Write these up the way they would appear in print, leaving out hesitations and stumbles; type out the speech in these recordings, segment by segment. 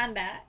I'm back.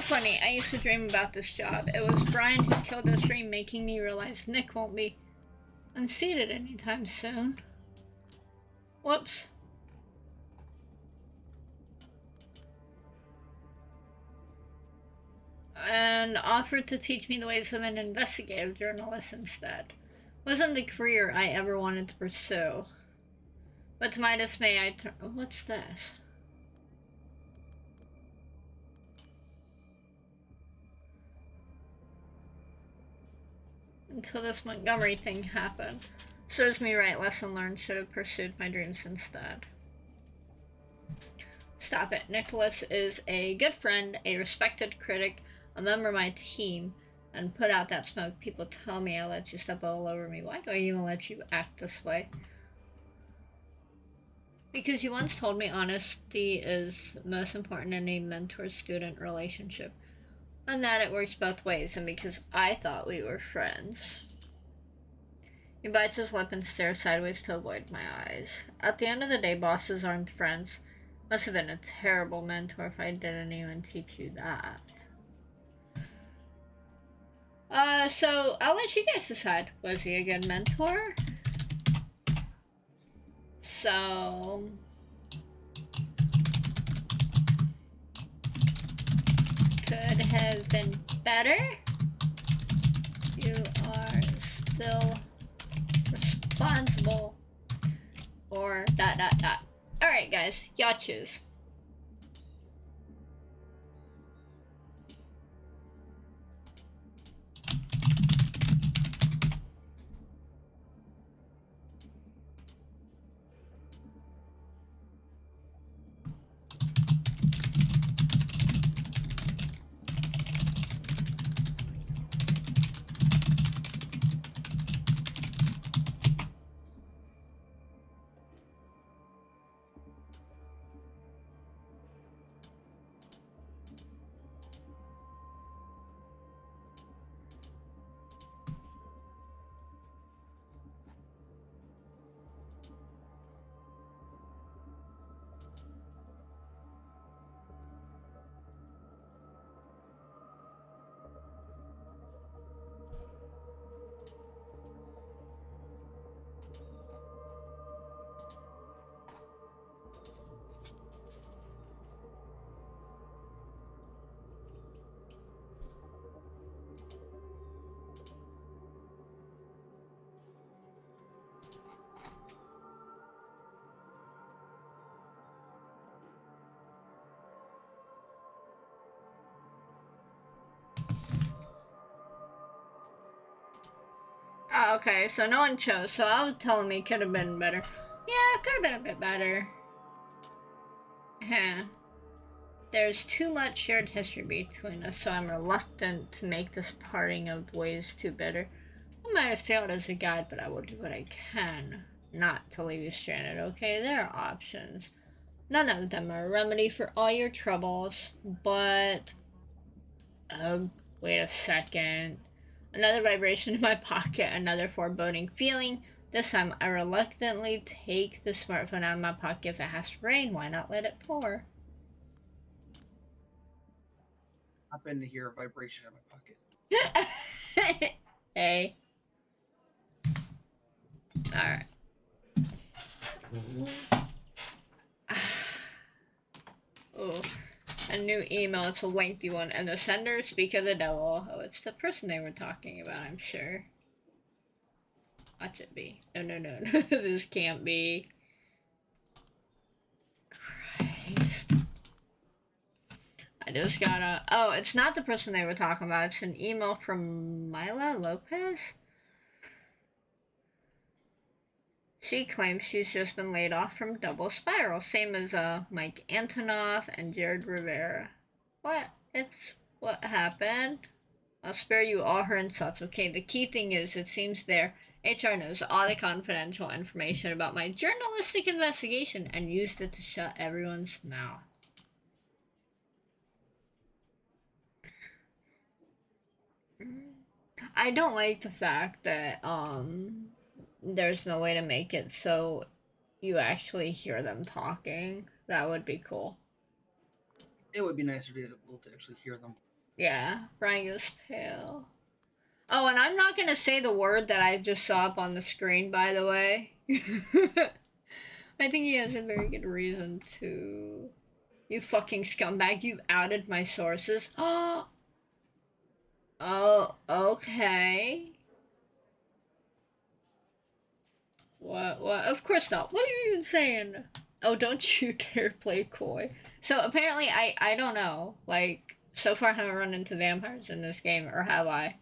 Funny, I used to dream about this job. It was Brian who killed this dream, making me realize Nick won't be unseated anytime soon. Whoops. And offered to teach me the ways of an investigative journalist instead. Wasn't the career I ever wanted to pursue. But to my dismay, I turned. What's this? Until this Montgomery thing happened. Serves me right, lesson learned, should have pursued my dreams instead. Stop it. Nicholas is a good friend, a respected critic, a member of my team, and put out that smoke. People tell me I let you step all over me. Why do I even let you act this way? Because you once told me honesty is most important in a mentor-student relationship. And that it works both ways, and because I thought we were friends. He bites his lip and stares sideways to avoid my eyes. At the end of the day, bosses aren't friends. Must have been a terrible mentor if I didn't even teach you that. So I'll let you guys decide. Was he a good mentor? So... could have been better. You are still responsible. Or ... Alright guys, y'all choose. Oh, okay, so no one chose, so I was telling me it could have been better. Yeah, it could have been a bit better. There's too much shared history between us, so I'm reluctant to make this parting of ways too bitter. I might have failed as a guide, but I will do what I can not to leave you stranded, okay? There are options. None of them are a remedy for all your troubles, but... oh, wait a second. Another vibration in my pocket, another foreboding feeling. This time, I reluctantly take the smartphone out of my pocket. If it has to rain, why not let it pour? I happen to hear a vibration in my pocket. Hey. Alright. new email. It's a lengthy one, and the sender, speak of the devil. Oh, it's the person they were talking about, I'm sure. Watch it be. No. This can't be. Christ. I just gotta... Oh, it's not the person they were talking about. It's an email from Myla Lopez? She claims she's just been laid off from Double Spiral. Same as Mike Antonoff and Jared Rivera. What? What happened? I'll spare you all her insults. Okay, the key thing is, it seems their HR knows all the confidential information about my journalistic investigation and used it to shut everyone's mouth. I don't like the fact that, there's no way to make it so you actually hear them talking. That would be cool. It would be nicer to be able to actually hear them. Yeah, Brian goes pale. Oh, and I'm not gonna say the word that I just saw up on the screen, by the way. I think he has a very good reason to. You fucking scumbag, you outed my sources. Oh, okay. What? Of course not. What are you even saying? Oh, don't you dare play coy. So apparently, I don't know. Like, so far I haven't run into vampires in this game, or have I?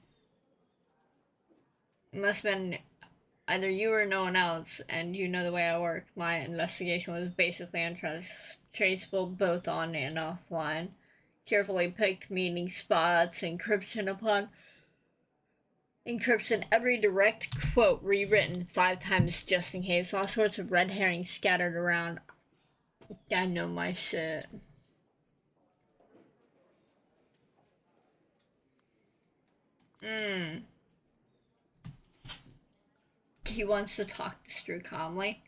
It must have been either you or no one else, and you know the way I work. My investigation was basically untraceable both on and offline. Carefully picked meeting spots, encryption, every direct quote rewritten 5 times just in case. All sorts of red herrings scattered around. I know my shit. He wants to talk this through calmly.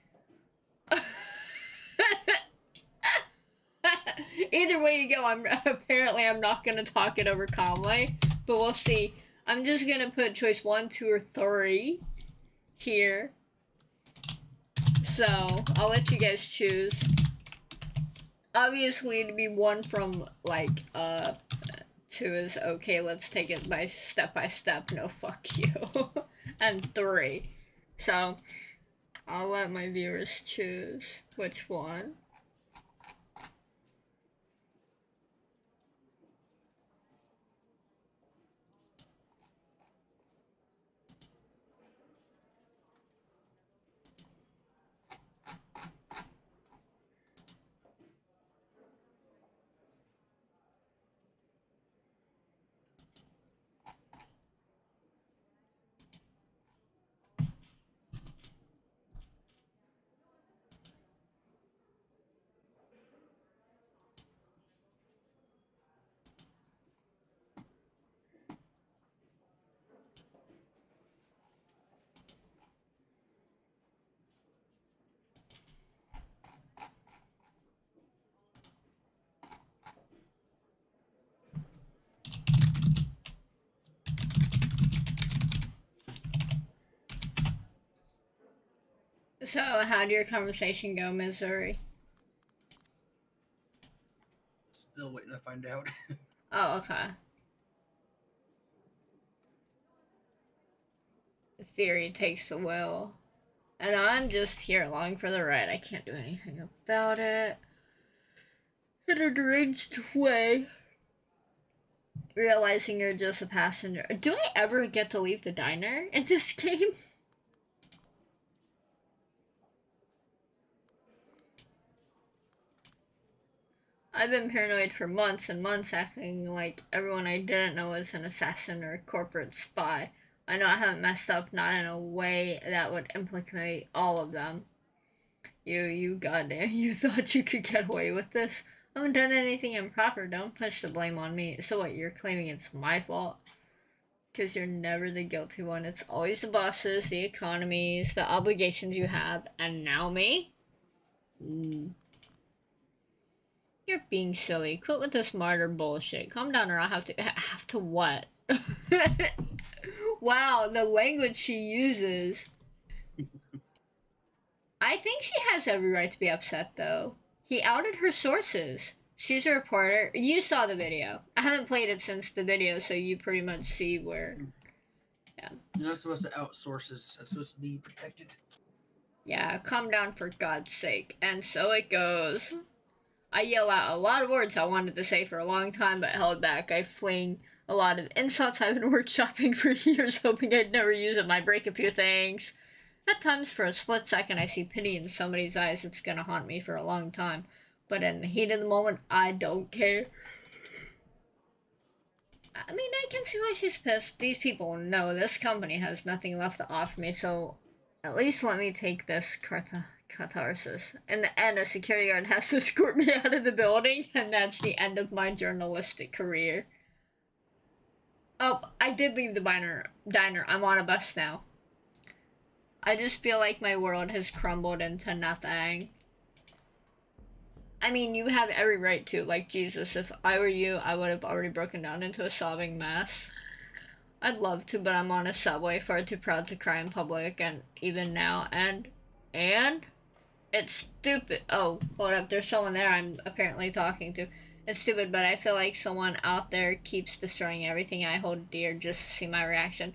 Either way you go, I'm not gonna talk it over calmly, but we'll see. I'm just gonna put choice 1, 2, or 3 here. So I'll let you guys choose. Obviously, to be 1 from like 2 is okay. Let's take it by step. No, fuck you. And 3. So I'll let my viewers choose which one. So, how did your conversation go, Missouri? Still waiting to find out. Oh, okay. The theory takes the will. And I'm just here along for the ride. I can't do anything about it. In a deranged way. Realizing you're just a passenger. Do I ever get to leave the diner in this game? I've been paranoid for months and months, acting like everyone I didn't know was an assassin or a corporate spy. I know I haven't messed up, not in a way that would implicate all of them. You goddamn, you thought you could get away with this? I haven't done anything improper, don't push the blame on me. So what, you're claiming it's my fault? Because you're never the guilty one. It's always the bosses, the economies, the obligations you have, and now me? You're being silly. Quit with this martyr bullshit. Calm down or I'll have to what? Wow, the language she uses. I think she has every right to be upset, though. He outed her sources. She's a reporter. You saw the video. I haven't played it since the video, so you pretty much see where. Yeah. You're not supposed to outsource this. It's supposed to be protected. Yeah, calm down for God's sake. And so it goes. I yell out a lot of words I wanted to say for a long time, but held back. I fling a lot of insults I've been workshopping for years, hoping I'd never use them. I break a few things. At times, for a split second, I see pity in somebody's eyes. It's gonna haunt me for a long time. But in the heat of the moment, I don't care. I mean, I can see why she's pissed. These people know this company has nothing left to offer me, so at least let me take this catharsis. In the end, a security guard has to escort me out of the building, and that's the end of my journalistic career. Oh, I did leave the diner. I'm on a bus now. I just feel like my world has crumbled into nothing. I mean, you have every right to. Like Jesus, if I were you, I would have already broken down into a sobbing mess. I'd love to, but I'm on a subway, far too proud to cry in public, and even now, and it's stupid. Oh, hold up, there's someone there I'm apparently talking to. It's stupid, but I feel like someone out there keeps destroying everything I hold dear just to see my reaction.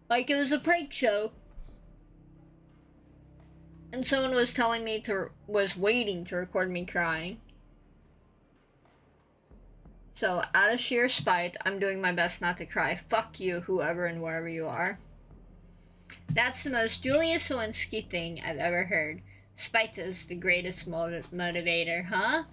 Like it was a prank show. And someone was telling me was waiting to record me crying. So, out of sheer spite, I'm doing my best not to cry. Fuck you, whoever and wherever you are. That's the most Julius Lewinsky thing I've ever heard. Spite is the greatest motivator, huh?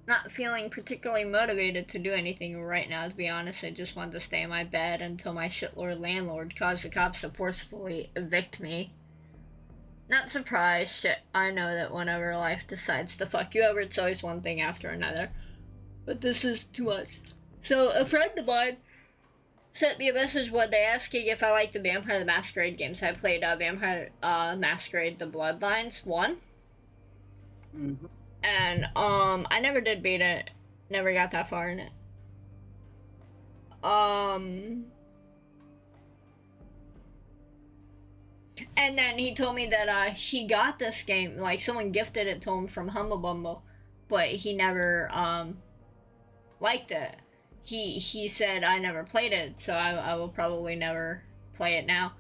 Not feeling particularly motivated to do anything right now, to be honest. I just want to stay in my bed until my shitlord landlord caused the cops to forcefully evict me. Not surprised. Shit, I know that whenever life decides to fuck you over, it's always one thing after another. But this is too much. So, a friend of mine sent me a message one day asking if I liked the Vampire the Masquerade games. I played Vampire Masquerade The Bloodlines 1. Mm-hmm. And, I never did beat it. Never got that far in it. And then he told me that he got this game, like someone gifted it to him from Humble Bumble, but he never liked it. He said I never played it, so I will probably never play it now.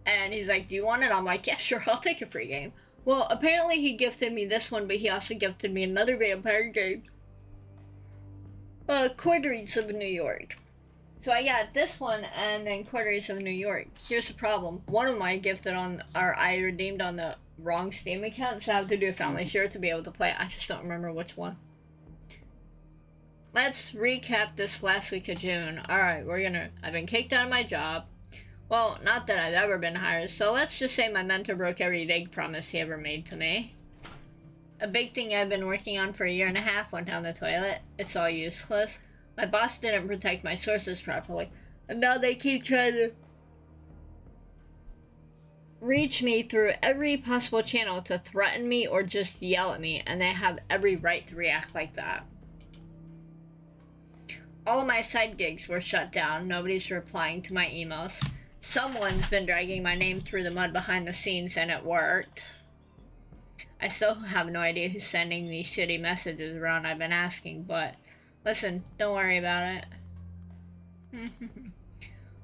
And he's like, do you want it? I'm like, yeah, sure, I'll take a free game. Well, apparently he gifted me this one, but he also gifted me another vampire game. Quarteries of New York. So I got this one and then Quarteries of New York. Here's the problem. One of them I gifted on, or I redeemed on the wrong Steam account, so I have to do a family share to be able to play it. I just don't remember which one. Let's recap this last week of June. Alright, I've been kicked out of my job. Well, not that I've ever been hired, so let's just say my mentor broke every vague promise he ever made to me. A big thing I've been working on for a year and a half went down the toilet. It's all useless. My boss didn't protect my sources properly, and now they keep trying to reach me through every possible channel to threaten me or just yell at me, and they have every right to react like that. All of my side gigs were shut down. Nobody's replying to my emails. Someone's been dragging my name through the mud behind the scenes, and it worked. I still have no idea who's sending these shitty messages around I've been asking, but listen, don't worry about it.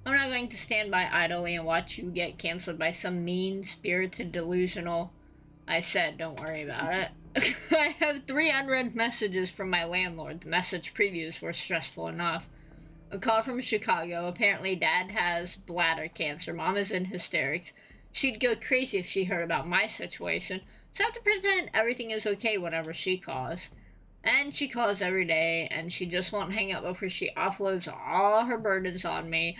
I'm not going to stand by idly and watch you get canceled by some mean-spirited delusional. I said, don't worry about it. I have 3 unread messages from my landlord. The message previews were stressful enough. A call from Chicago. Apparently Dad has bladder cancer. Mom is in hysterics. She'd go crazy if she heard about my situation. So I have to pretend everything is okay whenever she calls. And she calls every day, and she just won't hang up before she offloads all her burdens on me.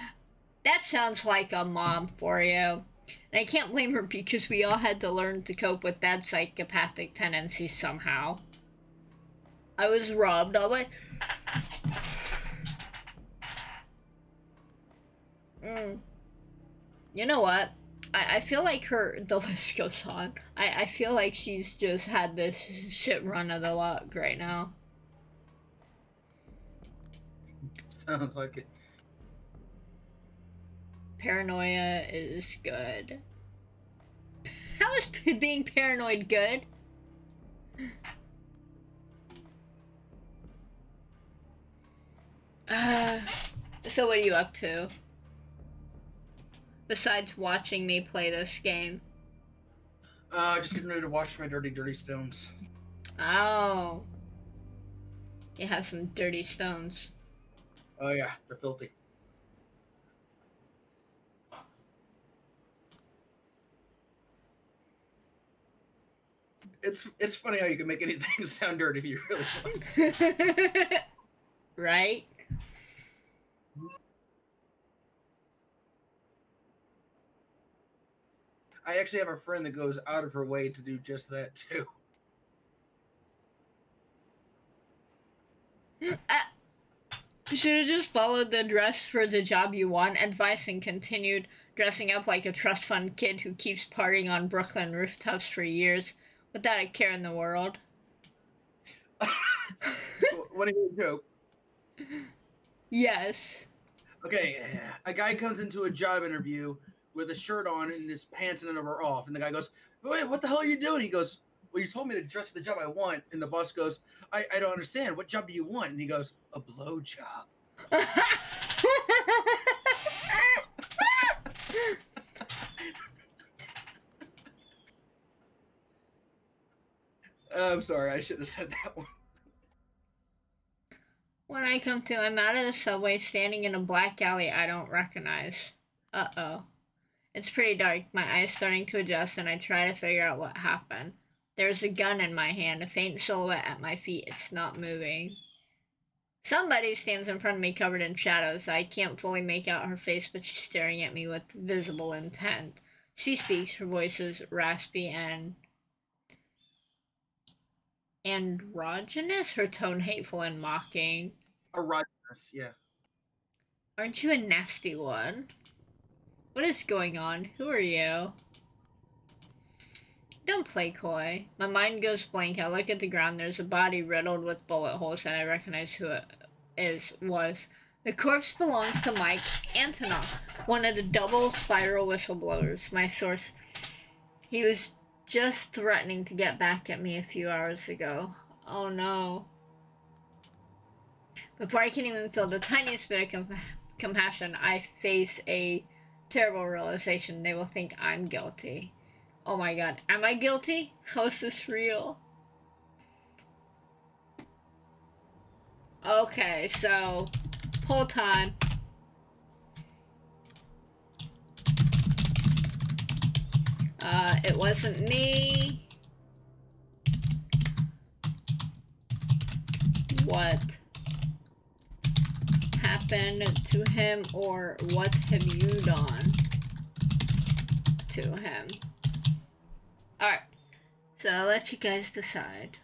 That sounds like a mom for you. And I can't blame her because we all had to learn to cope with Dad's psychopathic tendencies somehow. I was robbed all my... You know what? I feel like the list goes on. I feel like she's just had this shit run of the luck right now. Sounds like it. Paranoia is good. How is being paranoid good? So what are you up to? Besides watching me play this game. Just getting ready to watch my Dirty Stones. Oh. You have some dirty stones. Oh yeah, they're filthy. It's funny how you can make anything sound dirty if you really want. Right? I actually have a friend that goes out of her way to do just that too. You should have just followed the dress for the job you want advice and continued dressing up like a trust fund kid who keeps partying on Brooklyn rooftops for years without a care in the world. Want to hear a joke? Yes. Okay, a guy comes into a job interview with a shirt on and his pants and are off, and the guy goes, "Wait, what the hell are you doing?" He goes, "Well, you told me to dress for the job I want." And the boss goes, I don't understand. What job do you want?" And he goes, "A blow job." I'm sorry, I should have said that one. When I come to, I'm out of the subway, standing in a black alley I don't recognize. Uh-oh. It's pretty dark, my eyes starting to adjust, and I try to figure out what happened. There's a gun in my hand, a faint silhouette at my feet. It's not moving. Somebody stands in front of me covered in shadows. I can't fully make out her face, but she's staring at me with visible intent. She speaks, her voice is raspy and androgynous, her tone hateful and mocking. Erogenous, yeah. Aren't you a nasty one? What is going on? Who are you? Don't play coy. My mind goes blank. I look at the ground. There's a body riddled with bullet holes, and I recognize who it was. The corpse belongs to Mike Antonoff, one of the double spiral whistleblowers. My source. He was just threatening to get back at me a few hours ago. Oh no. Before I can even feel the tiniest bit of compassion, I face a terrible realization. They will think I'm guilty. Oh my god, am I guilty? How is this real? Okay, so, whole time. It wasn't me. What happened to him, or what have you done to him? Alright, so I'll let you guys decide.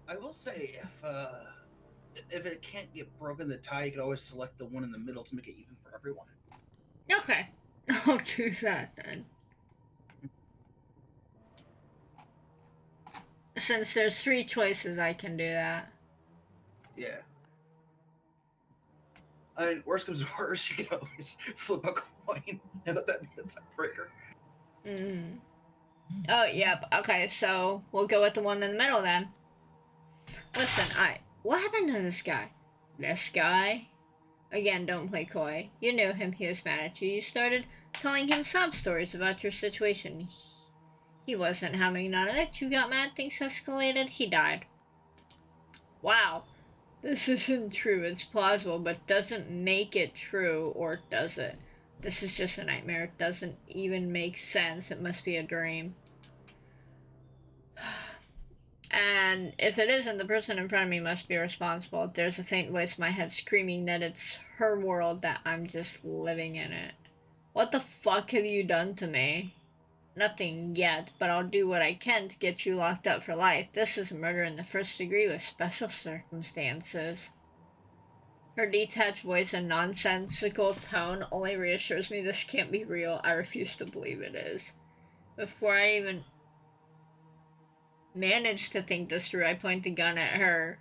I will say, if it can't get broken, the tie, you can always select the one in the middle to make it even for everyone. Okay, I'll do that then. Since there's 3 choices, I can do that. Yeah. I mean, worst comes to worst, you can always flip a coin and let that be the tiebreaker. Mm. Oh, yep. Okay, so we'll go with the one in the middle then. Listen, what happened to this guy? This guy? Again, don't play coy. You knew him, he was mad at you. You started telling him sob stories about your situation. He wasn't having none of it. You got mad, things escalated, he died. Wow. This isn't true. It's plausible, but doesn't make it true, or does it? This is just a nightmare. It doesn't even make sense. It must be a dream. And if it isn't, the person in front of me must be responsible. There's a faint voice in my head screaming that it's her world, that I'm just living in it. What the fuck have you done to me? Nothing yet, but I'll do what I can to get you locked up for life. This is a murder in the first degree with special circumstances. Her detached voice and nonsensical tone only reassures me this can't be real. I refuse to believe it is. Before I even manage to think this through, I point the gun at her.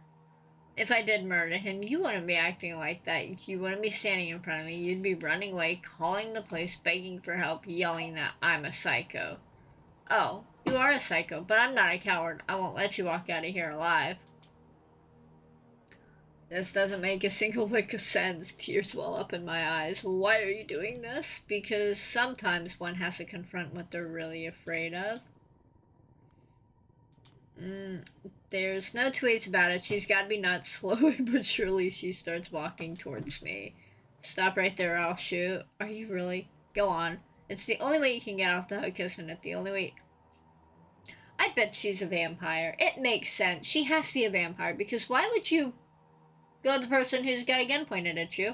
If I did murder him, you wouldn't be acting like that. You wouldn't be standing in front of me. You'd be running away, calling the police, begging for help, yelling that I'm a psycho. Oh, you are a psycho, but I'm not a coward. I won't let you walk out of here alive. This doesn't make a single lick of sense. Tears well up in my eyes. Why are you doing this? Because sometimes one has to confront what they're really afraid of. There's no two ways about it. She's gotta be nuts. Slowly but surely she starts walking towards me. Stop right there or I'll shoot. Are you really? Go on. It's the only way you can get off the hook, isn't it? The only way... I bet she's a vampire. It makes sense. She has to be a vampire, because why would you go to the person who's got a gun pointed at you?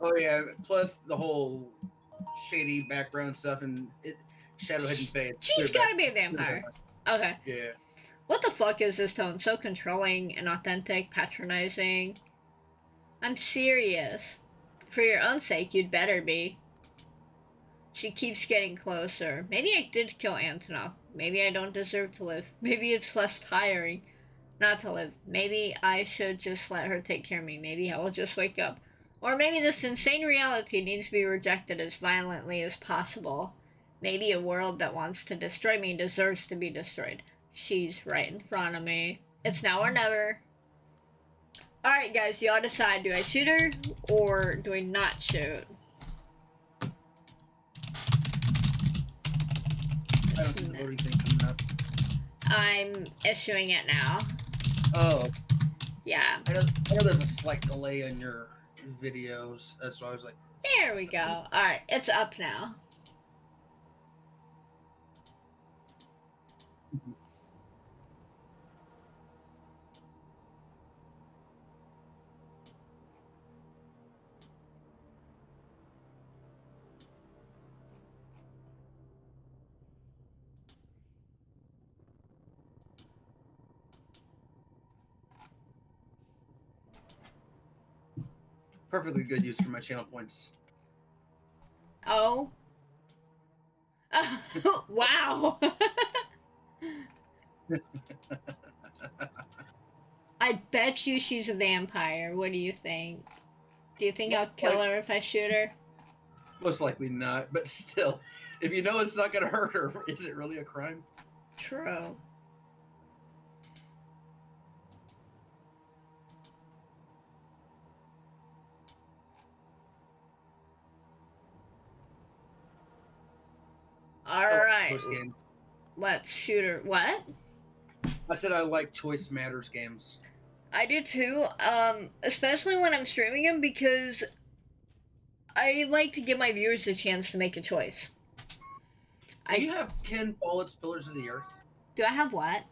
Oh yeah, plus the whole shady background stuff and shadow hidden face. She's gotta be a vampire. Okay. Yeah. What the fuck is this tone? So controlling, inauthentic, patronizing. I'm serious. For your own sake, you'd better be. She keeps getting closer. Maybe I did kill Antonov. Maybe I don't deserve to live. Maybe it's less tiring not to live. Maybe I should just let her take care of me. Maybe I will just wake up. Or maybe this insane reality needs to be rejected as violently as possible. Maybe a world that wants to destroy me deserves to be destroyed. She's right in front of me. It's now or never. Alright guys, y'all decide. Do I shoot her or do I not shoot? I don't see the voting thing coming up. I'm issuing it now. Oh. Yeah. I know there's a slight delay in your videos. That's why I was like... There we go. Alright, it's up now. Perfectly good use for my channel points. Oh. Wow. I bet you she's a vampire. What do you think? Do you think I'll kill her if I shoot her? Most likely not, but still, if you know it's not going to hurt her, is it really a crime? True. Alright. Let's shoot her. What? I said I like Choice Matters games. I do too, especially when I'm streaming them, because I like to give my viewers a chance to make a choice. Do you have Ken Follett's Pillars of the Earth? Do I have what?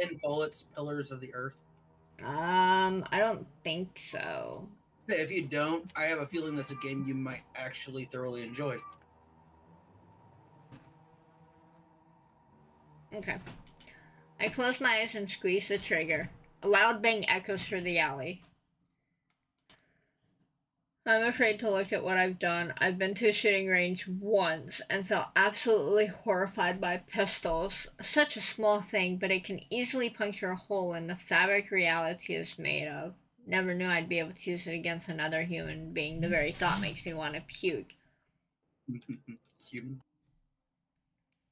Ken Follett's Pillars of the Earth? I don't think so. If you don't, I have a feeling that's a game you might actually thoroughly enjoy. Okay. I close my eyes and squeeze the trigger. A loud bang echoes through the alley. I'm afraid to look at what I've done. I've been to a shooting range once and felt absolutely horrified by pistols. Such a small thing, but it can easily puncture a hole in the fabric reality is made of. Never knew I'd be able to use it against another human being. The very thought makes me want to puke. Human.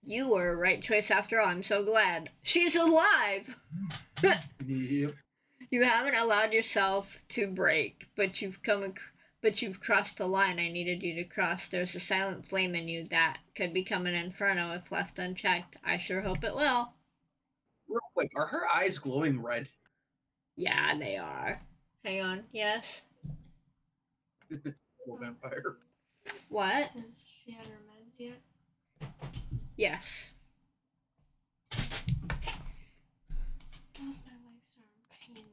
You were a right choice after all. I'm so glad. She's alive! Yep. You haven't allowed yourself to break, but you've crossed the line I needed you to cross. There's a silent flame in you that could become an inferno if left unchecked. I sure hope it will. Real quick, are her eyes glowing red? Yeah, they are. Hang on, yes? Vampire. What? Has she had her meds yet? Yes. Both my legs are in pain right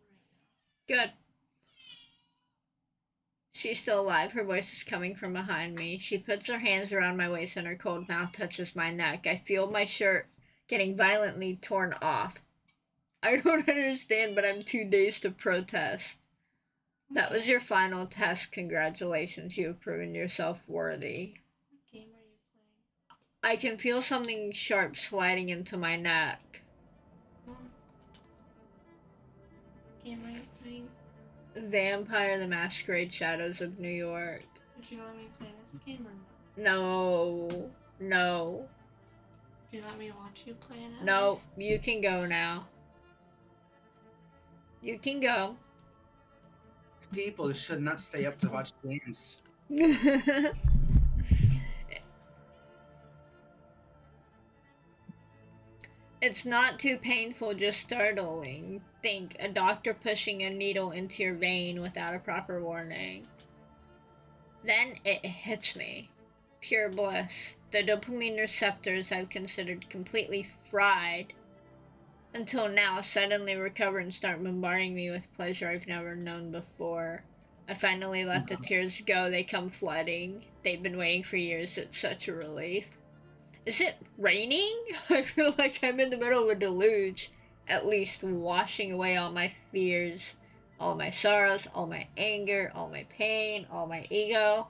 now. Good. She's still alive. Her voice is coming from behind me. She puts her hands around my waist and her cold mouth touches my neck. I feel my shirt getting violently torn off. I don't understand, but I'm too dazed to protest. That was your final test. Congratulations, you have proven yourself worthy. What game are you playing? I can feel something sharp sliding into my neck. What game are you playing? Vampire the Masquerade Shadows of New York. Would you let me play this game or not? No. No. Would you let me watch you play it? No. You can go now. You can go. People should not stay up to watch games. It's not too painful, just startling. Think, a doctor pushing a needle into your vein without a proper warning. Then it hits me. Pure bliss. The dopamine receptors I've considered completely fried until now suddenly recover and start bombarding me with pleasure I've never known before. I finally let the tears go. They come flooding. They've been waiting for years. It's such a relief. Is it raining? I feel like I'm in the middle of a deluge. At least washing away all my fears, all my sorrows, all my anger, all my pain, all my ego.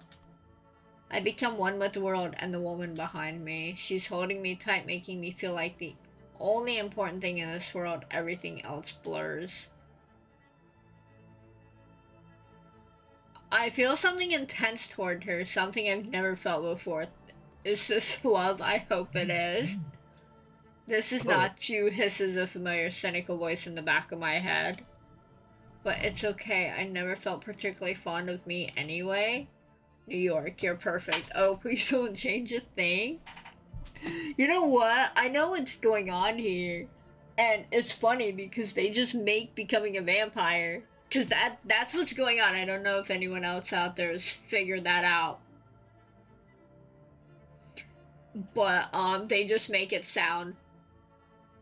I become one with the world and the woman behind me. She's holding me tight, making me feel like the only important thing in this world. Everything else blurs. I feel something intense toward her, something I've never felt before. Is this love? I hope it is. This is not you, hisses a familiar cynical voice in the back of my head. But it's okay, I never felt particularly fond of me anyway. New York, you're perfect. Oh, please don't change a thing. You know what? I know what's going on here. And it's funny because they just make becoming a vampire. Because that's what's going on. I don't know if anyone else out there has figured that out. But they just make it sound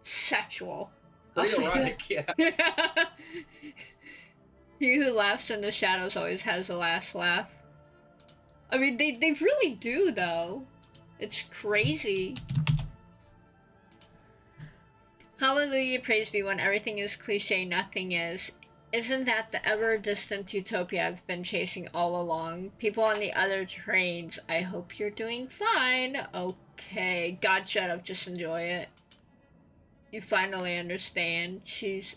sexual. Erotic, yeah. He who laughs in the shadows always has the last laugh. I mean, they really do, though. It's crazy. Hallelujah, praise be, when everything is cliche, nothing is. Isn't that the ever-distant utopia I've been chasing all along? People on the other trains, I hope you're doing fine. Okay, God, shut up, just enjoy it. You finally understand. She's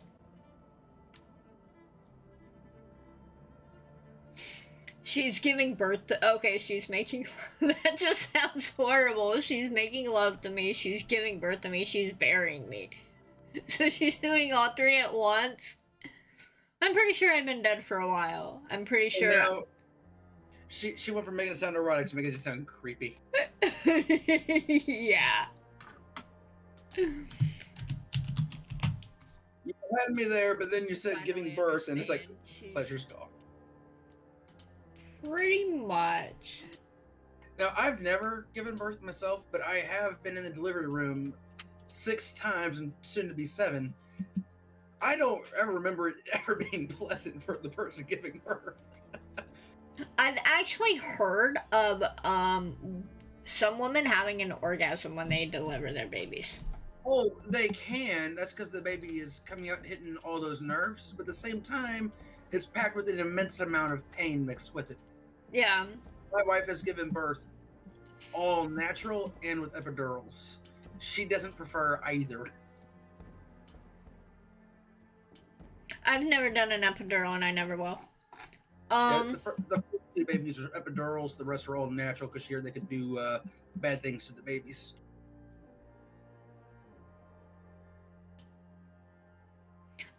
giving birth to, okay, she's making, that just sounds horrible. She's making love to me, she's giving birth to me, she's burying me. So she's doing all three at once? I'm pretty sure I've been dead for a while. I'm pretty sure. No, she went from making it sound erotic to making it sound creepy. Yeah. You had me there, but then you said Finally giving birth, and it's like, understand. pleasure's gone. Pretty much. Now, I've never given birth myself, but I have been in the delivery room 6 times, and soon to be 7. I don't ever remember it ever being pleasant for the person giving birth. I've actually heard of some women having an orgasm when they deliver their babies. Oh, they can. That's because the baby is coming out and hitting all those nerves, but at the same time, it's packed with an immense amount of pain mixed with it. Yeah. My wife has given birth all natural and with epidurals. She doesn't prefer either. I've never done an epidural and I never will. The first 2 babies are epidurals, the rest are all natural because here they could do bad things to the babies.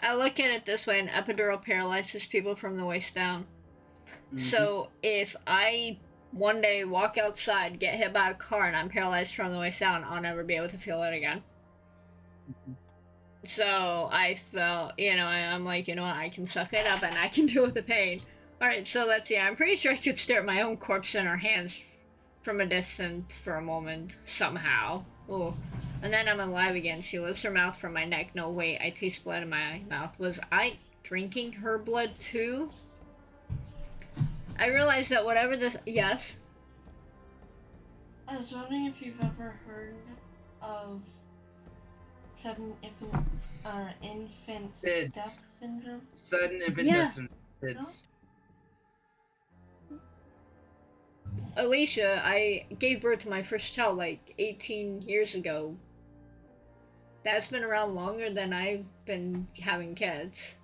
I look at it this way, an epidural paralyzes people from the waist down. So if I one day walk outside, get hit by a car, and I'm paralyzed from the waist down, I'll never be able to feel it again. So I felt, I'm like, you know what, I can suck it up and I can deal with the pain. Alright, so let's see, I'm pretty sure I could stare at my own corpse in her hands from a distance for a moment, somehow. Ooh. And then I'm alive again. She lifts her mouth from my neck. No, wait, I taste blood in my mouth. Was I drinking her blood too? I realized that whatever this... Yes? I was wondering if you've ever heard of sudden infant It's death syndrome. sudden infant Yeah. death syndrome. It's Alicia, I gave birth to my first child like 18 years ago. That's been around longer than I've been having kids.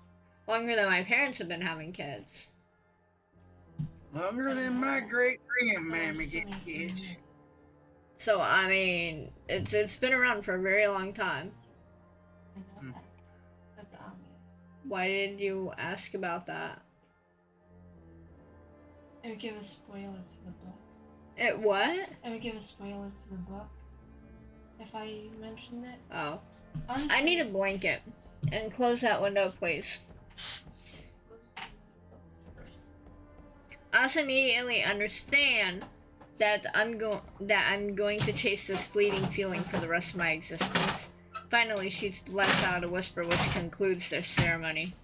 Longer than my parents have been having kids. longer than my great grandmammy get kids. So, I mean, it's been around for a very long time. I know that. That's obvious. Why did you ask about that? It would give a spoiler to the book. It what? It would give a spoiler to the book if I mentioned it. Oh. Honestly, I need a blanket. And close that window, please. I also immediately understand that I'm going to chase this fleeting feeling for the rest of my existence. Finally, she lets out a whisper which concludes their ceremony.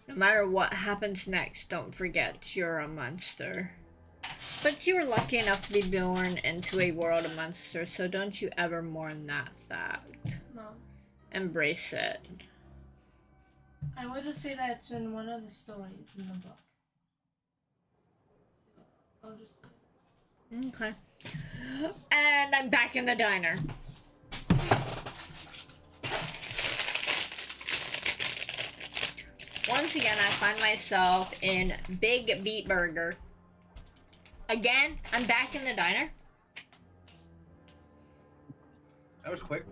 No matter what happens next, don't forget you're a monster. But you were lucky enough to be born into a world of monsters, so don't you ever mourn that fact. Mom, Embrace it. I would just say that it's in one of the stories in the book. I'll just. Okay. And I'm back in the diner. Once again, I find myself in Big Beat Burger. Again, I'm back in the diner. That was quick.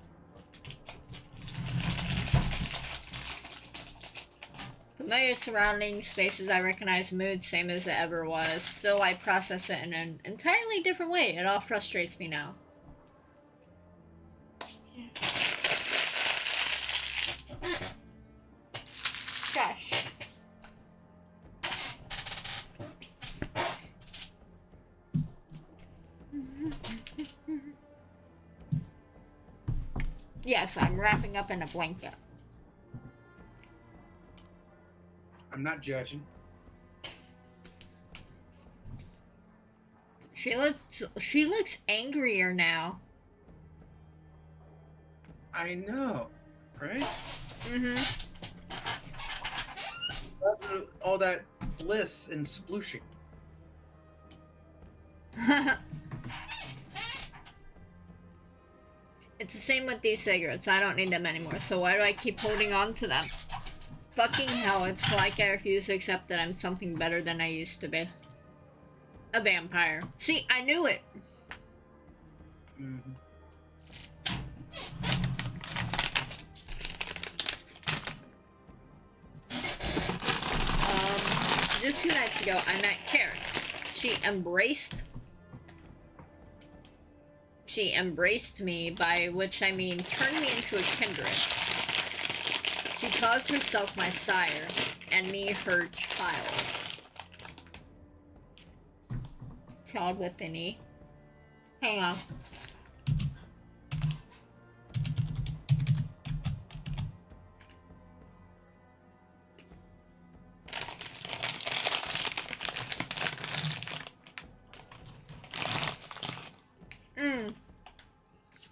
Familiar surroundings, spaces I recognize, mood same as it ever was. Still, I process it in an entirely different way. It all frustrates me now. Gosh. Yes, I'm wrapping up in a blanket. I'm not judging. She looks angrier now. I know, right? Mm-hmm. All that bliss and splooshing. It's the same with these cigarettes. I don't need them anymore, so why do I keep holding on to them? Fucking hell, it's like I refuse to accept that I'm something better than I used to be. A vampire. See, I knew it! Mm-hmm. Just 2 nights ago, I met Karen. She embraced me, by which I mean turned me into a kindred. She calls herself my sire, and me her child. Child with an E. Hang on.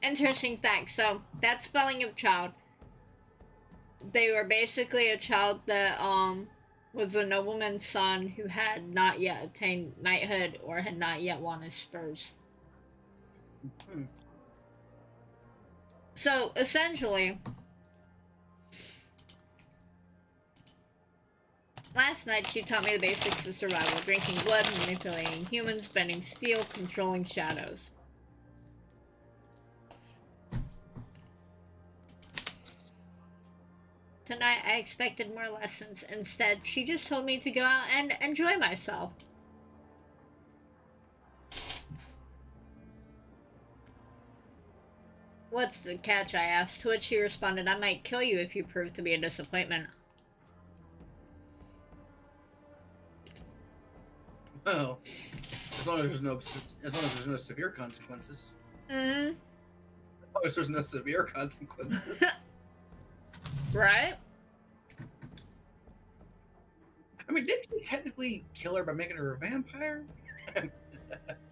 Interesting fact. So, that spelling of child. They were basically a child that, was a nobleman's son who had not yet attained knighthood or had not yet won his spurs. So, essentially, last night she taught me the basics of survival: drinking blood, manipulating humans, bending steel, controlling shadows. Tonight I expected more lessons. Instead, she just told me to go out and enjoy myself. What's the catch, I asked, to which she responded, I might kill you if you prove to be a disappointment. Well, as long as there's no severe consequences. Mm-hmm. As long as there's no severe consequences. Right? I mean, didn't you technically kill her by making her a vampire?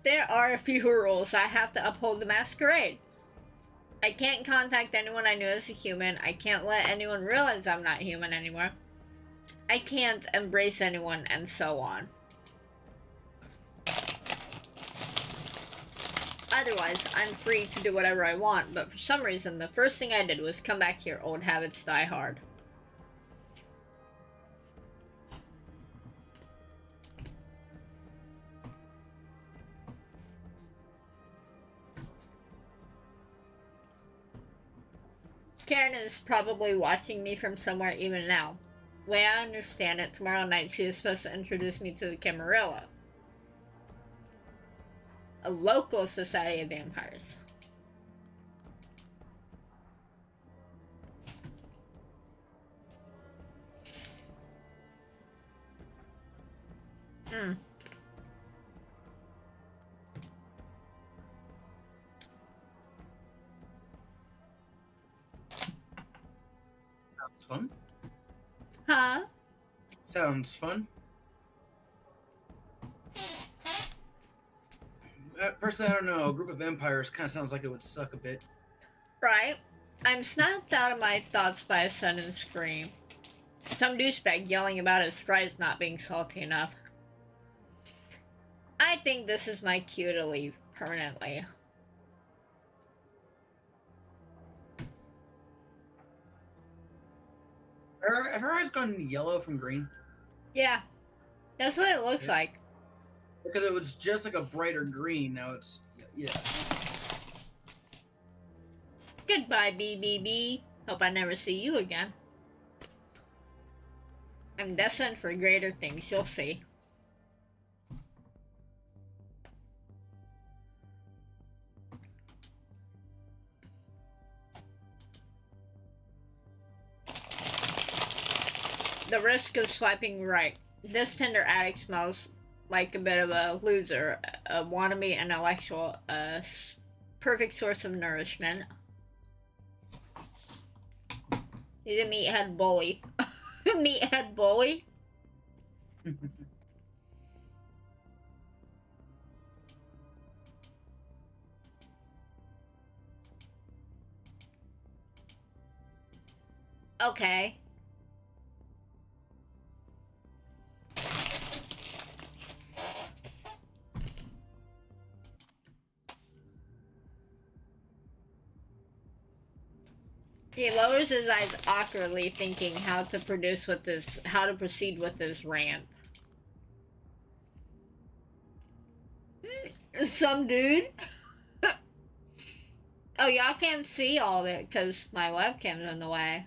There are a few rules. I have to uphold the masquerade. I can't contact anyone I knew as a human. I can't let anyone realize I'm not human anymore. I can't embrace anyone, and so on. Otherwise, I'm free to do whatever I want, but for some reason, the first thing I did was come back here. Old habits die hard. Karen is probably watching me from somewhere even now. The way I understand it, tomorrow night she is supposed to introduce me to the Camarilla, a local society of vampires. Hmm. Sounds fun. Huh? Sounds fun. Personally, I don't know. A group of vampires kind of sounds like it would suck a bit. Right. I'm snapped out of my thoughts by a sudden scream. Some douchebag yelling about his fries not being salty enough. I think this is my cue to leave permanently. Have her eyes gone yellow from green? Yeah, that's what it looks like. Because it was just like a brighter green. Now it's, yeah. Goodbye, BBB. Hope I never see you again. I'm destined for greater things, you'll see. The risk of swiping right. This Tinder addict smells like a bit of a loser, a wannabe intellectual, a perfect source of nourishment. He's a meathead bully. Meathead bully? Okay. He lowers his eyes awkwardly, thinking how to proceed with this rant. Some dude? Oh, y'all can't see all of it because my webcam's in the way.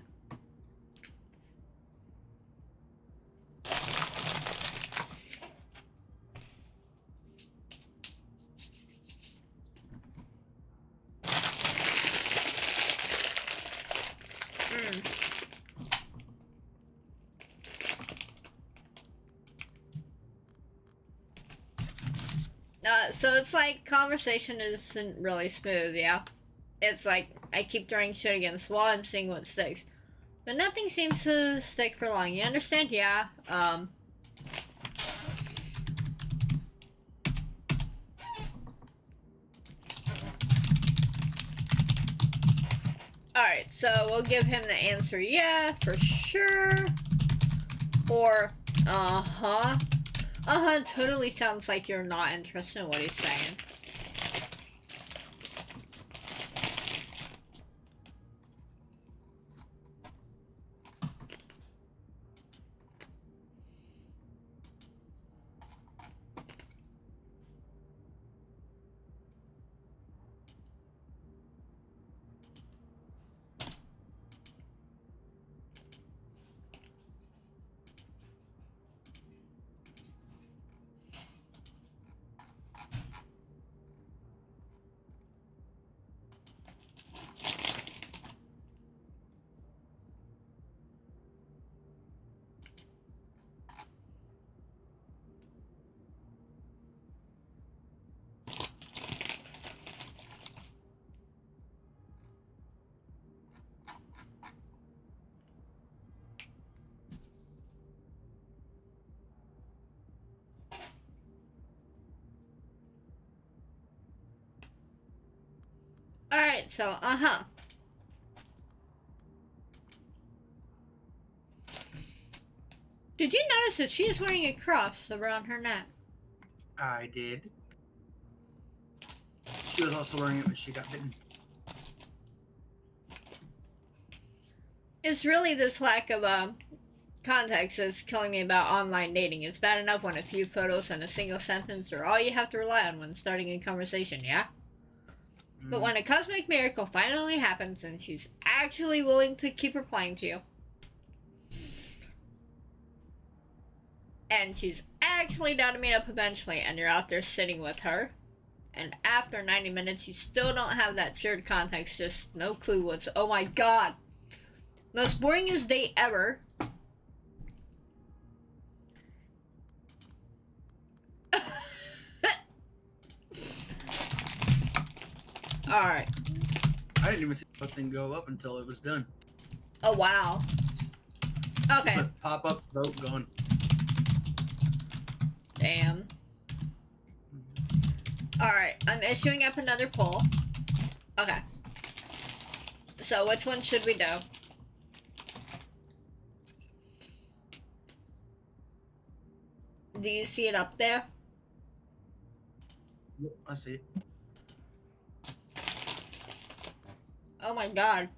So it's like conversation isn't really smooth, yeah? It's like I keep throwing shit against the wall and seeing what sticks. But nothing seems to stick for long, you understand? Yeah, Alright, so we'll give him the answer yeah, for sure. Or, uh-huh. Uh-huh, totally sounds like you're not interested in what he's saying. Alright, so, Did you notice that she is wearing a cross around her neck? I did. She was also wearing it when she got bitten. It's really this lack of, context that's killing me about online dating. It's bad enough when a few photos and a single sentence are all you have to rely on when starting a conversation, yeah? But when a cosmic miracle finally happens and she's actually willing to keep replying to you, and she's actually down to meet up eventually, and you're out there sitting with her, and after 90 minutes you still don't have that shared context, just no clue what's, oh my god, most boringest date ever. Alright. I didn't even see the thing go up until it was done. Oh wow. Okay. Pop up, vote, gone. Damn. Alright, I'm issuing up another poll. Okay. So which one should we do? Do you see it up there? Yep, I see it. Oh my god.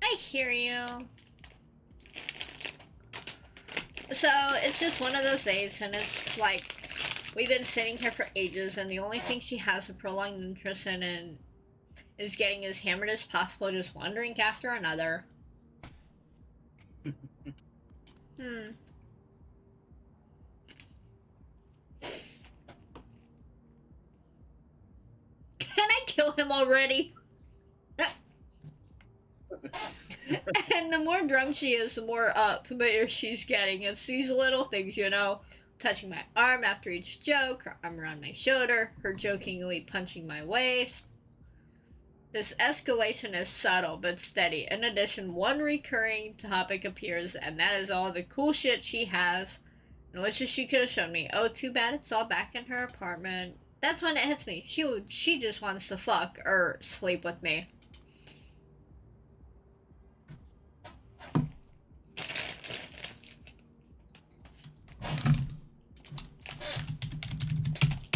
I hear you. So, it's just one of those days, and it's like, we've been sitting here for ages, and the only thing she has a prolonged interest in is getting as hammered as possible, just one drink after another. Can I kill him already? And the more drunk she is, the more familiar she's getting. It's these little things, you know, touching my arm after each joke, her arm around my shoulder, her jokingly punching my waist. This escalation is subtle but steady. In addition, one recurring topic appears, and that is all the cool shit she has and wishes she could have shown me. Oh, too bad it's all back in her apartment. That's when it hits me. She just wants to fuck or sleep with me.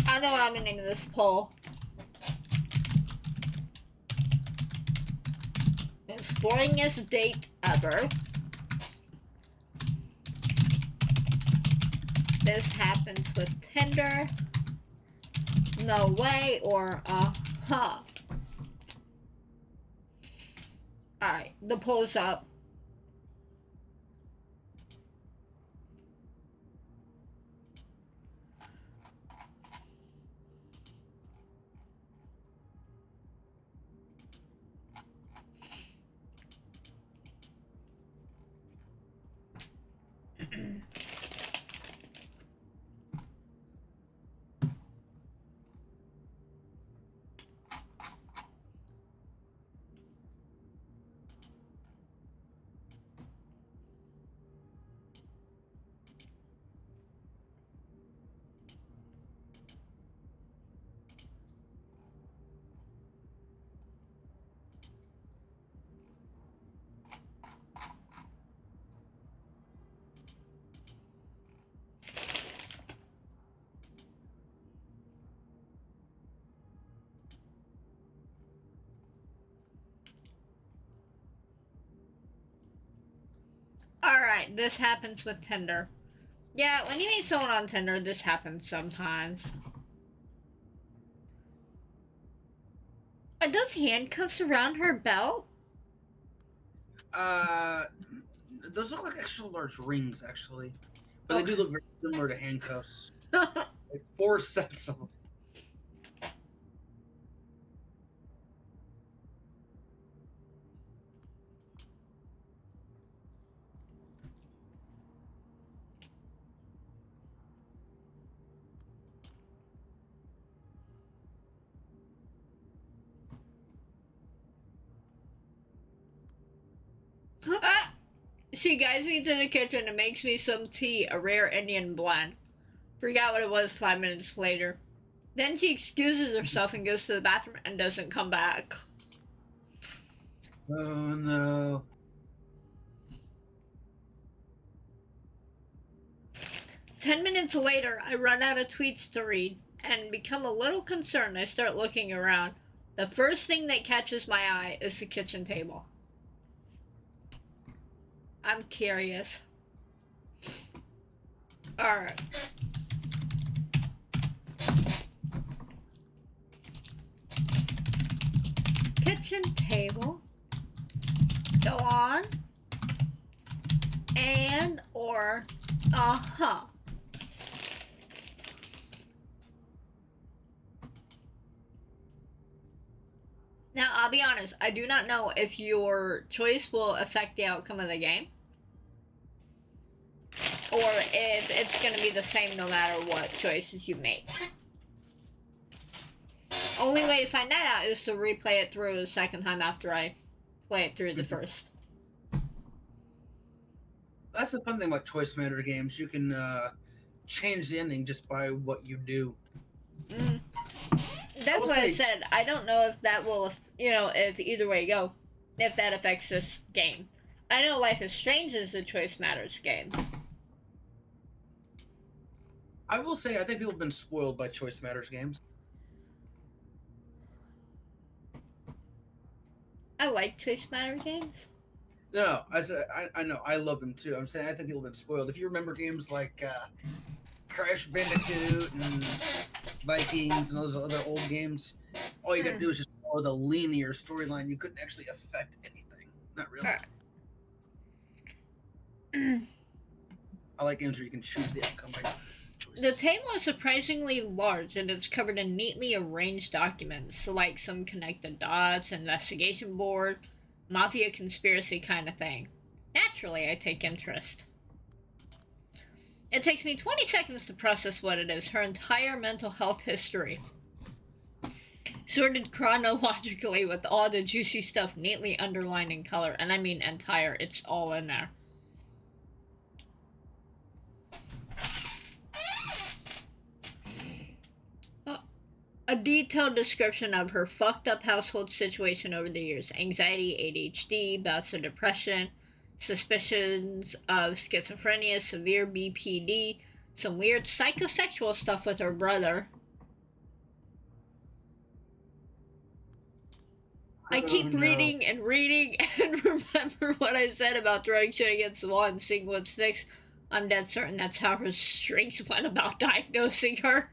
I don't know what I'm gonna name this poll. It's boringest date ever. This happens with Tinder. No way, or Alright, the poll's up. Alright, this happens with Tinder. Yeah, when you meet someone on Tinder, this happens sometimes. Are those handcuffs around her belt? Those look like extra large rings, actually. But Okay. they do look very similar to handcuffs. Like 4 sets of them. She guides me to the kitchen and makes me some tea, a rare Indian blend. Forgot what it was 5 minutes later. Then she excuses herself and goes to the bathroom and doesn't come back. Oh no. 10 minutes later, I run out of tweets to read and become a little concerned. I start looking around. The first thing that catches my eye is the kitchen table. I'm curious. Alright. Kitchen table. Go on. And or uh-huh. Now, I'll be honest, I do not know if your choice will affect the outcome of the game. Or if it's going to be the same no matter what choices you make. Only way to find that out is to replay it through the second time after I play it through the first. That's the fun thing about Choice Commander games. You can change the ending just by what you do. That's what I said. I don't know if that will, if either way you go, if that affects this game. I know Life is Strange is the Choice Matters game. I will say, I think people have been spoiled by Choice Matters games. I like Choice Matters games. No, I know, I love them too. I'm saying I think people have been spoiled. If you remember games like Crash Bandicoot and Vikings and those other old games, all you got to do is just follow the linear storyline. You couldn't actually affect anything. Not really. I like games where you can choose the outcome by choices. The table is surprisingly large and it's covered in neatly arranged documents, like some connected dots, investigation board, mafia conspiracy kind of thing. Naturally, I take interest. It takes me 20 seconds to process what it is, her entire mental health history. Sorted chronologically with all the juicy stuff neatly underlined in color, and I mean entire, it's all in there. A detailed description of her fucked up household situation over the years. Anxiety, ADHD, bouts of depression, suspicions of schizophrenia, severe BPD, some weird psychosexual stuff with her brother. I keep reading and reading and remember what I said about throwing shit against the wall and seeing what sticks. I'm dead certain that's how her streaks went about diagnosing her.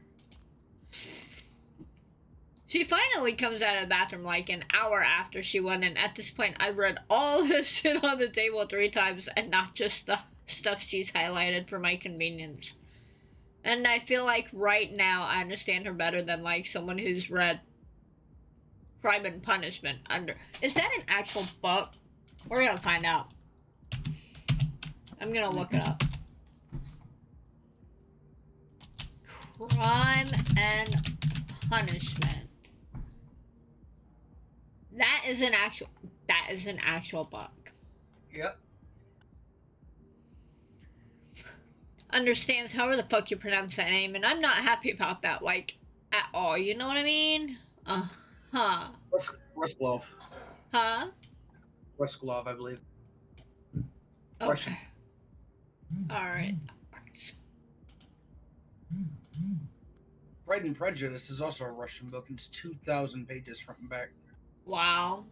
She finally comes out of the bathroom like an hour after she went in. At this point, I've read all this shit on the table 3 times and not just the stuff she's highlighted for my convenience. And I feel like right now I understand her better than like someone who's read Crime and Punishment under. Is that an actual book? We're gonna find out. I'm gonna look it up. Crime and Punishment. That is an actual book. Yep. Understands however the fuck you pronounce that name, and I'm not happy about that, like, at all. You know what I mean? Huh. Rusklov. Huh? Rusklov, I believe. Okay. Russian. Alright. Pride and Prejudice is also a Russian book, and it's 2,000 pages front and back. Wow.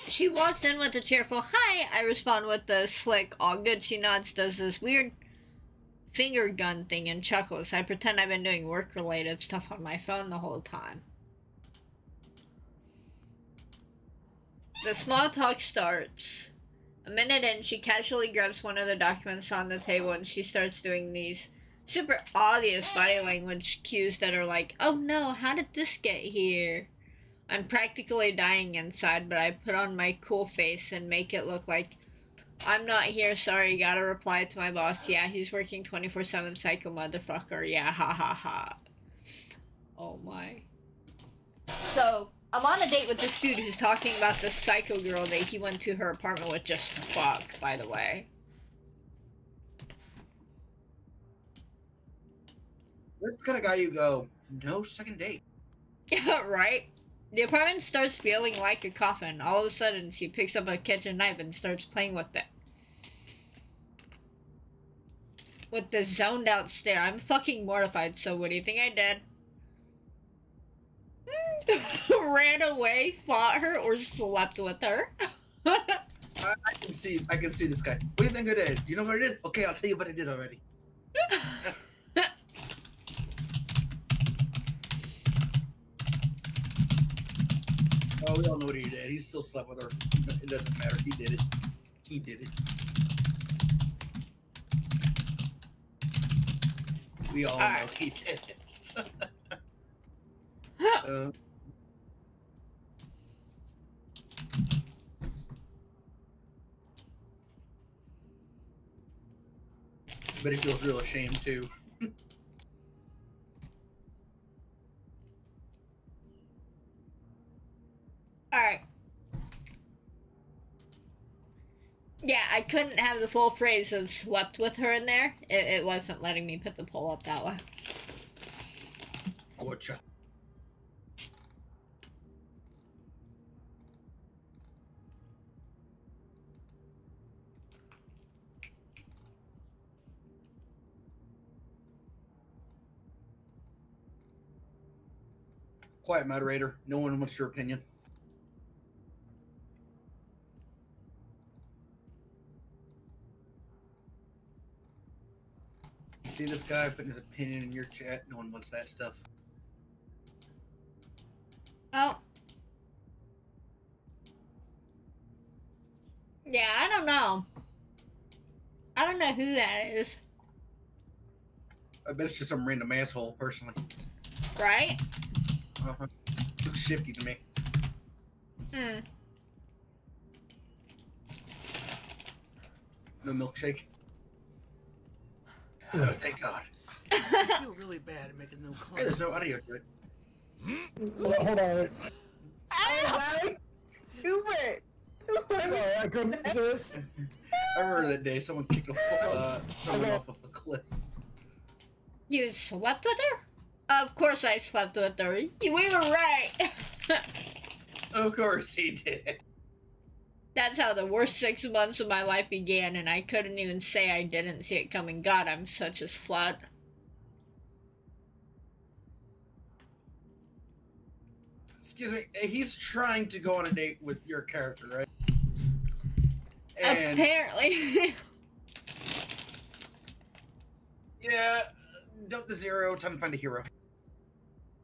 She walks in with a cheerful hi. I respond with the slick all good. She nods, does this weird finger gun thing, and chuckles. I pretend I've been doing work-related stuff on my phone the whole time. The small talk starts. A minute in, she casually grabs one of the documents on the table and she starts doing these super obvious body language cues that are like, oh no, how did this get here? I'm practically dying inside, but I put on my cool face and make it look like I'm not here, sorry, gotta reply to my boss. Yeah, he's working 24/7, psycho motherfucker. Yeah, ha ha ha. Oh my. So, I'm on a date with this dude who's talking about this psycho girl that he went to her apartment with just to fuck, by the way. This the kind of guy you go, no second date. Yeah, right? The apartment starts feeling like a coffin. All of a sudden, she picks up a kitchen knife and starts playing with it. With the zoned out stare. I'm fucking mortified, so what do you think I did? Ran away, fought her, or slept with her? I can see this guy. What do you think I did? You know what I did? Okay, I'll tell you what I did already. Oh, we all know what he did. He still slept with her. It doesn't matter. He did it. He did it. We all know he did it. But he feels real ashamed too. Alright. Yeah, I couldn't have the full phrase of slept with her in there. It wasn't letting me put the poll up that way. Gotcha. Quiet, moderator. No one wants your opinion. See this guy putting his opinion in your chat? No one wants that stuff. Oh. Yeah, I don't know. I don't know who that is. I bet it's just some random asshole, personally. Right? Uh-huh. Looks shifty to me. Hmm. No milkshake. Oh, thank God. I feel really bad at making them Hey, there's no audio to it. Hold on. Hey, Hubert! Sorry, I couldn't resist. I remember that day someone kicked someone off of a cliff. You slept with her? Of course I slept with her. We were right. Of course he did. That's how the worst 6 months of my life began, and I couldn't even say I didn't see it coming. God, I'm such a slut. Excuse me, he's trying to go on a date with your character, right? And apparently. yeah, dump the zero, time to find a hero.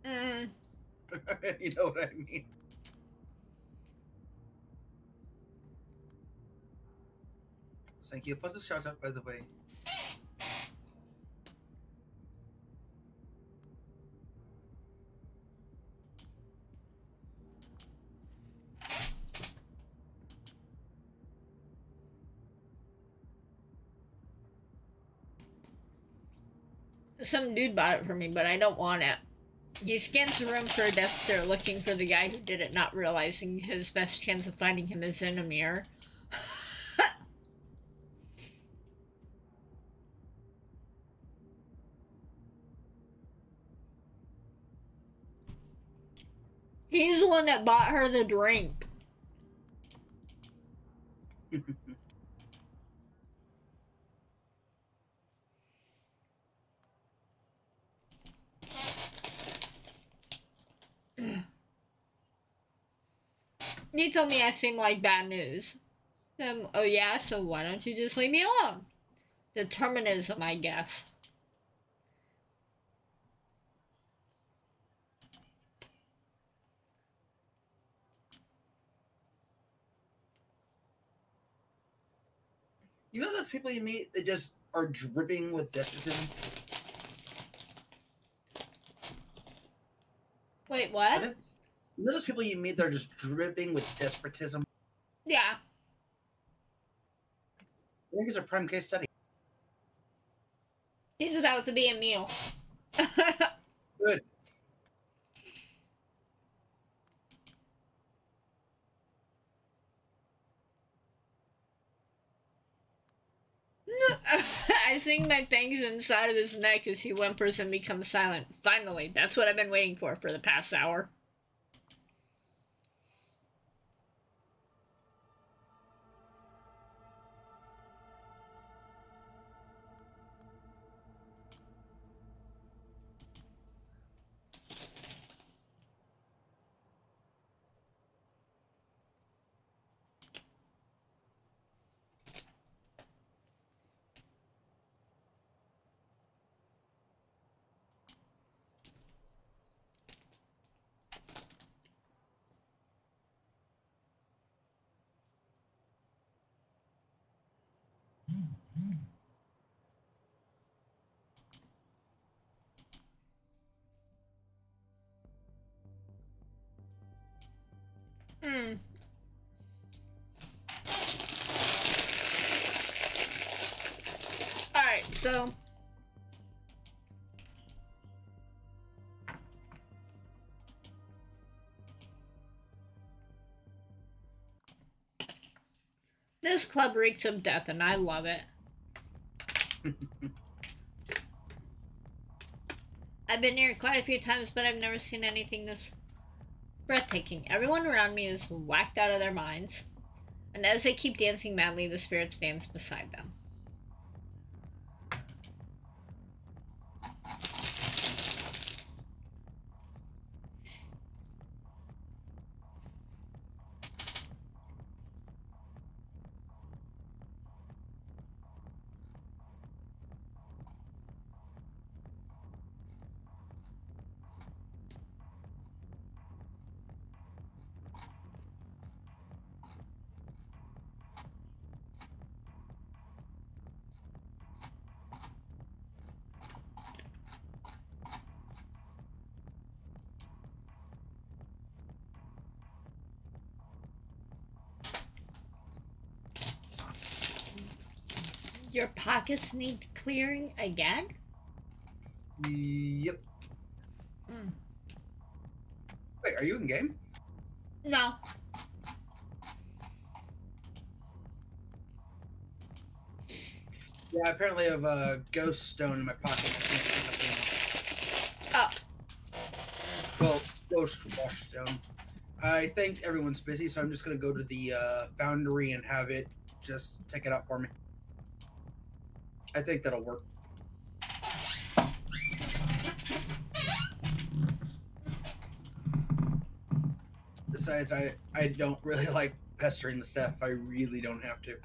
Mm. You know what I mean? Thank you for the shout out, by the way. Some dude bought it for me, but I don't want it. He scans the room for a desk there, looking for the guy who did it, not realizing his best chance of finding him is in a mirror. He's the one that bought her the drink. You told me I seem like bad news. Oh yeah, so why don't you just leave me alone? Determinism, I guess. You know those people you meet that just are dripping with despotism? Wait, what? You know those people you meet that are just dripping with despotism? Yeah. I think it's a prime case study. He's about to be a meal. Good. I sing my fangs inside of his neck as he whimpers and becomes silent. Finally, that's what I've been waiting for the past hour. Alright, so... This club reeks of death, and I love it. I've been here quite a few times, but I've never seen anything this breathtaking. Everyone around me is whacked out of their minds, and as they keep dancing madly, the spirit stands beside them. Your pockets need clearing again? Yep. Wait, are you in game? No. Yeah, apparently I have a ghost stone in my pocket. Oh. Well, ghost wash stone. I think everyone's busy, so I'm just gonna go to the foundry and have it just take it out for me. I think that'll work. Besides, I don't really like pestering the staff. I really don't have to.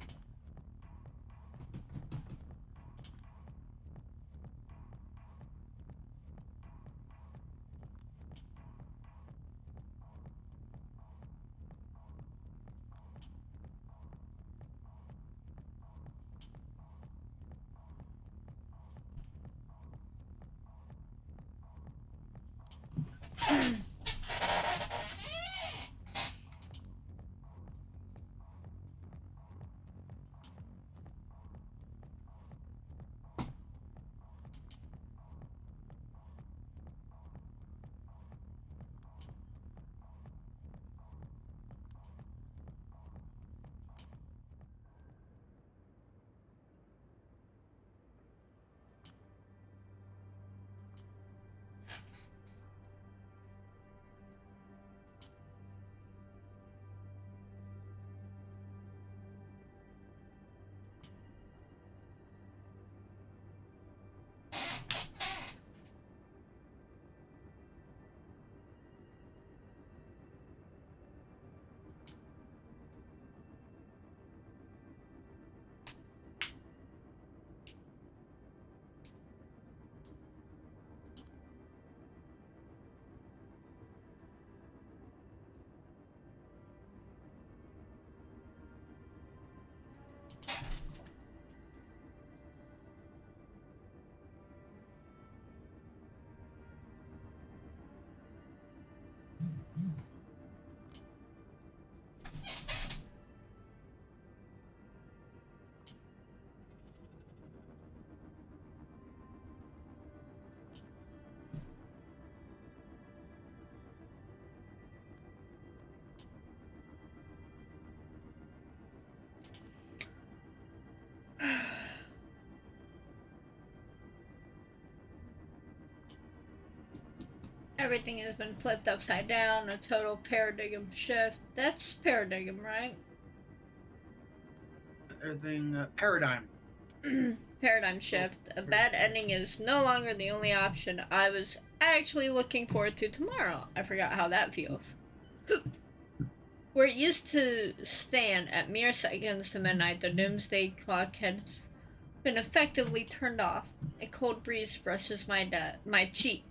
Everything has been flipped upside down, a total paradigm shift. That's paradigm, right? Everything, paradigm. Paradigm shift. A bad ending is no longer the only option. I was actually looking forward to tomorrow. I forgot how that feels. Where it used to stand at mere seconds to midnight, the doomsday clock had been effectively turned off. A cold breeze brushes my cheek.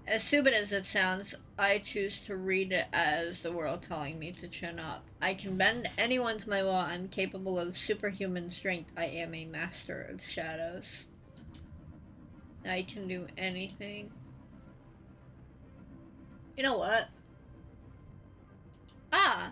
As stupid as it sounds, I choose to read it as the world telling me to chin up. I can bend anyone to my will. I'm capable of superhuman strength. I am a master of shadows. I can do anything. You know what? Ah!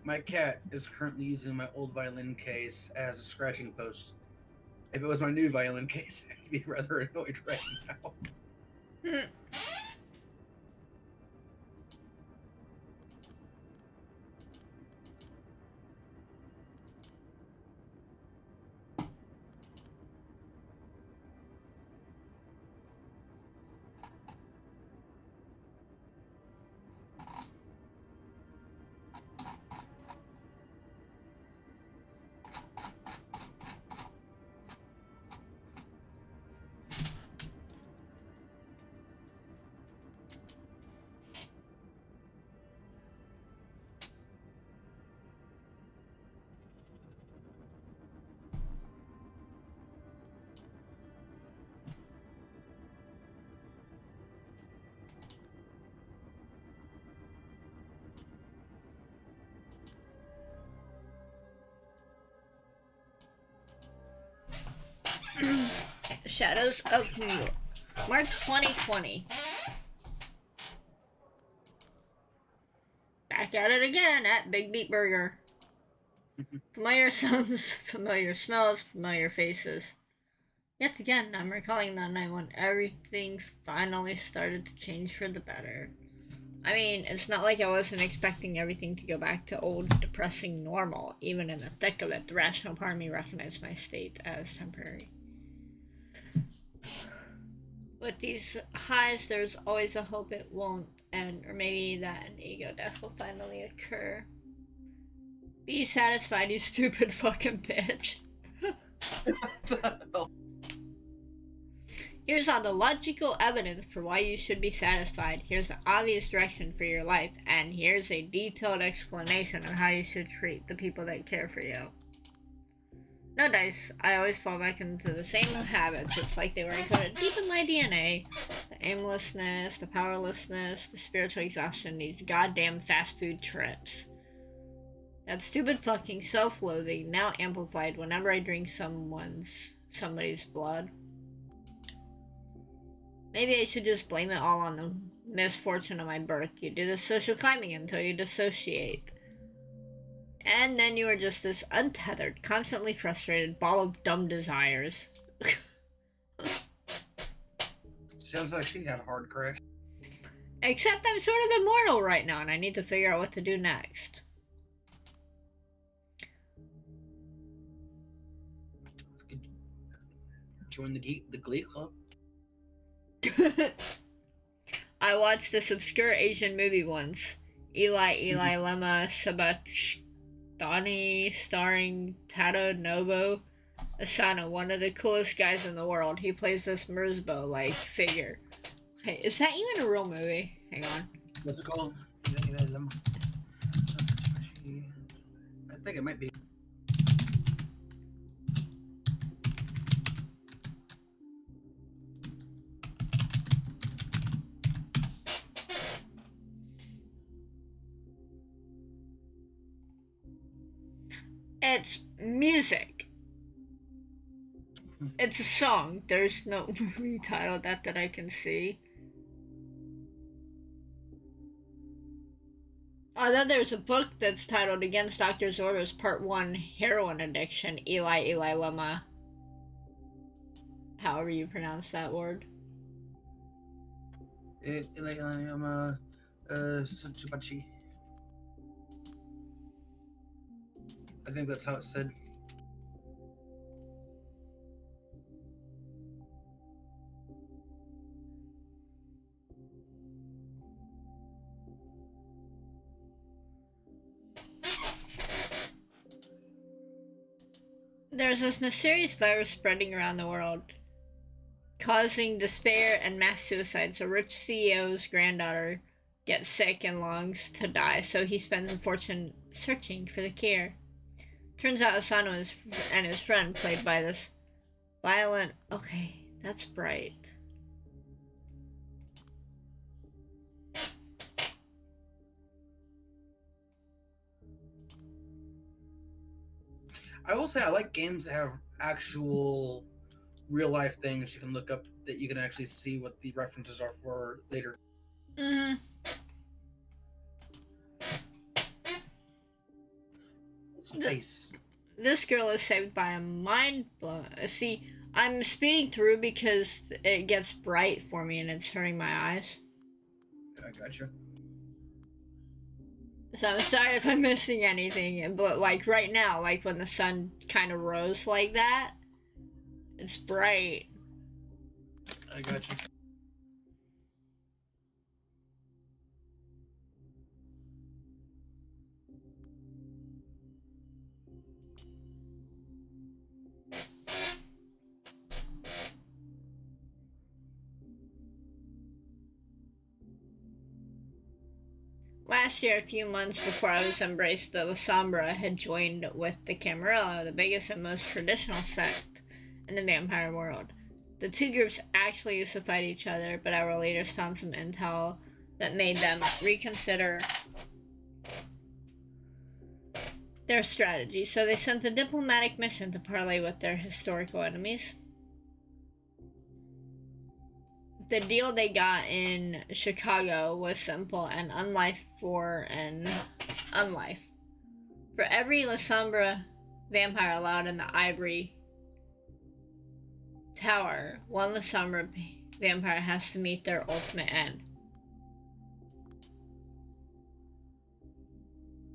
My cat is currently using my old violin case as a scratching post. If it was my new violin case, I'd be rather annoyed right now. Shadows of New York, March 2020. Back at it again at Big Beat Burger. Familiar sounds, familiar smells, familiar faces. Yet again, I'm recalling that night when everything finally started to change for the better. I mean, it's not like I wasn't expecting everything to go back to old, depressing normal. Even in the thick of it, the rational part of me recognized my state as temporary. With these highs, there's always a hope it won't end, or maybe that an ego death will finally occur. Be satisfied, you stupid fucking bitch. Here's all the logical evidence for why you should be satisfied. Here's the obvious direction for your life, and here's a detailed explanation of how you should treat the people that care for you. No dice. I always fall back into the same habits. It's like they were encoded deep in my DNA. The aimlessness, the powerlessness, the spiritual exhaustion, these goddamn fast food trips. That stupid fucking self-loathing, now amplified whenever I drink somebody's blood. Maybe I should just blame it all on the misfortune of my birth. You do the social climbing until you dissociate. And then you are just this untethered, constantly frustrated ball of dumb desires. Sounds like she had a hard crash. Except I'm sort of immortal right now, and I need to figure out what to do next. Join the Glee Club. I watched this obscure Asian movie once. Eli Lema Sabatani, starring Tadanobu Asano, one of the coolest guys in the world. He plays this Merzbow-like figure. Hey, is that even a real movie? Hang on. What's it called? I think it might be. It's music. It's a song. There's no movie title that I can see. Oh, then there's a book that's titled Against Doctor's Orders, Part 1, Heroin Addiction, Eli Lama. However you pronounce that word. Sanchupachi. I think that's how it's said. There's this mysterious virus spreading around the world, causing despair and mass suicides. A rich CEO's granddaughter gets sick and longs to die, so he spends a fortune searching for the cure. Turns out Asano and his friend, played by this violent... Okay, that's bright. I will say I like games that have actual real life things you can look up that you can actually see what the references are for later. Mm-hmm. Space. This girl is saved by a mind blow. See, I'm speeding through because it gets bright for me and it's hurting my eyes. I gotcha. So I'm sorry if I'm missing anything, but like right now, like when the sun kind of rose like that, it's bright. I gotcha. Last year, a few months before I was embraced, the Lasombra had joined with the Camarilla, the biggest and most traditional sect in the vampire world. The two groups actually used to fight each other, but our leaders found some intel that made them reconsider their strategy, so they sent a diplomatic mission to parley with their historical enemies. The deal they got in Chicago was simple and unlife for an unlife. For every Lasombra vampire allowed in the Ivory Tower, one Lasombra vampire has to meet their ultimate end.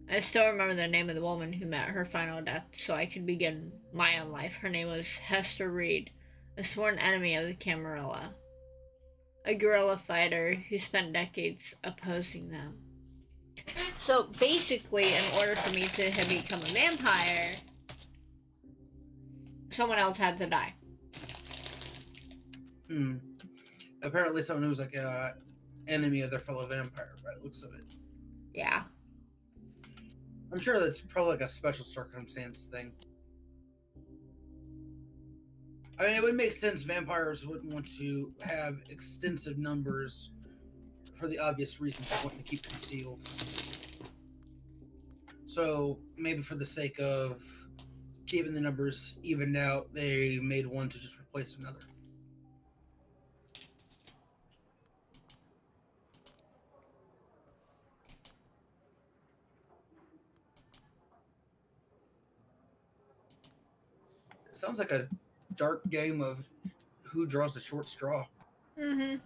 I still remember the name of the woman who met her final death so I could begin my own life. Her name was Hester Reed, a sworn enemy of the Camarilla. A guerrilla fighter who spent decades opposing them. So basically, in order for me to have become a vampire, someone else had to die. Apparently someone who's like a enemy of their fellow vampire, by the looks of it. Yeah. I'm sure that's probably like a special circumstance thing. I mean, it would make sense vampires wouldn't want to have extensive numbers for the obvious reasons of wanting to keep concealed. So maybe for the sake of keeping the numbers evened out, they made one to just replace another. It sounds like a dark game of who draws the short straw. Mm-hmm.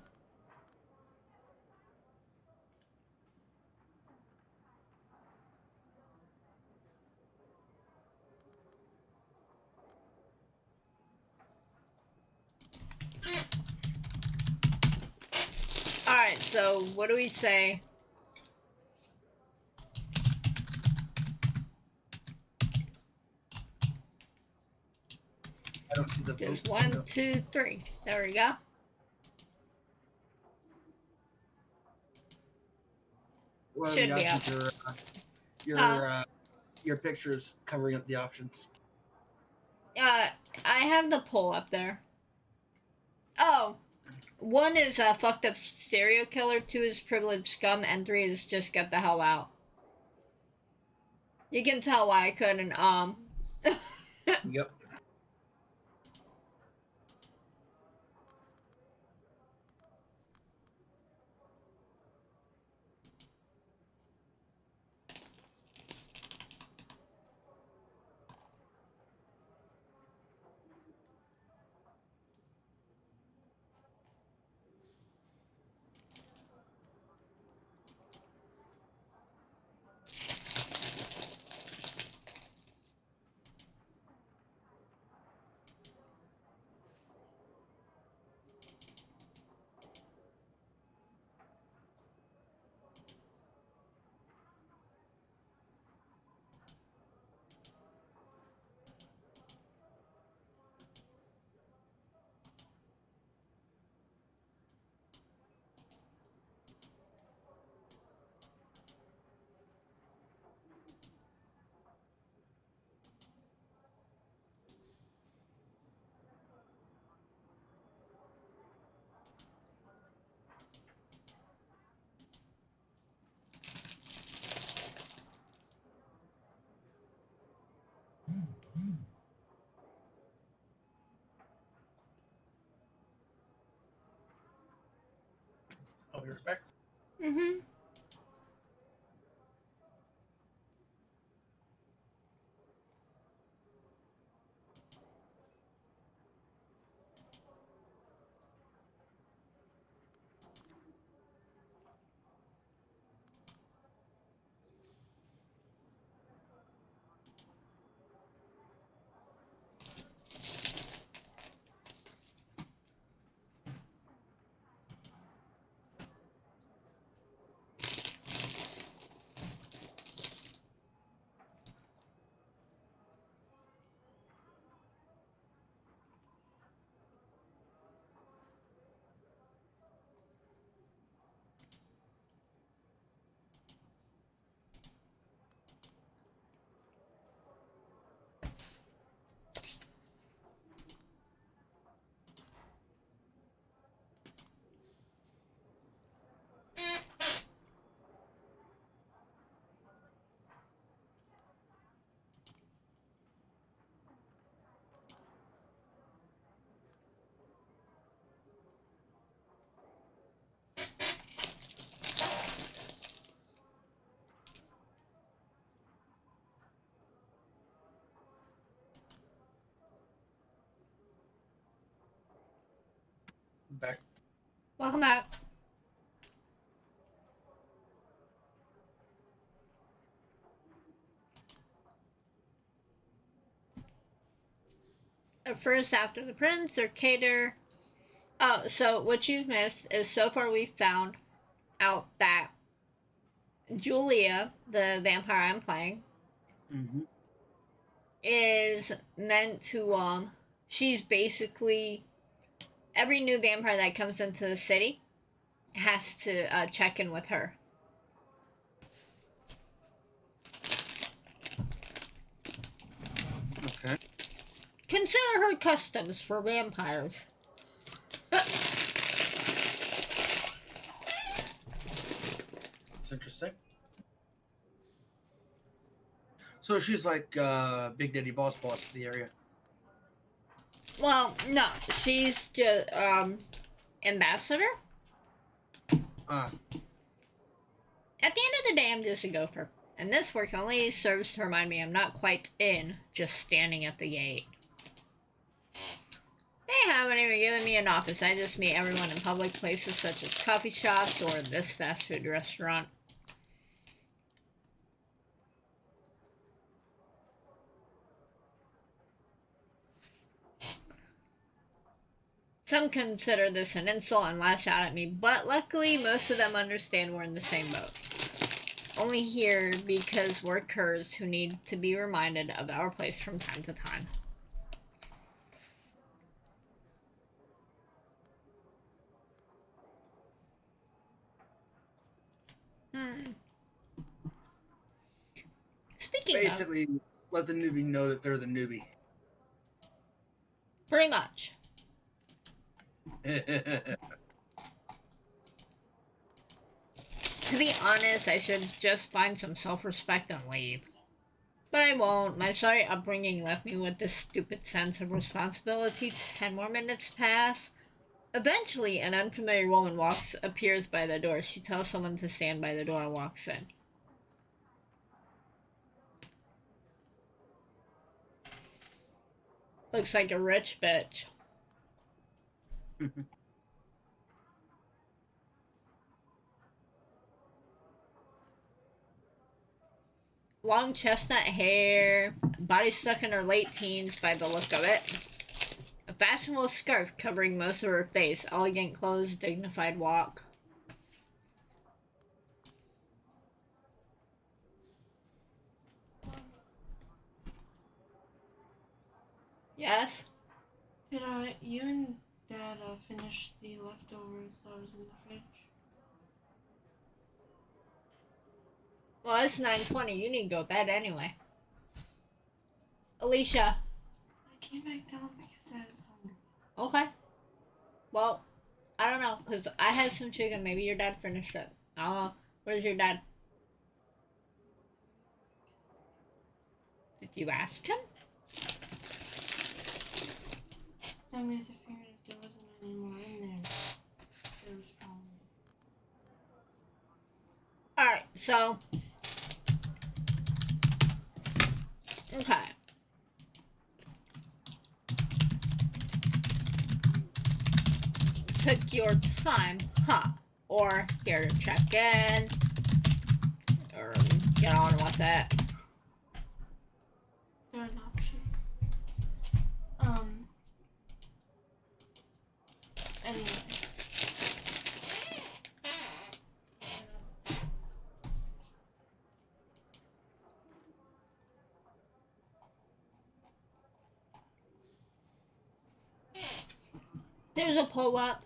Alright, so what do we say? I don't see the Just vote. 1, 2, 3. There we go. Well, Should the be up. options are, your pictures covering up the options. I have the poll up there. Oh, 1 is a fucked up serial killer, 2 is privileged scum, and 3 is just get the hell out. You can tell why I couldn't, Yep. be right back. Mm-hmm. Back. Welcome back. At first, after the prince or cater. Oh, so what you've missed is so far we've found out that Julia, the vampire I'm playing, is meant to, she's basically, every new vampire that comes into the city has to check in with her. Okay. Consider her customs for vampires. That's interesting. So she's like Big Daddy Boss of the area. Well, no, she's just ambassador. Ah. At the end of the day, I'm just a gopher. And this work only serves to remind me I'm not quite in, just standing at the gate. They haven't even given me an office. I just meet everyone in public places such as coffee shops or this fast food restaurant. Some consider this an insult and lash out at me, but luckily most of them understand we're in the same boat. Only here because we're curs who need to be reminded of our place from time to time. Speaking Basically, let the newbie know that they're the newbie. of, pretty much. To be honest, I should just find some self-respect and leave. But I won't. My sorry upbringing left me with this stupid sense of responsibility. 10 more minutes pass. Eventually, an unfamiliar woman appears by the door. She tells someone to stand by the door and walks in. Looks like a rich bitch. Long chestnut hair, body stuck in her late teens by the look of it. A fashionable scarf covering most of her face, elegant clothes, dignified walk. Yes? Did you and Dad finish the leftovers that was in the fridge? Well, it's 9:20. You need to go to bed anyway. Alicia. I came back down because I was hungry. Okay. Well, I don't know, because I had some chicken. Maybe your dad finished it. I don't know. Where's your dad? Did you ask him? I mean, I figured if there wasn't any more in there, there was probably... Alright, so. Okay. Took your time, huh? Or here to check in. Or get on with it. They're an option. Anyway. There's a pull-up.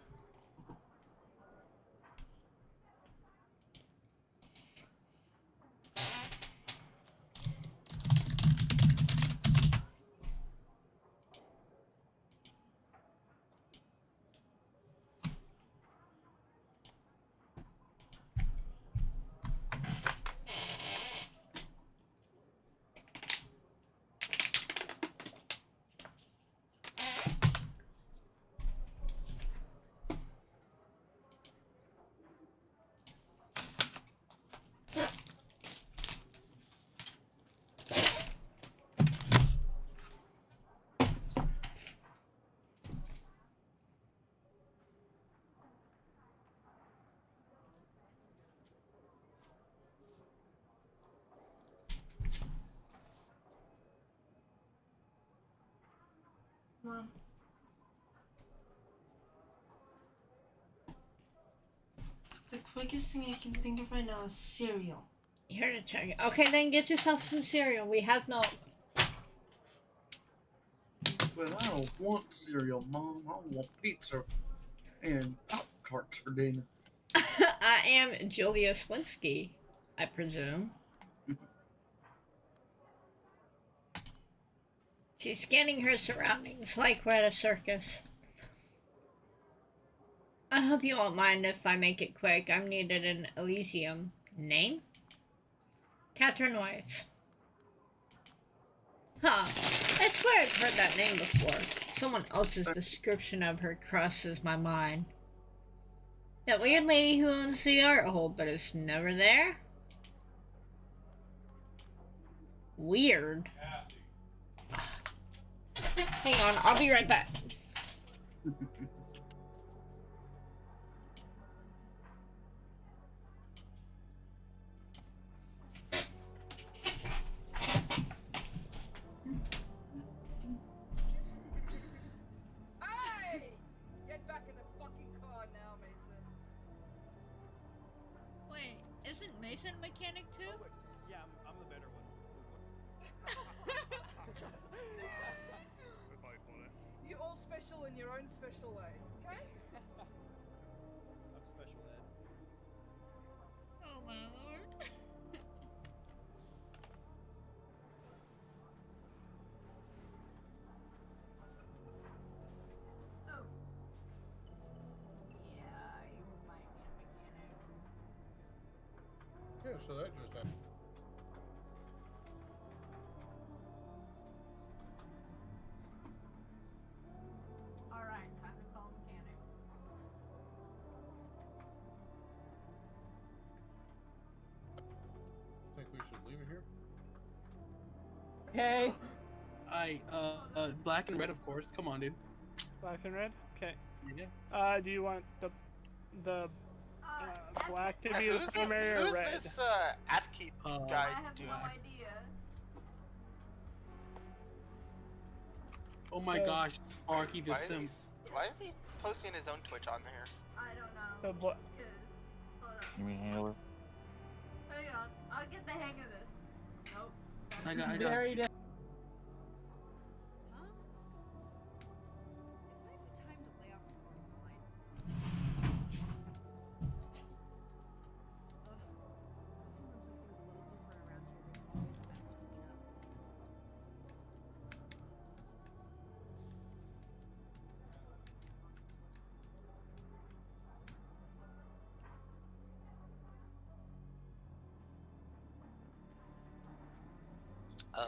Mom. The quickest thing I can think of right now is cereal. Here to check it. Okay, then get yourself some cereal. We have milk. But I don't want cereal, Mom. I want pizza and Pop-Tarts for dinner. I am Julia Swinsky, I presume. She's scanning her surroundings like we're at a circus. I hope you won't mind if I make it quick. I'm needed in Elysium. Name? Catherine Weiss. Huh. I swear I've heard that name before. Someone else's description of her crosses my mind. That weird lady who owns the art hold but is never there? Weird. Hang on, I'll be right back. Hey! Get back in the fucking car now, Mason. Wait, isn't Mason a mechanic too? Yeah, I'm the better one. You're all special in your own special way, okay? I'm special ed. Oh my lord. Oh. Yeah, you might be a mechanic. Yeah, so that just happened. Alright, time to call the mechanic. Think we should leave it here? Okay. Black and red, of course. Come on, dude. Black and red? Okay. Yeah. Do you want the black to be the primary or who's red? this Atkeet guy doing? idea. Oh my gosh, Sparky the Sim. Why is he posting his own Twitch on there? I don't know. The Hold on. You mean Halo? Hang on. I'll get the hang of this. Nope. I got. Huh? It might be time to lay off recording the line.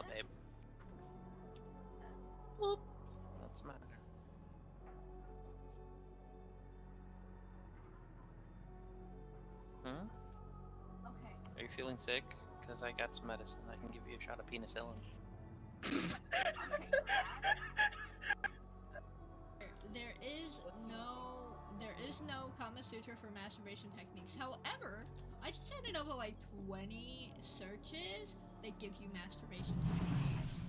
Babe. Boop. What's the matter? Okay. you're feeling sick, because I got some medicine. I can give you a shot of penicillin. There is no Kama Sutra for masturbation techniques. However, I just added over like 20 searches that give you masturbation techniques.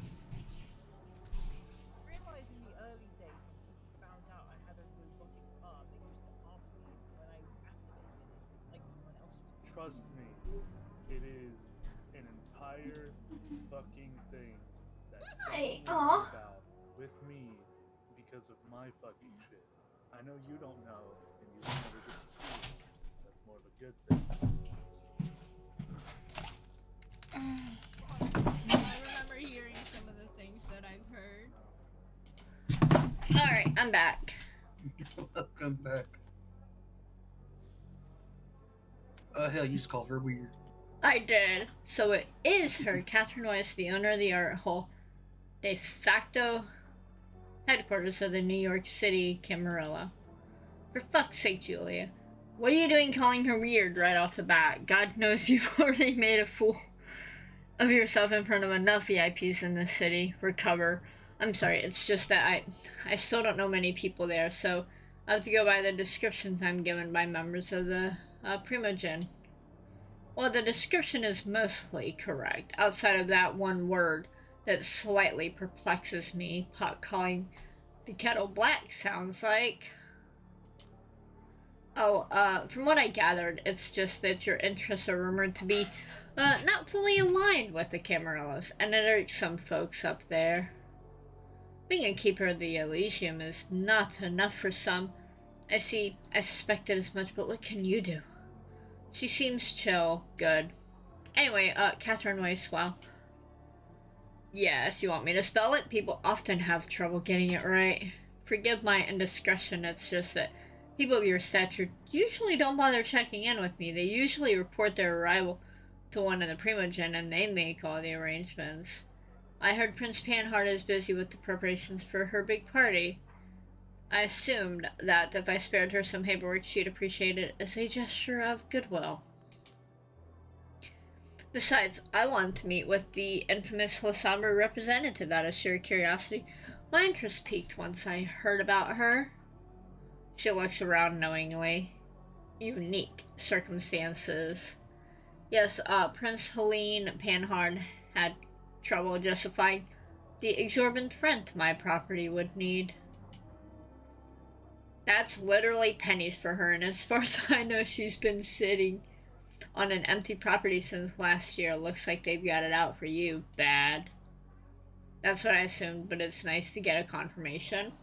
Realizing the early days when people found out I had a robotic arm, they used to ask me when I masturbated it was like someone else was. Trust me, it is an entire fucking thing that someone about with me because of my fucking shit. I know you don't know, and you will never get to see it. That's more of a good thing. I remember hearing some of the things that I've heard. Alright, I'm back. Welcome back. Hell, you just called her weird. I did. So it is her, Catherine Weiss, the owner of the art hole, de facto headquarters of the New York City Camarilla. For fuck's sake, Julia. What are you doing calling her weird right off the bat? God knows you've already made a fool of yourself in front of enough VIPs in the city. Recover. I'm sorry, it's just that I still don't know many people there, so I have to go by the descriptions I'm given by members of the Primogen. Well, the description is mostly correct, outside of that one word that slightly perplexes me. Pot calling the kettle black sounds like. Oh, from what I gathered, it's just that your interests are rumored to be not fully aligned with the Camarillos, and it irks some folks up there. Being a keeper of the Elysium is not enough for some. I suspected as much, but what can you do? She seems chill. Good. Anyway, Catherine Weiss, well. Yes, you want me to spell it? People often have trouble getting it right. Forgive my indiscretion, it's just that people of your stature usually don't bother checking in with me. They usually report their arrival to one of the Primogen, and they make all the arrangements. I heard Prince Panhard is busy with the preparations for her big party. I assumed that if I spared her some paperwork, she'd appreciate it as a gesture of goodwill. Besides, I wanted to meet with the infamous Lasombra representative out of sheer curiosity. My interest peaked once I heard about her. She looks around knowingly. Unique circumstances. Yes, Prince Helene Panhard had trouble justifying the exorbitant rent my property would need. That's literally pennies for her, and as far as I know, she's been sitting on an empty property since last year. Looks like they've got it out for you. Bad. That's what I assumed, but it's nice to get a confirmation.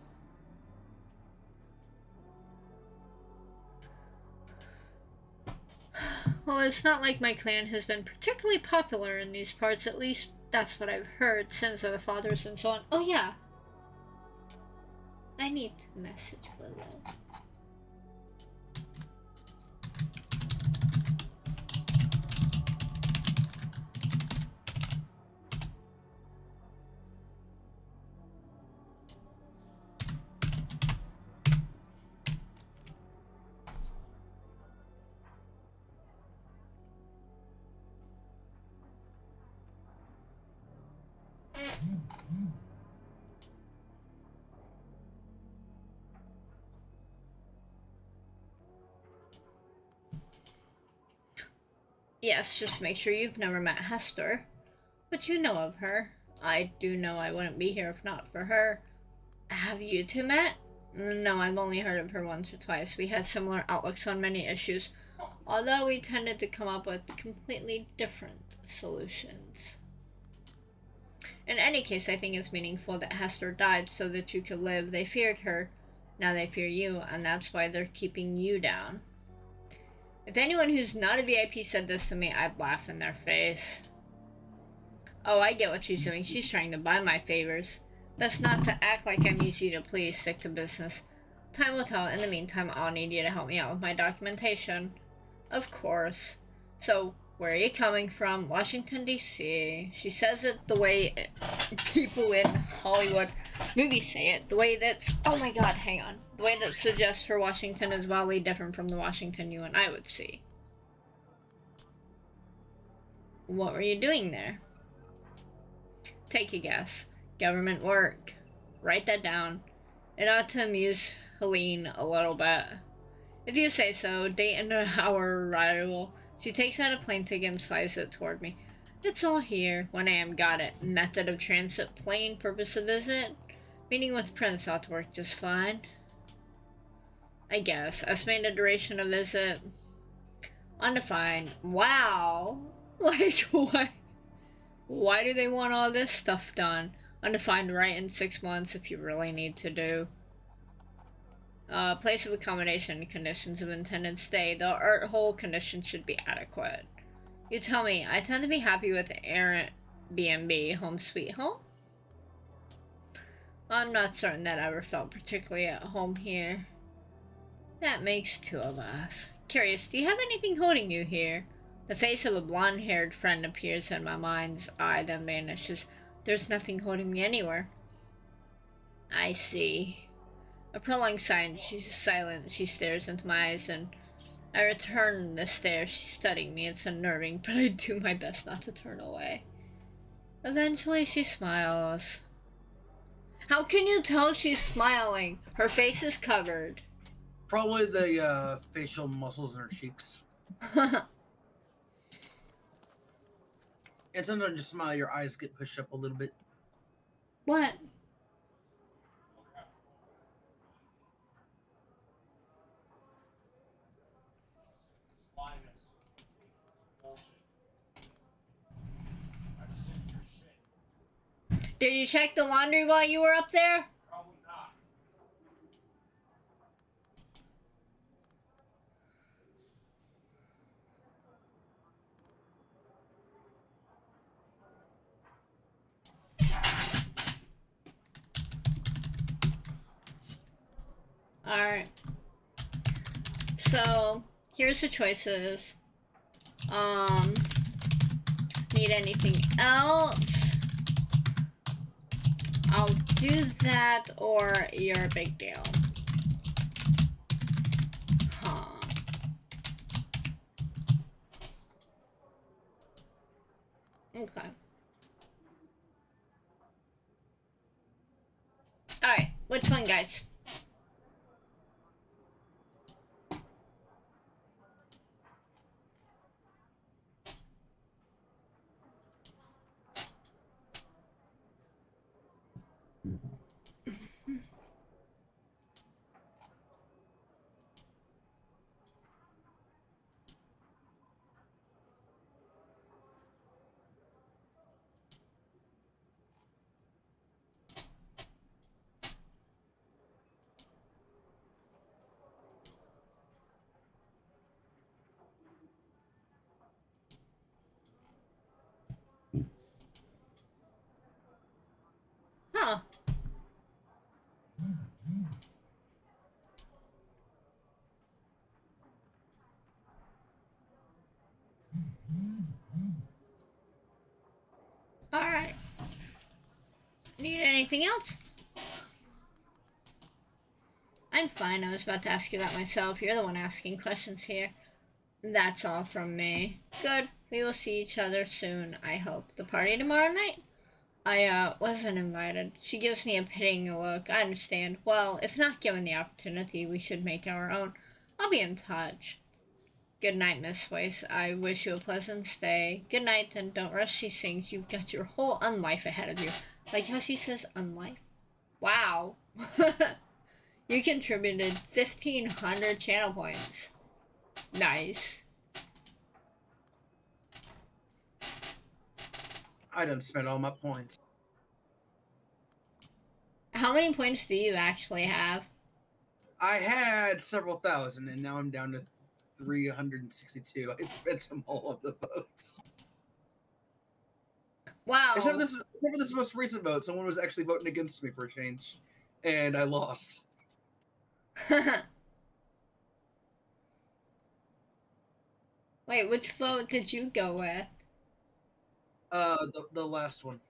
Well, it's not like my clan has been particularly popular in these parts, at least that's what I've heard, sins of the fathers and so on. Oh yeah. I need to message Willow. Yes, just make sure you've never met Hester. But you know of her. I do know I wouldn't be here if not for her. Have you two met? No, I've only heard of her once or twice. We had similar outlooks on many issues, although we tended to come up with completely different solutions. In any case, I think it's meaningful that Hester died so that you could live. They feared her, now they fear you, and that's why they're keeping you down. If anyone who's not a VIP said this to me, I'd laugh in their face. Oh, I get what she's doing. She's trying to buy my favors. Best not to act like I'm easy to please. Stick to business. Time will tell. In the meantime, I'll need you to help me out with my documentation. Of course. So, where are you coming from? Washington, D.C. She says it the way people in Hollywood movies say it. The way that's... Oh my god, hang on. The way that suggests her Washington is wildly different from the Washington you and I would see. What were you doing there? Take a guess. Government work. Write that down. It ought to amuse Helene a little bit. If you say so, date and our arrival. She takes out a plane ticket and slides it toward me. It's all here. 1 a.m. Got it. Method of transit, plane, purpose of visit. Meeting with Prince ought to work just fine. I guess. Estimated duration of visit. Undefined. Wow. Like, what? Why do they want all this stuff done? Undefined right in 6 months if you really need to do. Place of accommodation, conditions of intended stay. The whole conditions should be adequate. You tell me. I tend to be happy with Airbnb, home sweet home. I'm not certain that I ever felt particularly at home here. That makes 2 of us. Curious, do you have anything holding you here? The face of a blonde-haired friend appears in my mind's eye, then vanishes. There's nothing holding me anywhere. I see. A prolonged silence. She's silent. She stares into my eyes, and I return the stare. She's studying me. It's unnerving, but I do my best not to turn away. Eventually, she smiles. How can you tell she's smiling? Her face is covered. Probably the facial muscles in her cheeks. And sometimes you smile, your eyes get pushed up a little bit. What? Did you check the laundry while you were up there? Probably not. Alright. So, here's the choices. Need anything else? I'll do that, or you're a big deal. Huh. Okay. Alright, which one, guys? Huh. Alright. Need anything else? I'm fine. I was about to ask you that myself. You're the one asking questions here. That's all from me. Good. We will see each other soon, I hope. The party tomorrow night? I wasn't invited. She gives me a pitying look. I understand. Well, if not given the opportunity, we should make our own. I'll be in touch. Good night, Miss Weiss. I wish you a pleasant stay. Good night, and don't rush, she sings. You've got your whole unlife ahead of you. Like how she says unlife? Wow. You contributed 1,500 channel points. Nice. I done spent all my points. How many points do you actually have? I had several thousand, and now I'm down to 362. I spent them all on the votes. Wow. Except for this most recent vote, someone was actually voting against me for a change, and I lost. Wait, which vote did you go with? The last one.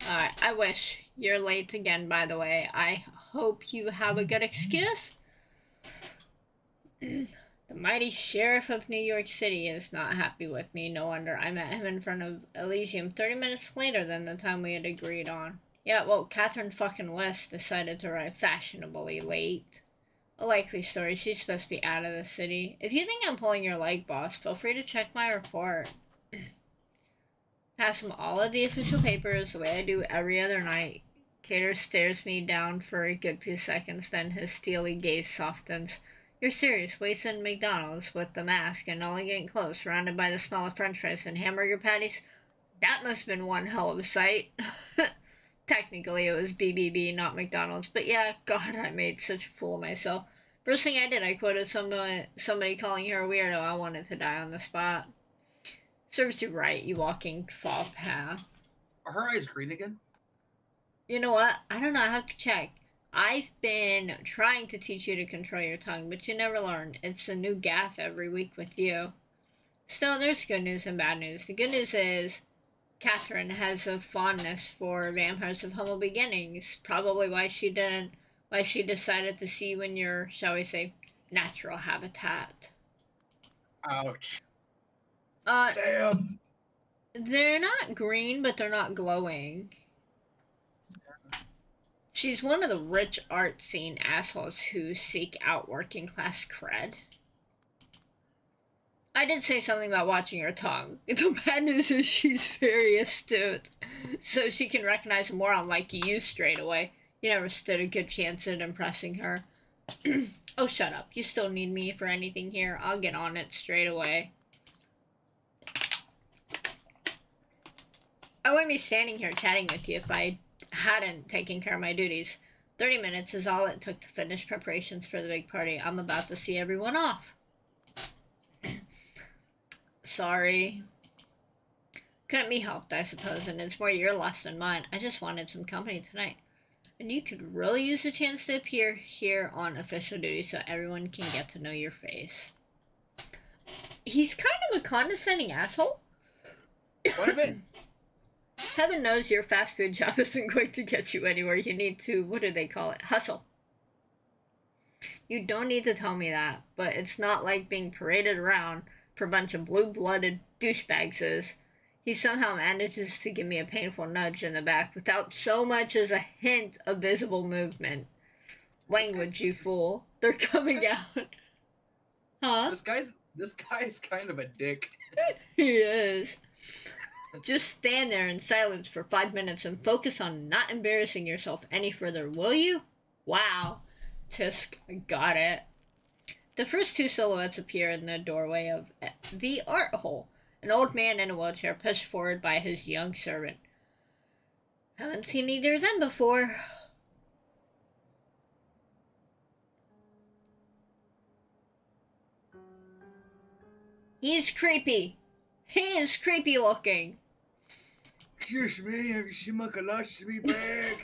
Alright, I wish. You're late again, by the way. I hope you have a good excuse. The mighty sheriff of New York City is not happy with me. No wonder I met him in front of Elysium 30 minutes later than the time we had agreed on. Yeah, well, Catherine fucking West decided to arrive fashionably late. A likely story. She's supposed to be out of the city. If you think I'm pulling your leg, boss, feel free to check my report. Pass him all of the official papers the way I do every other night. Cater stares me down for a good few seconds, then his steely gaze softens. You're serious, wasting McDonald's with the mask and elegant clothes surrounded by the smell of french fries and hamburger patties? That must have been one hell of a sight. Technically, it was BBB, not McDonald's, but yeah, God, I made such a fool of myself. First thing I did, I quoted somebody calling her a weirdo. I wanted to die on the spot. Serves you right, you walking faux pas. Are her eyes green again? You know what? I don't know, I have to check. I've been trying to teach you to control your tongue, but you never learn. It's a new gaffe every week with you. Still, there's good news and bad news. The good news is Catherine has a fondness for vampires of humble beginnings. Probably why she decided to see you in your, shall we say, natural habitat. Ouch. Stab. They're not green, but they're not glowing. She's one of the rich art scene assholes who seek out working class cred. I did say something about watching her tongue. The bad news is she's very astute, so she can recognize a moron like you straight away. You never stood a good chance at impressing her. Oh, shut up. You still need me for anything here? I'll get on it straight away. I wouldn't be standing here chatting with you if I hadn't taken care of my duties. 30 minutes is all it took to finish preparations for the big party. I'm about to see everyone off. Sorry. Couldn't be helped, I suppose, and it's more your loss than mine. I just wanted some company tonight. And you could really use a chance to appear here on official duty so everyone can get to know your face. He's kind of a condescending asshole. What a bit. Heaven knows your fast food job isn't going to get you anywhere. You need to, what do they call it? Hustle. You don't need to tell me that, but it's not like being paraded around for a bunch of blue-blooded douchebags is. He somehow manages to give me a painful nudge in the back without so much as a hint of visible movement. Language, you fool. They're coming out. Huh? This guy's kind of a dick. He is. Just stand there in silence for 5 minutes and focus on not embarrassing yourself any further, will you? Wow. Tisk got it. The first two silhouettes appear in the doorway of the art hole. An old man in a wheelchair pushed forward by his young servant. Haven't seen either of them before. He's creepy. He is creepy looking. Excuse me, have you seen my colostomy bag?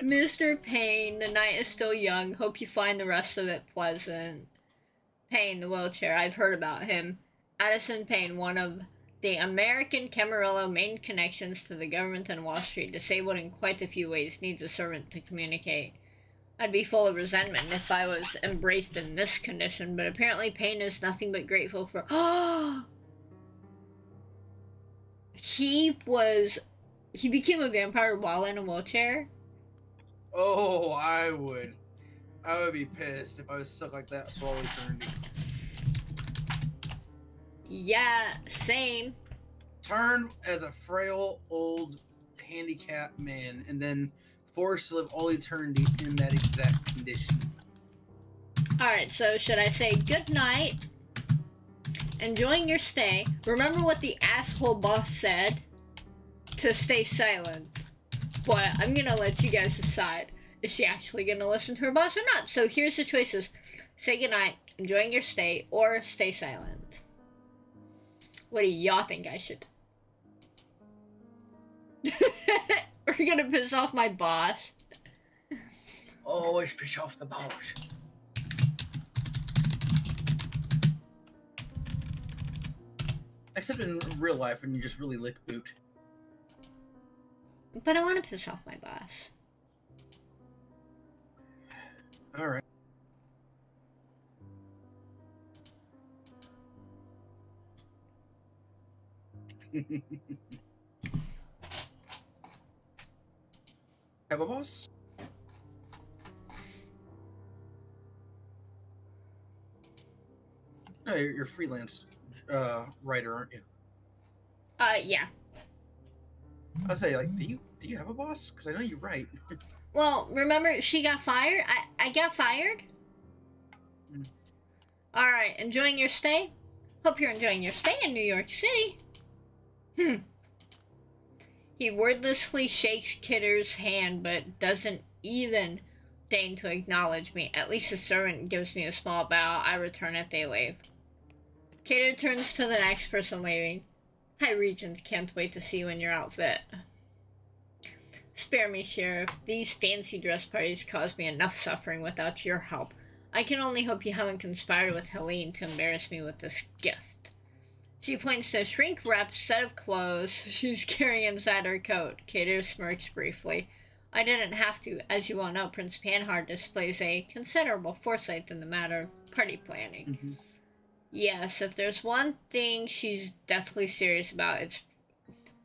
Mr. Payne, the night is still young. Hope you find the rest of it pleasant. Payne, the wheelchair. I've heard about him. Addison Payne, one of the American Camarillo main connections to the government and Wall Street, disabled in quite a few ways, needs a servant to communicate. I'd be full of resentment if I was embraced in this condition, but apparently Payne is nothing but grateful for— He became a vampire while in a wheelchair? Oh, I would be pissed if I was stuck like that for all eternity. Yeah, same. Turn as a frail, old, handicapped man, and then forced to live all eternity in that exact condition. Alright, so should I say good night? Enjoying your stay. Remember what the asshole boss said? To stay silent. But I'm gonna let you guys decide. Is she actually gonna listen to her boss or not? So here's the choices. Say goodnight, enjoying your stay, or stay silent. What do y'all think I should? We're gonna piss off my boss. Always piss off the boss. Except in real life when you just really lick boot. But I want to piss off my boss. Alright. Have a boss? No, you're a freelance writer, aren't you? Yeah. I say, like, do you have a boss? Because I know you write. Well, remember she got fired? I got fired? Mm. Alright, enjoying your stay? Hope you're enjoying your stay in New York City. He wordlessly shakes Kidder's hand, but doesn't even deign to acknowledge me. At least the servant gives me a small bow. I return it, they leave. Kidder turns to the next person leaving. Hi, Regent. Can't wait to see you in your outfit. Spare me, Sheriff. These fancy dress parties caused me enough suffering without your help. I can only hope you haven't conspired with Helene to embarrass me with this gift. She points to a shrink-wrapped set of clothes she's carrying inside her coat. Kater smirks briefly. I didn't have to. As you all know, Prince Panhard displays a considerable foresight in the matter of party planning. Mm-hmm. Yes, if there's one thing she's deathly serious about, it's...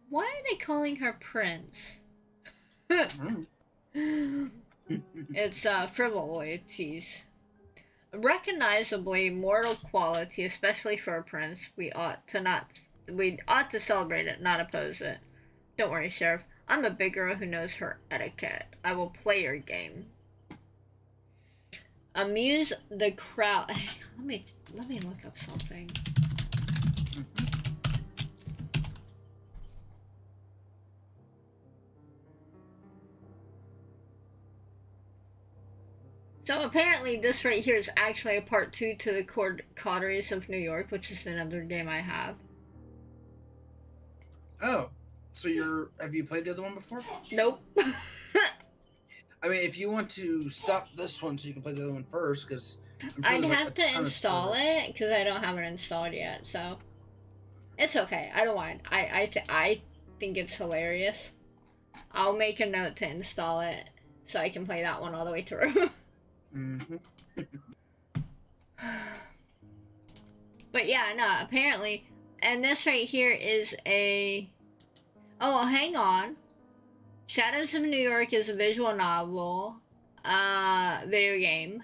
Why are they calling her Prince? It's frivolities. Recognizably mortal quality, especially for a prince. We ought to celebrate it, not oppose it. Don't worry, Sheriff. I'm a big girl who knows her etiquette. I will play your game. Amuse the crowd. Let me look up something. So apparently this right here is actually a part 2 to the Coteries of New York, which is another game I have. Oh, so have you played the other one before? Nope. I mean, if you want to stop this one so you can play the other one first, because I'd have to install it because I don't have it installed yet. So it's okay. I don't mind. I think it's hilarious. I'll make a note to install it so I can play that one all the way through. Mm-hmm. But yeah, no, apparently, and this right here is a... Oh, hang on. Shadows of New York is a visual novel, video game,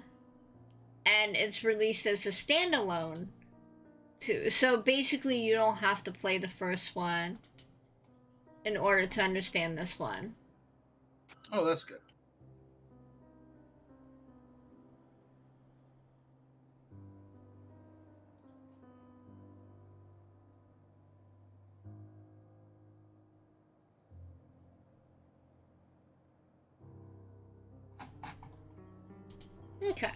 and it's released as a standalone, too. So basically, you don't have to play the first one in order to understand this one. Oh, that's good. Okay.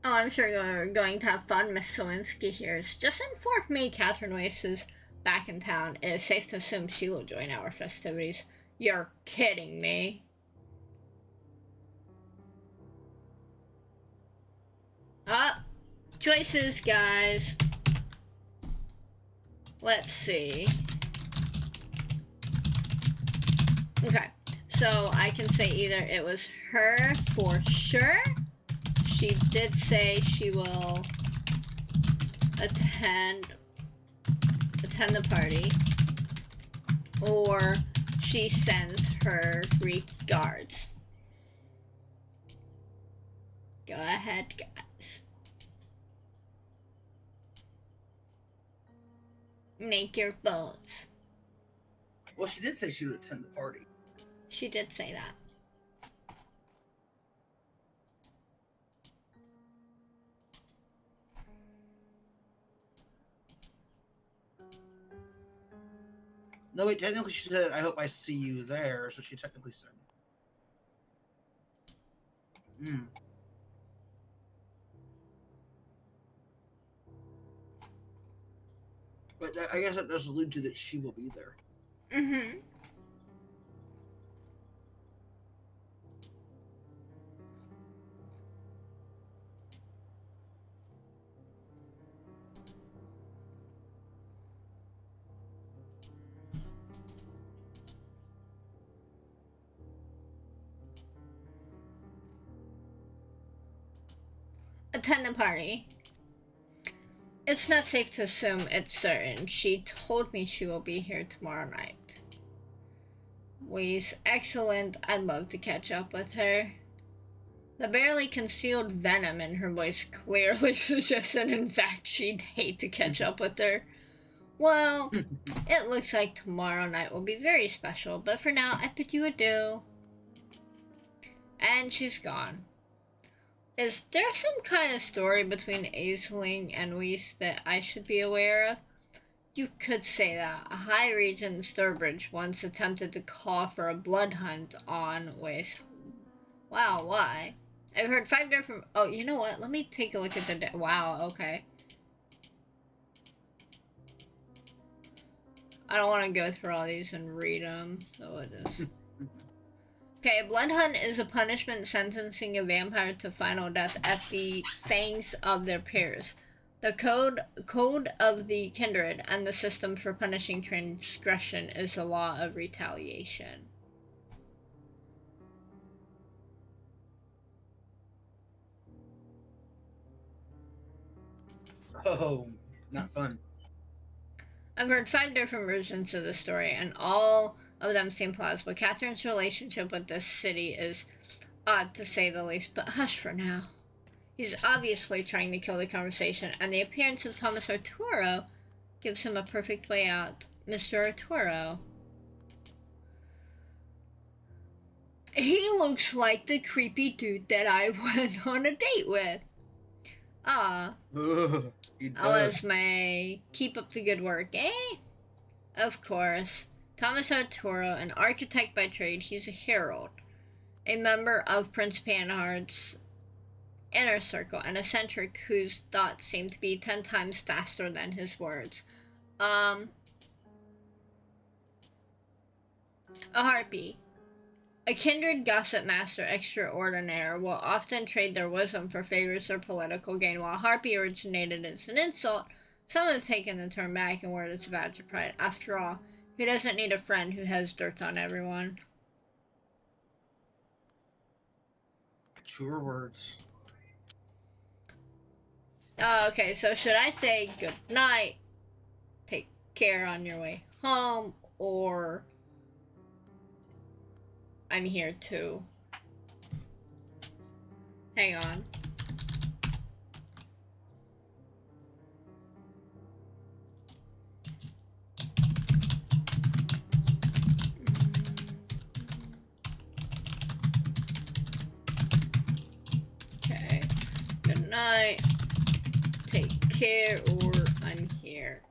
Oh, I'm sure you're going to have fun, Miss Sawinski here. Just informed me Catherine Weiss is back in town. It is safe to assume she will join our festivities. You're kidding me. Choices, guys. Let's see. Okay, so I can say either it was her for sure. She did say she will attend the party, or she sends her regards. Go ahead, guys. Make your votes. Well, she did say she would attend the party. She did say that. No, wait, technically she said, I hope I see you there, so she technically said. Hmm. But I guess that does allude to that she will be there. Mm-hmm. attend the party. It's not safe to assume it's certain. She told me she will be here tomorrow night. Wei's excellent. I'd love to catch up with her. The barely concealed venom in her voice clearly suggested in fact she'd hate to catch up with her. Well, it looks like tomorrow night will be very special, but for now, I bid you adieu. And she's gone. Is there some kind of story between Aisling and Weiss that I should be aware of? You could say that. A High Regent Sturbridge once attempted to call for a blood hunt on Weiss. Wow, why? I've heard 5 different... Oh, you know what? Let me take a look at the... Wow, okay. I don't want to go through all these and read them, so it is... Okay, a blood hunt is a punishment sentencing a vampire to final death at the fangs of their peers. The code of the kindred and the system for punishing transgression is the law of retaliation. Oh, not fun. I've heard 5 different versions of the story, and all of them seem plausible. Catherine's relationship with this city is odd, to say the least, but hush for now. He's obviously trying to kill the conversation, and the appearance of Thomas Arturo gives him a perfect way out. Mr. Arturo. He looks like the creepy dude that I went on a date with. Ah. Elisme, keep up the good work, eh? Of course. Thomas Arturo, an architect by trade, he's a herald. A member of Prince Panhard's inner circle, an eccentric whose thoughts seem to be 10 times faster than his words. A harpy. A kindred gossip master extraordinaire will often trade their wisdom for favors or political gain. While harpy originated as an insult, some have taken the term back and word as a badge of pride. After all, who doesn't need a friend who has dirt on everyone? Truer words. Okay, so should I say good night, take care on your way home, or I'm here too? Hang on. Okay. Good night. Take care, or I'm here.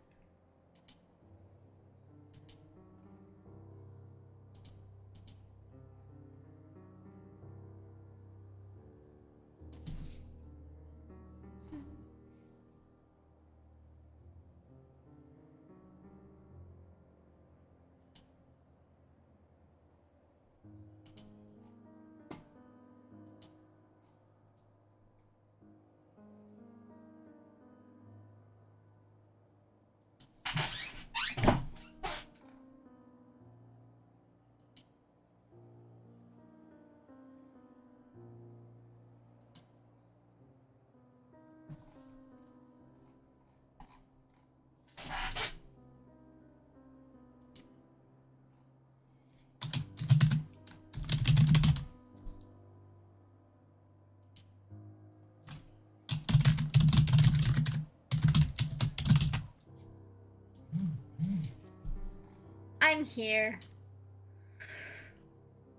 I'm here.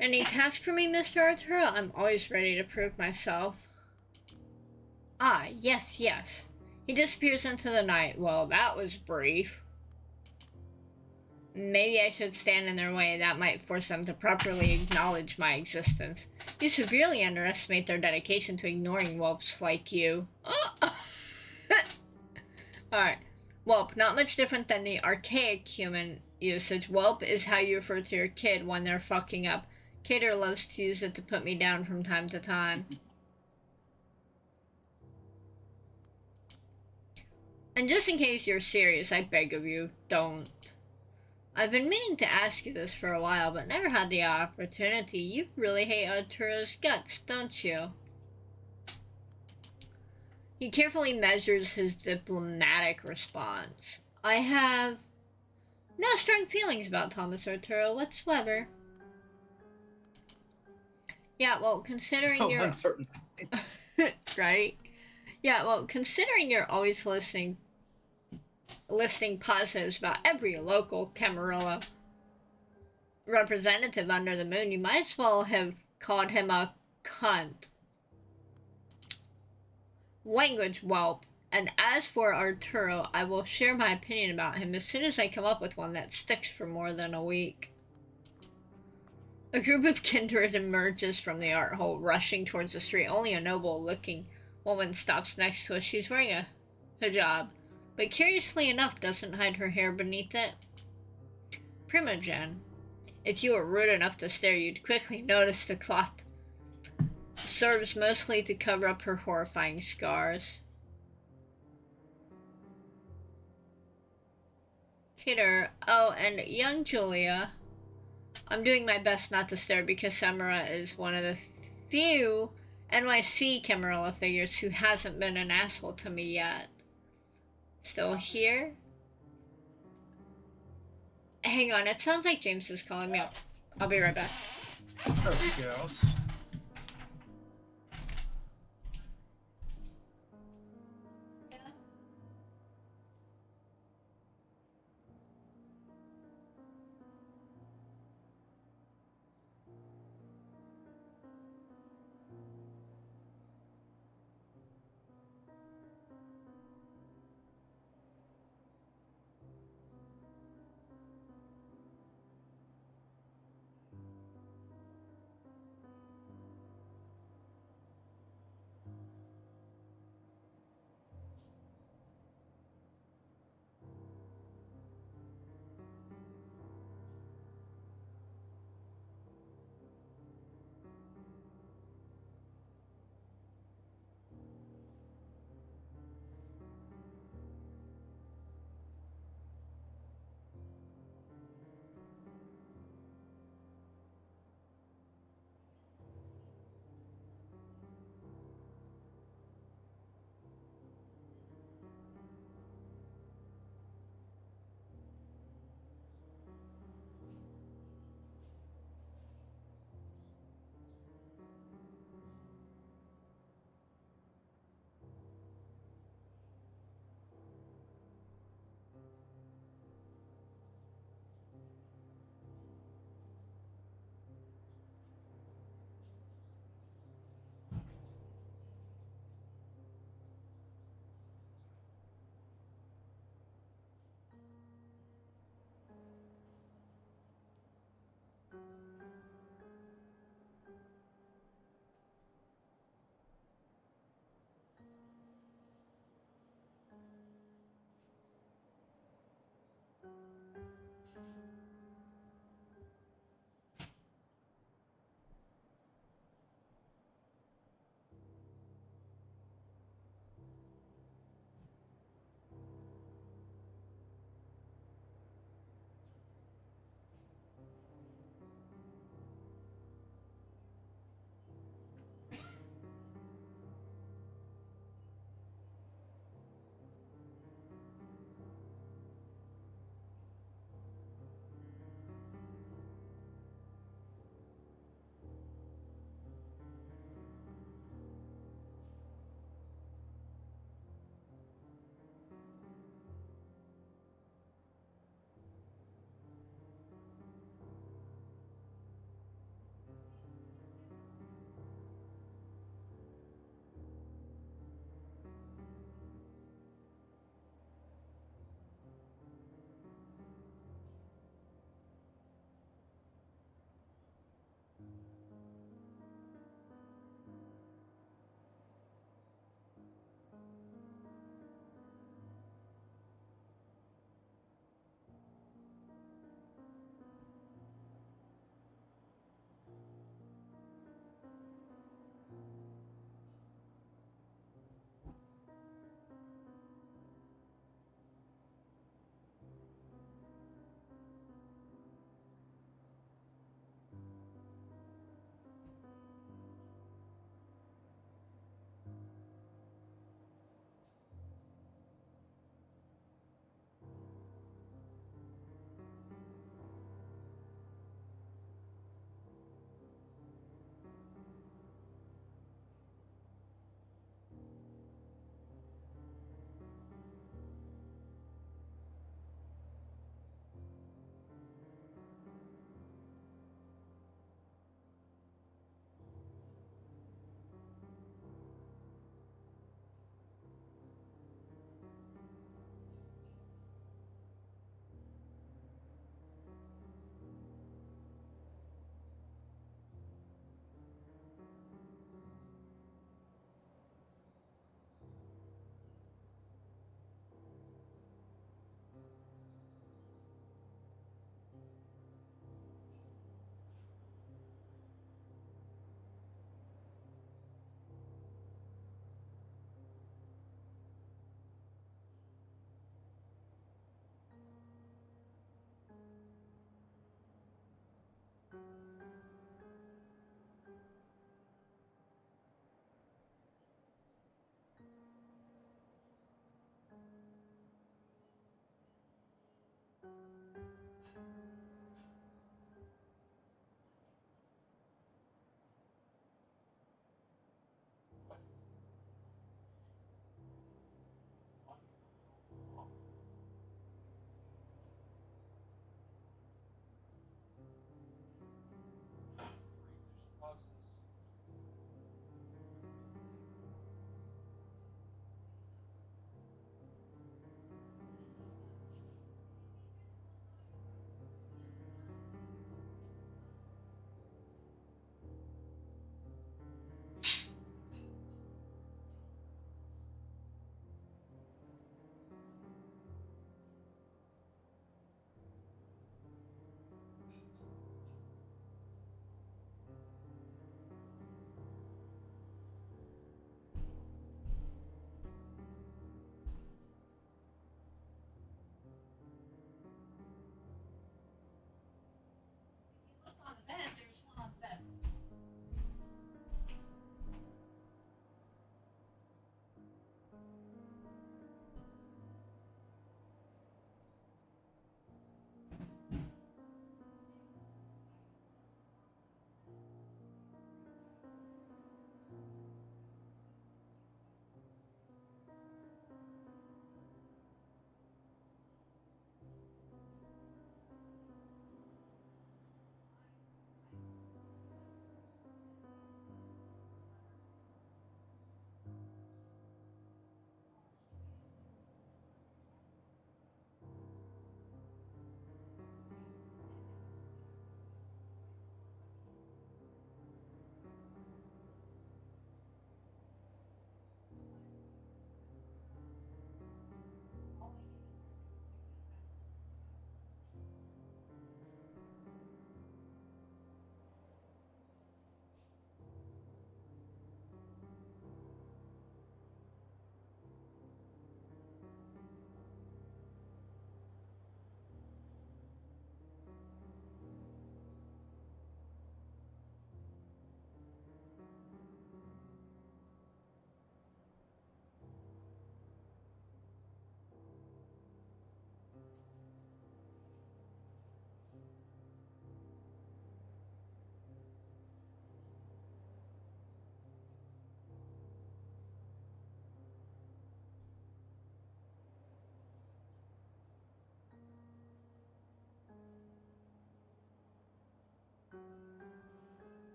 Any task for me, Mr. Arturo? I'm always ready to prove myself. Ah, yes, yes. He disappears into the night. Well, that was brief. Maybe I should stand in their way. That might force them to properly acknowledge my existence. You severely underestimate their dedication to ignoring whelps like you. Alright. Whelp, not much different than the archaic human usage. Whelp is how you refer to your kid when they're fucking up. Cater loves to use it to put me down from time to time. And just in case you're serious, I beg of you, don't. I've been meaning to ask you this for a while, but never had the opportunity. You really hate Arturo's guts, don't you? He carefully measures his diplomatic response. I have no strong feelings about Thomas Arturo whatsoever. Yeah, well, considering you're uncertain. right? Yeah, well, considering you're always listing positives about every local Camarilla representative under the moon, you might as well have called him a cunt. Language whelp. And as for Arturo, I will share my opinion about him as soon as I come up with one that sticks for more than a week. A group of kindred emerges from the art hole, rushing towards the street. Only a noble-looking woman stops next to us. She's wearing a hijab, but curiously enough doesn't hide her hair beneath it. Primogen. If you were rude enough to stare, you'd quickly notice the cloth serves mostly to cover up her horrifying scars. Kidder. Oh, and young Julia. I'm doing my best not to stare because Samara is one of the few NYC Camarilla figures who hasn't been an asshole to me yet. Still here? Hang on, it sounds like James is calling me up. I'll be right back. Oh, he goes.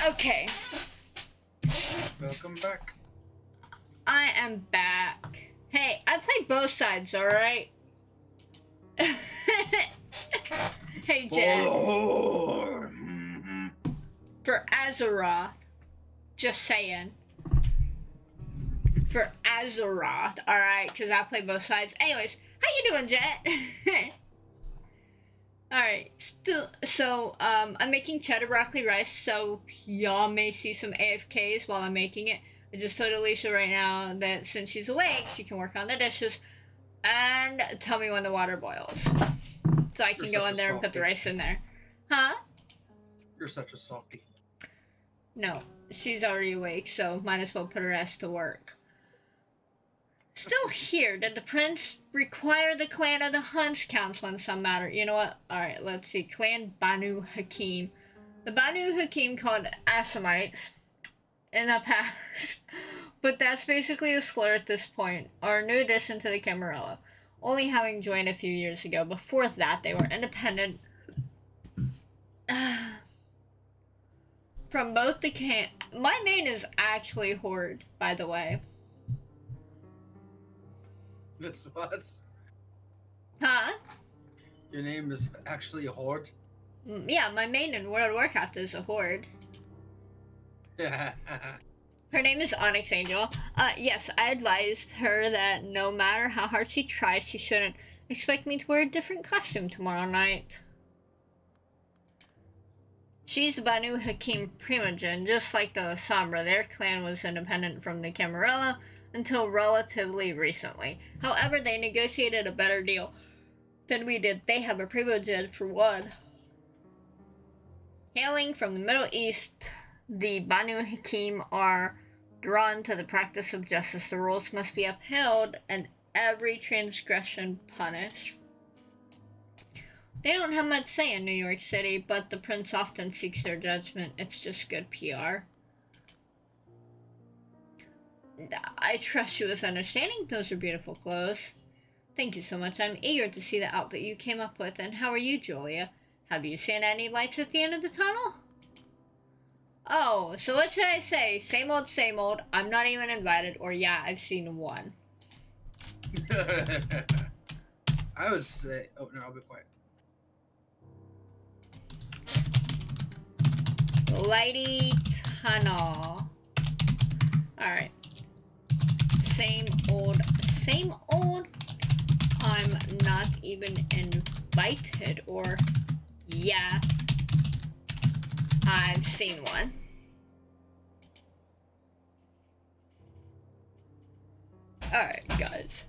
Okay. Welcome back. I am back. Hey, I play both sides, alright? Hey, Jet. Oh. For Azeroth. Just saying. For Azeroth, alright? Because I play both sides. Anyways, how you doing, Jet? Alright, so, I'm making cheddar broccoli rice, so y'all may see some AFKs while I'm making it. I just told Alicia right now that since she's awake, she can work on the dishes and tell me when the water boils. So I can go in there and put the rice in there. Huh? You're such a softie. No, she's already awake, so might as well put her ass to work. Still here, did the prince require the clan of the Hunts Council on some matter? You know what? Alright, let's see. Clan Banu Hakim. The Banu Hakim called Assamites in the past, but that's basically a slur at this point, or a new addition to the Camarilla, only having joined a few years ago. Before that, they were independent from both the My name is actually Horde, by the way. That's what? Huh? Your name is actually a Horde? Yeah, my main in World of Warcraft is a Horde. Her name is Onyx Angel. Yes, I advised her that no matter how hard she tries, she shouldn't expect me to wear a different costume tomorrow night. She's the Banu Hakim Primogen, just like the Sombra. Their clan was independent from the Camarilla until relatively recently. However, they negotiated a better deal than we did. They have a Primogen for one. Hailing from the Middle East, the Banu Hakim are drawn to the practice of justice. The rules must be upheld and every transgression punished. They don't have much say in New York City, but the prince often seeks their judgment. It's just good PR. I trust you as understanding. Those are beautiful clothes. Thank you so much. I'm eager to see the outfit you came up with. And how are you, Julia? Have you seen any lights at the end of the tunnel? Oh, so what should I say? Same old, same old. I'm not even invited. Or yeah, I've seen one. I would say... Oh, no, I'll be quiet. Lighty tunnel. Alright. Same old, same old. I'm not even invited, or yeah, I've seen one. Alright, guys.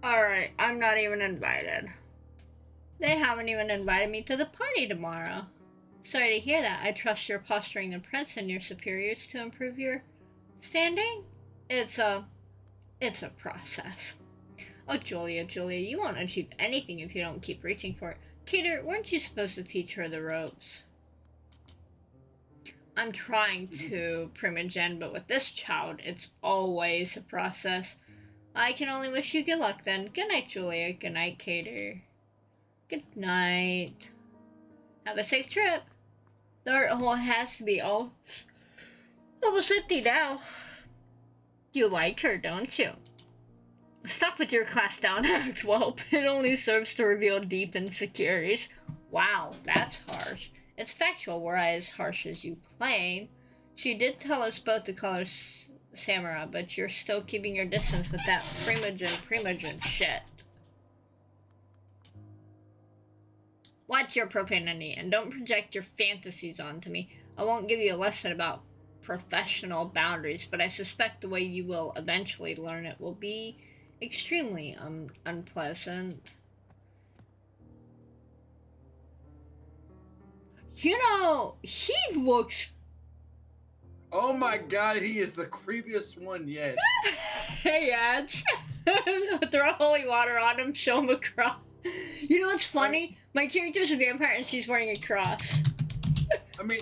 Alright, I'm not even invited. They haven't even invited me to the party tomorrow. Sorry to hear that. I trust you're posturing the prince and your superiors to improve your standing? It's a process. Oh, Julia, you won't achieve anything if you don't keep reaching for it. Keter, weren't you supposed to teach her the ropes? I'm trying to Primogen, but with this child, it's always a process. I can only wish you good luck then. Good night, Julia. Good night, Cater. Good night. Have a safe trip. The art hole has to be almost empty now. You like her, don't you? Stop with your class down act, Whelp. It only serves to reveal deep insecurities. Wow, that's harsh. It's factual, were I as harsh as you claim. She did tell us both to call her Samara, but you're still keeping your distance with that Primogen shit. Watch your profanity, and don't project your fantasies onto me. I won't give you a lesson about professional boundaries, but I suspect the way you will eventually learn it will be extremely unpleasant. You know, he looks... Oh my god, he is the creepiest one yet. Hey, Edge. Throw holy water on him, show him a cross. You know what's funny? My character's a vampire and she's wearing a cross. I mean,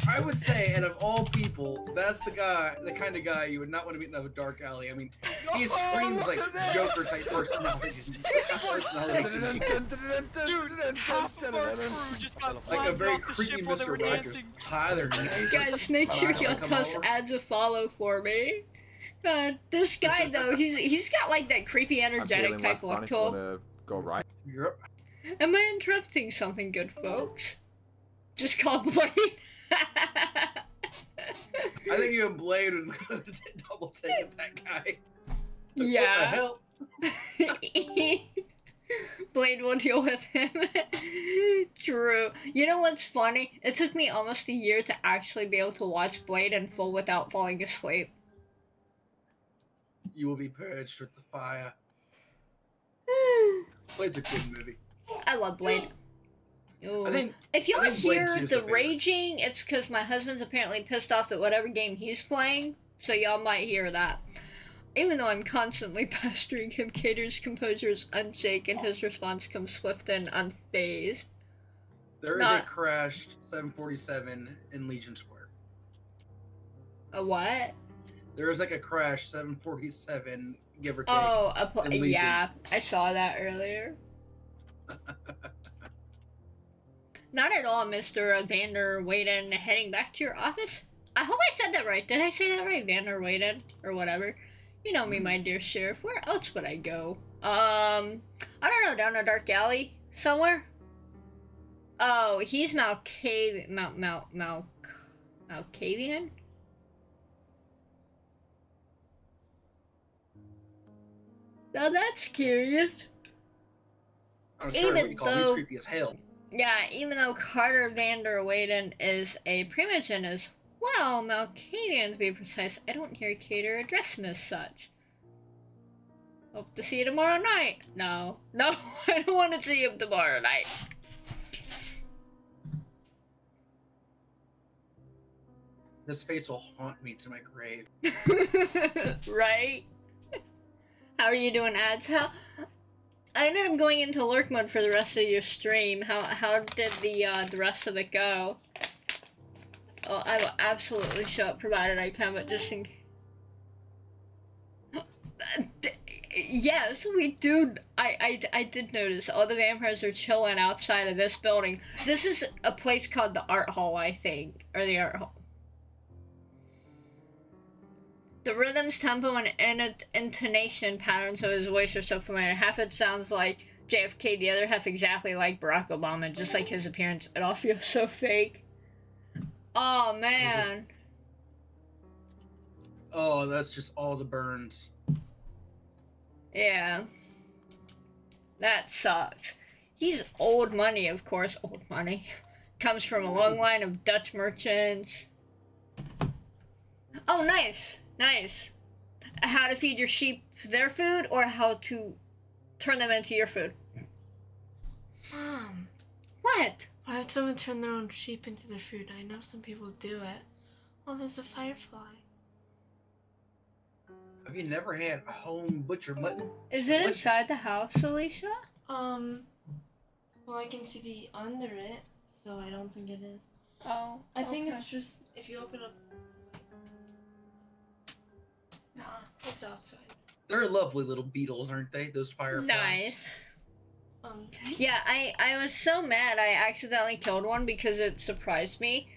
I would say, and of all people, that's the kind of guy you would not want to meet in a dark alley. I mean, he screams like Joker type personality. Dude, half of our crew just got Like a blasted very off the creepy ship while they were Mr. Rogers. dancing. Hi there, neighbor. Guys, make sure you toss adds a follow for me. God, this guy though, he's got like that creepy energetic type look to him. Go right. Yep. Am I interrupting something good, folks? Just call Blade. I think you and Blade would double take at that guy. Yeah. What the hell? Blade will deal with him. True. You know what's funny? It took me almost a year to actually be able to watch Blade in full without falling asleep. You will be purged with the fire. Blade's a good movie. I love Blade. Ooh. I think if y'all Blade hear 2 is the my favorite. raging, it's because my husband's apparently pissed off at whatever game he's playing, so y'all might hear that. Even though I'm constantly pestering him, Cater's composure is unshaken, his response comes swift and unfazed. There is Not- a crashed 747 in Legion Square. A what? There is like a crash 747, give or take. Oh, in Legion. yeah, I saw that earlier. Not at all, Mr. Vander Weyden. Heading back to your office? I hope I said that right. Did I say that right? Vander Weyden? Or whatever. You know me, my dear sheriff. Where else would I go? I don't know, down a dark alley somewhere? Oh, he's Malkavian? Now that's curious. I'm sorry, what Even you call him. He's though- creepy as hell. Yeah, even though Carter Vander Weyden is a Primogen as well, Malkavian to be precise, I don't hear Cater address him as such. Hope to see you tomorrow night. No, I don't want to see him tomorrow night. This face will haunt me to my grave. Right? How are you doing, ads? How? I ended up going into lurk mode for the rest of your stream. How did the rest of it go? Oh, I will absolutely show up provided I can, but just in. Yes, we do. I did notice all the vampires are chilling outside of this building. This is a place called the Art Hall, I think, or the Art Hall. The rhythms, tempo, and intonation patterns of his voice are so familiar. Half it sounds like JFK, the other half exactly like Barack Obama, just like his appearance. It all feels so fake. Oh, man. Oh, that's just all the burns. Yeah. That sucks. He's old money, of course. Old money. Comes from a long line of Dutch merchants. Oh, nice. Nice. How to feed your sheep their food, or how to turn them into your food? What? Why would someone turn their own sheep into their food? I know some people do it. Oh, there's a firefly. Have you never had home butcher mutton? Is it inside the house, Alicia? Well, I can see the under it, so I don't think it is. Oh. I think okay. it's just if you open up. Nah, it's outside. They're lovely little beetles, aren't they? Those fireflies. Nice. Um, Yeah, I was so mad I accidentally killed one because it surprised me.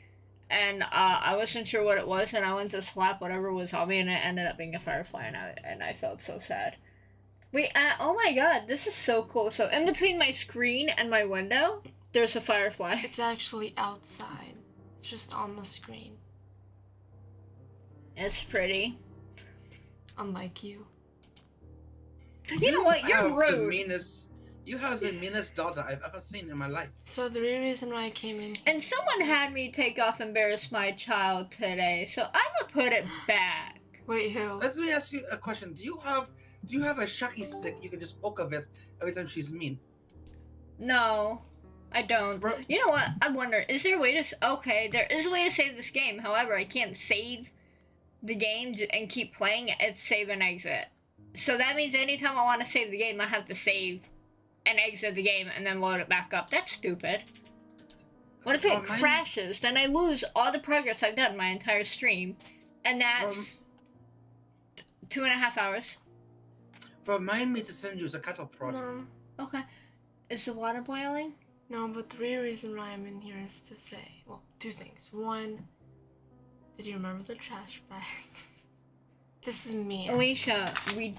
And I wasn't sure what it was, and I went to slap whatever was on me, and it ended up being a firefly, and I felt so sad. Wait, oh my god, this is so cool. So in between my screen and my window, there's a firefly. it's actually outside. It's just on the screen. It's pretty. Unlike you. You know what? You're have the rude. meanest. You have the meanest daughter I've ever seen in my life. So the real reason why I came in. And someone had me take off embarrass my child today, so I'ma put it back. Wait, who? Let me ask you a question. Do you have a shucky stick you can just poke her with every time she's mean? No, I don't. Bro. You know what? I wonder, is there a way to... Okay, there is a way to save this game. However, I can't save the game and keep playing. It's save and exit. So that means anytime I want to save the game, I have to save and exit the game and then load it back up. That's stupid. What if it crashes? Then I lose all the progress I've done my entire stream. And that's 2.5 hours. Remind me to send you the cattle prod. No, Okay. Is the water boiling? no, but the real reason why I'm in here is to say, well, two things. One, did you remember the trash bag? This is me. Alicia, we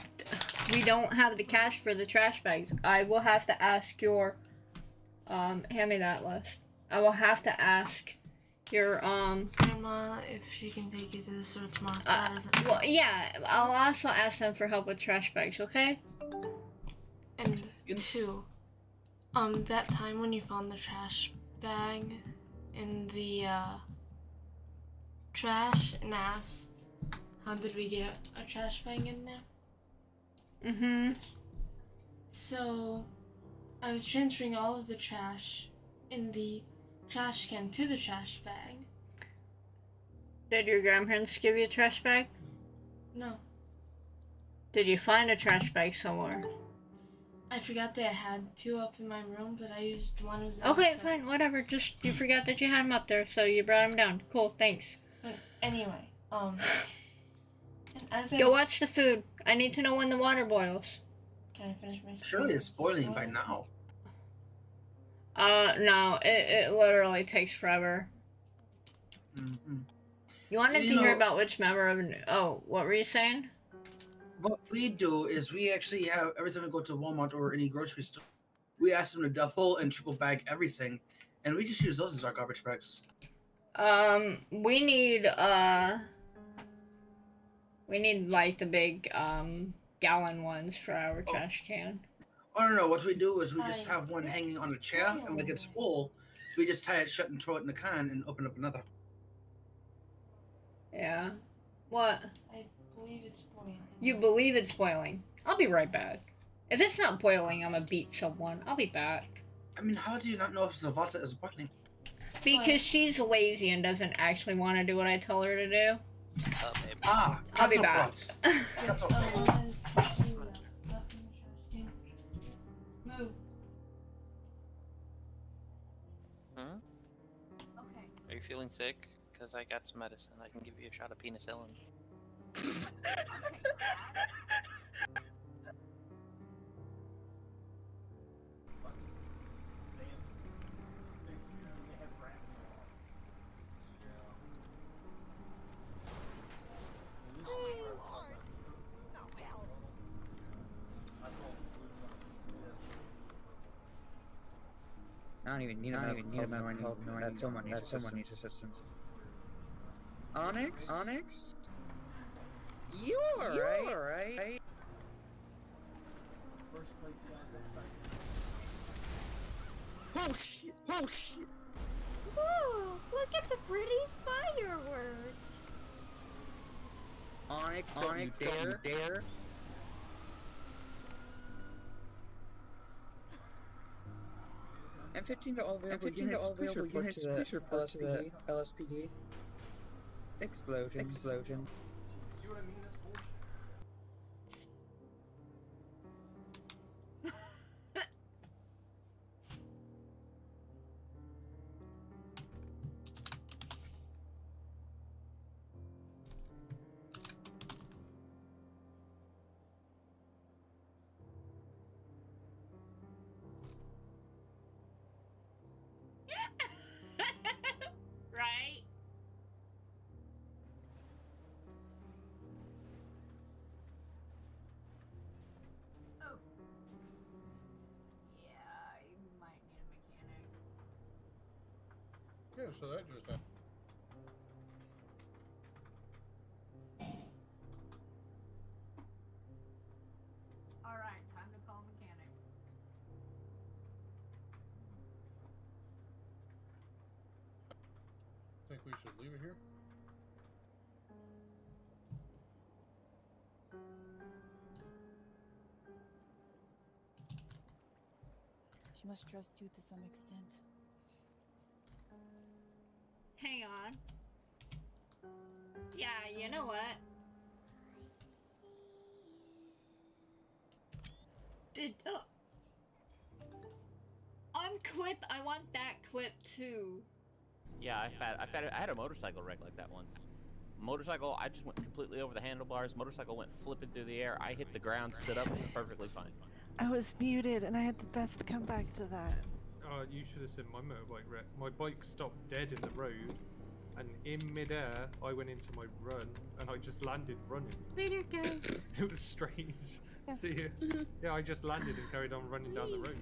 don't have the cash for the trash bags. I will have to ask your, hand me that list. I will have to ask your, Grandma, if she can take you to the store tomorrow. That isn't well, yeah, I'll also ask them for help with trash bags, okay? And two, that time when you found the trash bag in the trash and asked, how did we get a trash bag in there? Mm-hmm. So, I was transferring all of the trash in the trash can to the trash bag. Did your grandparents give you a trash bag? No, Did you find a trash bag somewhere? I forgot that I had two up in my room, but I used one of them. Okay, fine, whatever. Just, you forgot that you had them up there, so you brought them down. Cool, thanks. But anyway, and as I Go was- watch the food. I need to know when the water boils. Can I finish my Surely it's boiling by now. No, it literally takes forever. Mm-hmm. You wanted You to hear know- about which member of... Oh, what were you saying? What we do is we actually have, every time we go to Walmart or any grocery store, we ask them to double and triple bag everything, and we just use those as our garbage bags. We need like the big, gallon ones for our trash can. Oh no, what we do is we just have one hanging on a chair, and like it's full, we just tie it shut and throw it in the can and open up another. Yeah. What? I believe it's boiling. You believe it's boiling. I'll be right back. If it's not boiling, I'm gonna beat someone. I'll be back. I mean, how do you not know if the water is boiling? Because she's lazy and doesn't actually want to do what I tell her to do. Babe. Ah, I'll be cattle back. prod. Cattle prod. Move. Hmm? Okay. Are you feeling sick? Because I got some medicine. I can give you a shot of penicillin. I don't even need a map called that someone needs assistance. Onyx? Onyx? You alright? Oh shit! Oh shit! Whoa, look at the pretty fireworks. Onyx, don't you dare! M15 to all available units, please report to the LSPD. Explosion. See what I mean? That's bullshit. Yeah, so that just happened. Alright, time to call a mechanic. Think we should leave it here? She must trust you to some extent. Hang on. Yeah, you know what? On clip, I want that clip too. Yeah, I had a motorcycle wreck like that once. Motorcycle, I just went completely over the handlebars. Motorcycle went flipping through the air. I hit the ground, stood up, and was perfectly fine. I was muted and I had the best comeback to that. You should have seen my motorbike wreck. My bike stopped dead in the road, and in midair, I went into my run, and I just landed running. Later, guys. It was strange. See you. Yeah, I just landed and carried on running down the road.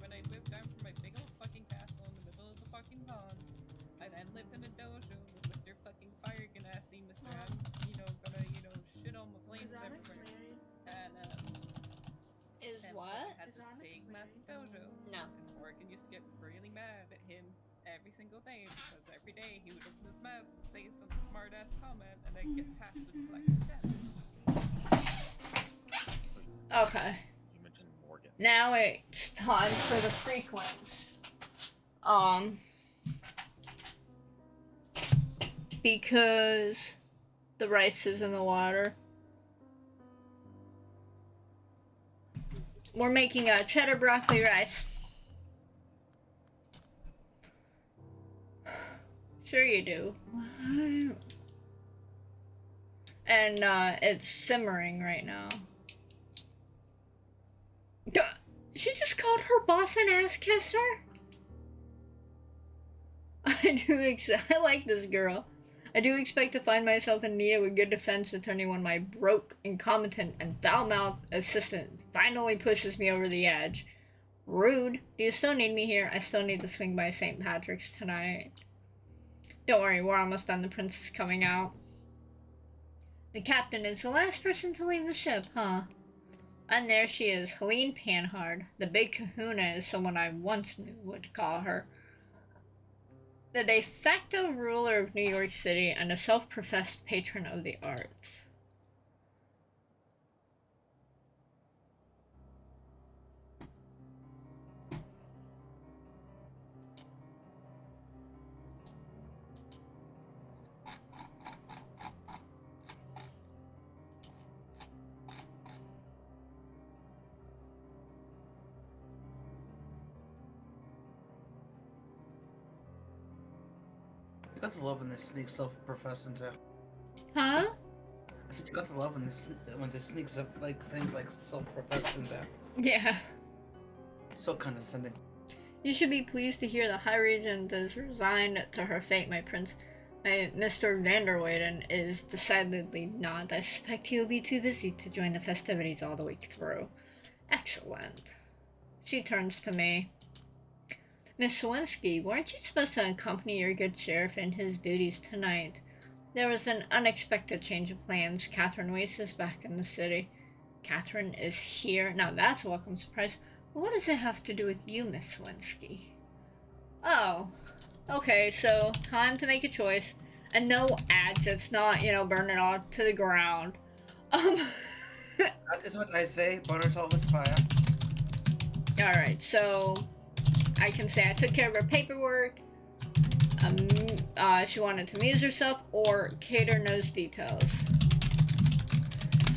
When I moved down from my big old fucking castle in the middle of the fucking pond, I then lived in a dojo with Mr. fucking Fire Ganassi, Mr. I'm, gonna, shit on my flames and everywhere. And, Is and what? Had this big, massive dojo. No. And Morgan used to get really mad at him every single day because every day he would open his mouth and say some smart ass comment and then get tasked with collecting damage. Okay. You mentioned Morgan. Now it's time for the frequency. Because the rice is in the water. We're making a cheddar broccoli rice. Sure you do. And it's simmering right now. She just called her boss an ass kisser? I like this girl. I do expect to find myself in need of a good defense attorney when my broke, incompetent, and foul-mouthed assistant finally pushes me over the edge. Rude. Do you still need me here? I still need to swing by St. Patrick's tonight. Don't worry, we're almost done. The prince is coming out. The captain is the last person to leave the ship, huh? And there she is, Helene Panhard. The big kahuna is someone I once knew would call her. The de facto ruler of New York City and a self-professed patron of the arts. You got to love when this sneaks self-professed into. Huh? I said you got to love when this sneaks up like things like self-professed into. Yeah. So condescending. You should be pleased to hear the High Regent is resigned to her fate, my prince. Mr. Vanderweyden is decidedly not. I suspect he will be too busy to join the festivities all the week through. Excellent. She turns to me. Miss Sawinski, weren't you supposed to accompany your good sheriff in his duties tonight? There was an unexpected change of plans. Catherine Weiss is back in the city. Catherine is here? Now that's a welcome surprise. But what does it have to do with you, Miss Sawinski? Oh. Okay, so time to make a choice. And no ads, it's not, burn it all to the ground. That is what I say, burn it all with fire. Alright, so I can say I took care of her paperwork. She wanted to amuse herself, or Cater knows details.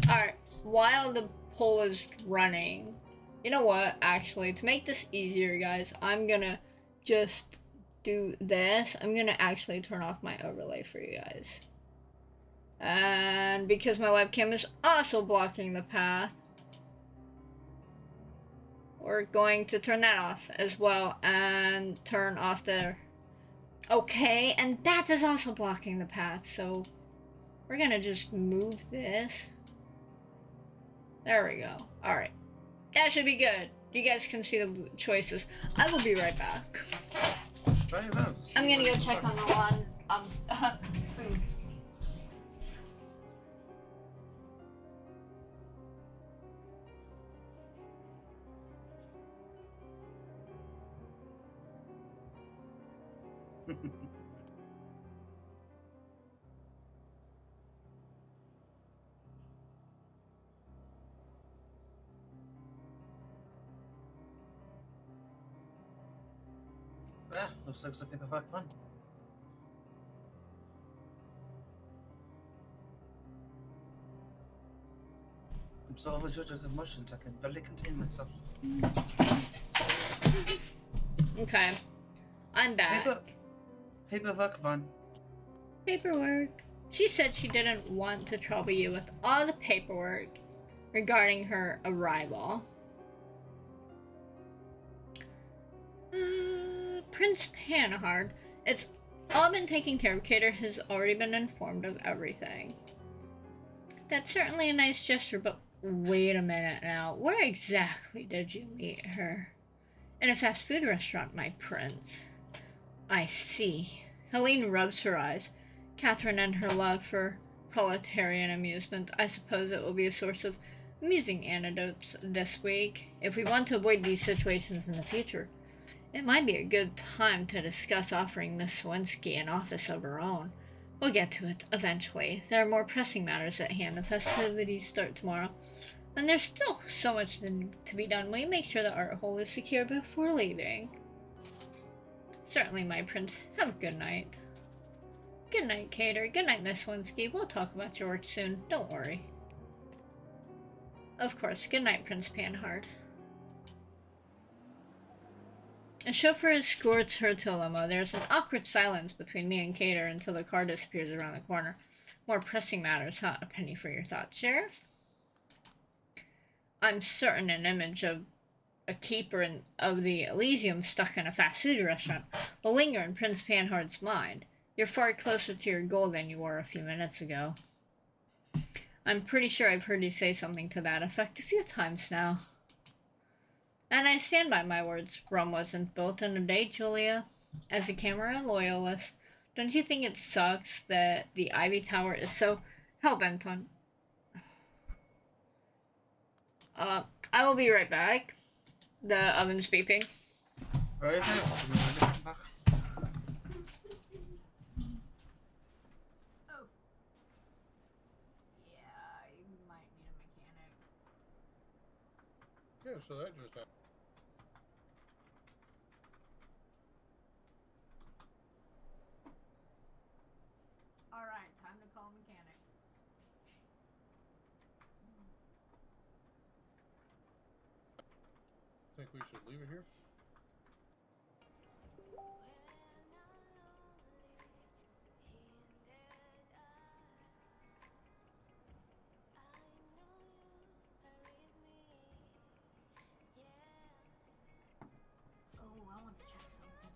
Alright, while the poll is running, you know what, actually, to make this easier, guys, I'm gonna just do this. I'm gonna actually turn off my overlay for you guys. And because my webcam is also blocking the path. we're going to turn that off as well and turn off the... Okay, and that is also blocking the path, so we're gonna just move this. There we go. Alright. That should be good. You guys can see the choices. I will be right back. I'm gonna go check on the lawn. Food. Well, looks like some paperwork fun. I'm so overwhelmed with emotions, I can barely contain myself. Okay. I'm back. Paperwork fun. Paperwork. She said she didn't want to trouble you with all the paperwork regarding her arrival. Prince Panhard. It's all been taken care of. Cater has already been informed of everything. That's certainly a nice gesture, but wait a minute now. Where exactly did you meet her? In a fast food restaurant, my prince. I see. Helene rubs her eyes. Catherine and her love for proletarian amusement. I suppose it will be a source of amusing anecdotes this week. If we want to avoid these situations in the future, it might be a good time to discuss offering Miss Swinsky an office of her own. We'll get to it eventually. There are more pressing matters at hand. The festivities start tomorrow, and there's still so much to be done. Will you make sure that our hole is secure before leaving? Certainly, my prince. Have a good night. Good night, Cater. Good night, Miss Swinsky. We'll talk about your work soon. Don't worry. Of course. Good night, Prince Panhard. A chauffeur escorts her to a limo. There's an awkward silence between me and Cater until the car disappears around the corner. More pressing matters, huh? A penny for your thoughts, Sheriff? I'm certain an image of a keeper of the Elysium stuck in a fast food restaurant will linger in Prince Panhard's mind. You're far closer to your goal than you were a few minutes ago. I'm pretty sure I've heard you say something to that effect a few times now. And I stand by my words. Rome wasn't built in a day, Julia. As a Camera loyalist, don't you think it sucks that the Ivy Tower is so hell-bent on... I will be right back. The oven's beeping. Right back. Oh. Yeah, you might need a mechanic. Yeah, so that just happened. Alright, time to call a mechanic. Think we should leave it here? Oh, I want to check something.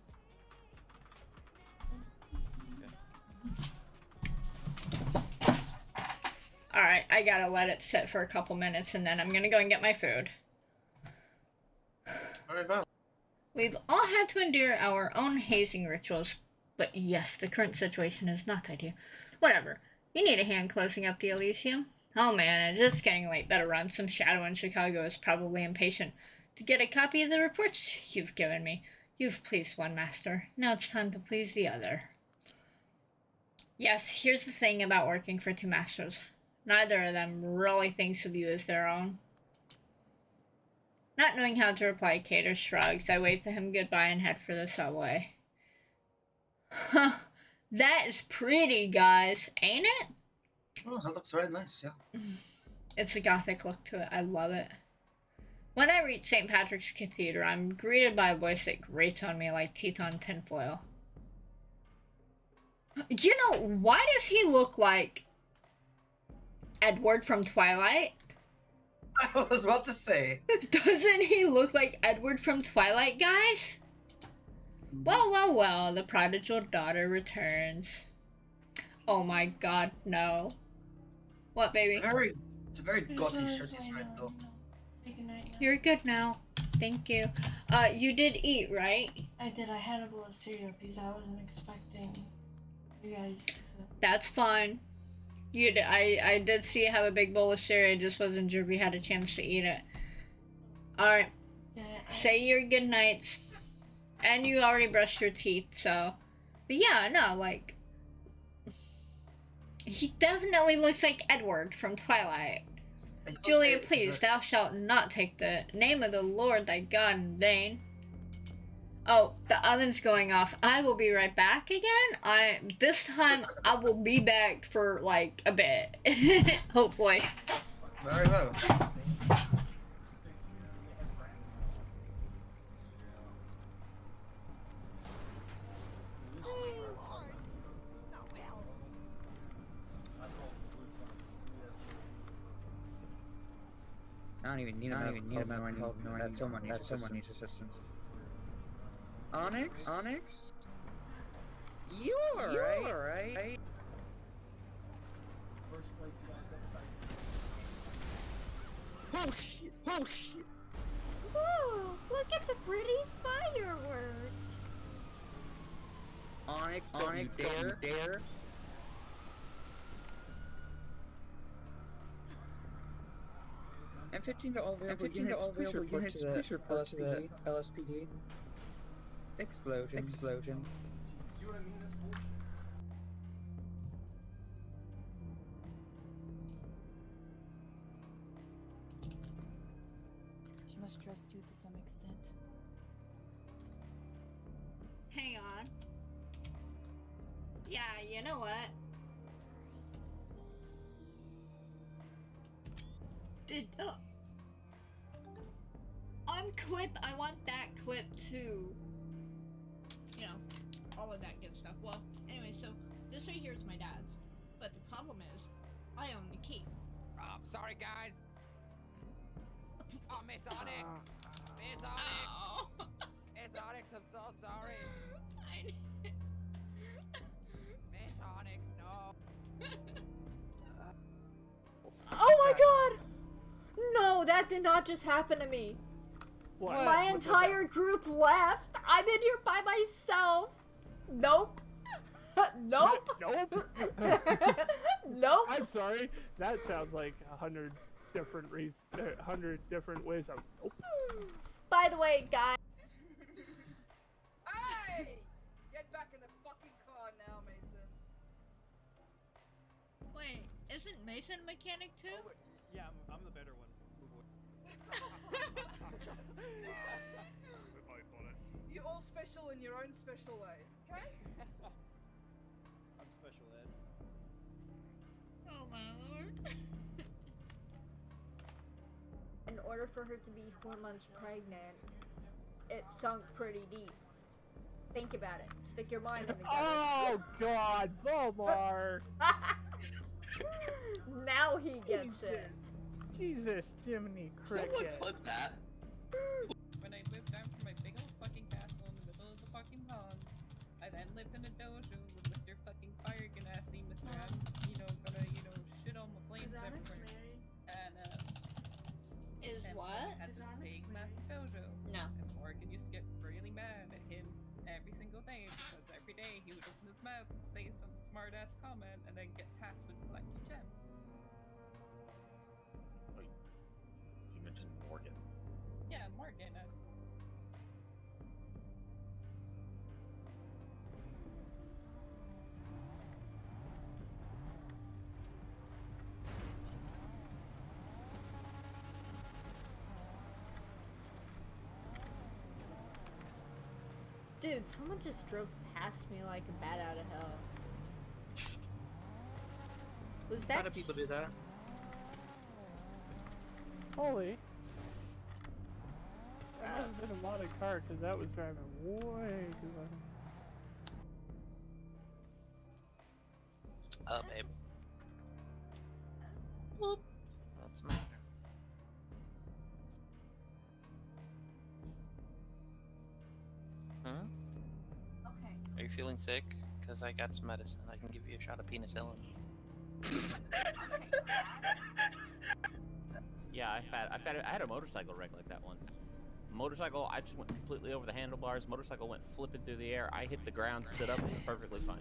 Alright, I gotta let it sit for a couple minutes and then I'm gonna go and get my food. We've all had to endure our own hazing rituals, but yes, the current situation is not ideal. Whatever. You need a hand closing up the Elysium? Oh man, it's just getting late. Better run. Some shadow in Chicago is probably impatient to get a copy of the reports you've given me. You've pleased one master. Now it's time to please the other. Yes, here's the thing about working for two masters. Neither of them really thinks of you as their own. Not knowing how to reply, Cater shrugs. I wave to him goodbye and head for the subway. Huh. That is pretty, guys. Ain't it? Oh, that looks very nice, yeah. It's a gothic look to it. I love it. When I reach St. Patrick's Cathedral, I'm greeted by a voice that grates on me like teeth on tinfoil. You know, why does he look like Edward from Twilight? I was about to say. Doesn't he look like Edward from Twilight, guys? Well, well, well, the prodigal daughter returns. Oh my god, no. What, baby? It's a very gaudy shirt he's wearing, though. You're good now. Thank you. You did eat, right? I did. I had a bowl of cereal because I wasn't expecting you guys to... That's fine. You did, I did see you have a big bowl of cereal, I just wasn't sure if you had a chance to eat it. Alright. Yeah, Say your good nights. And you already brushed your teeth, so... But yeah, no, like... He definitely looks like Edward from Twilight. Julia, please, thou shalt not take the name of the Lord thy God in vain. Oh, the oven's going off. I will be right back again. This time I will be back for like a bit. Hopefully. Very well. I don't even need help. That someone needs assistance. Onyx? You alright? Oh shit! Whoa, look at the pretty fireworks. Onyx, don't you dare. M15 to all available units, please report to the LSPD. Explosion. See what I mean? That's bullshit. She must trust you to some extent. Hang on. Yeah, you know what? On clip, I want that clip too. You know, all of that good stuff. Well, anyway, so this right here is my dad's. But the problem is, I own the key. Sorry, guys. Oh, Miss Onyx. Miss Onyx. Miss Onyx, I'm so sorry. Miss Onyx, no. Oh my god! No, that did not just happen to me. What? My entire group left. I'm in here by myself. Nope. Nope. Nope. Nope. I'm sorry. That sounds like 100 different ways of nope. By the way, guys. Hey! Get back in the fucking car now, Mason. Wait, isn't Mason a mechanic too? Oh, yeah, I'm the better one. You're all special in your own special way, okay? I'm special ed. Oh my lord. In order for her to be 4 months pregnant, it sunk pretty deep. Think about it. Stick your mind in the gutter. Oh god, Volmar! Now he gets it. Jesus, Jiminy Cricket. Someone put that. When I moved down from my big old fucking castle in the middle of the fucking pond, I then lived in a dojo with Mr. fucking Fire Ganassi, Mr. I'm, gonna, shit on my flames and everywhere. And, Is and what? Had this big, massive dojo. No. And Morgan used to get really mad at him every single day because every day he would open his mouth and say some smart-ass comment and then get tasked with collecting gems. You mentioned Morgan. Yeah, Morgan. Dude, someone just drove past me like a bat out of hell. Was that? A lot of people do that. Holy. That must have been a lot of car because that was driving way too fast. Babe. What's the matter? feeling sick? Because I got some medicine. I can give you a shot of penicillin. Yeah, I had a motorcycle wreck like that once. Motorcycle, I just went completely over the handlebars. Motorcycle went flipping through the air. I hit the ground, stood up, and was perfectly fine.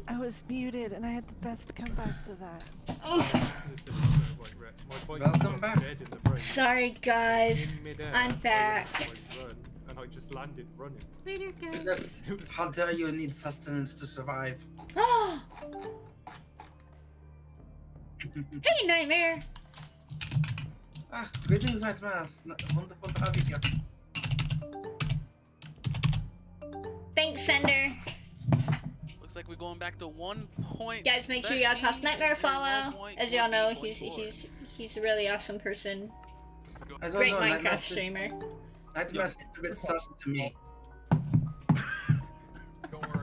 I was muted and I had the best comeback to that. Welcome back. Sorry, guys. I'm back. And I just landed running. Later, guys. Yes. How dare you need sustenance to survive? Hey, Nightmare. Ah, greetings, Nightmare. Wonderful to have you here. Thanks, Sender. Looks like we're going back to 1 point. Guys, make sure y'all toss Nightmare a follow. As y'all know, he's a really awesome person. Great Minecraft streamer. Nightmare seems a bit sus to me.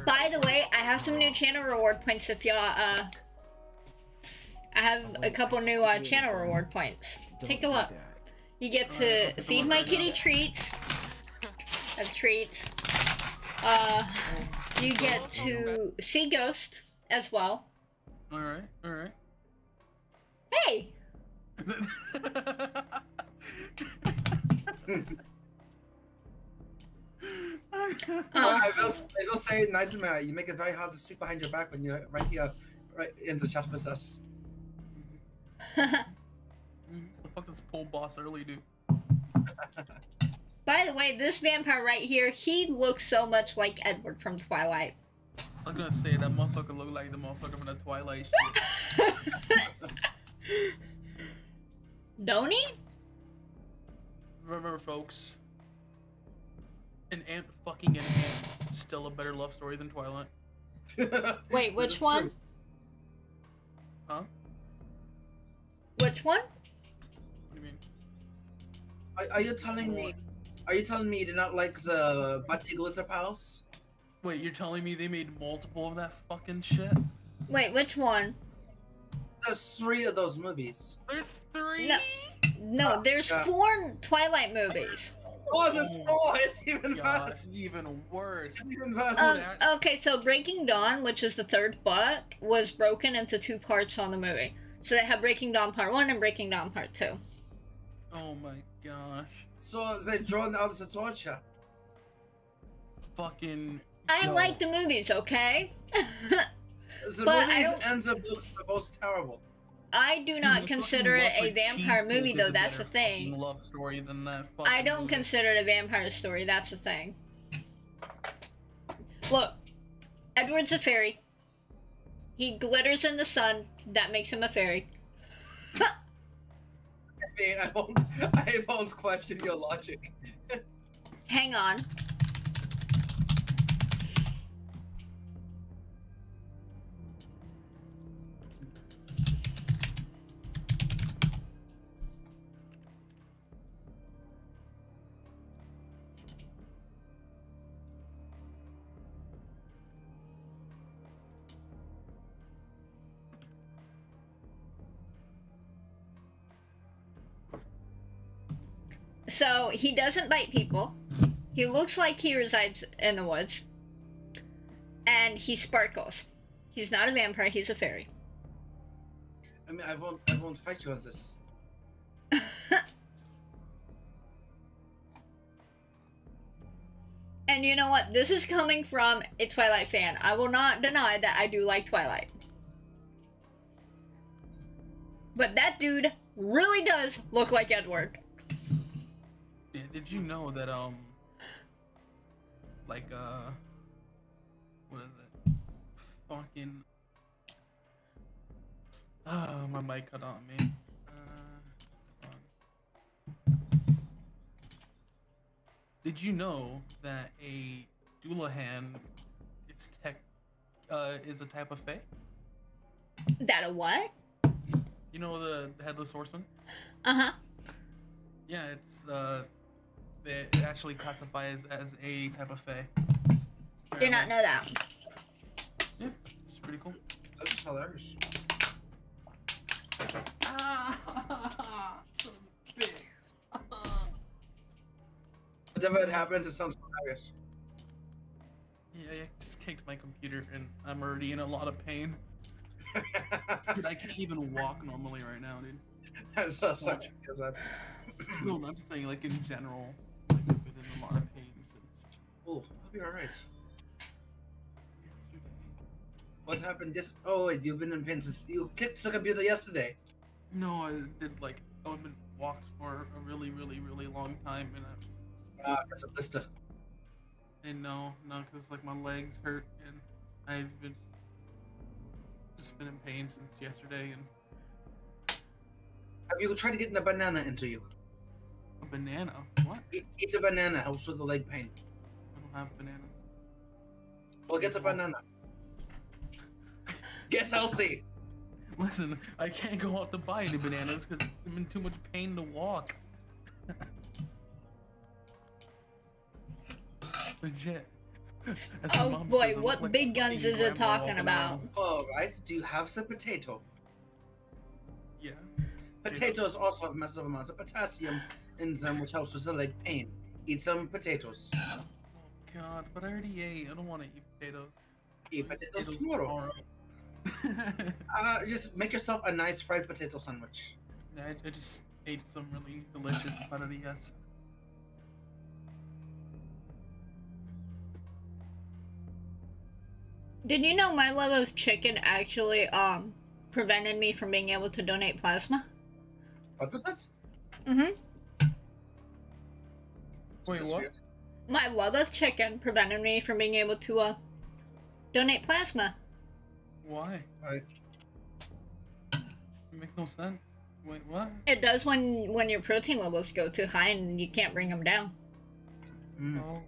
By the way, I have some new channel reward points if y'all I have a couple new channel reward points. Take a look. You get to feed my kitty treats. You get to see Ghost as well. Alright, alright. Hey! I will say, Nightmare, you make it very hard to speak behind your back when you're right here, right in the chat with us. The fuck is pole boss early, dude? By the way, this vampire right here, he looks so much like Edward from Twilight. I was gonna say, that motherfucker look like the motherfucker from the Twilight shit. Don't he? Remember, folks, an ant fucking an ant, still a better love story than Twilight. Wait, which one? Huh? Which one? What do you mean? Are you telling me? Are you telling me you did not like the Batty Glitter Pals? Wait, you're telling me they made multiple of that fucking shit? Wait, which one? There's 3 of those movies. There's 3? No, there's 4 Twilight movies. Oh, there's 4! It's even worse. Even worse. It's even worse. Okay, so Breaking Dawn, which is the 3rd book, was broken into 2 parts on the movie. So they have Breaking Dawn Part 1 and Breaking Dawn Part 2. Oh my gosh. So they drawn out the torture. Fucking. I like the movies, okay? The movies and the books are both terrible. I do not consider it a vampire movie, though. That's the thing. Love story than that. I don't consider it a vampire story. That's the thing. Look, Edward's a fairy. He glitters in the sun. That makes him a fairy. I won't question your logic. Hang on. So, he doesn't bite people. He looks like he resides in the woods. And he sparkles. He's not a vampire, he's a fairy. I mean, I won't fight you on this. And you know what? This is coming from a Twilight fan. I will not deny that I do like Twilight. But that dude really does look like Edward. Yeah, did you know that, like, what is it? Fucking, my mic cut on me. Did you know that a Doulahan is a type of fae? That a what? You know the Headless Horseman? Uh-huh. Yeah, it's, they actually classify as a type of fae. Did not know that. Yeah, it's pretty cool. That's hilarious. Whatever it happens, it sounds hilarious. Yeah, just kicked my computer and I'm already in a lot of pain. Dude, I can't even walk normally right now, dude. I'm so sorry because I'm. No, I'm just saying, like in general, like, I've been in a lot of pain since. Oh, I'll be alright. What's happened? This? Oh wait, you've been in pain since you kicked the computer yesterday. No, I did like I've been walked for a really long time, and that's a blister. And no, because like my legs hurt, and I've been just been in pain since yesterday. And have you tried getting a banana into you? A banana? What? Eat a banana. Helps with the leg pain. I don't have bananas. Well, get a banana. Get healthy. Listen, I can't go out to buy any bananas because I'm in too much pain to walk. Legit. Oh boy, what big guns is it talking about? All right. Do you have some potato? Yeah. Potatoes also have massive amounts of potassium in them, which helps with the leg pain. Eat some potatoes. God, but I already ate. I don't want to eat potatoes. Eat potatoes tomorrow. Just make yourself a nice fried potato sandwich. Yeah, I just ate some really delicious paradillas. Did you know my love of chicken actually prevented me from being able to donate plasma? What was that? Mm-hmm. Wait, what? My love of chicken prevented me from being able to donate plasma. Why? Right. It makes no sense. Wait, what? It does when your protein levels go too high and you can't bring them down. Oh.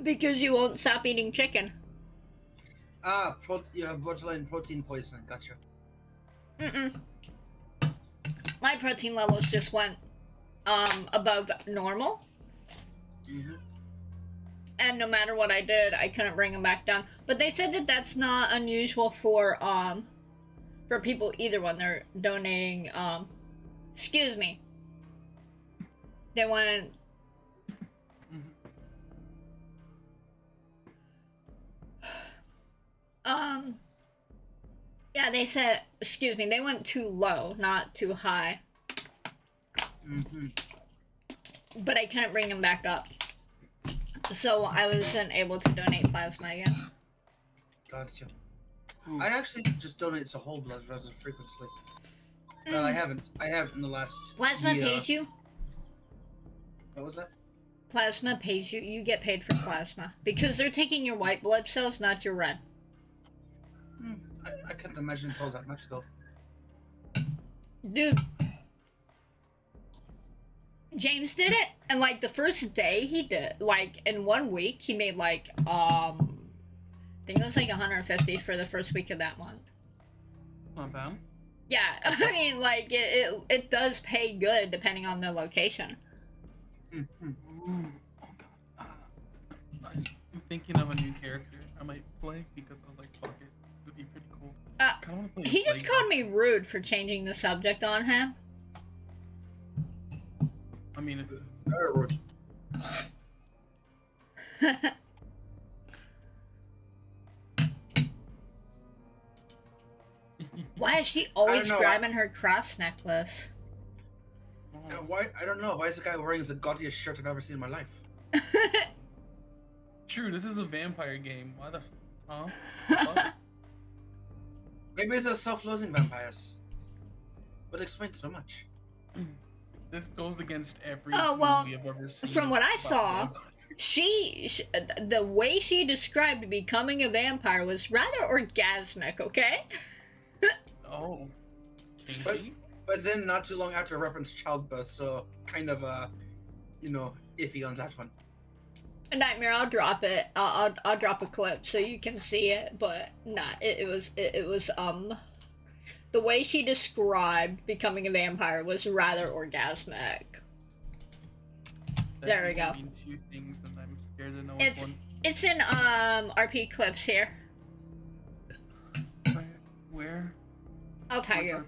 Because you won't stop eating chicken. You have borderline protein poisoning. Gotcha. Mm-mm. My protein levels just went above normal. Mm-hmm. And no matter what I did, I couldn't bring them back down. But they said that that's not unusual for people either when they're donating, excuse me. They went... Yeah, they said, excuse me, they went too low, not too high. Mm-hmm. But I couldn't bring them back up. So I wasn't able to donate plasma again. Gotcha. I actually just donate to whole blood rather frequently. I haven't. I have in the last Plasma year. pays you? What was that? Plasma pays you. You get paid for plasma. Because they're taking your white blood cells, not your red. I can't imagine it sells that much, though. Dude. James did it, and like the first day he did, like in 1 week, he made like, I think it was like 150 for the first week of that month. Not bad. Yeah, I mean, like, it does pay good depending on the location. Ooh, oh god. I'm thinking of a new character I might play because I was like, fuck it. It would be pretty cool. Kinda wanna play He a just called me rude for changing the subject on him. I mean, if Why is she always grabbing her cross necklace? Why? I don't know. Why is the guy wearing the gaudiest shirt I've ever seen in my life? True, this is a vampire game. Why the huh? Maybe it's a self-losing vampires. Would explain so much. This goes against every movie I've ever seen. From what I saw, the way she described becoming a vampire was rather orgasmic, okay? Oh. But then not too long after referenced childbirth, so kind of iffy on that one. Nightmare, I'll drop it. I'll drop a clip so you can see it, but nah, it was the way she described becoming a vampire was rather orgasmic. There we go. Two things and I'm scared to know It's which one. it's in RP clips here. Where? I'll tag you.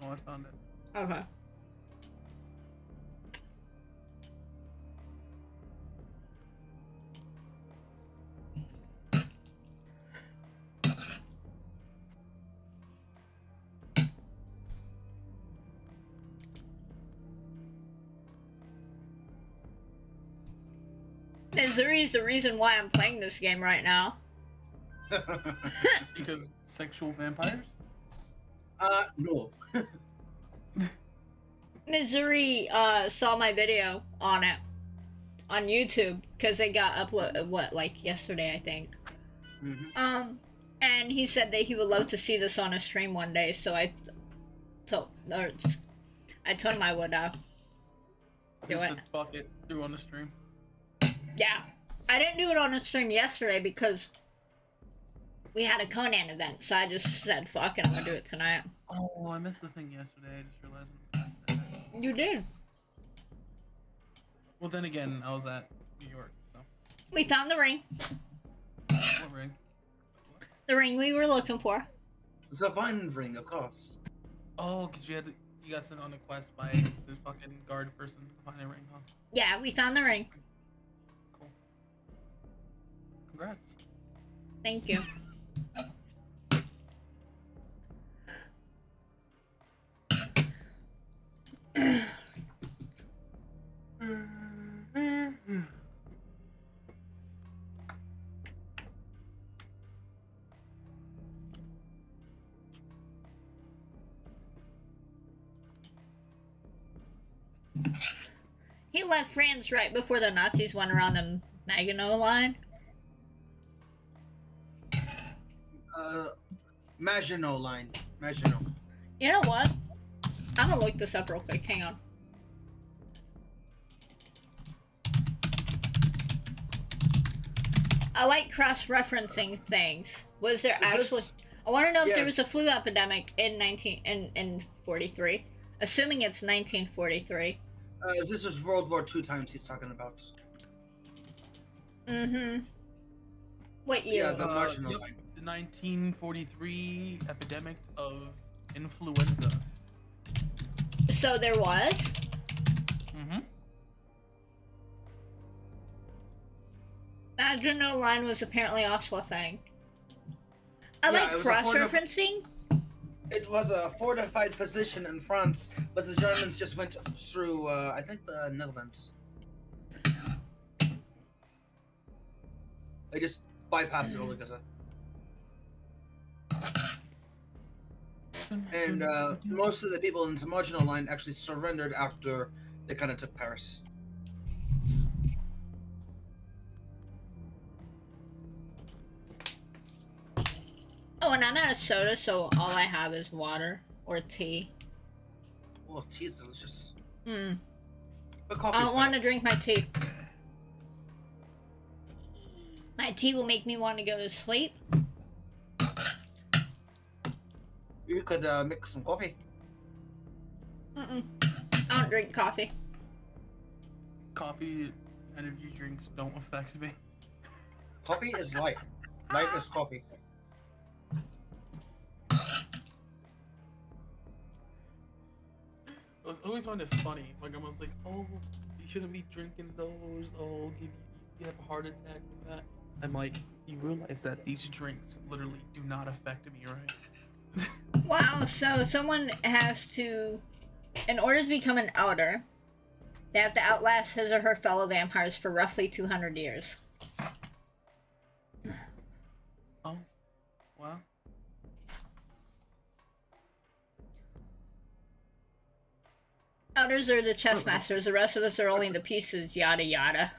Oh, I found it. Okay. Misery's the reason why I'm playing this game right now. Because sexual vampires? No. Misery saw my video on it on YouTube because it got uploaded like yesterday, I think. And he said that he would love to see this on a stream one day, so I told him I would do it. Fuck it, threw on the stream. Yeah, I didn't do it on the stream yesterday because we had a Conan event, so I just said fuck it, I'm gonna do it tonight. Oh, I missed the thing yesterday. I just realized we passed that. You did. Well, then again, I was at New York, so. We found the ring. What ring? The ring we were looking for. It's a vine ring, of course. Oh, because you got sent on a quest by the fucking guard person to find a ring, huh? Yeah, we found the ring. Cool. Congrats. Thank you. He left France right before the Nazis went around the Maginot Line. Maginot Line. Maginot. You know what? I'm gonna look this up real quick. Hang on. I like cross-referencing things. Was there actually? I want to know if there was a flu epidemic in 1943. Assuming it's 1943. This is World War II times he's talking about. Mm-hmm. What year? Yeah, the Maginot Line. The 1943 epidemic of influenza. So there was? Mm-hmm. Maginot Line was apparently also a thing. I like cross-referencing. It was a fortified position in France, but the Germans just went through, I think, the Netherlands. They just bypassed it altogether. And most of the people in the Maginot Line actually surrendered after they kind of took Paris. Oh, and I'm out of soda, so all I have is water or tea. Well, tea's delicious. Hmm. But I coffee's don't want to drink my tea. My tea will make me want to go to sleep. You could make some coffee. I don't drink coffee. Coffee, energy drinks don't affect me. Coffee is life. Life is coffee. I always find it funny. My grandma's like, "Oh, you shouldn't be drinking those. Oh, you have a heart attack from that." I'm like, you realize that these drinks literally do not affect me, right? Wow, so someone has to, in order to become an outer, they have to outlast his or her fellow vampires for roughly 200 years. Oh, wow. Outers are the chess masters, the rest of us are only the pieces, yada yada.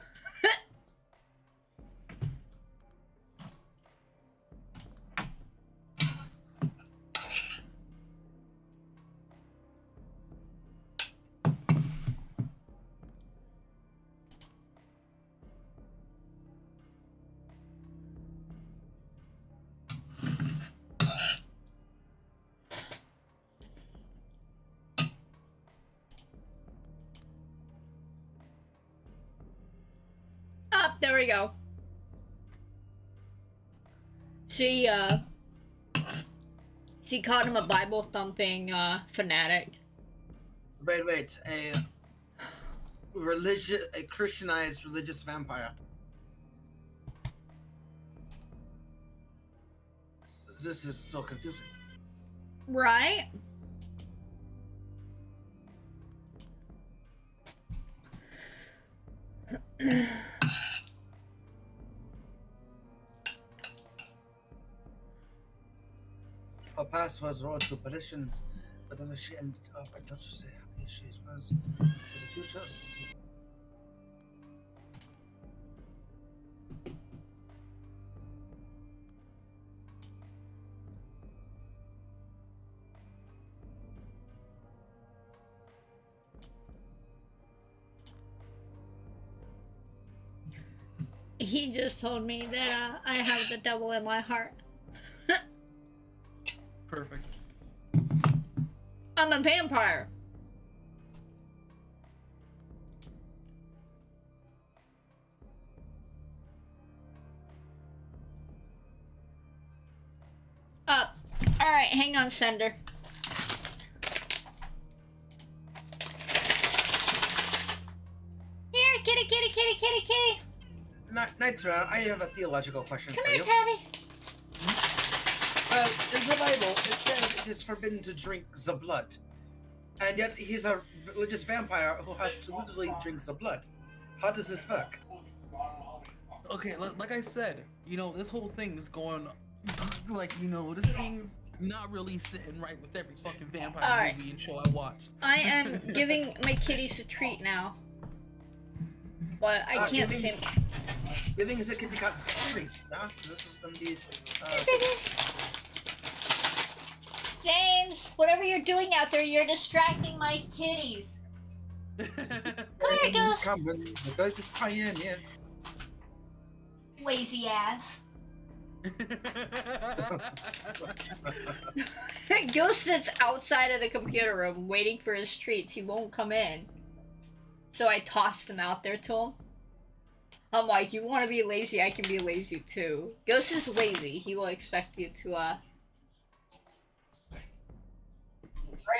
There we go. She called him a Bible-thumping, fanatic. Wait, a Christianized religious vampire. This is so confusing. Right? Her past was road to perdition, but then she ended up, I don't say happy she was. There's a future. He just told me that I have the devil in my heart. Perfect. I'm a vampire. Alright, hang on, Sender. Here, kitty, kitty, kitty, kitty, kitty. Nitra, I have a theological question Come for here, you. Tabby. In the Bible, it says it is forbidden to drink the blood. And yet he's a religious vampire who has to literally drink the blood. How does this work? Okay, like I said, you know, this whole thing is going, like, you know, this thing's not really sitting right with every fucking vampire movie and show I watch. I am giving my kitties a treat now. But I can't see him. Giving is a kitty cat treat. Nah, this is gonna be. James, whatever you're doing out there, you're distracting my kitties. Come here, Ghost. The greatest pioneer. Lazy ass. Ghost sits outside of the computer room waiting for his treats. He won't come in. So I tossed them out there to him. I'm like, you want to be lazy, I can be lazy too. Ghost is lazy. He will expect you to, I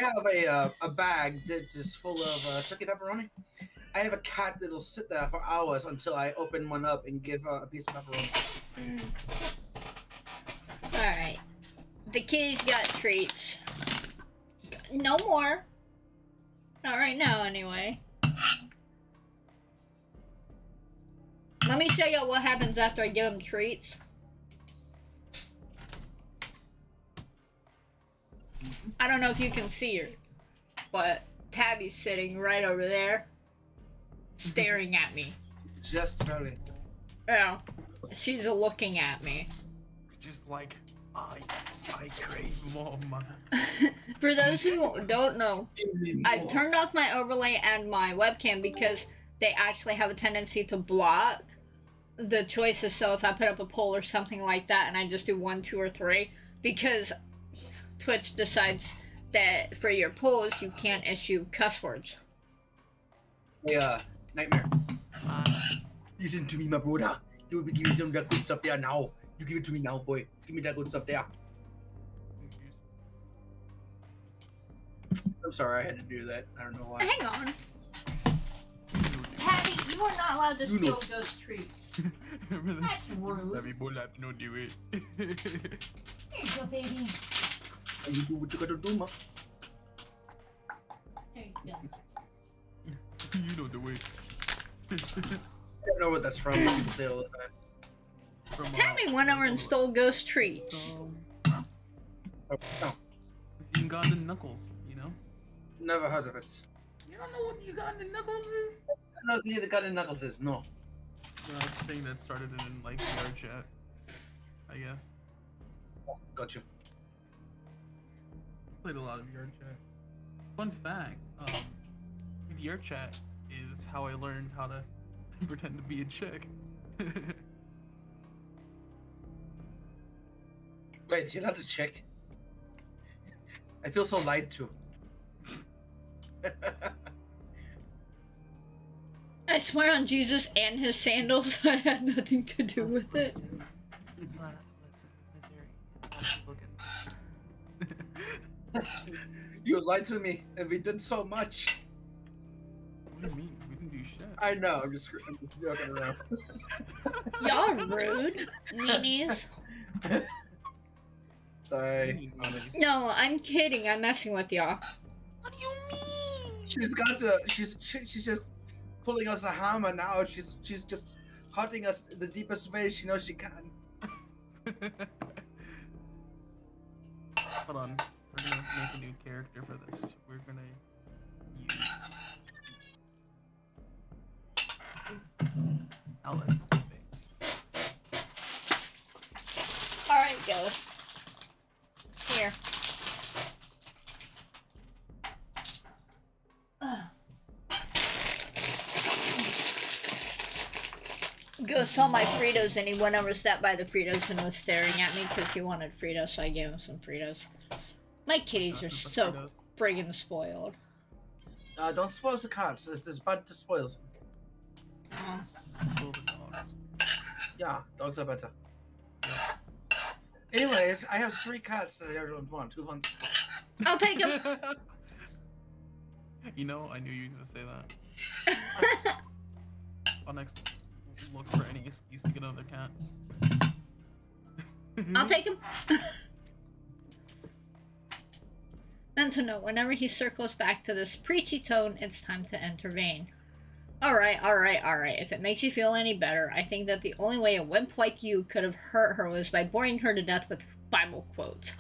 have a bag that's just full of turkey pepperoni. I have a cat that'll sit there for hours until I open one up and give her a piece of pepperoni. Alright. The kitties got treats. No more. Not right now, anyway. Let me show you what happens after I give them treats. I don't know if you can see her, but Tabby's sitting right over there, staring at me. Just barely. Yeah, she's looking at me. Just like, I crave more, mother. For those who don't know, I've turned off my overlay and my webcam because they actually have a tendency to block the choices. So if I put up a poll or something like that and I just do 1, 2, or 3, because Twitch decides that for your polls you can't issue cuss words. Yeah, Nightmare. Listen to me, my brother. You will be giving some that good stuff there now. You give it to me now, boy. Give me that good stuff there. I'm sorry, I had to do that. I don't know why. Hang on. Tabby, you are not allowed to steal those treats. That's rude. Tabby, no do it. Here you go, baby. And you do what you gotta do, ma. There you go. You know the way. I don't know what that's from. People say it all the time. Tabby went over and stole Ghost treats. Oh, no. It's Ugandan Knuckles, you know? Never heard of it. You don't know what Ugandan Knuckles is? I don't know what Ugandan Knuckles is, no. It's a thing that started in, like, VR chat, I guess. Got you. Played a lot of VR chat. Fun fact, VR chat is how I learned how to pretend to be a chick. Wait, you're not a chick? I feel so lied to. I swear on Jesus and his sandals, I had nothing to do with it. You lied to me, and we did so much. What do you mean? We didn't do shit. I know, I'm just joking around. Y'all rude, meanies. Sorry. No, I'm kidding. I'm messing with y'all. What do you mean? She's got to. She's just pulling us a hammer now. She's just hurting us the deepest way she knows she can. Hold on. We're gonna make a new character for this. We're gonna use Alex. Alright, Ghost. Here. Ghost saw my Fritos and he went over, sat by the Fritos and was staring at me because he wanted Fritos, so I gave him some Fritos. My kitties are so friggin' spoiled. Don't spoil the cards. It's bad to spoil them. Yeah, dogs are better. Anyways, I have 3 cats that I don't want. Who wants? I'll take them. You know, I knew you were gonna say that. Onyx, look for any excuse to get another cat. I'll take him. Then to know, whenever he circles back to this preachy tone, it's time to intervene. Alright. If it makes you feel any better, I think that the only way a wimp like you could have hurt her was by boring her to death with Bible quotes.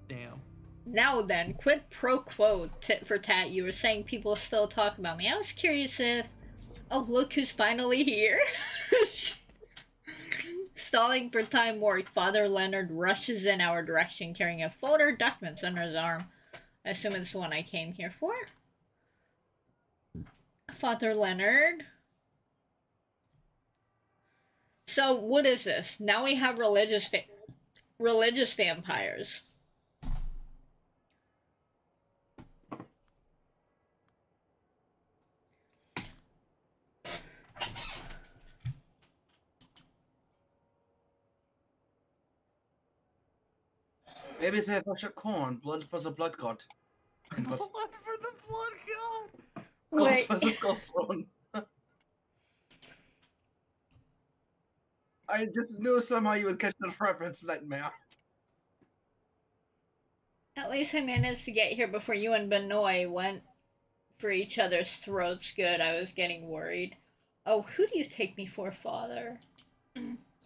Damn. Now then, quid pro quo, tit for tat, you were saying people still talk about me. I was curious if... Oh, look who's finally here. Stalling for time work, Father Leonard rushes in our direction carrying a folder of documents under his arm. I assume it's the one I came here for. Father Leonard. So, what is this? Now we have religious vampires. Maybe they have a corn, blood for the blood god. And Blood for the blood god! Skulls for the skull throne. I just knew somehow you would catch the reference to that map. At least I managed to get here before you and Benoit went for each other's throats. Good, I was getting worried. Oh, who do you take me for, Father?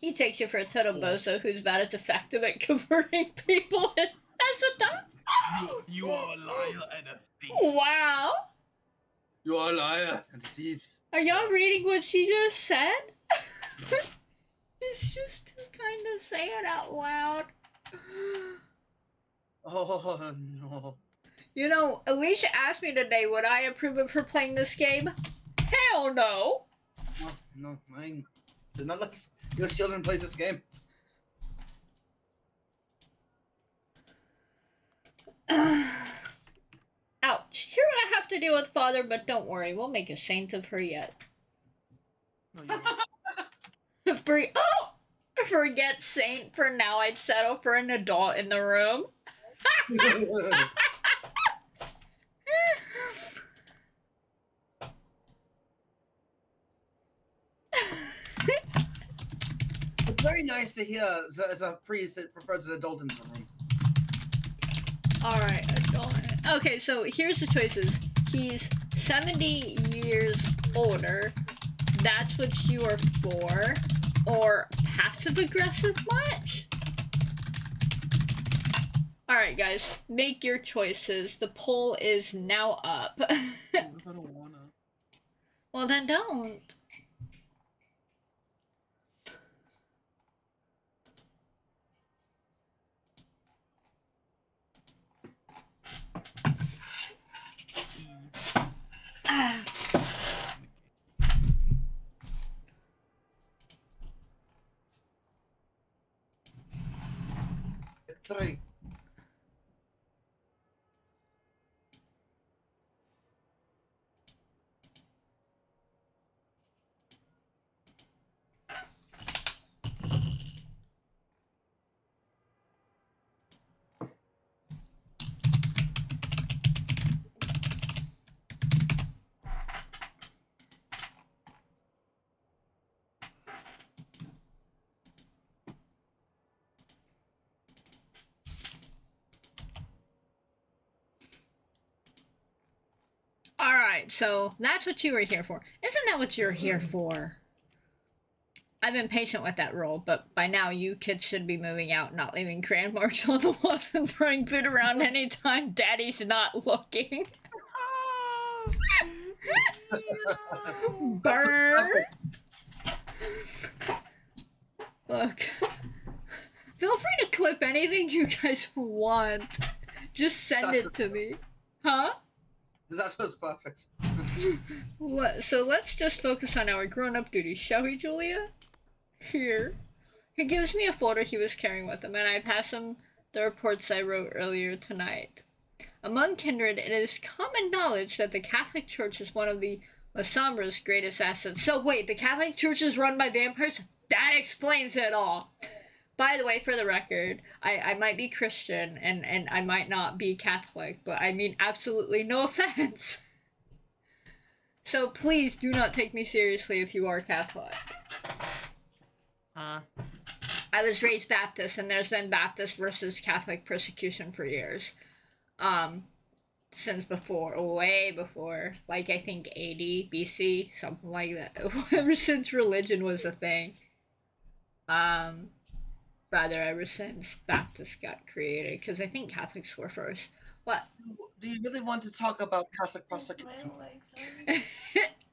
He takes you for a total bozo who's about as effective at converting people as a dog. You are a liar and a thief. Wow. You are a liar and thief. Are y'all reading what she just said? It's just to kind of say it out loud. Oh, no. You know, Alicia asked me today would I approve of her playing this game. Hell no. No, mine. Do not let your children play this game. Ouch. Hear what I have to deal with, Father, but don't worry, we'll make a saint of her yet. No, you won't. Forget saint for now. I'd settle for an adult in the room. It's very nice to hear as a priest that prefers an adult in the room. Alright, adult. Okay, so here's the choices. He's 70 years older. That's what you are for. Or passive-aggressive much? Alright, guys. Make your choices. The poll is now up. I don't wanna. Well, then don't. It's right. Alright, so that's what you were here for. Isn't that what you're here for? I've been patient with that rule, but by now you kids should be moving out, not leaving crayon marks on the walls and throwing food around anytime Daddy's not looking. Burn! Look. Feel free to clip anything you guys want. Just send it to me. Huh? That was perfect. So let's just focus on our grown-up duties, shall we, Julia? Here. He gives me a folder he was carrying with him, and I pass him the reports I wrote earlier tonight. Among kindred, it is common knowledge that the Catholic Church is one of the La Sombra's greatest assets. So wait, the Catholic Church is run by vampires? That explains it all! By the way, for the record, I might be Christian, and I might not be Catholic, but I mean absolutely no offense. So please do not take me seriously if you are Catholic. I was raised Baptist, and there's been Baptist versus Catholic persecution for years. Since before, way before, like I think 80 BC, something like that. Ever since religion was a thing. Rather, ever since Baptists got created, because I think Catholics were first. What? Do you really want to talk about Catholic prosecution?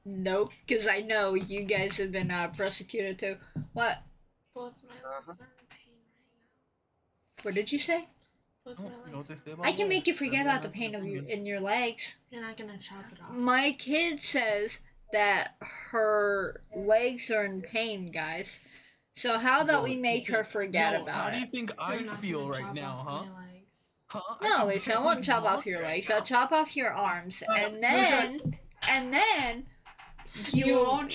Nope, because I know you guys have been persecuted too. What? Both my legs are in pain right now. What did you say? Both my legs. I can make you forget about the pain of in your legs. You're not gonna chop it off. My kid says that her legs are in pain, guys. So how about we make her forget about How it? do you think I feel right now, huh? Huh? No, Lisa, I won't chop off your legs. I'll chop off your arms, and then you'll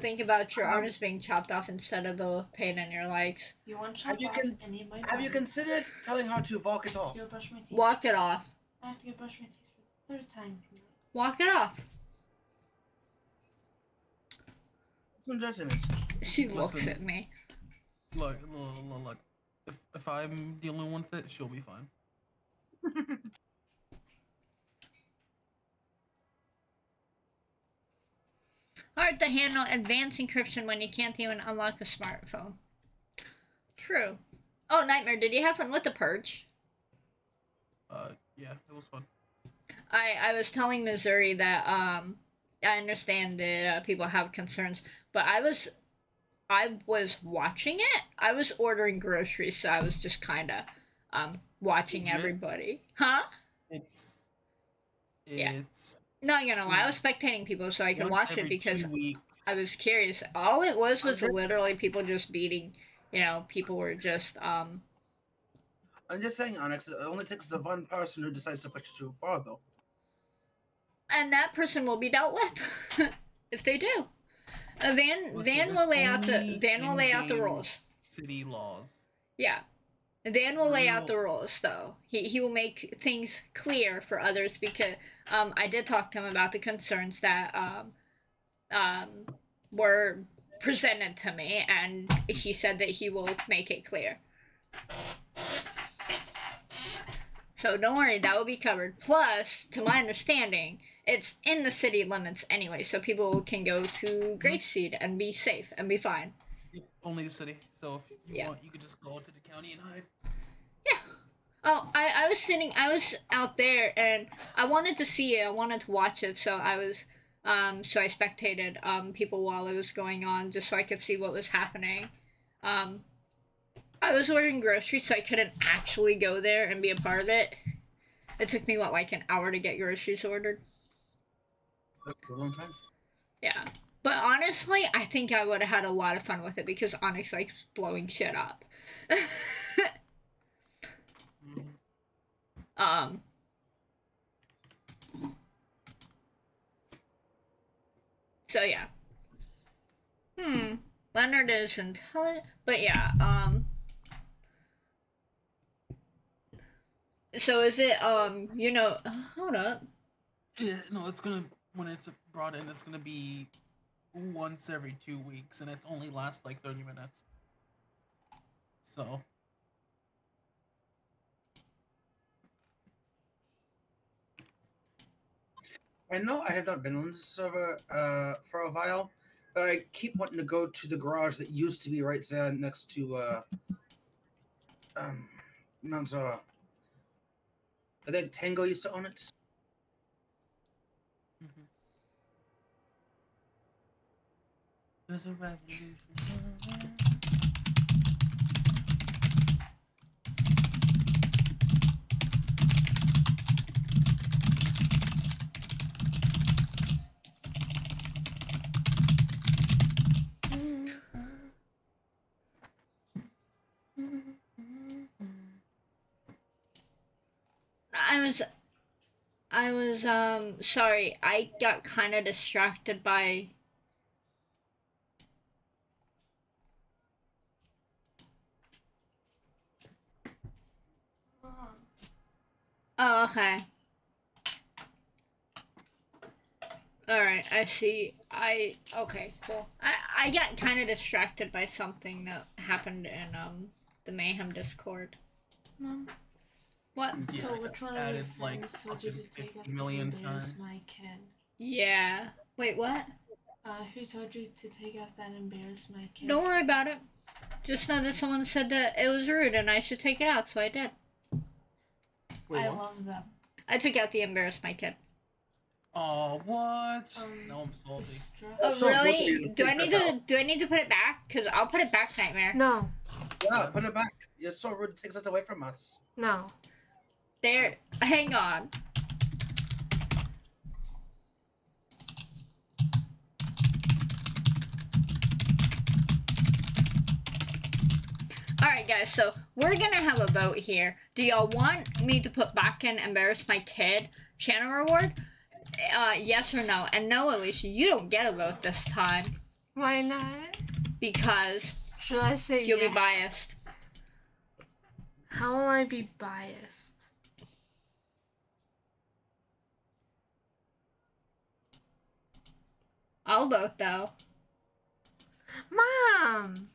think about your arms being chopped off instead of the pain in your legs. You won't chop off any of my Have you considered telling her to walk it off? You'll brush my teeth. Walk it off. I have to go brush my teeth for the third time tonight. Walk it off. Some judgment. She looks at me. Look. If I'm the only one with it, she'll be fine. Hard to handle advanced encryption when you can't even unlock a smartphone. True. Oh, Nightmare, did you have fun with the Purge? Yeah, it was fun. I was telling Missouri that, I understand that people have concerns, but I was watching it. I was ordering groceries, so I was just kind of, watching everybody. Huh? It's... Not gonna lie, I was spectating people so I could watch it because I was curious. All it was literally people just beating, people were just, I'm just saying, Onyx, it only takes the one person who decides to push it too far, though. And that person will be dealt with, if they do. Van will lay out the rules. City laws. Yeah. Van will lay out the rules, though. He will make things clear for others because I did talk to him about the concerns that were presented to me, and he said that he will make it clear. So don't worry, that will be covered. Plus, to my understanding, it's in the city limits anyway, so people can go to Grapeseed and be safe and be fine. Only the city, so if you want, you could just go to the county and hide. Yeah. Oh, I was out there, and I wanted to see it, I wanted to watch it, so I spectated, people while it was going on, just so I could see what was happening. I was ordering groceries, so I couldn't actually go there and be a part of it. It took me, like an hour to get groceries ordered? A long time. Yeah. But honestly, I think I would have had a lot of fun with it because Onyx likes blowing shit up. So yeah. Leonard is intelligent, but yeah, so is it, hold up. Yeah, no, it's gonna, when it's brought in, it's gonna be once every 2 weeks, and it only lasts like 30 minutes. So. I know I have not been on this server for a while, But I keep wanting to go to the garage that used to be right there next to Mount Zara. I think Tango used to own it. There's a revolution. I was sorry, I got kind of distracted by Oh, okay. Alright, I see. Okay, cool. I got kind of distracted by something that happened in, the Mayhem Discord. Mom? What? Yeah, So I which got one of your added, like, friends told you to take us to million embarrass times. my kid? Yeah. Wait, what? Who told you to take us and embarrass my kid? Don't worry about it. Just know that someone said that it was rude and I should take it out, so I did. Wait, I what? love them. I took out the embarrass my kid. Oh, what? No, I'm salty. Oh, really? Do I need to put it back? Cause I'll put it back, Nightmare. No. Yeah, put it back. You're so rude. It takes it away from us. No. There. Hang on. Alright guys, so we're gonna have a vote here. Do y'all want me to put back in embarrass my kid channel reward? Yes or no? And no, Alicia, you don't get a vote this time. Why not? Because should I say you'll yes? be biased. How will I be biased? I'll vote though. Mom!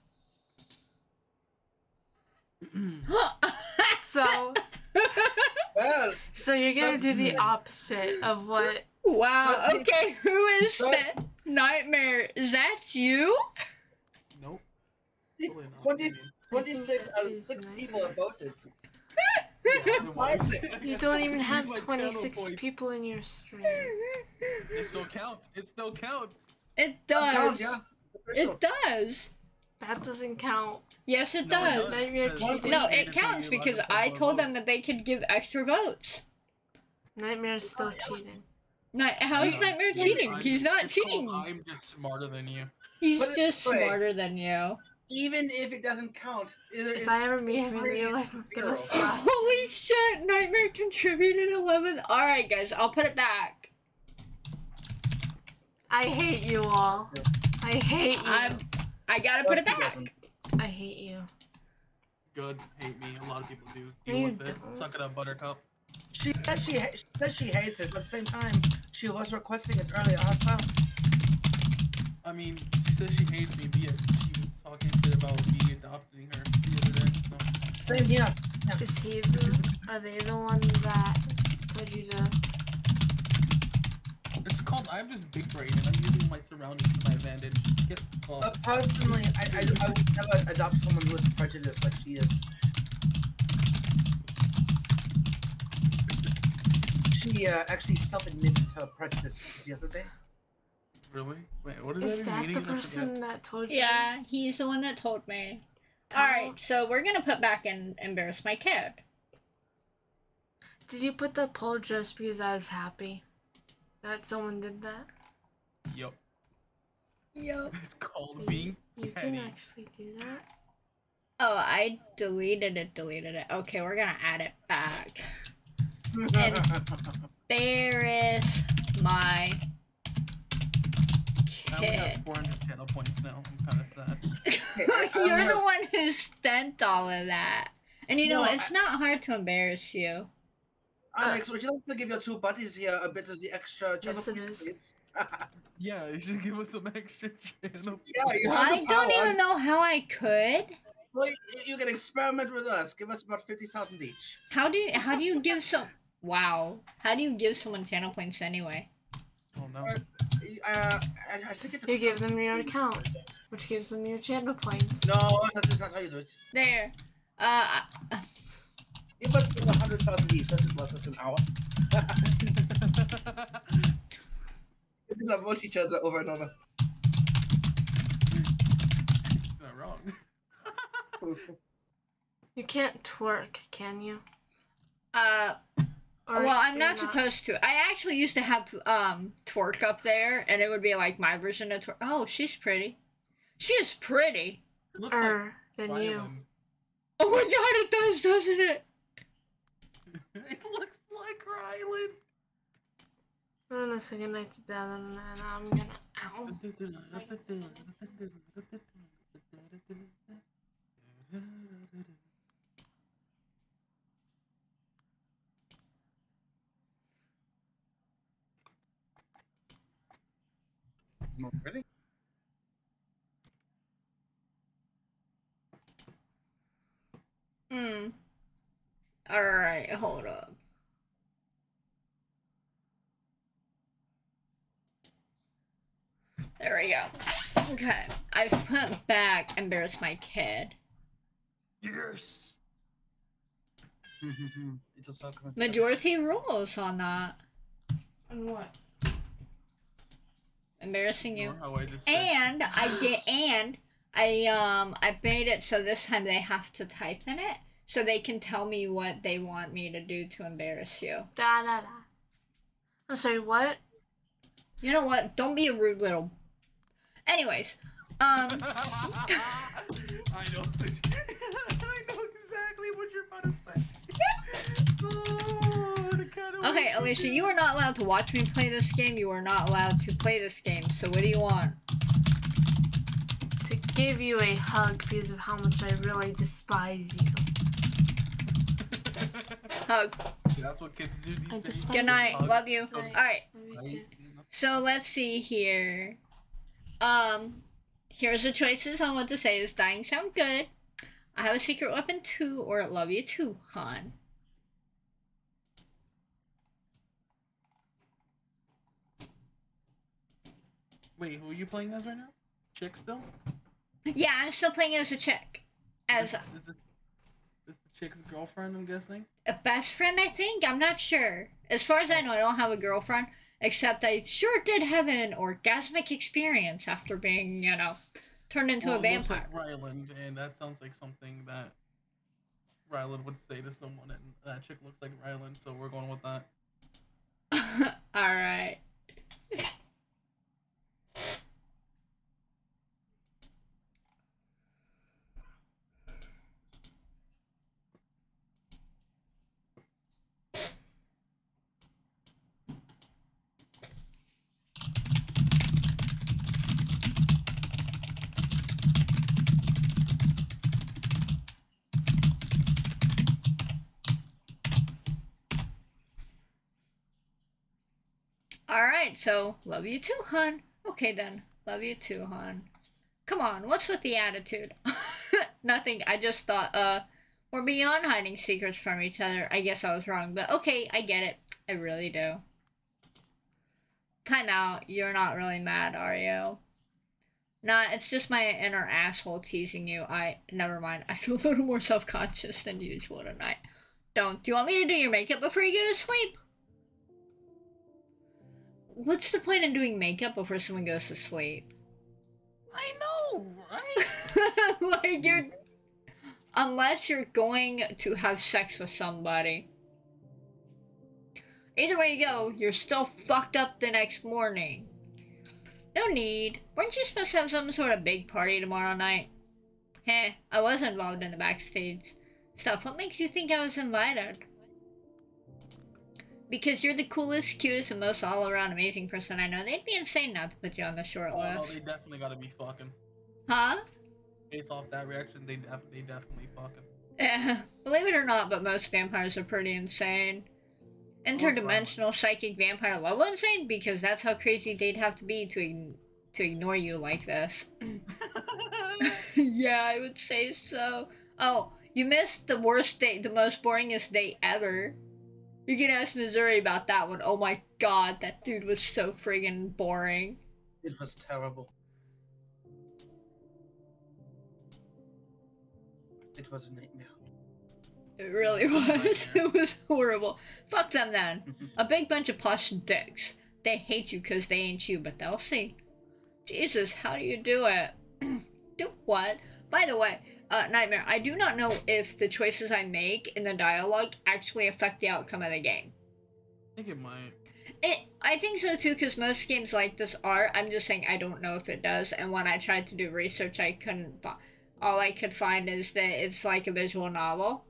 So you're gonna do the opposite of what? Wow, okay, who is that? Nightmare, is that you? Nope. 26 out of 6 people have voted. Why is it? You don't even Use have my 26 channel point. people in your stream. It still counts. It still counts. It does. Yeah. It does. That doesn't count. Yes, it No, it does. does. Nightmare Because cheating. No, Cheating it is counts how you because allowed I to told them vote. that they could give extra votes. Nightmare's still cheating. How's Nightmare cheating? He's not It's called cheating. I'm just smarter than you. He's But just wait. smarter than you. Even if it doesn't count, If I ever meet him in real life, I'm gonna stop. Holy shit! Nightmare contributed 11. All right, guys, I'll put it back. I hate you all. I hate you. I gotta put it back. I hate you. Good. Hate me. A lot of people do. No, Deal you with it. don't. Suck it up, Buttercup. She said she hates it, but at the same time, she was requesting it earlier herself. I mean, she says she hates me, but yet she was talking shit about me adopting her the other day. So. Same here. Is are they the one that told you to? It's called I'm just big brain and I'm using my surroundings to my advantage. Get fucked. Personally, I would never adopt someone who is prejudiced like she is. She actually self-admitted her prejudice yesterday. Really? Wait, what is Is that that even the meaning? I person forget. that told you? Yeah, he's the one that told me. Alright, so we're gonna put back in embarrass my kid. Did you put the poll just because I was happy that someone did that? Yup. Yup. It's called You- being You petty. can actually do that. Oh, I deleted it. Okay, we're gonna add it back. Embarrass my I only kid. have 400 channel points now. I'm kind of sad. You're the one who spent all of that. And you know, No, it's not hard to embarrass you. Alex, would you like to give your two buddies here a bit of the extra channel Yes, it points, is. please? Yeah, you should give us some extra channel. Yeah, you have I the don't power. even know how I could. Well, you can experiment with us. Give us about 50,000 each. How do you give some? Wow. How do you give someone channel points anyway? Oh no. I still get You give them your account, which gives them your channel points. No, that's not how you do it. There. It must be 100,000 each. That's less than an hour. It's a watch each other over and over. Not wrong. You can't twerk, can you? Well, I'm not supposed to. I actually used to have twerk up there, and it would be like my version of twerk. Oh, she's pretty. She is pretty. It looks like than you. Oh my god, it does, doesn't it? It looks like Rylan. I'm gonna say goodnight to Dad, and then I'm gonna. Ow. Ready? Alright, hold up. There we go. Okay, I've put back Embarrass My Kid. Yes! It's a supplement. Majority rules on that. On what? Embarrassing you. How I just And I made it so this time they have to type in it so they can tell me what they want me to do to embarrass you. Da da da. I'm sorry, what? You know what? Don't be a rude little. Anyways, I know. I know exactly what you're about to say. Okay, Alicia, you are not allowed to watch me play this game. You are not allowed to play this game. So what do you want? To give you a hug because of how much I really despise you. Hug. That's what kids do these days. Good night. Hug. Love you. Hug. Alright. So let's see here. Here's the choices on what to say. Does dying sound good? I have a secret weapon too, or love you too, hon. Wait, who are you playing as right now? Chick still? Yeah, I'm still playing as a chick. As Is this the chick's girlfriend, I'm guessing? a best friend, I think? I'm not sure. As far as I know, I don't have a girlfriend. Except I sure did have an orgasmic experience after being, you know, turned into a It looks vampire. like Ryland, and that sounds like something that Ryland would say to someone, and that chick looks like Ryland, so we're going with that. Alright. Alright, so love you too, hon. Okay then, love you too, hon. Come on, what's with the attitude? Nothing, I just thought, we're beyond hiding secrets from each other. I guess I was wrong, but okay, I get it. I really do. Time out, you're not really mad, are you? Nah, it's just my inner asshole teasing you. Never mind. I feel a little more self-conscious than usual tonight. Don't. Do you want me to do your makeup before you go to sleep? What's the point in doing makeup before someone goes to sleep? I know, right? Like, you're... Unless you're going to have sex with somebody. Either way you go, you're still fucked up the next morning. No need. Weren't you supposed to have some sort of big party tomorrow night? Heh, I was involved in the backstage stuff. What makes you think I was invited? Because you're the coolest, cutest, and most all-around amazing person I know. They'd be insane not to put you on the short Oh, no, list. they definitely gotta be fucking. Huh? Based off that reaction, they definitely fucking. Yeah, believe it or not, but most vampires are pretty insane. Interdimensional psychic vampire level insane, because that's how crazy they'd have to be to ignore you like this. Yeah, I would say so. Oh, you missed the worst date, the most boringest date ever. You can ask Missouri about that one. Oh my god, that dude was so friggin' boring. It was terrible. It was a nightmare. It really was. It was horrible. Fuck them then. A big bunch of plush dicks. They hate you because they ain't you, but they'll see. Jesus, how do you do it? Do what? By the way, Nightmare, I do not know if the choices I make in the dialogue actually affect the outcome of the game. I think it might. I think so too, because most games like this are. I'm just saying I don't know if it does, and when I tried to do research, I couldn't. All I could find is that it's like a visual novel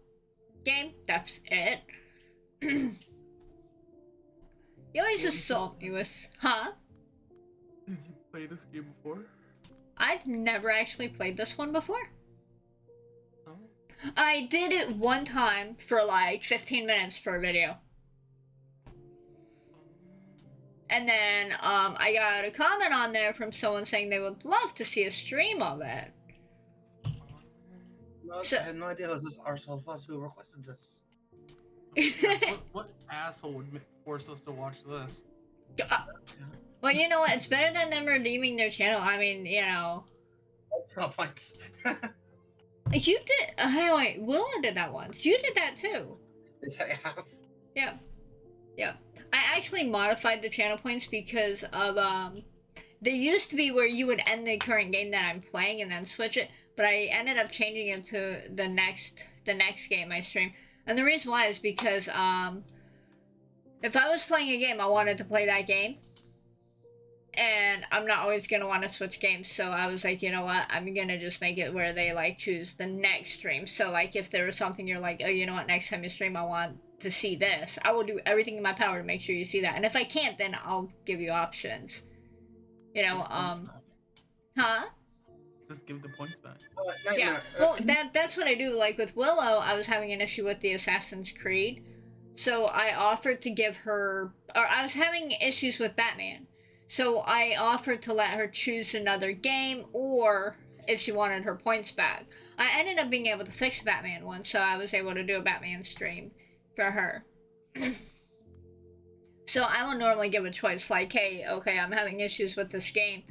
game. That's it. You always assault me with, huh? Did you play this game before? I've never actually played this one before. Oh. I did it one time for like 15 minutes for a video. And then I got a comment on there from someone saying they would love to see a stream of it. No, So- I had no idea it was this arsehole Fuss who requested this. What asshole would force us to watch this? Well, you know what? It's better than them redeeming their channel. I mean, you know. Oh, thanks. You did. Wait, Willa did that once. You did that too. Yes, I have. Yeah. Yeah. I actually modified the channel points because of, they used to be where you would end the current game that I'm playing and then switch it, but I ended up changing it to the next game I stream. And the reason why is because, if I was playing a game, I wanted to play that game. And I'm not always going to want to switch games, so I was like, you know what, I'm going to just make it where they, like, choose the next stream. So, like, if there was something you're like, oh, you know what, next time you stream, I want to see this, I will do everything in my power to make sure you see that. And if I can't, then I'll give you options. You know, huh? Just give the points back. Yeah, well, that's what I do. Like, with Willow, I was having an issue with the Assassin's Creed, so I offered to give her, or I was having issues with Batman. So I offered to let her choose another game, or if she wanted her points back. I ended up being able to fix the Batman one, so I was able to do a Batman stream for her. So I will normally give a choice, like, hey, okay, I'm having issues with this game.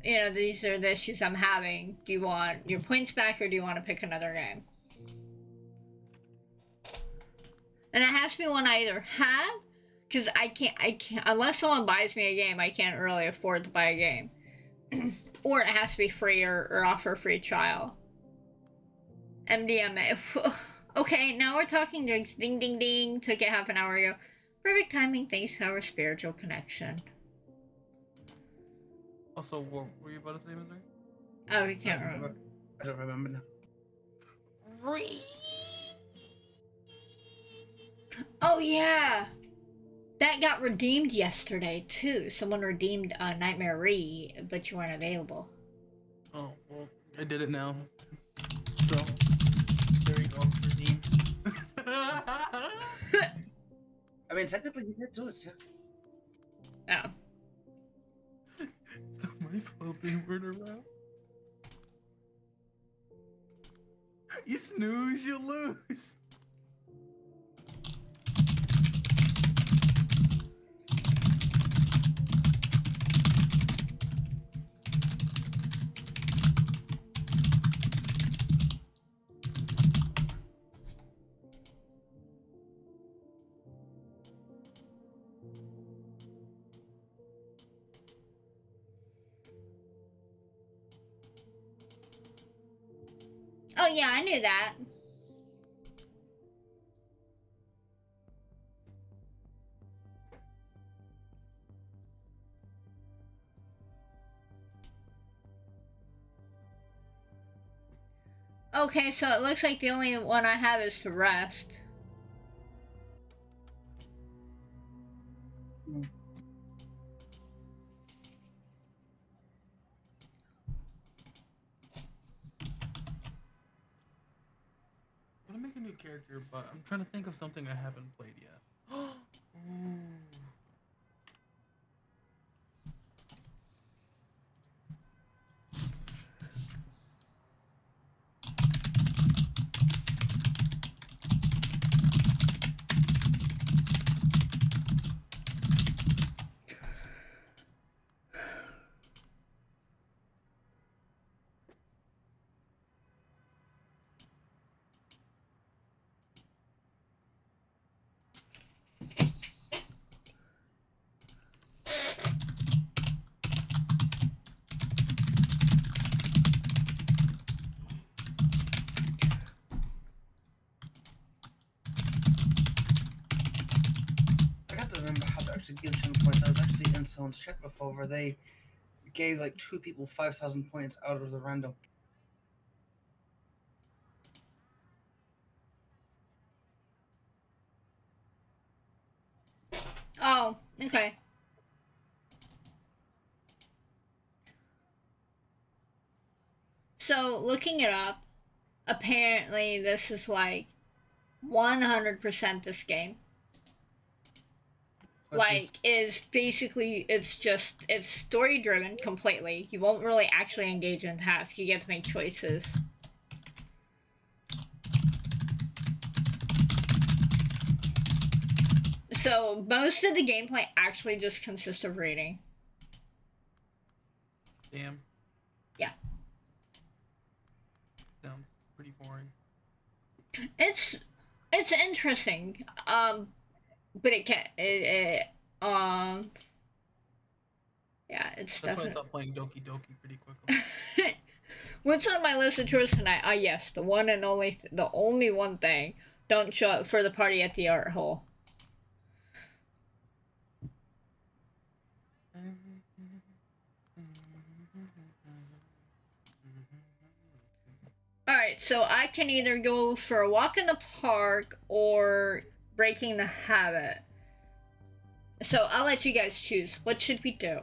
You know, these are the issues I'm having. Do you want your points back, or do you want to pick another game? And it has to be one I either have, because I can't, unless someone buys me a game, I can't really afford to buy a game. Or it has to be free or offer a free trial. MDMA. Okay, now we're talking drinks. Ding, ding, ding. Took it half an hour ago. Perfect timing thanks to our spiritual connection. Also, what were you about to say, Missouri? Oh, we can't remember. I don't remember now. Oh, yeah. That got redeemed yesterday, too. Someone redeemed Nightmare Re, but you weren't available. Oh, well, I did it now. So, there you go. Redeemed. I mean, technically, you did do it, Oh. yeah. It's not my fault they weren't around. You snooze, you lose. Oh, yeah, I knew that. Okay, so it looks like the only one I have is to rest. I'm gonna make a new character, but I'm trying to think of something I haven't played yet. Ooh. actually give 10 points. I was actually in someone's chat before where they gave like 2 people 5,000 points out of the random. Oh, okay. So, looking it up, apparently this is like 100% this game. Like, is basically, it's story driven completely. You won't really actually engage in tasks. You get to make choices. So, most of the gameplay actually just consists of reading. Damn. Yeah. Sounds pretty boring. It's interesting. But it can't. Yeah, it's That's why I definitely. stopped playing Doki Doki pretty quickly. What's on my list of chores tonight? Ah, yes, the one and only, the only one thing. Don't show up for the party at the art hole. Alright, so I can either go for a walk in the park or breaking the habit. So I'll let you guys choose. What should we do?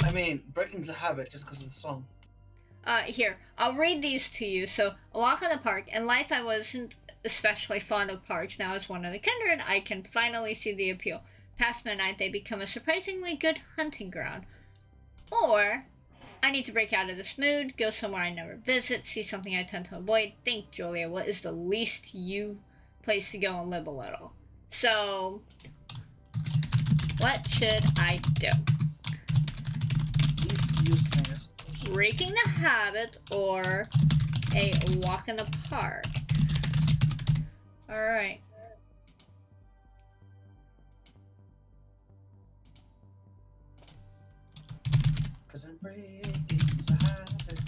I mean, breaking's a habit just because of the song. Here, I'll read these to you. So, a walk in the park. In life, I wasn't especially fond of parks. Now, as one of the kindred, I can finally see the appeal. Past midnight, they become a surprisingly good hunting ground. Or, I need to break out of this mood, go somewhere I never visit, see something I tend to avoid. Think, Julia, what is the least you place to go and live a little? So, what should I do? Breaking the habit or a walk in the park? Alright. Cause I'm breaking the habit.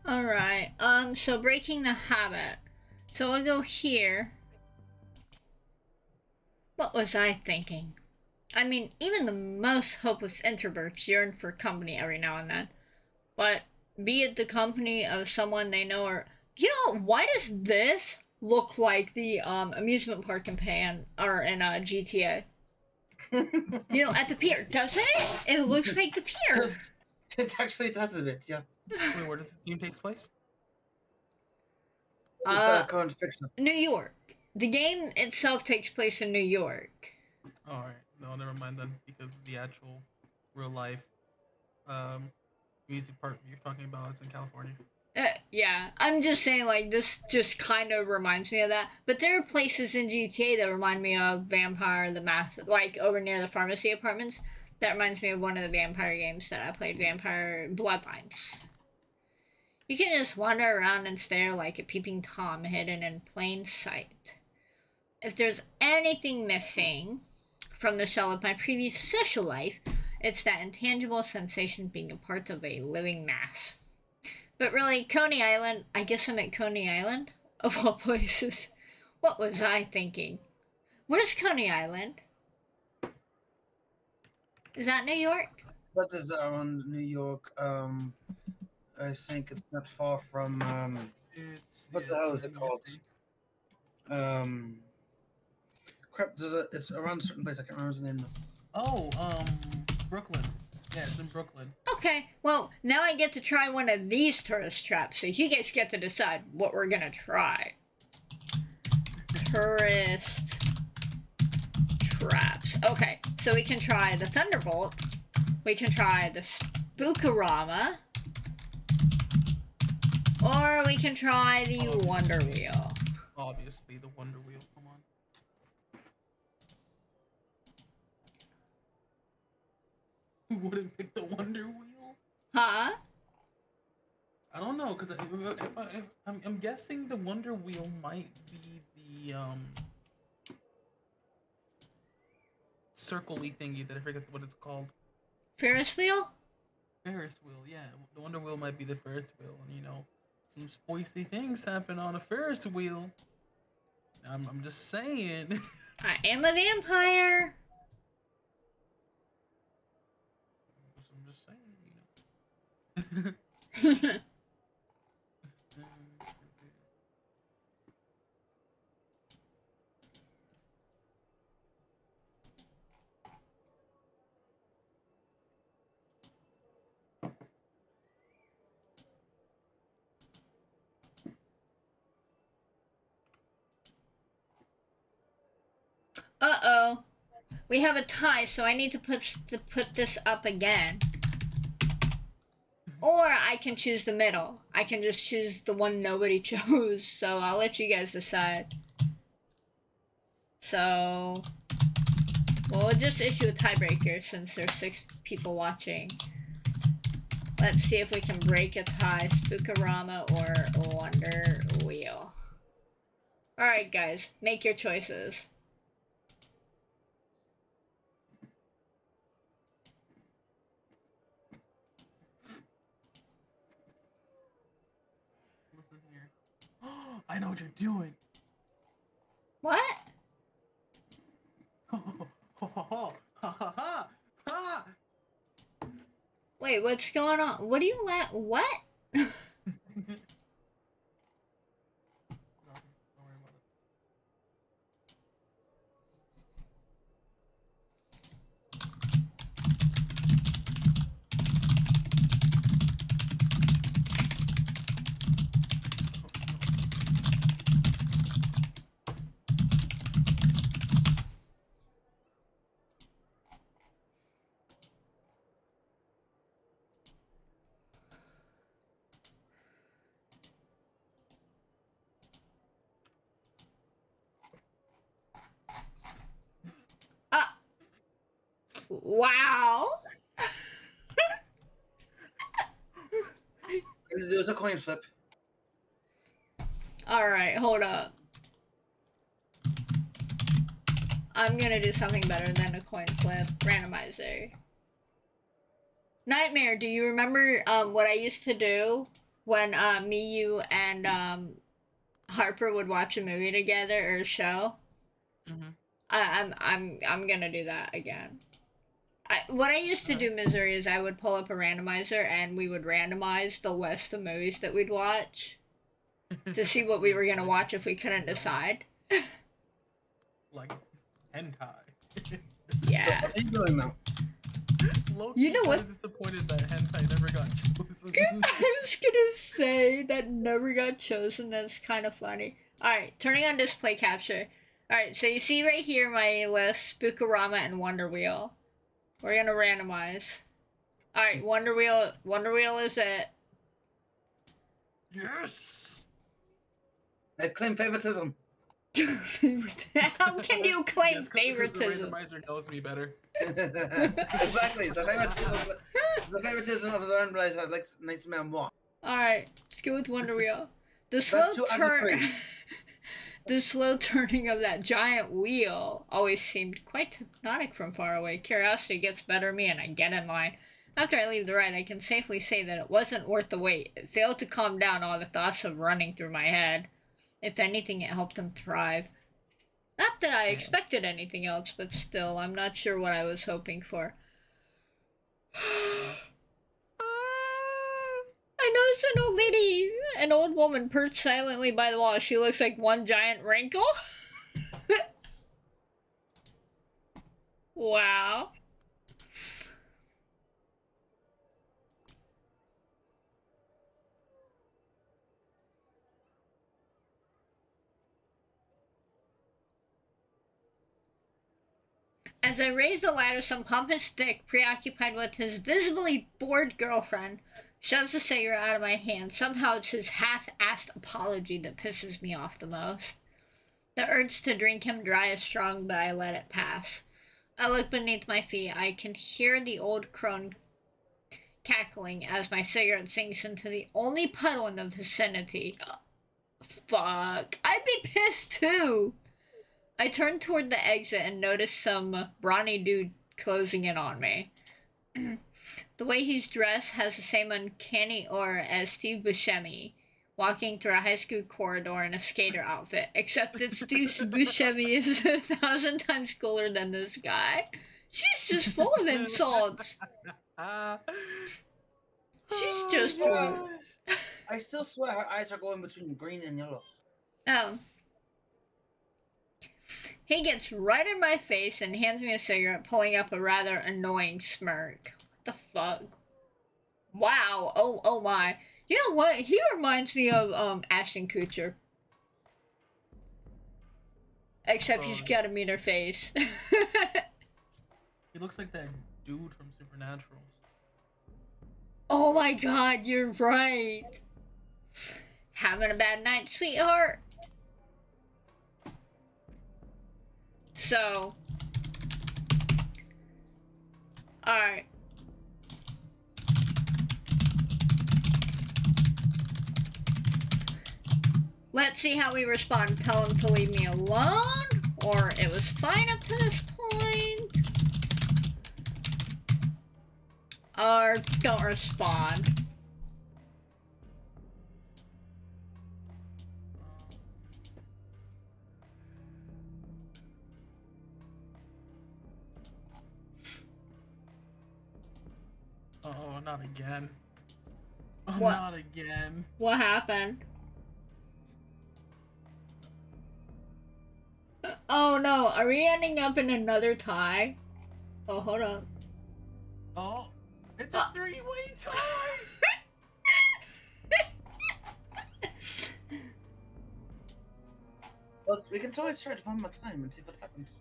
Alright, so breaking the habit. So I'll go here. What was I thinking? I mean, even the most hopeless introverts yearn for company every now and then. But be it the company of someone they know or... You know, why does this look like the amusement park in GTA? You know, at the pier, doesn't it? It looks like the pier. It actually does a bit, yeah. Wait, where does this game take place? Cohen's Picture. New York. The game itself takes place in New York. Alright, no, never mind then, because the actual real life music part you're talking about is in California. Yeah, I'm just saying, like, this just kind of reminds me of that. But there are places in GTA that remind me of Vampire the Mask, like, over near the pharmacy apartments. That reminds me of one of the vampire games that I played, Vampire Bloodlines. You can just wander around and stare like a peeping Tom hidden in plain sight. If there's anything missing from the shell of my previous social life, it's that intangible sensation of being a part of a living mass. But really, Coney Island, I guess I'm at Coney Island, of all places. What was I thinking? Where's Coney Island? Is that New York? That is around New York. I think it's not far from what the hell is it called? Crap, it's around a certain place. I can't remember the name. Oh, Brooklyn. Yeah, it's in Brooklyn. Okay, well, now I get to try one of these tourist traps, so you guys get to decide what we're gonna try. Tourist traps. Okay, so we can try the Thunderbolt. We can try the Spookorama. Or we can try the Wonder Wheel. Obviously, the Wonder Wheel. Come on. Who wouldn't pick the Wonder Wheel? Huh? I don't know, because I'm guessing the Wonder Wheel might be the circle-y thingy that I forget what it's called. Ferris wheel? Ferris wheel, yeah. The Wonder Wheel might be the Ferris wheel, and you know, some spicy things happen on a Ferris wheel. I'm just saying. I am a vampire. I'm just saying, you know. Uh-oh. We have a tie, so I need to put this up again. Or I can choose the middle. I can just choose the one nobody chose, so I'll let you guys decide. So, we'll just issue a tiebreaker since there's 6 people watching. Let's see if we can break a tie, Spookorama or Wonder Wheel. Alright guys, make your choices. I know what you're doing. What? Wait, what's going on? What do you what? Wow. It was a coin flip. Alright, hold up. I'm gonna do something better than a coin flip. Randomizer. Nightmare, do you remember what I used to do when me, you, and Harper would watch a movie together or a show? Mm-hmm. I'm gonna do that again. What I used to do, Missouri, is I would pull up a randomizer and we would randomize the list of movies that we'd watch to see what we were gonna watch if we couldn't decide. Like hentai. Yeah. So what are you doing now? You know what? I'm disappointed that hentai never got chosen. I was gonna say that never got chosen. That's kind of funny. Alright, turning on display capture. Alright, so you see right here my list, Spookorama and Wonder Wheel. We're gonna randomize. Alright, Wonder Wheel is it. Yes! I claim favoritism. How can you claim favoritism? The randomizer knows me better. Exactly, it's a favoritism. The favoritism of the randomizer makes me more. Alright, let's go with Wonder Wheel. The slow turn. The slow turning of that giant wheel always seemed quite hypnotic from far away. Curiosity gets better of me and I get in line. After I leave the ride, I can safely say that it wasn't worth the wait. It failed to calm down all the thoughts of running through my head. If anything, it helped them thrive. Not that I expected anything else, but still, I'm not sure what I was hoping for. I noticed an old lady, an old woman perched silently by the wall. She looks like one giant wrinkle. Wow. As I raise the ladder, some pompous dick, preoccupied with his visibly bored girlfriend, shoves the cigarette out of my hand. Somehow it's his half-assed apology that pisses me off the most. The urge to drink him dry is strong, but I let it pass. I look beneath my feet. I can hear the old crone cackling as my cigarette sinks into the only puddle in the vicinity. Fuck. I'd be pissed too. I turn toward the exit and notice some brawny dude closing in on me. The way he's dressed has the same uncanny aura as Steve Buscemi, walking through a high school corridor in a skater outfit, except that Steve Buscemi is 1,000 times cooler than this guy. She's just full of insults. She's just... I still swear her eyes are going between green and yellow. Oh. He gets right in my face and hands me a cigarette, pulling up a rather annoying smirk. What the fuck? Wow. Oh my. You know what? He reminds me of Ashton Kutcher. Except he's got a meaner face. He looks like that dude from Supernatural. Oh my god, you're right. Having a bad night, sweetheart? So, alright. Let's see how we respond. Tell him to leave me alone, or it was fine up to this point, or don't respond. Oh, not again. Oh, What? not again. What happened? Oh no, are we ending up in another tie? Oh, hold on. Oh, it's a three-way tie! Well, we can always try it one more time and see what happens.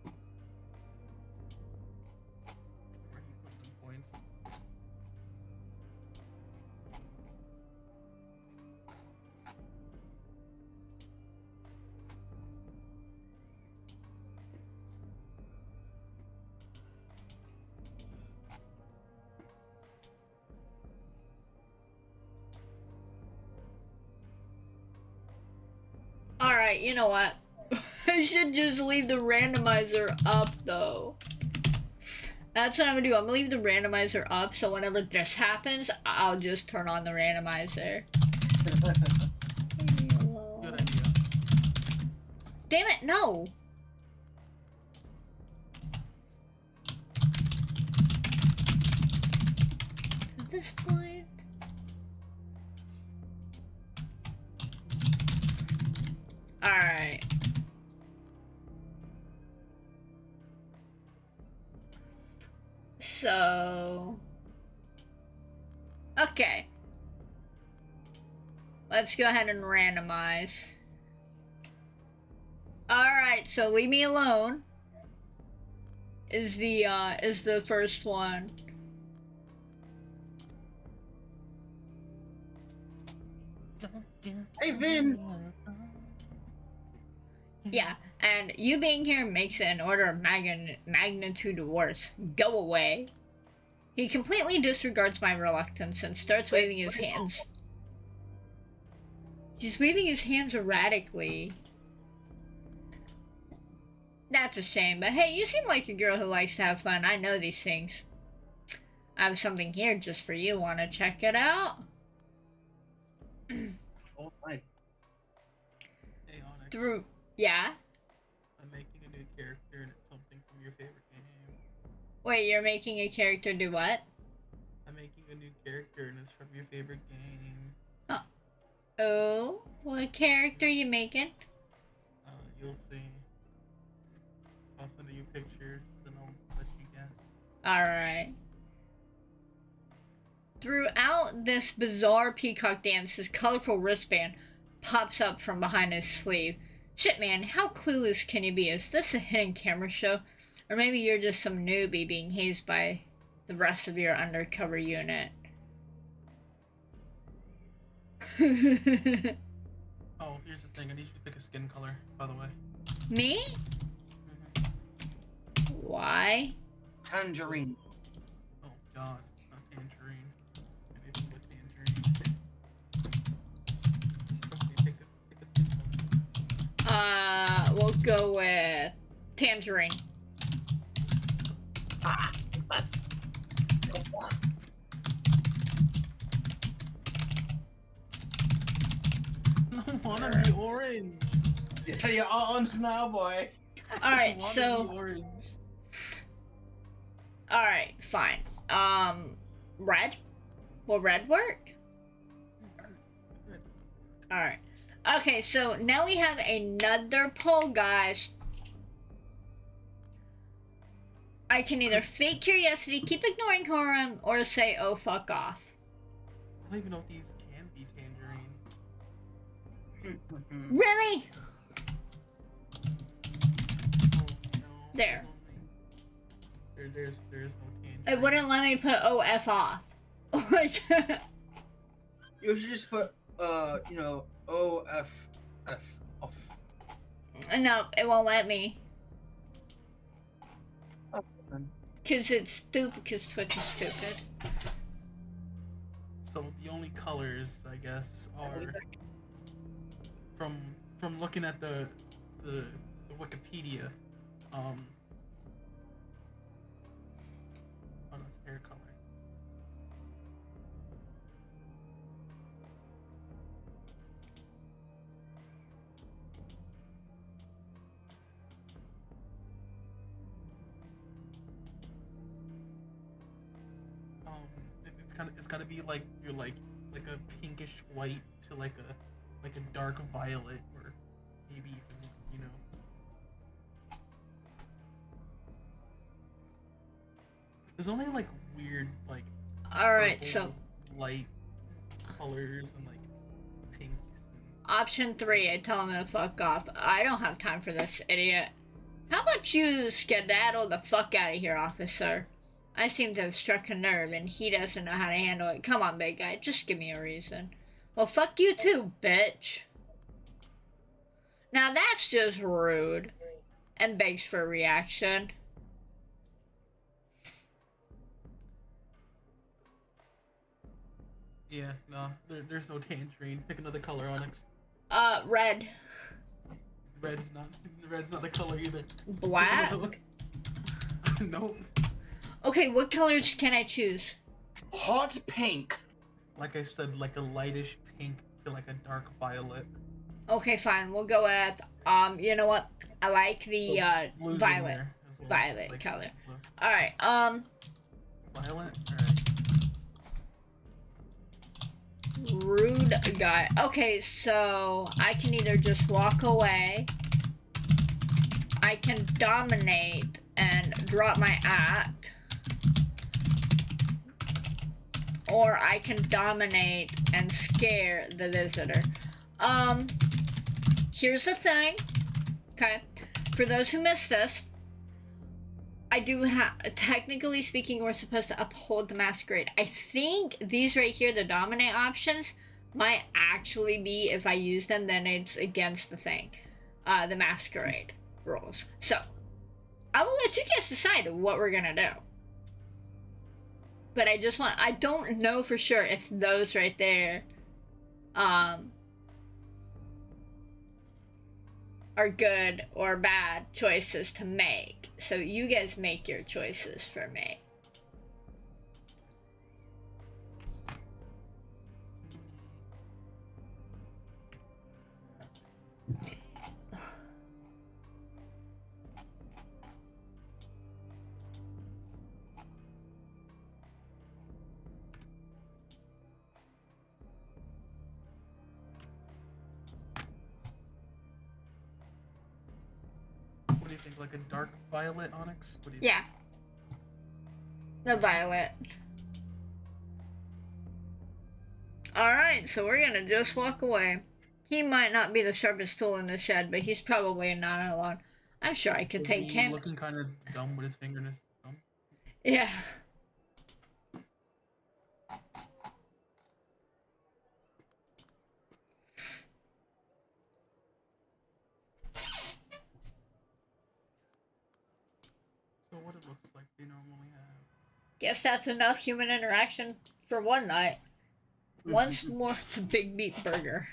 Alright, you know what? I should just leave the randomizer up, though. That's what I'm gonna do. I'm gonna leave the randomizer up, so whenever this happens, I'll just turn on the randomizer. Good idea. Damn it, no! At this point... Alright. So... Okay. Let's go ahead and randomize. Alright, so leave me alone is the first one. Hey, Vin! Yeah, and you being here makes it an order of magnitude worse. Go away. He completely disregards my reluctance and starts waving his hands. He's waving his hands erratically. That's a shame, but hey, you seem like a girl who likes to have fun. I know these things. I have something here just for you. Want to check it out? Oh my. Hey, Onyx. Through... Yeah? I'm making a new character and it's something from your favorite game. Wait, you're making a character do what? I'm making a new character and it's from your favorite game. Oh, what character you making? You'll see. I'll send you a picture, then I'll let you guess. Alright. Throughout this bizarre peacock dance, his colorful wristband pops up from behind his sleeve. Shit, man, how clueless can you be? Is this a hidden camera show? Or maybe you're just some newbie being hazed by the rest of your undercover unit. Oh, here's the thing. I need you to pick a skin color, by the way. Me? Why? Tangerine. Oh god, not tangerine. Anything with tangerine. Okay, pick a skin color. We'll go with tangerine. Ah, yes. I wanna be orange. Yeah, you're orange now, boy. Alright, so... Alright, fine. Red? Will red work? Alright. Okay, so now we have another poll, guys. I can either fake curiosity, keep ignoring Horum, or say, oh, fuck off. I don't even know if these can be tangerine. Really? Oh, no. There. There's no tangerine. It wouldn't let me put OF off. Like, you should just put, you know, OF off. no, it won't let me. Because it's stupid, because Twitch is stupid. So the only colors, I guess, are from looking at the Wikipedia, oh, that's hair color. It's gotta be like you're like a pinkish white to like a dark violet, or maybe even, you know. There's only like weird like Alright, so light colors and like pinks. option 3, I tell him to fuck off. I don't have time for this idiot. How about you skedaddle the fuck out of here, officer? I seem to have struck a nerve, and he doesn't know how to handle it. Come on, big guy, just give me a reason. Well, fuck you too, bitch. Now that's just rude, and begs for a reaction. Yeah, no, there's no tangerine. Pick another color, Onyx. Red. Red's not the color either. Black? Nope. Okay, what colors can I choose? Hot pink. Like I said, like a lightish pink to like a dark violet. Okay, fine. We'll go with, you know what? I like the, violet. Well. Violet like color. blue. Alright, Violet? Alright. Rude guy. Okay, so I can either just walk away, I can dominate and drop my act, or I can dominate and scare the visitor. Here's the thing, okay, for those who missed this, I do have, technically speaking, we're supposed to uphold the masquerade. I think these right here, the dominate options, might actually be, if I use them, then it's against the thing, the masquerade rules. So, I will let you guys decide what we're gonna do. But I don't know for sure if those right there, are good or bad choices to make. So you guys make your choices for me. What do you think? Like a dark violet, Onyx? What do you Yeah. The violet. Alright, so we're gonna just walk away. He might not be the sharpest tool in the shed, but he's probably not alone. I'm sure I could take him. Looking kind of dumb with his finger in his thumb. Yeah. So what it looks like they normally have. Guess that's enough human interaction for one night. Once more to Big Meat Burger.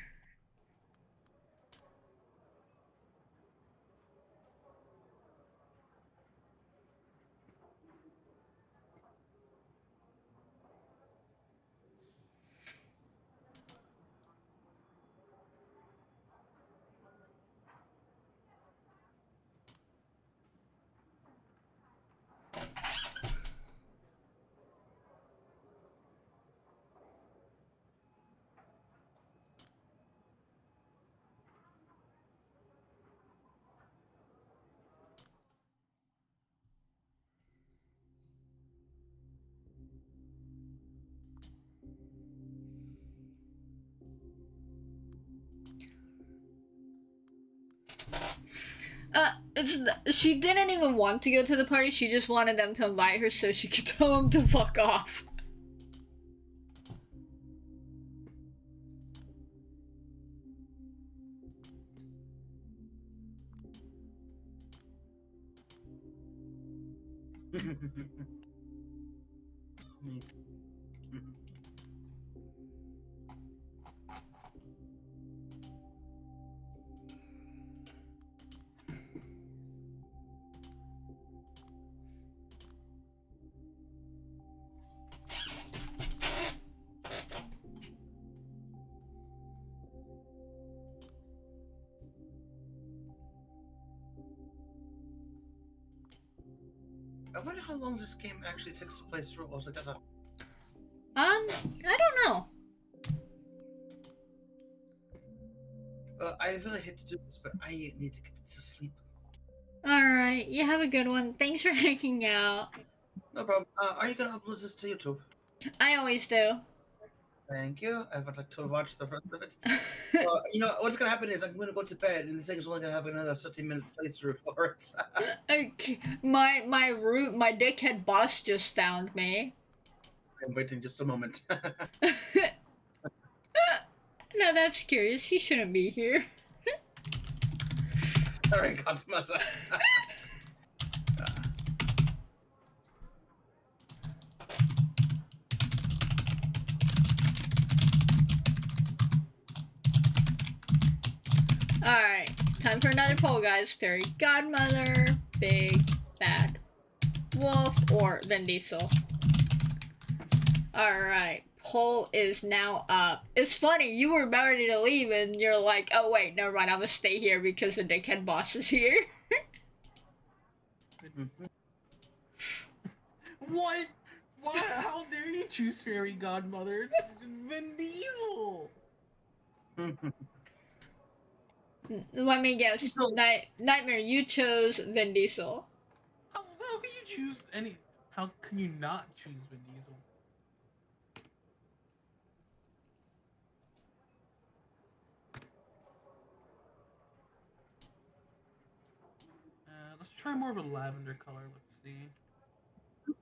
She didn't even want to go to the party, she just wanted them to invite her so she could tell them to fuck off. I wonder how long this game actually takes to play through. Or was it gonna... I don't know. I really hate to do this, but I need to get to sleep. Alright, you have a good one. Thanks for hanging out. No problem. Are you gonna upload this to YouTube? I always do. Thank you. I would like to watch the rest of it. You know, what's gonna happen is I'm gonna go to bed, and the thing is only gonna have another 30-minute playthrough for it. Okay. My dickhead boss just found me. I'm waiting just a moment. No, that's curious. He shouldn't be here. Sorry, Godmother. Alright, time for another poll, guys. Fairy Godmother, Big Bad Wolf, or Vin Diesel. Alright, poll is now up. It's funny, you were ready to leave and you're like, oh wait, never mind, I'm gonna stay here because the dickhead boss is here. What? Why? How dare you choose Fairy Godmother? It's Vin Diesel! Let me guess. Nightmare, you chose Vin Diesel. How can you choose any... How can you not choose Vin Diesel? Let's try more of a lavender color. Let's see.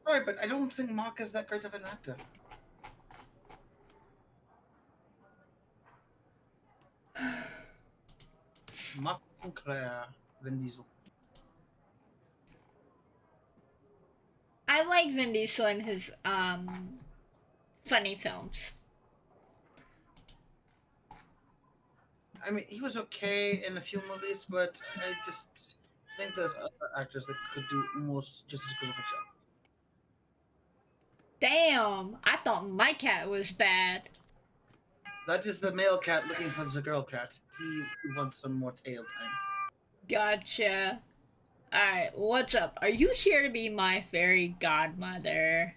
Sorry, but I don't think Mark is that great of an actor. Mark Sinclair, Vin Diesel. I like Vin Diesel in his funny films. I mean, he was okay in a few movies, but I just think there's other actors that could do almost just as good of a job. Damn, I thought my cat was bad. That is the male cat looking for the girl cat. He wants some more tail time. Gotcha. Alright, what's up? Are you here to be my fairy godmother?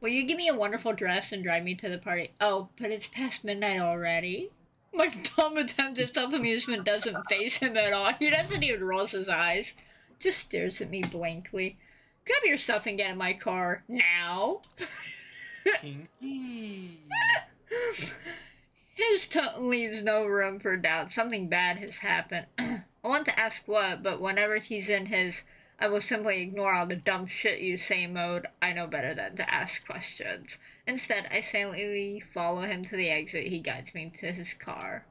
Will you give me a wonderful dress and drive me to the party? Oh, but it's past midnight already. My dumb attempt at self-amusement doesn't faze him at all. He doesn't even roll his eyes. Just stares at me blankly. Grab your stuff and get in my car. Now. Kinky. His tone leaves no room for doubt. Something bad has happened. I want to ask what, but whenever he's in his I will simply ignore all the dumb shit you say mode, I know better than to ask questions. Instead, I silently follow him to the exit. He guides me to his car.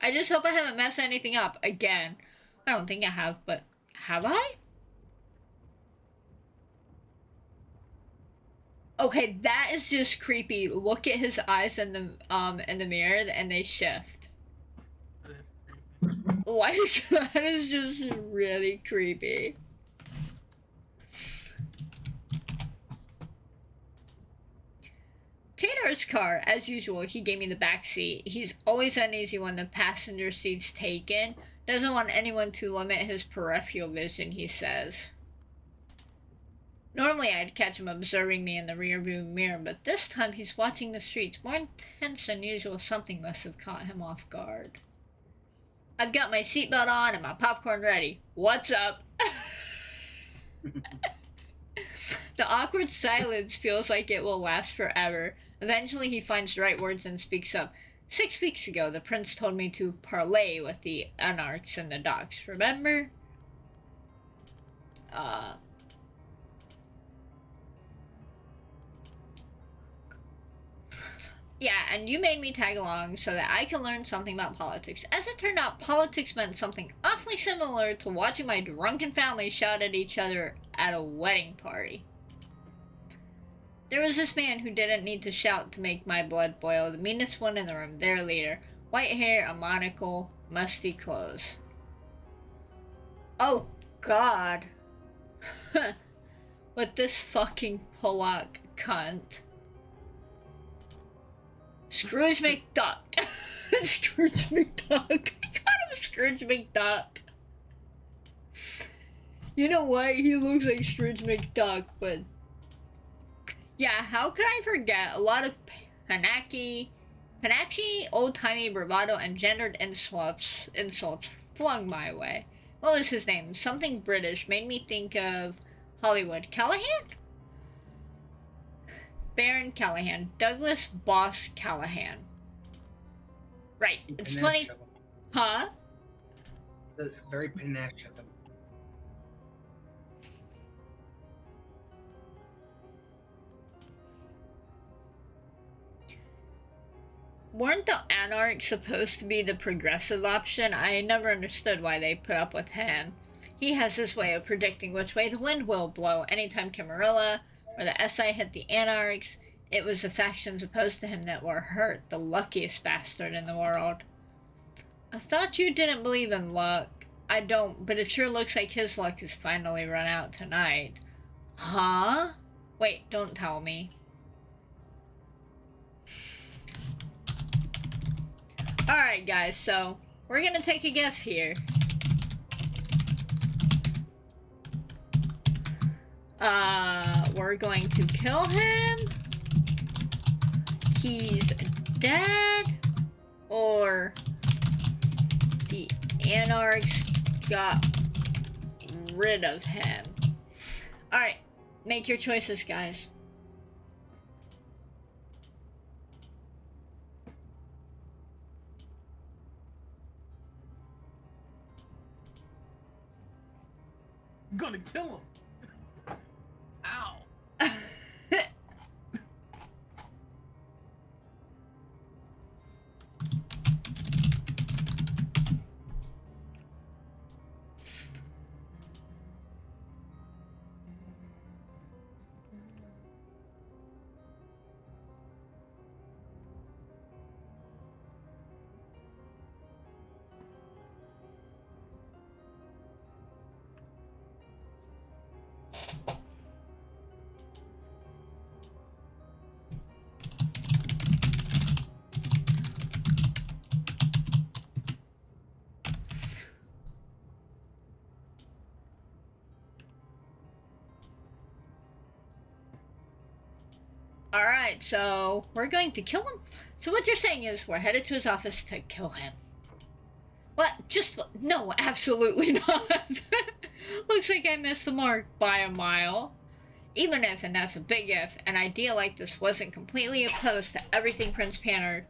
I just hope I haven't messed anything up again. I don't think I have, but have I? Okay, that is just creepy. Look at his eyes in the mirror, and they shift. Like, that is just really creepy. Kadar's car, as usual, he gave me the back seat. He's always uneasy when the passenger seat's taken. Doesn't want anyone to limit his peripheral vision, he says. Normally I'd catch him observing me in the rearview mirror, but this time he's watching the streets. More intense than usual, something must have caught him off guard. I've got my seatbelt on and my popcorn ready. What's up? The awkward silence feels like it will last forever. Eventually he finds the right words and speaks up. 6 weeks ago, the prince told me to parley with the anarchs in the docks. Remember? Yeah, and you made me tag along so that I could learn something about politics. As it turned out, politics meant something awfully similar to watching my drunken family shout at each other at a wedding party. There was this man who didn't need to shout to make my blood boil, the meanest one in the room, their leader. White hair, a monocle, musty clothes. Oh, God. With this fucking Polak cunt. Scrooge McDuck. Scrooge McDuck. I got him Scrooge McDuck. You know what? He looks like Scrooge McDuck, but... yeah, how could I forget? A lot of Panache, old-timey bravado, and gendered insults flung my way. What was his name? Something British. Made me think of Hollywood. Callahan? Baron Callahan. Douglas Boss Callahan. Right. It's 20... Huh? It's a very panache of him. Weren't the Anarchs supposed to be the progressive option? I never understood why they put up with him. He has this way of predicting which way the wind will blow. Anytime Camarilla or the SI hit the Anarchs, it was the factions opposed to him that were hurt, the luckiest bastard in the world. I thought you didn't believe in luck. I don't, but it sure looks like his luck has finally run out tonight. Huh? Wait, don't tell me. Alright guys, so we're gonna take a guess here. We're going to kill him. He's dead. Or the Anarchs got rid of him. Alright, make your choices, guys. I'm gonna kill him. Ow. Alright, so we're going to kill him? So what you're saying is we're headed to his office to kill him. What? Just... no, absolutely not. Looks like I missed the mark by a mile. Even if, and that's a big if, an idea like this wasn't completely opposed to everything Prince Pander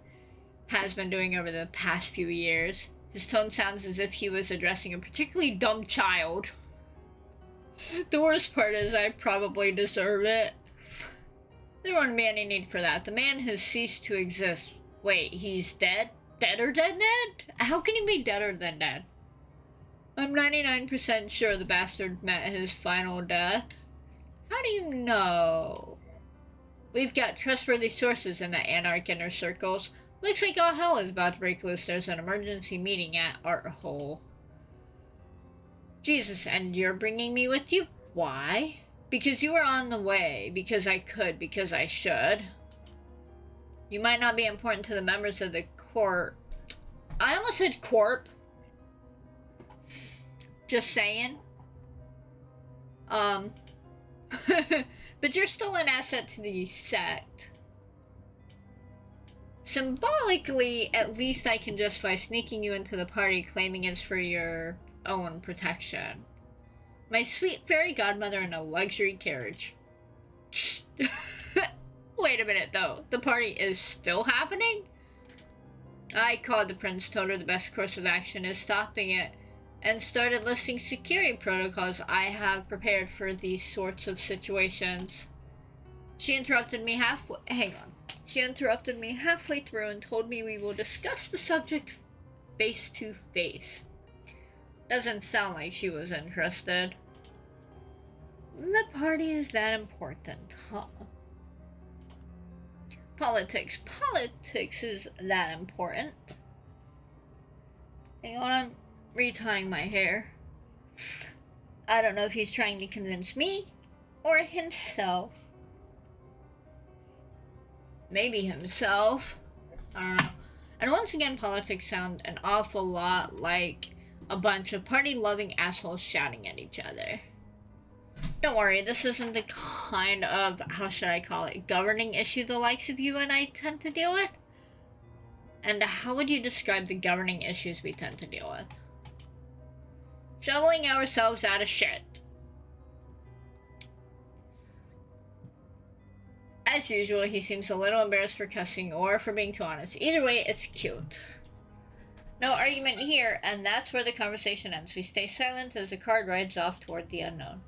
has been doing over the past few years, His tone sounds as if he was addressing a particularly dumb child. The worst part is I probably deserve it. There wasn't any need for that. The man has ceased to exist. Wait, he's dead? Deader than dead? How can he be deader than dead? I'm 99% sure the bastard met his final death. How do you know? We've got trustworthy sources in the Anarch inner circles. Looks like all hell is about to break loose. There's an emergency meeting at Art Hole. Jesus, and you're bringing me with you? Why? Because you were on the way. Because I could. Because I should. You might not be important to the members of the court. I almost said corp. Just saying. But you're still an asset to the sect. Symbolically, at least I can justify sneaking you into the party, claiming it's for your own protection. My sweet fairy godmother in a luxury carriage. Wait a minute, though. The party is still happening? I called the prince, told her the best course of action is stopping it, and started listing security protocols I have prepared for these sorts of situations. She interrupted me halfway. Hang on. She interrupted me halfway through and told me we will discuss the subject face to face. Doesn't sound like she was interested. The party is that important, huh? Politics. Politics is that important. Hang on, I'm retying my hair. I don't know if he's trying to convince me or himself. Maybe himself. I don't know. And once again, politics sound an awful lot like a bunch of party-loving assholes shouting at each other. Don't worry, this isn't the kind of, how should I call it, governing issue the likes of you and I tend to deal with? And how would you describe the governing issues we tend to deal with? Shoveling ourselves out of shit. As usual, he seems a little embarrassed for cussing or for being too honest. Either way, it's cute. No argument here, and that's where the conversation ends. We stay silent as the card rides off toward the unknown.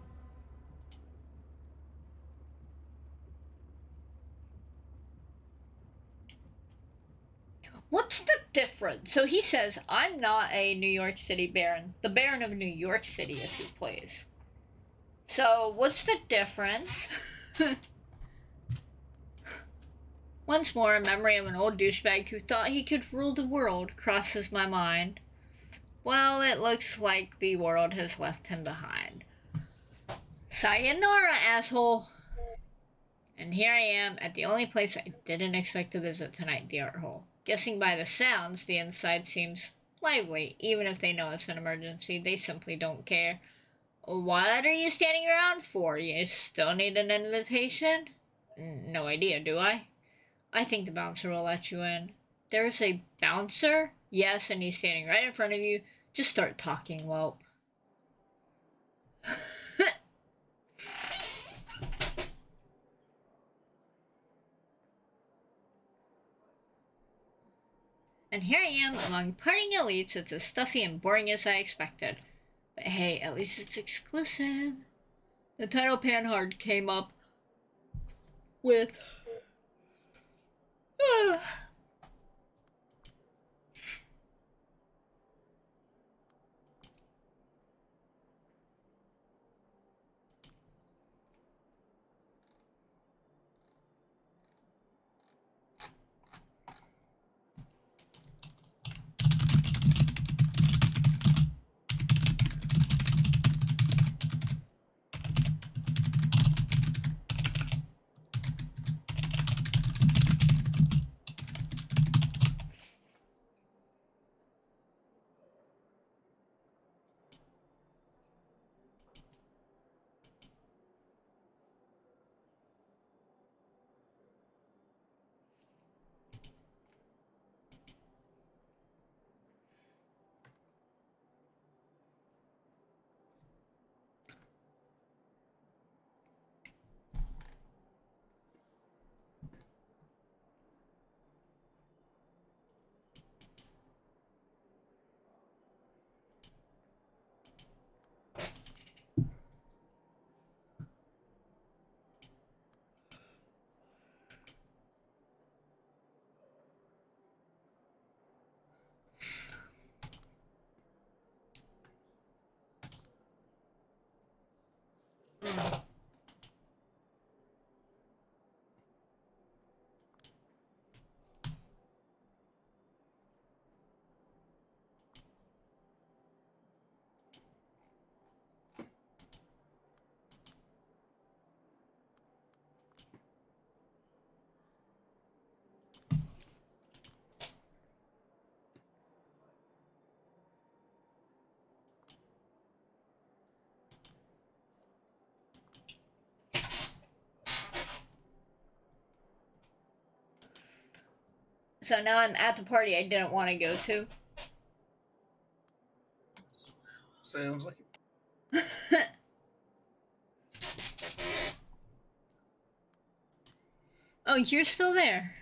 What's the difference? So he says, I'm not a New York City Baron. The Baron of New York City, if you please. So, what's the difference? Once more, a memory of an old douchebag who thought he could rule the world crosses my mind. Well, it looks like the world has left him behind. Sayonara, asshole! And here I am, at the only place I didn't expect to visit tonight, the Art Hole. Guessing by the sounds, the inside seems lively. Even if they know it's an emergency, they simply don't care. What are you standing around for? You still need an invitation? No idea, do I? I think the bouncer will let you in. There's a bouncer? Yes, and he's standing right in front of you. Just start talking, whelp. And here I am among partying elites. It's as stuffy and boring as I expected. But hey, at least it's exclusive. The title Panhard came up with... So now I'm at the party I didn't want to go to. Sounds like it. Oh, you're still there.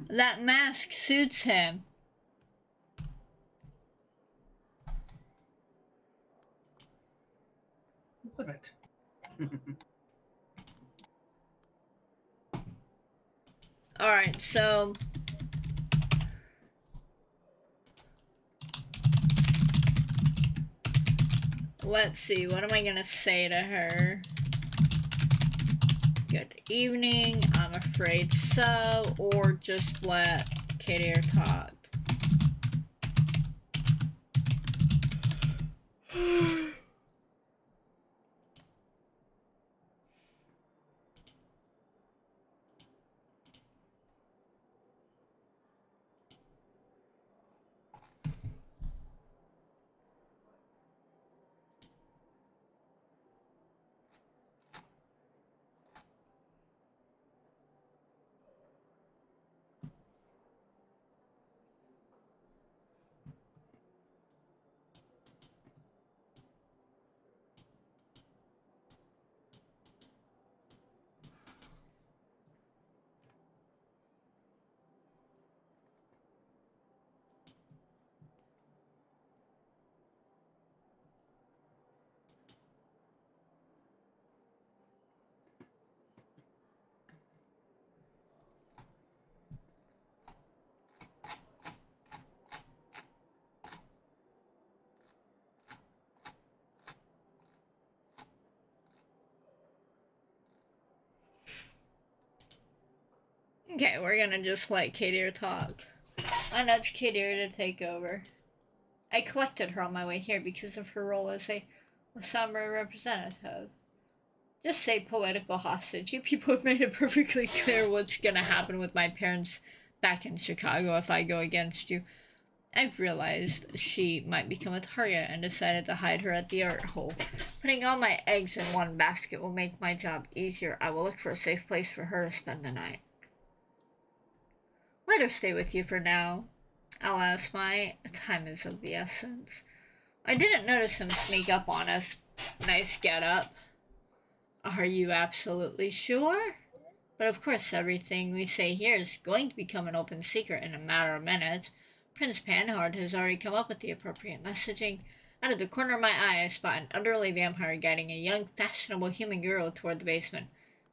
That mask suits him. Limit. Alright, so let's see, what am I gonna say to her? Good evening, I'm afraid so, or just let Katie talk. Okay, we're gonna just let Kadir talk. I nudged Kadir to take over. I collected her on my way here because of her role as a Lasombra representative. Just say political hostage. You people have made it perfectly clear what's gonna happen with my parents back in Chicago if I go against you. I've realized she might become a target and decided to hide her at the art hole. Putting all my eggs in one basket will make my job easier. I will look for a safe place for her to spend the night. Let her stay with you for now. Alas, my time is of the essence. I didn't notice him sneak up on us. Nice get-up. Are you absolutely sure? But of course, everything we say here is going to become an open secret in a matter of minutes. Prince Panhard has already come up with the appropriate messaging. Out of the corner of my eye, I spot an elderly vampire guiding a young, fashionable human girl toward the basement,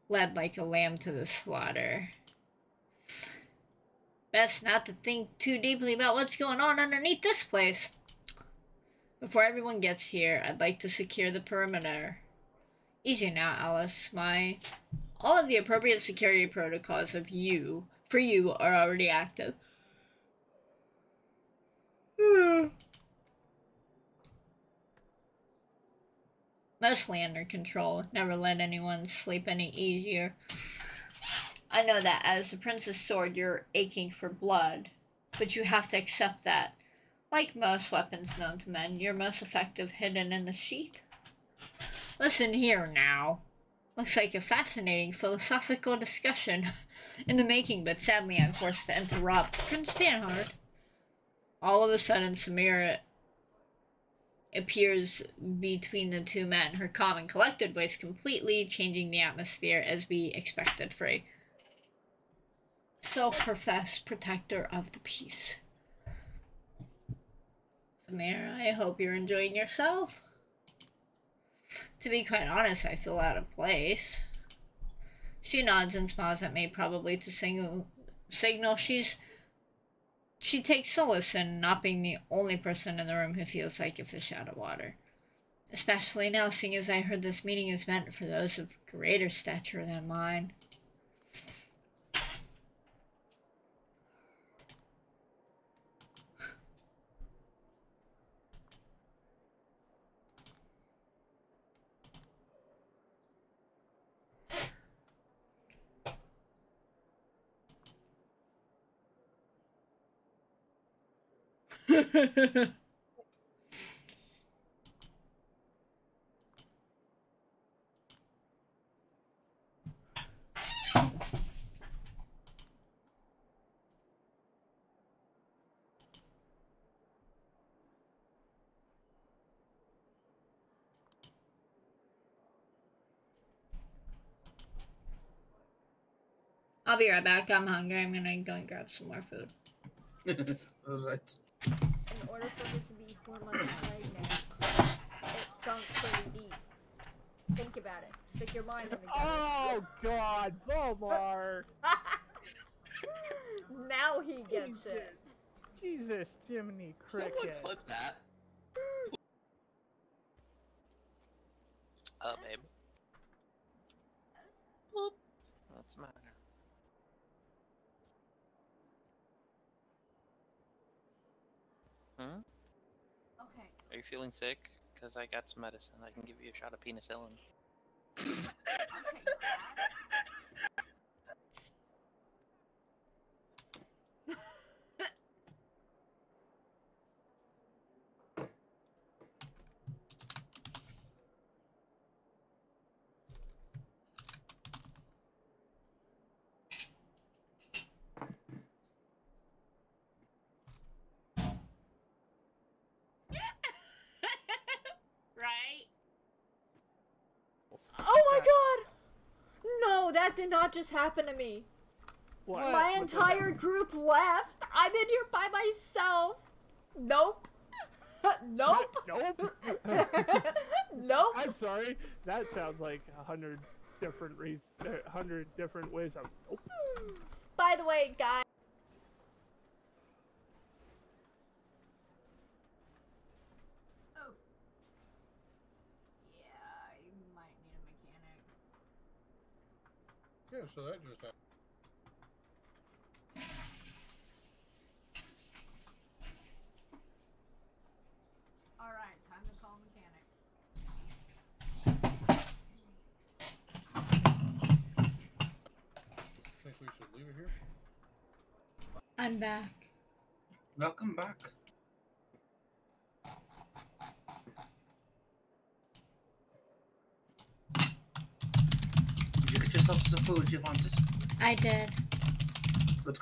led like a lamb to the slaughter. Best not to think too deeply about what's going on underneath this place. Before everyone gets here, I'd like to secure the perimeter. Easy now, Alice. All of the appropriate security protocols for you are already active. Mostly under control. Never let anyone sleep any easier. I know that as the Prince's Sword, you're aching for blood, but you have to accept that. Like most weapons known to men, you're most effective hidden in the sheath. Listen here now. Looks like a fascinating philosophical discussion in the making, but sadly I'm forced to interrupt. Prince Panhard. All of a sudden, Samira appears between the two men, her calm and collected voice completely changing the atmosphere as we expected for a self-professed protector of the peace. Samira, I hope you're enjoying yourself. To be quite honest, I feel out of place. She nods and smiles at me, probably to signal she takes solace in not being the only person in the room who feels like a fish out of water. Especially now, seeing as I heard this meeting is meant for those of greater stature than mine. I'll be right back. I'm hungry. I'm gonna go and grab some more food. Alright. In order for her to be 4 months pregnant, it sunk pretty deep. Think about it. Stick your mind in the gutter. Oh God, Bomar! Now he gets it. Jesus, Jiminy Cricket. Someone clip that. Babe. What's the matter? Hmm? Okay. Are you feeling sick? Because I got some medicine. I can give you a shot of penicillin. Right? Oh my god! No, that did not just happen to me. What? My entire group left. I'm in here by myself. Nope. Nope. Nope. Nope. I'm sorry. That sounds like 100 different ways of. Nope. By the way, guys. Oh. Yeah, you might need a mechanic. Yeah, so that just happened. Alright, time to call mechanic. Think we should leave it here? I'm back. Welcome back. Did you get yourself some food you wanted? I did. Good.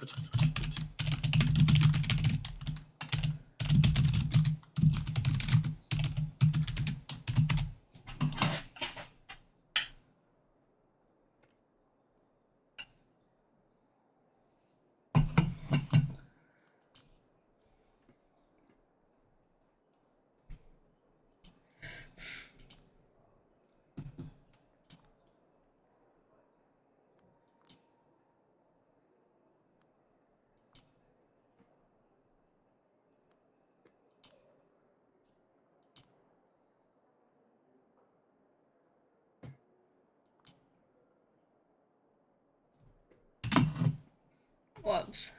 Whoops.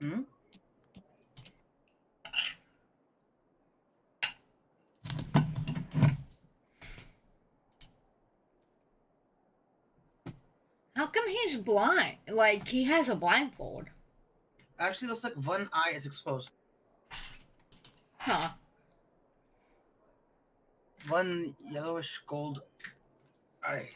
Hmm? How come he's blind? Like, he has a blindfold. Actually, looks like one eye is exposed. Huh. One yellowish gold eye.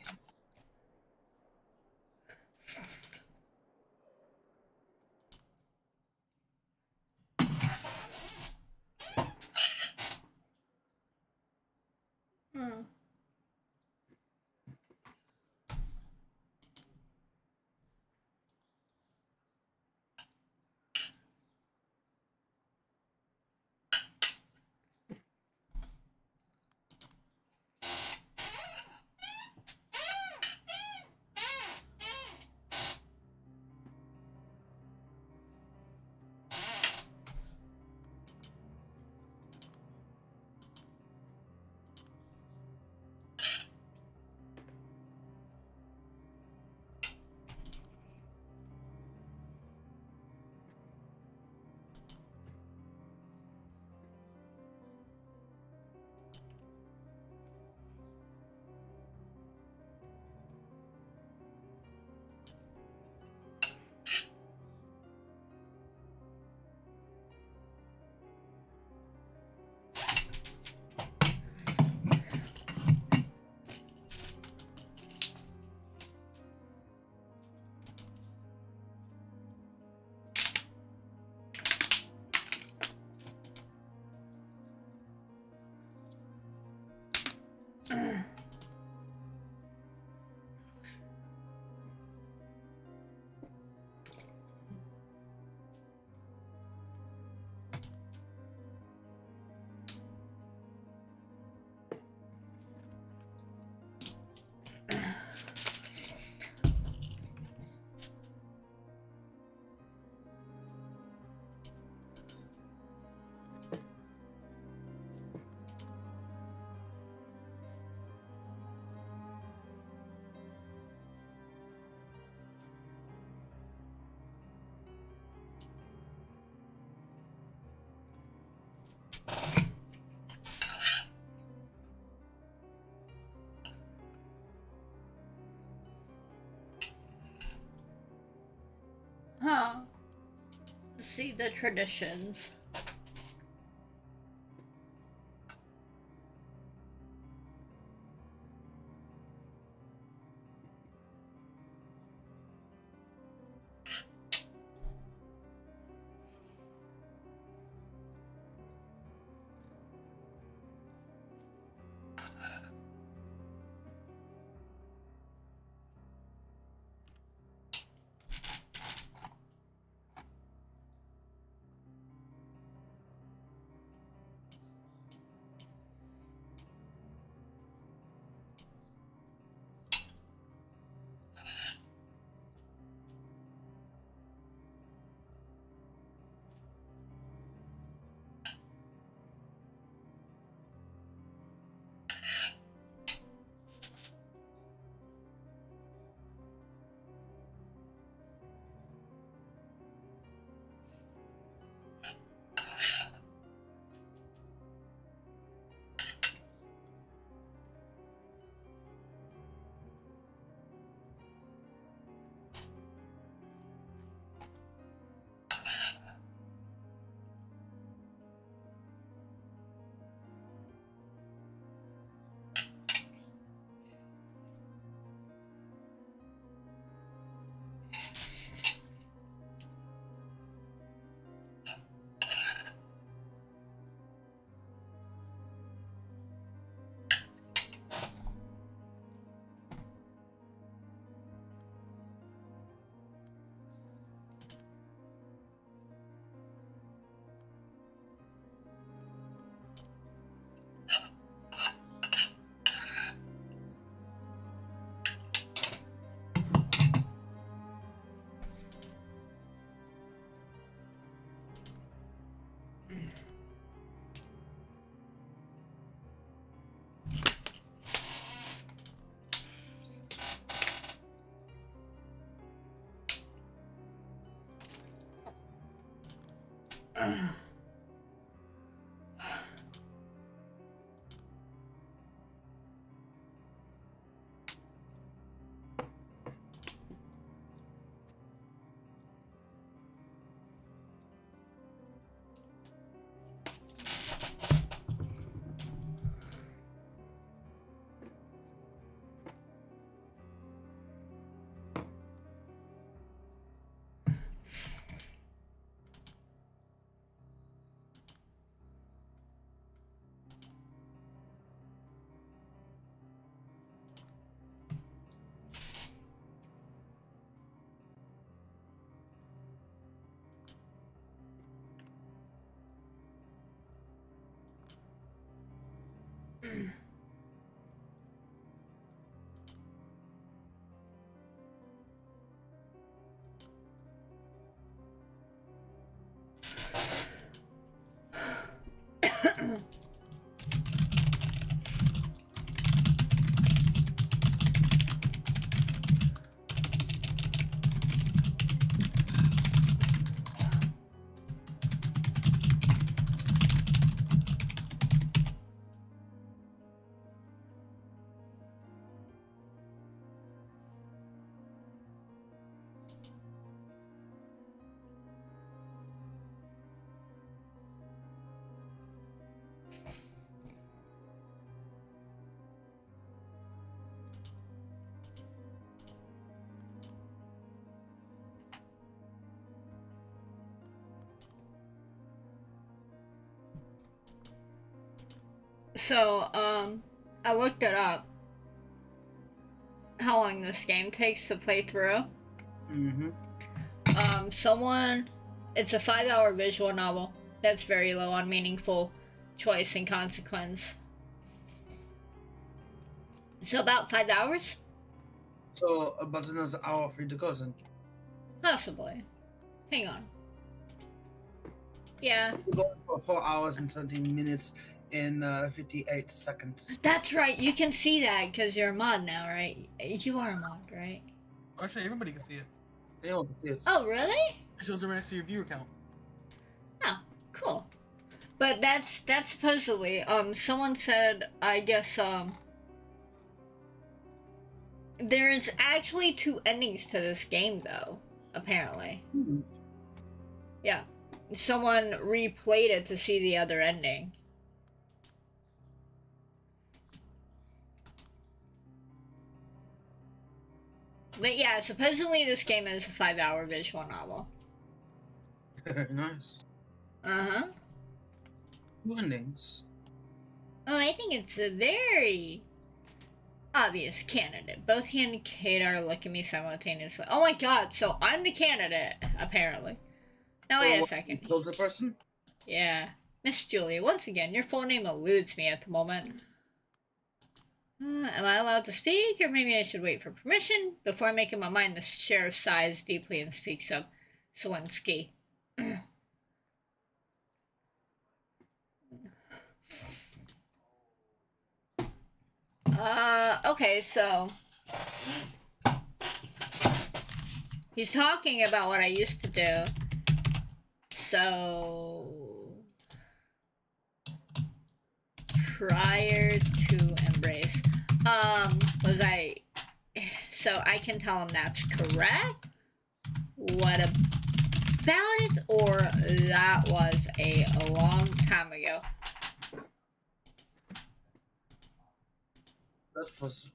Hmm. Huh. See the traditions. So, I looked it up. How long this game takes to play through. Mm-hmm. It's a 5-hour visual novel. That's very low on meaningful choice and consequence. So about 5 hours? So about another hour for you to go then. Possibly. Hang on. Yeah. We're going for 4 hours and 17 minutes and 58 seconds. That's right, you can see that because you're a mod now, right? You are a mod, right? Actually, everybody can see it. Anyone can see it. Oh, really? It shows right next to your viewer count. Oh, cool. But that's supposedly, someone said, I guess, there's actually 2 endings to this game, though. apparently. Yeah. Someone replayed it to see the other ending. But yeah, supposedly this game is a 5-hour visual novel. Nice. Uh-huh. Two endings. Oh, I think it's a very obvious candidate. Both he and Kadar look at me simultaneously. Oh my god, so I'm the candidate, apparently. Now wait a second. Killed the person? Yeah. Miss Julia, once again, your full name eludes me at the moment. Am I allowed to speak, or maybe I should wait for permission? Before making my mind, the sheriff sighs deeply and speaks up. Swinsky. Okay, so... he's talking about what I used to do. So... prior to Embrace. Was I... so I can tell him that's correct? What about it? Or that was a long time ago? That was...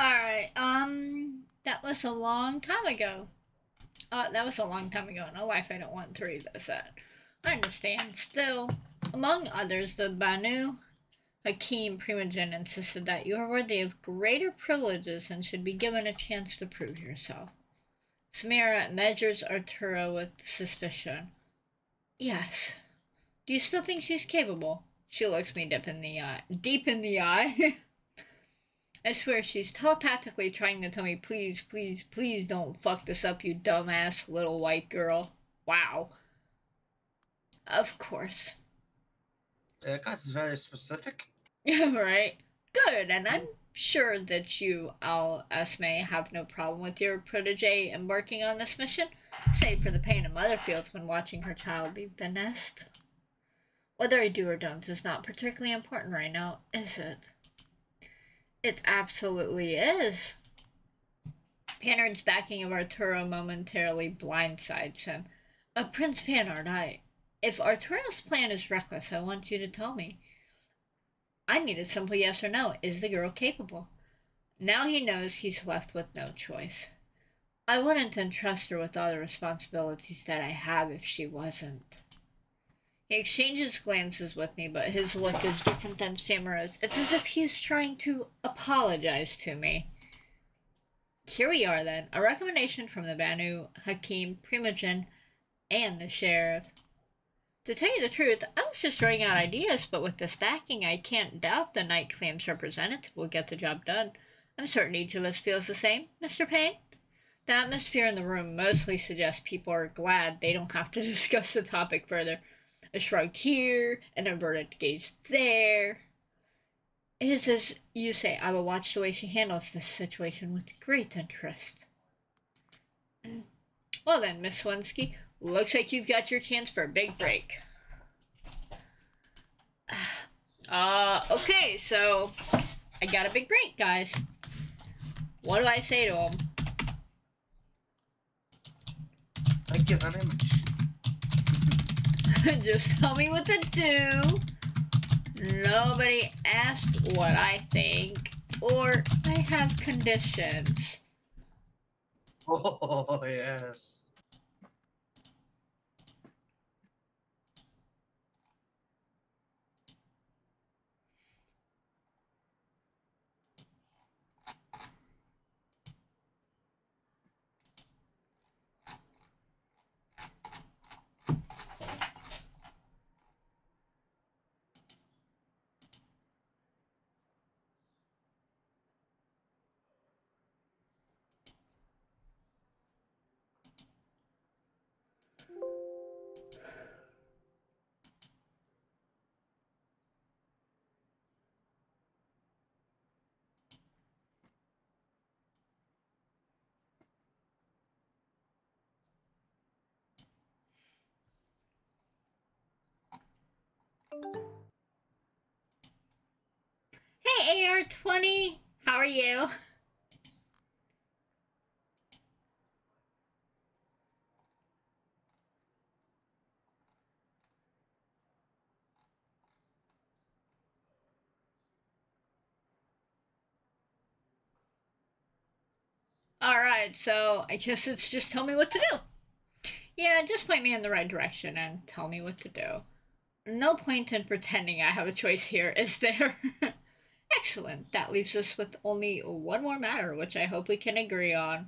Alright, that was a long time ago. That was a long time ago in a life I don't want to revisit. I understand. Still, among others, the Banu Hakim Primogen insisted that you are worthy of greater privileges and should be given a chance to prove yourself. Samira measures Arturo with suspicion. Yes. Do you still think she's capable? She looks me deep in the eye. I swear she's telepathically trying to tell me, please, please, please don't fuck this up, you dumbass little white girl. Wow. Of course. That guy's very specific. Yeah, right. Good, and I'm sure that you, Al Esme, have no problem with your protege embarking on this mission, save for the pain a mother feels when watching her child leave the nest. Whether I do or don't is not particularly important right now, is it? It absolutely is. Panhard's backing of Arturo momentarily blindsides him. Prince Panhard, if Arturo's plan is reckless, I want you to tell me. I need a simple yes or no. Is the girl capable? Now he knows he's left with no choice. I wouldn't entrust her with all the responsibilities that I have if she wasn't. He exchanges glances with me, but his look is different than Samura's. It's as if he is trying to apologize to me. Here we are, then. A recommendation from the Banu Hakim Primogen and the sheriff. To tell you the truth, I was just throwing out ideas, but with this backing, I can't doubt the Night Clan's representative will get the job done. I'm certain each of us feels the same, Mr. Payne. The atmosphere in the room mostly suggests people are glad they don't have to discuss the topic further. A shrug here, an averted gaze there. It is as you say, I will watch the way she handles this situation with great interest. Well then, Miss Swinsky, looks like you've got your chance for a big break. Okay, so I got a big break, guys. What do I say to him? Thank you very much. Just tell me what to do. Nobody asked what I think, or I have conditions. Oh, yes. Hey AR20, how are you? Alright, so I guess it's just tell me what to do. Yeah, just point me in the right direction and tell me what to do. No point in pretending I have a choice here, is there? Excellent, that leaves us with only one more matter, which I hope we can agree on.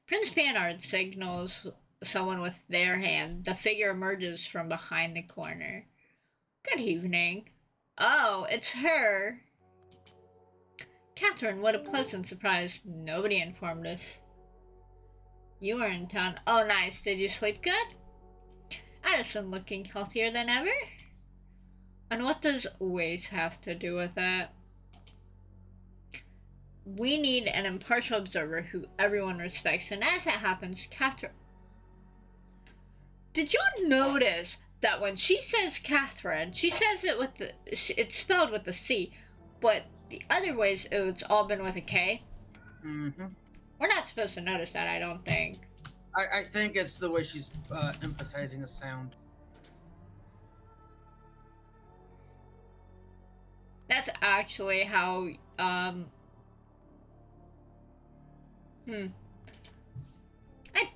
Prince Panhard signals someone with their hand. The figure emerges from behind the corner. Good evening. Oh, it's her. Catherine, what a pleasant surprise. Nobody informed us. You were in town. Oh, nice. Did you sleep good? Addison looking healthier than ever? And what does Waze have to do with it? We need an impartial observer who everyone respects, and as it happens, Catherine... Did you notice that when she says Catherine, she says it with the... It's spelled with the C, but the other ways it's all been with a K? Mm-hmm. We're not supposed to notice that, I don't think. I think it's the way she's emphasizing a sound. That's actually how, I think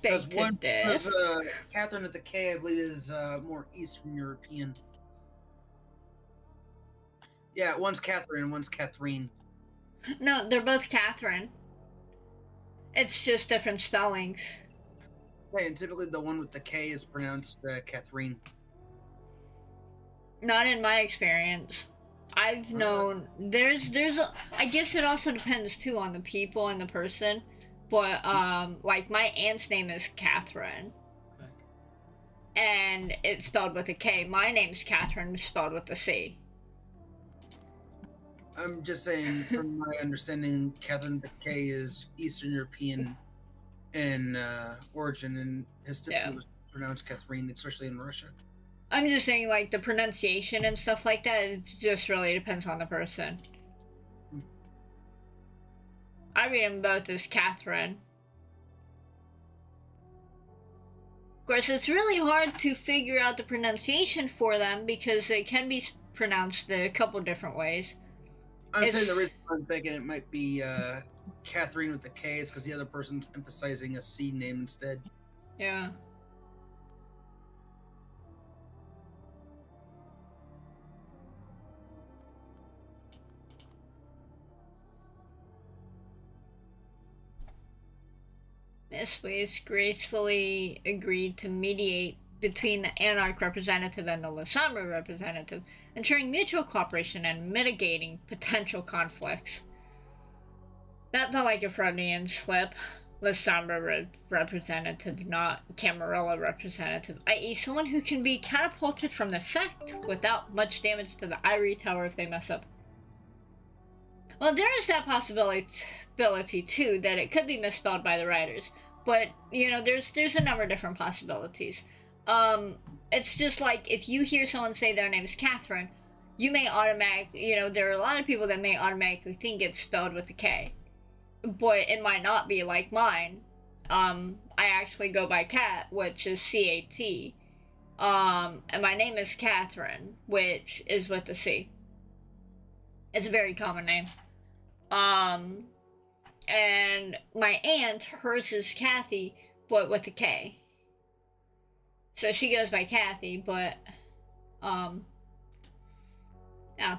Because Catherine with the K, I believe, is more Eastern European. Yeah, one's Catherine, one's Catherine. No, they're both Catherine. It's just different spellings. Yeah, and typically the one with the K is pronounced Catherine. Not in my experience. I've known I guess it also depends too on the people and the person, but like my aunt's name is Catherine, and it's spelled with a K. My name's Catherine, spelled with a C. I'm just saying, from my understanding, Catherine with the K is Eastern European in origin, and his typically was pronounced Catherine, especially in Russia. I'm just saying, like, the pronunciation and stuff like that, it just really depends on the person. I read them both as Catherine. Of course, it's really hard to figure out the pronunciation for them because they can be pronounced a couple different ways. I'm saying the reason I'm thinking it might be Catherine with the K is because the other person's emphasizing a C name instead. Yeah. Miss Waze gracefully agreed to mediate between the Anarch representative and the Lasamba representative, ensuring mutual cooperation and mitigating potential conflicts. That felt like a Freudian slip. Lasamba representative, not Camarilla representative, i.e. someone who can be catapulted from the sect without much damage to the Ivory Tower if they mess up. Well, there is that possibility too, that it could be misspelled by the writers. But, you know, there's a number of different possibilities. It's just like, if you hear someone say their name's Catherine, you may automatically, you know, there are a lot of people that may automatically think it's spelled with a K. but it might not be like mine. I actually go by Cat, which is C-A-T. And my name is Catherine, which is with a C. It's a very common name. And my aunt, hers is Kathy, but with a K. So she goes by Kathy, but, yeah.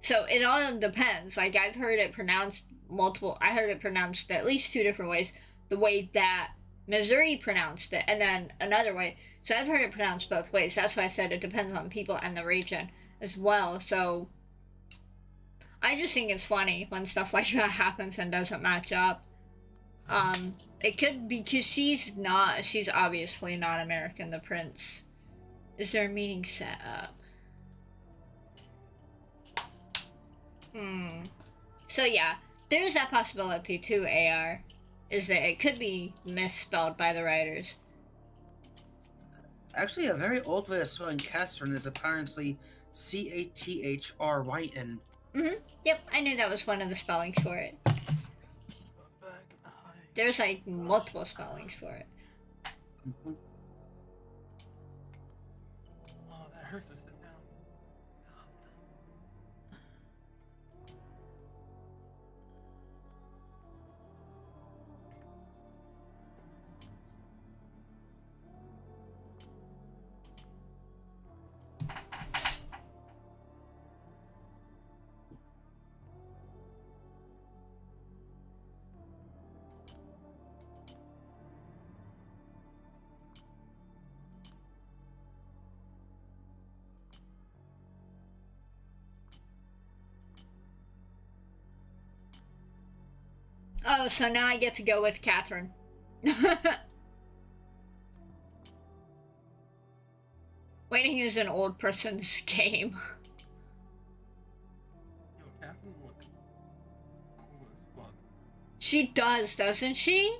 So it all depends. Like, I've heard it pronounced I heard it pronounced at least 2 different ways. The way that Missouri pronounced it, and then another way. So I've heard it pronounced both ways. That's why I said it depends on people and the region as well. So I just think it's funny when stuff like that happens and doesn't match up. It could be because she's obviously not American, the prince. Is there a meeting set up? So yeah, there's that possibility too, AR. Is that it could be misspelled by the writers. Actually, a very old way of spelling Catherine is apparently C-A-T-H-R-Y-N. Yep, I knew that was one of the spellings for it. There's like multiple spellings for it. Oh, that hurt to sit down. Oh, so now I get to go with Catherine. Waiting is an old person's game. Yo, Catherine looks cool as fuck. She does, doesn't she?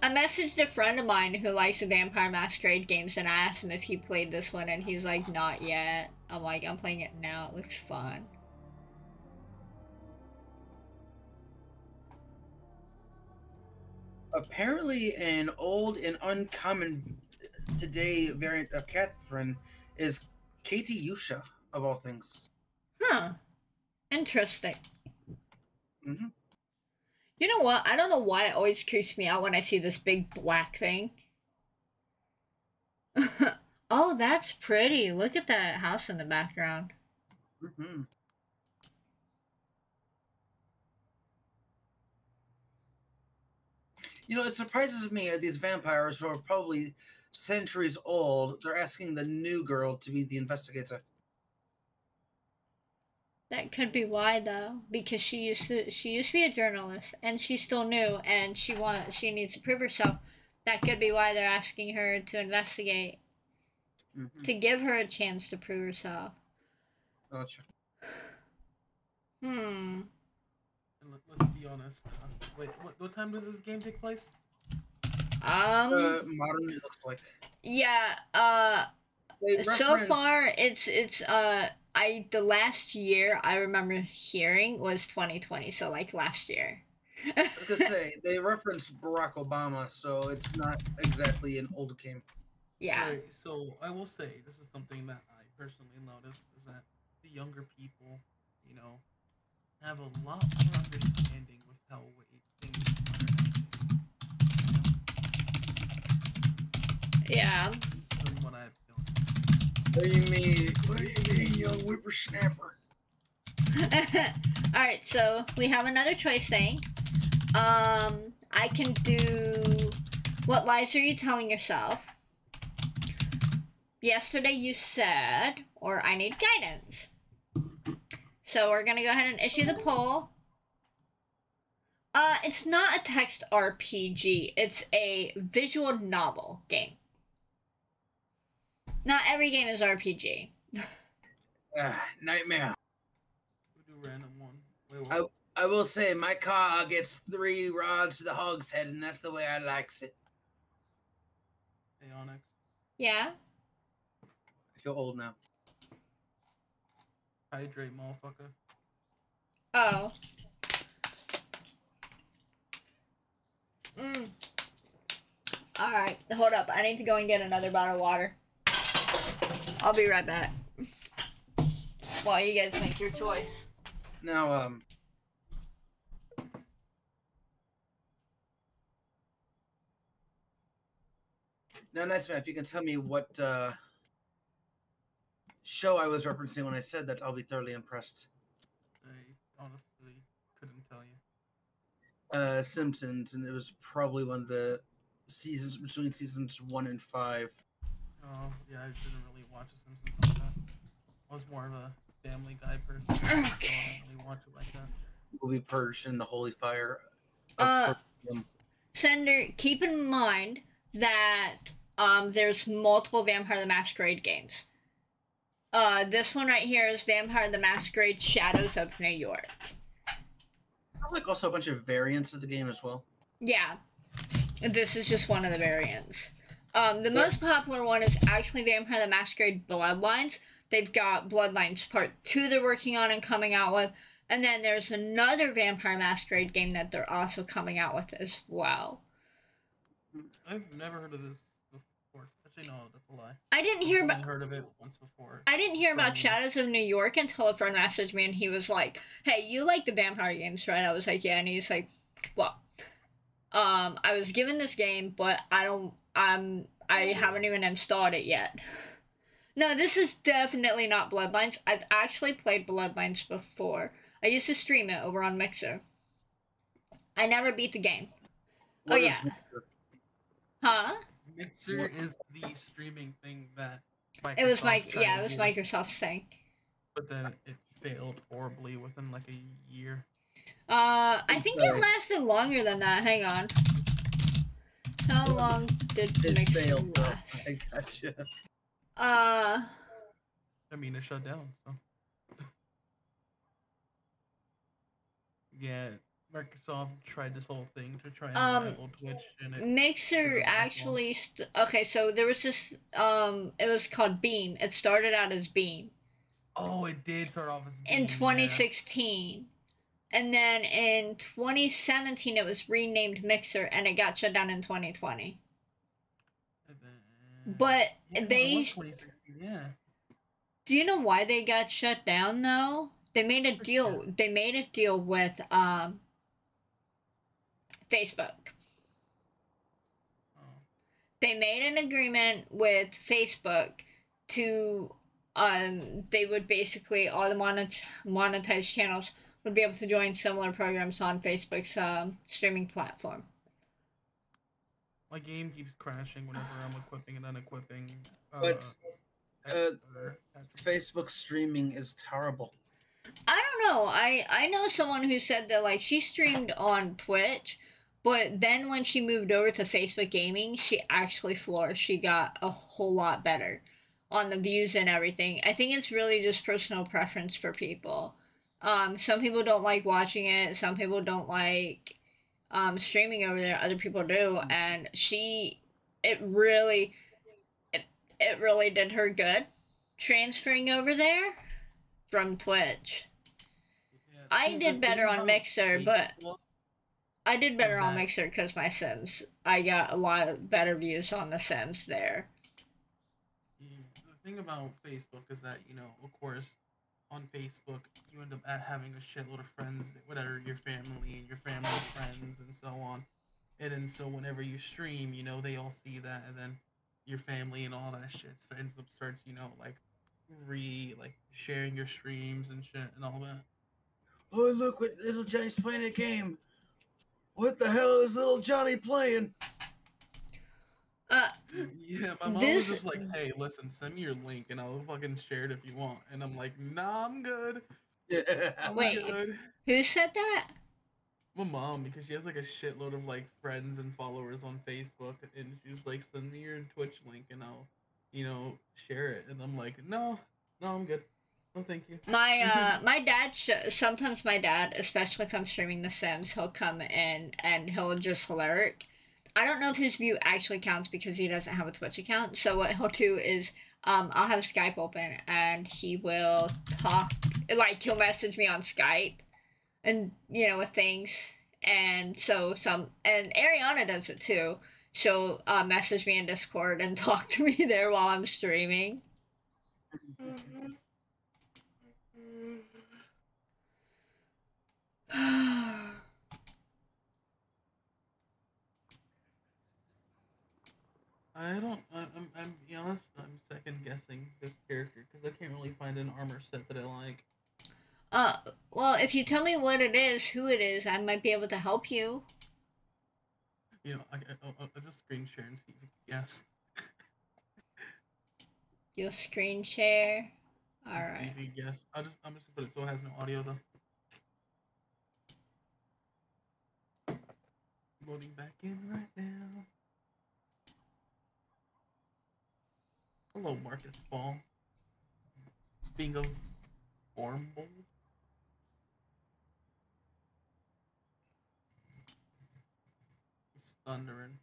I messaged a friend of mine who likes the Vampire Masquerade games and I asked him if he played this one and he's like, not yet. I'm like, I'm playing it now, it looks fun. Apparently, an old and uncommon today variant of Catherine is Katie Yusha, of all things. Huh. Interesting. You know what? I don't know why it always creeps me out when I see this big black thing. Oh, that's pretty. Look at that house in the background. You know, it surprises me that these vampires who are probably centuries old, they're asking the new girl to be the investigator. That could be why, though, because she used to be a journalist, and she's still new, and she needs to prove herself. That could be why they're asking her to investigate, to give her a chance to prove herself. Gotcha. And let's be honest. Wait, what time does this game take place? Modern, it looks like. Yeah. So far, it's the last year I remember hearing was 2020, so like last year. I was gonna say they referenced Barack Obama, so it's not exactly an old game. Yeah. Right, so I will say this is something that I personally noticed is that the younger people, you know, have a lot more understanding with how things are. Yeah. Than what I've done. What do you mean? What do you mean, young whippersnapper? Alright, so we have another choice thing. I can do what lies are you telling yourself? Yesterday you said, or I need guidance. So we're gonna go ahead and issue the poll. It's not a text RPG, it's a visual novel game. Not every game is RPG. Nightmare. We do random one. Wait, I will say my car gets 3 rods to the hogshead, and that's the way I likes it. Hey, Onyx. Yeah? I feel old now. Hydrate, motherfucker. Oh. Alright, hold up. I need to go and get another bottle of water. I'll be right back. While you guys make your choice. Now, now, Nice Man, if you can tell me what show I was referencing when I said that, I'll be thoroughly impressed. I honestly couldn't tell you. Simpsons, and it was probably one of the seasons between seasons 1 and 5. Oh, yeah, I didn't really watch The Simpsons like that. I was more of a Family Guy person. So I didn't really watch it like that. Will be purged in the holy fire. Senator, keep in mind that there's multiple Vampire the Masquerade games. This one right here is Vampire the Masquerade Shadows of New York. I like also a bunch of variants of the game as well. Yeah, this is just one of the variants. The most popular one is actually Vampire the Masquerade Bloodlines. They've got Bloodlines Part 2 they're working on and coming out with. And then there's another Vampire Masquerade game that they're also coming out with as well. I've never heard of this before. Actually, no, that's a lie. I didn't hear about. Heard of it once before. I didn't hear about Shadows of New York until a friend messaged me and he was like, "Hey, you like the vampire games, right?" I was like, "Yeah," and he's like, "Well, I was given this game, but I haven't even installed it yet." No, this is definitely not Bloodlines. I've actually played Bloodlines before. I used to stream it over on Mixer. I never beat the game. What yeah. Mixer? Mixer is the streaming thing that It was Microsoft Microsoft's thing. But then it failed horribly within like a year. I think it lasted longer than that. Hang on. How long did Mixer failed, last? I gotcha. I mean, it shut down. So. Yeah, Microsoft tried this whole thing to try and rival Twitch, and it Mixer actually okay, so there was this it was called Beam. It started out as Beam. Oh, it did start off as Beam. In 2016. Yeah. And then in 2017 it was renamed Mixer and it got shut down in 2020. But they yeah. Do you know why they got shut down though? They made a deal. They made a deal with Facebook. They made an agreement with Facebook to they would basically all the monetized channels would be able to join similar programs on Facebook's streaming platform. My game keeps crashing whenever I'm equipping and unequipping. But Facebook streaming is terrible. I don't know. I know someone who said that like she streamed on Twitch, but then when she moved over to Facebook Gaming, she actually flourished. She got a whole lot better on the views and everything. I think it's really just personal preference for people. Some people don't like watching it. Some people don't like streaming over there. Other people do, and it really did her good transferring over there from Twitch. Yeah, I did better on Mixer, but I did better on Mixer because my Sims. I got a lot of better views on the Sims there. The thing about Facebook is that, you know, of course, on Facebook, you end up having a shitload of friends, whatever, your family and your family's friends and so on. And then so whenever you stream, you know, they all see that, and then your family and all that shit starts, you know, like sharing your streams and shit and all that. Oh, look what little Johnny's playing a game. What the hell is little Johnny playing? Yeah, my mom was just like, "Hey, listen, send me your link and I'll fucking share it if you want." And I'm like, "Nah, I'm good." Wait, who said that? My mom, because she has like a shitload of like friends and followers on Facebook, and she's like, "Send me your Twitch link and I'll, you know, share it." And I'm like, "No, I'm good. No, thank you." My dad sometimes my dad, especially if I'm streaming The Sims, he'll come in and he'll just lurk. I don't know if his view actually counts because he doesn't have a Twitch account. So what he'll do is I'll have Skype open and he will talk, like he'll message me on Skype and with things. And so and Ariana does it too. She'll message me in Discord and talk to me there while I'm streaming. I'm be honest, I'm second guessing this character because I can't really find an armor set that I like. Well, if you tell me what it is, who it is, I might be able to help you. I'll just screen share and see if you can guess. You'll screen share? Alright. See if you guess. I'm just gonna put it so it has no audio though. Loading back in right now. Hello, Marcus Ball. Bingo. Formbold. It's thundering.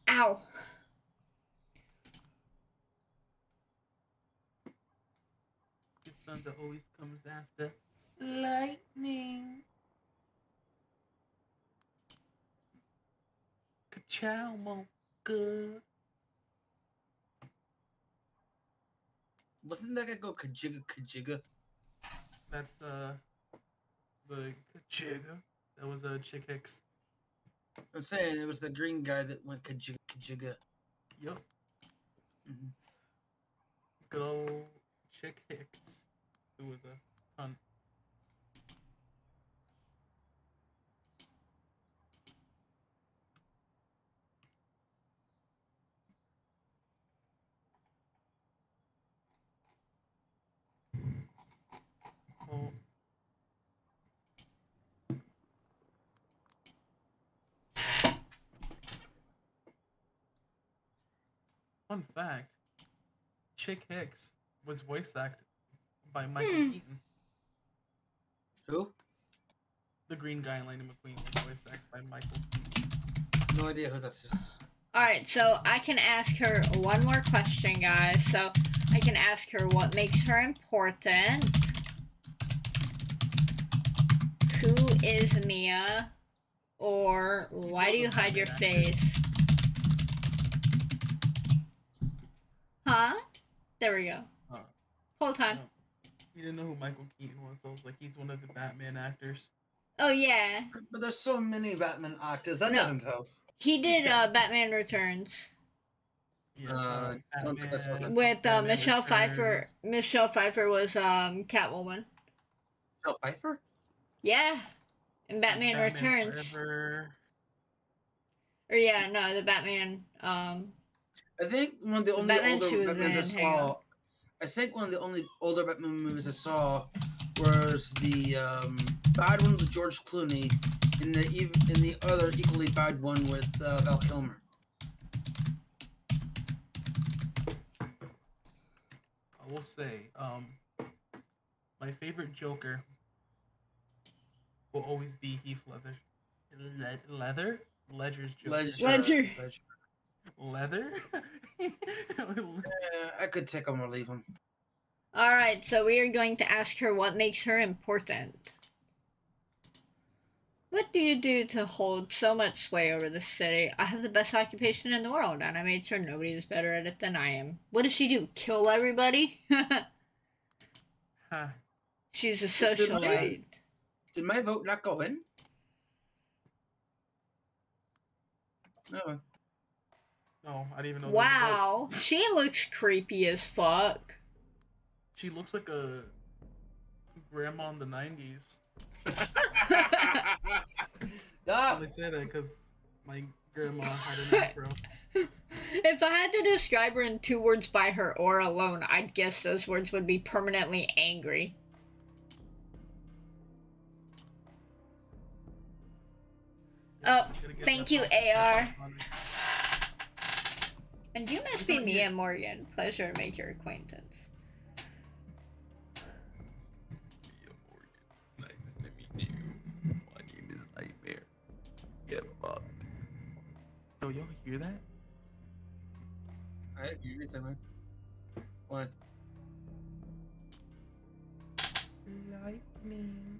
Ow! The thunder always comes after lightning. Ka-chow, mocha. Wasn't that guy go Kajiga Kajiga? That's the Kajiga. That was Chick Hicks. I'm saying it was the green guy that went Kajiga Kajiga. Yep. Good old Chick Hicks, who was a cunt. Oh. Fun fact, Chick Hicks was voice acted by Michael Keaton. Who? The green guy in Lightning McQueen was voice acted by Michael Keaton. No idea who that is. Alright, so I can ask her one more question, guys. So I can ask her what makes her important. Who is Mia? Or why do you hide your face? Huh? There we go. Whole time. No. You didn't know who Michael Keaton was, so I was like, he's one of the Batman actors. Oh, yeah. But there's so many Batman actors, that doesn't help. He did Batman Returns. Yeah, With Michelle Pfeiffer. Michelle Pfeiffer was Catwoman. Michelle Pfeiffer? Yeah. In Batman Returns. Forever. Or yeah, no, the Batman I think one of the only Batman older she was Batmans I in, hang saw. on. I think one of the only older Batman movies I saw was the bad one with George Clooney, and the other equally bad one with Val Kilmer. I will say, my favorite Joker will always be Heath Ledger. Ledger's Joker. Ledger. Leather? Yeah, I could take him or leave him. Alright, so we are going to ask her what makes her important. What do you do to hold so much sway over the city? I have the best occupation in the world, and I made sure nobody is better at it than I am. What does she do? Kill everybody? Huh. She's a socialite. Did my vote not go in? No. No, I didn't even know. Wow, she looks creepy as fuck. She looks like a grandma in the 90s. I only say that because my grandma had an afro. If I had to describe her in 2 words by her aura alone, I'd guess those words would be permanently angry. Oh, thank you, AR. And you must be Mia Morgan. Pleasure to make your acquaintance. Mia Morgan, nice to meet you. My name is Nightmare. Get fucked. Yo, y'all hear that? I hear everything, man. What? Lightning.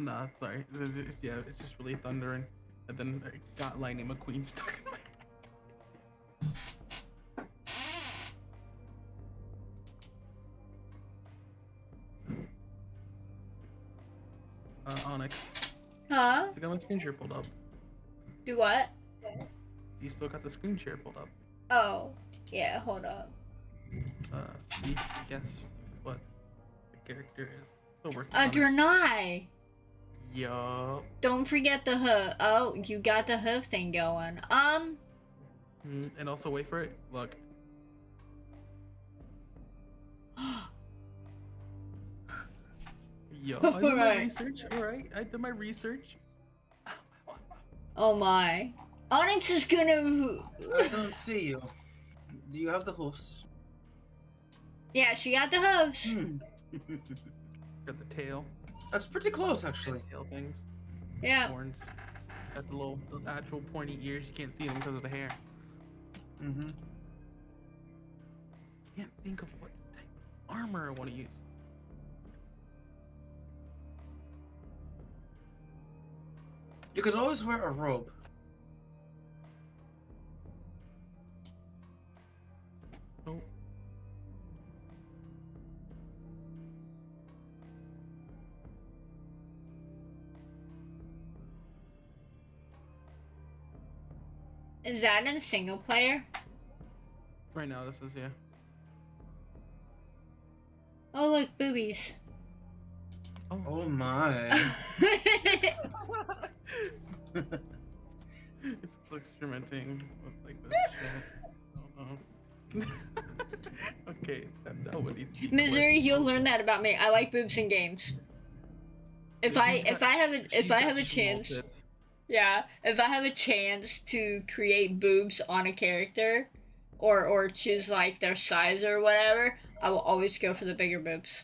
Nah, sorry. Yeah, it's just really thundering. And then I got Lightning McQueen stuck in my Onyx. Huh? So I got my screen share pulled up. Do what? You still got the screen share pulled up. Oh, yeah, hold up. See, guess what the character is. Still working on it. Adrenai! Yup. Don't forget the hoof. Oh, you got the hoof thing going. And also wait for it. Look. Yo, I did my research. Alright, I did my research. Oh my. Onyx is gonna... I don't see you. Do you have the hoofs? Yeah, she got the hooves. Got the tail. That's pretty close, actually. Tail things. Yeah. Horns. Got the actual pointy ears. You can't see them because of the hair. Mm-hmm. Can't think of what type of armor I want to use. You could always wear a robe. Oh. Is that in single player? Right now, this is, yeah. Oh, look, boobies. Oh my. It's just experimenting with like this shit. Okay, that would needs to be Missouri, you'll learn that about me. I like boobs in games. If I have a chance, yeah, if I have a chance to create boobs on a character, or choose like their size or whatever, I will always go for the bigger boobs.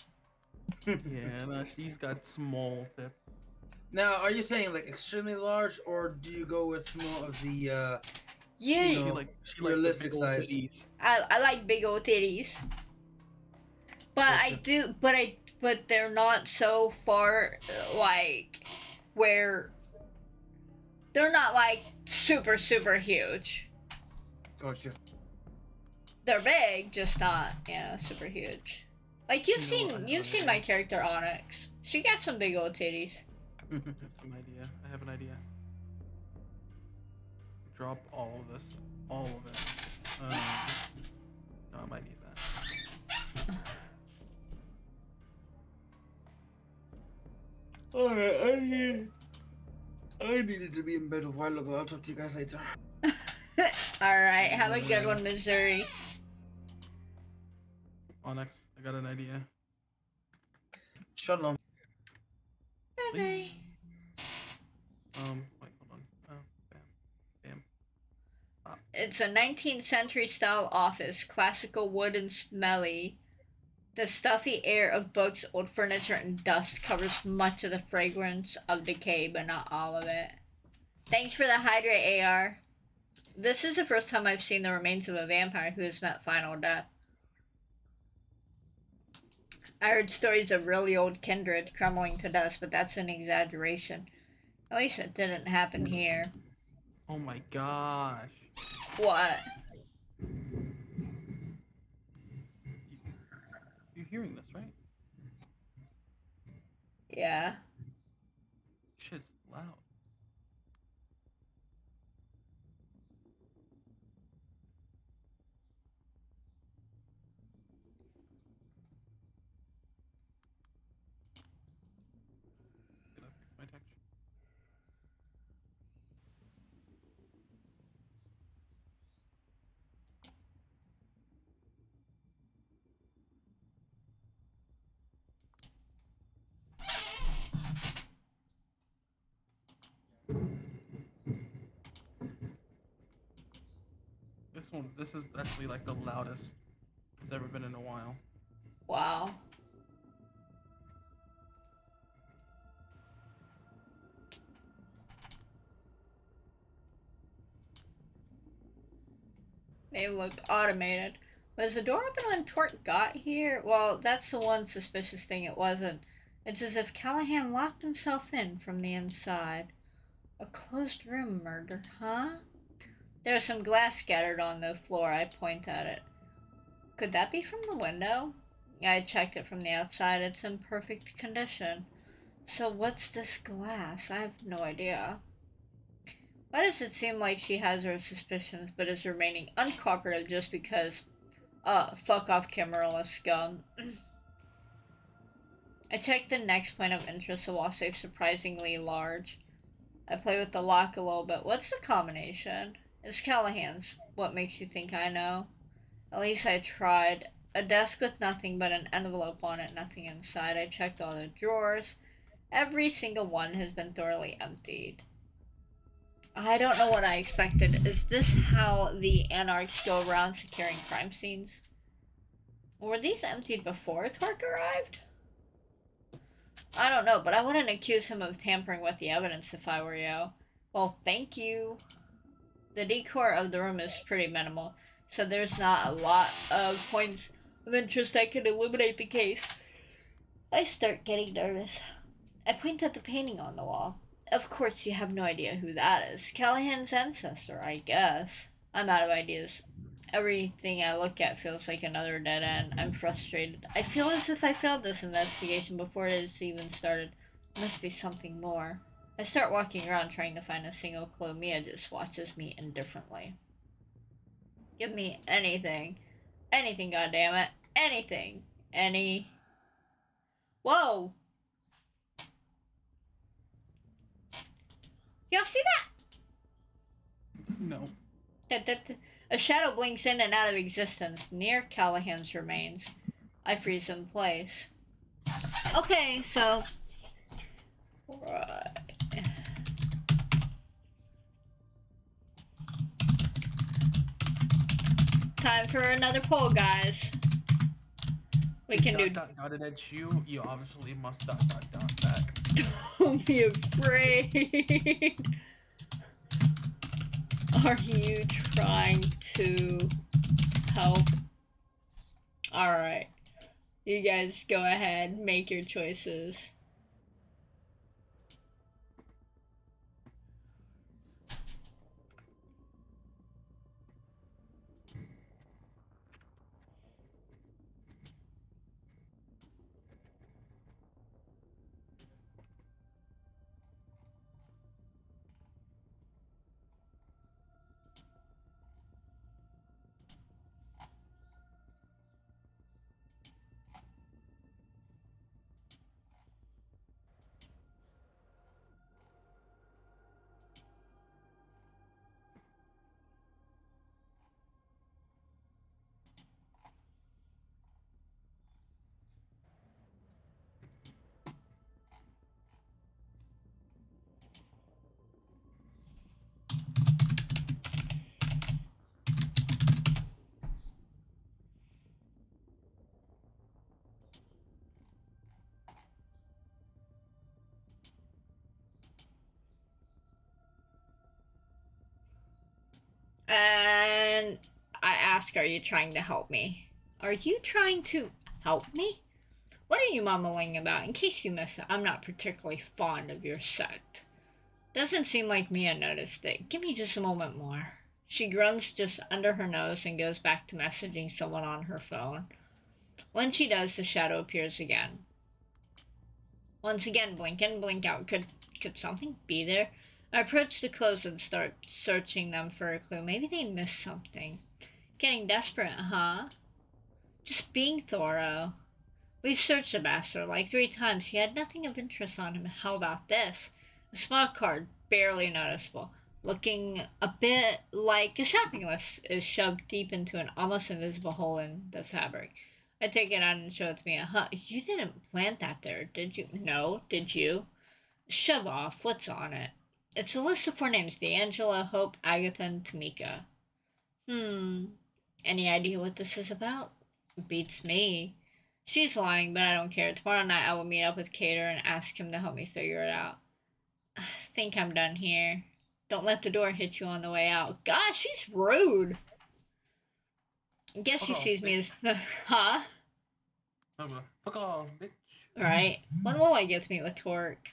Yeah, no, she's got small tip. Now, are you saying like extremely large, or do you go with more of the Yeah, you know, she realistic the big old size? titties. I like big old titties, but but they're not so far like where they're not like super huge. Gotcha. They're big, just not, you know, super huge. Like you've seen my character Onyx. She got some big old titties. I have an idea. Drop all of this. All of it. No, I might need that. Alright, I needed to be in bed a while ago. I'll talk to you guys later. Alright, have a good one, Missouri. Onyx, I got an idea. Shalom. Bye bye. Wait, hold on. Oh, bam. It's a 19th century style office, classical wood and smelly. The stuffy air of books, old furniture, and dust covers much of the fragrance of decay, but not all of it. Thanks for the hydrate, AR. This is the first time I've seen the remains of a vampire who has met final death. I heard stories of really old kindred crumbling to dust, but that's an exaggeration. At least it didn't happen here. Oh my gosh. What? You're hearing this, right? Yeah. Shit's loud. Did I fix my texture? This is actually like the loudest it's ever been in a while. Wow. They look automated. Was the door open when Torque got here? Well, that's the one suspicious thing it wasn't. It's as if Callahan locked himself in from the inside. A closed room murder, huh? There's some glass scattered on the floor. I point at it. Could that be from the window? I checked it from the outside. It's in perfect condition. So what's this glass? I have no idea. Why does it seem like she has her suspicions but is remaining uncooperative just because... fuck off Camarilla scum. I checked the next point of interest, the wall safe surprisingly large. I play with the lock a little bit. What's the combination? It's Callahan's. What makes you think I know? At least I tried. A desk with nothing but an envelope on it, nothing inside. I checked all the drawers. Every single one has been thoroughly emptied. I don't know what I expected. Is this how the anarchs go around securing crime scenes? Were these emptied before Torque arrived? I don't know, but I wouldn't accuse him of tampering with the evidence if I were you. Well, thank you. The decor of the room is pretty minimal, so there's not a lot of points of interest that could illuminate the case. I start getting nervous. I point at the painting on the wall. Of course, you have no idea who that is. Callahan's ancestor, I guess. I'm out of ideas. Everything I look at feels like another dead end. I'm frustrated. I feel as if I failed this investigation before it has even started. Must be something more. I start walking around trying to find a single clue. Mia just watches me indifferently. Give me anything. Anything, goddammit. Anything. Any... Whoa! Y'all see that? No. A shadow blinks in and out of existence near Callahan's remains. I freeze in place. Okay, so... Right. Time for another poll, guys. We can do... Dot, and it's you obviously must dot back. Don't be afraid. Are you trying to help? Alright. You guys go ahead, make your choices. And I ask, are you trying to help me? Are you trying to help me? What are you mumbling about? In case you missed it, I'm not particularly fond of your sect. Doesn't seem like Mia noticed it. Give me just a moment more. She grunts just under her nose and goes back to messaging someone on her phone. When she does, the shadow appears again. Once again, blink in, blink out. Could something be there? I approach the clothes and start searching them for a clue. Maybe they missed something. Getting desperate, huh? Just being thorough. We've searched the bastard like 3 times. He had nothing of interest on him. How about this? A small card, barely noticeable. Looking a bit like a shopping list is shoved deep into an almost invisible hole in the fabric. I take it out and show it to me. Huh, you didn't plant that there, did you? No, did you? Shove off. What's on it? It's a list of 4 names. D'Angela, Hope, Agatha, and Tamika. Any idea what this is about? Beats me. She's lying, but I don't care. Tomorrow night I will meet up with Cater and ask him to help me figure it out. I think I'm done here. Don't let the door hit you on the way out. God, she's rude. I guess she sees me as the... Huh? Fuck off, bitch. Right. When will I get to meet with Torque?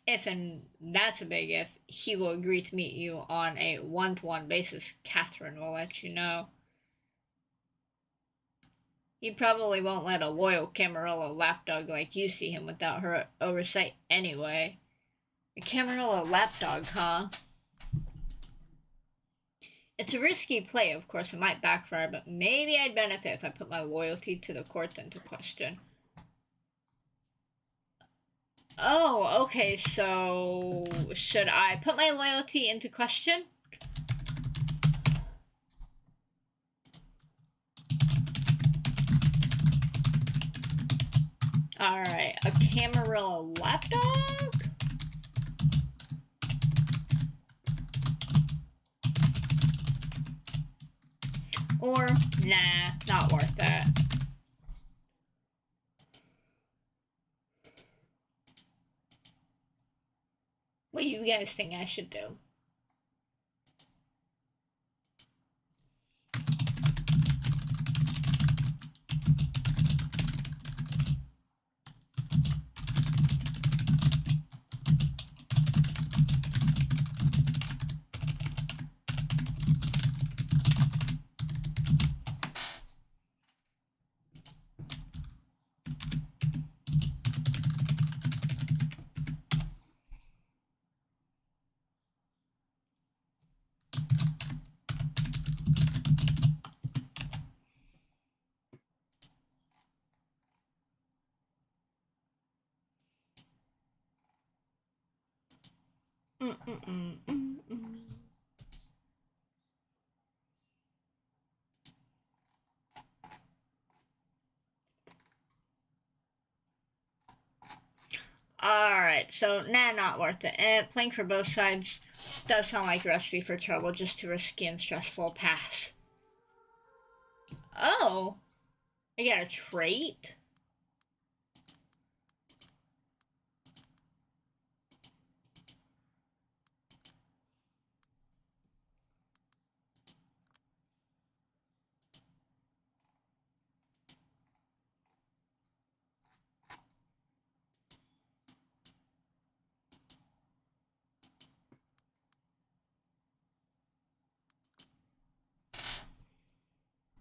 If, and that's a big if, he will agree to meet you on a one-to-one basis. Catherine will let you know. He probably won't let a loyal Camarilla lapdog like you see him without her oversight anyway. A Camarilla lapdog, huh? It's a risky play, of course. It might backfire, but maybe I'd benefit if I put my loyalty to the court into question. Oh, okay, so should I put my loyalty into question? Alright, a Camarilla lapdog? Or, nah, not worth that. What do you guys think I should do? Alright, so nah, not worth it. Playing for both sides does sound like a recipe for trouble, just too risky and stressful. Pass. Oh, I got a trait?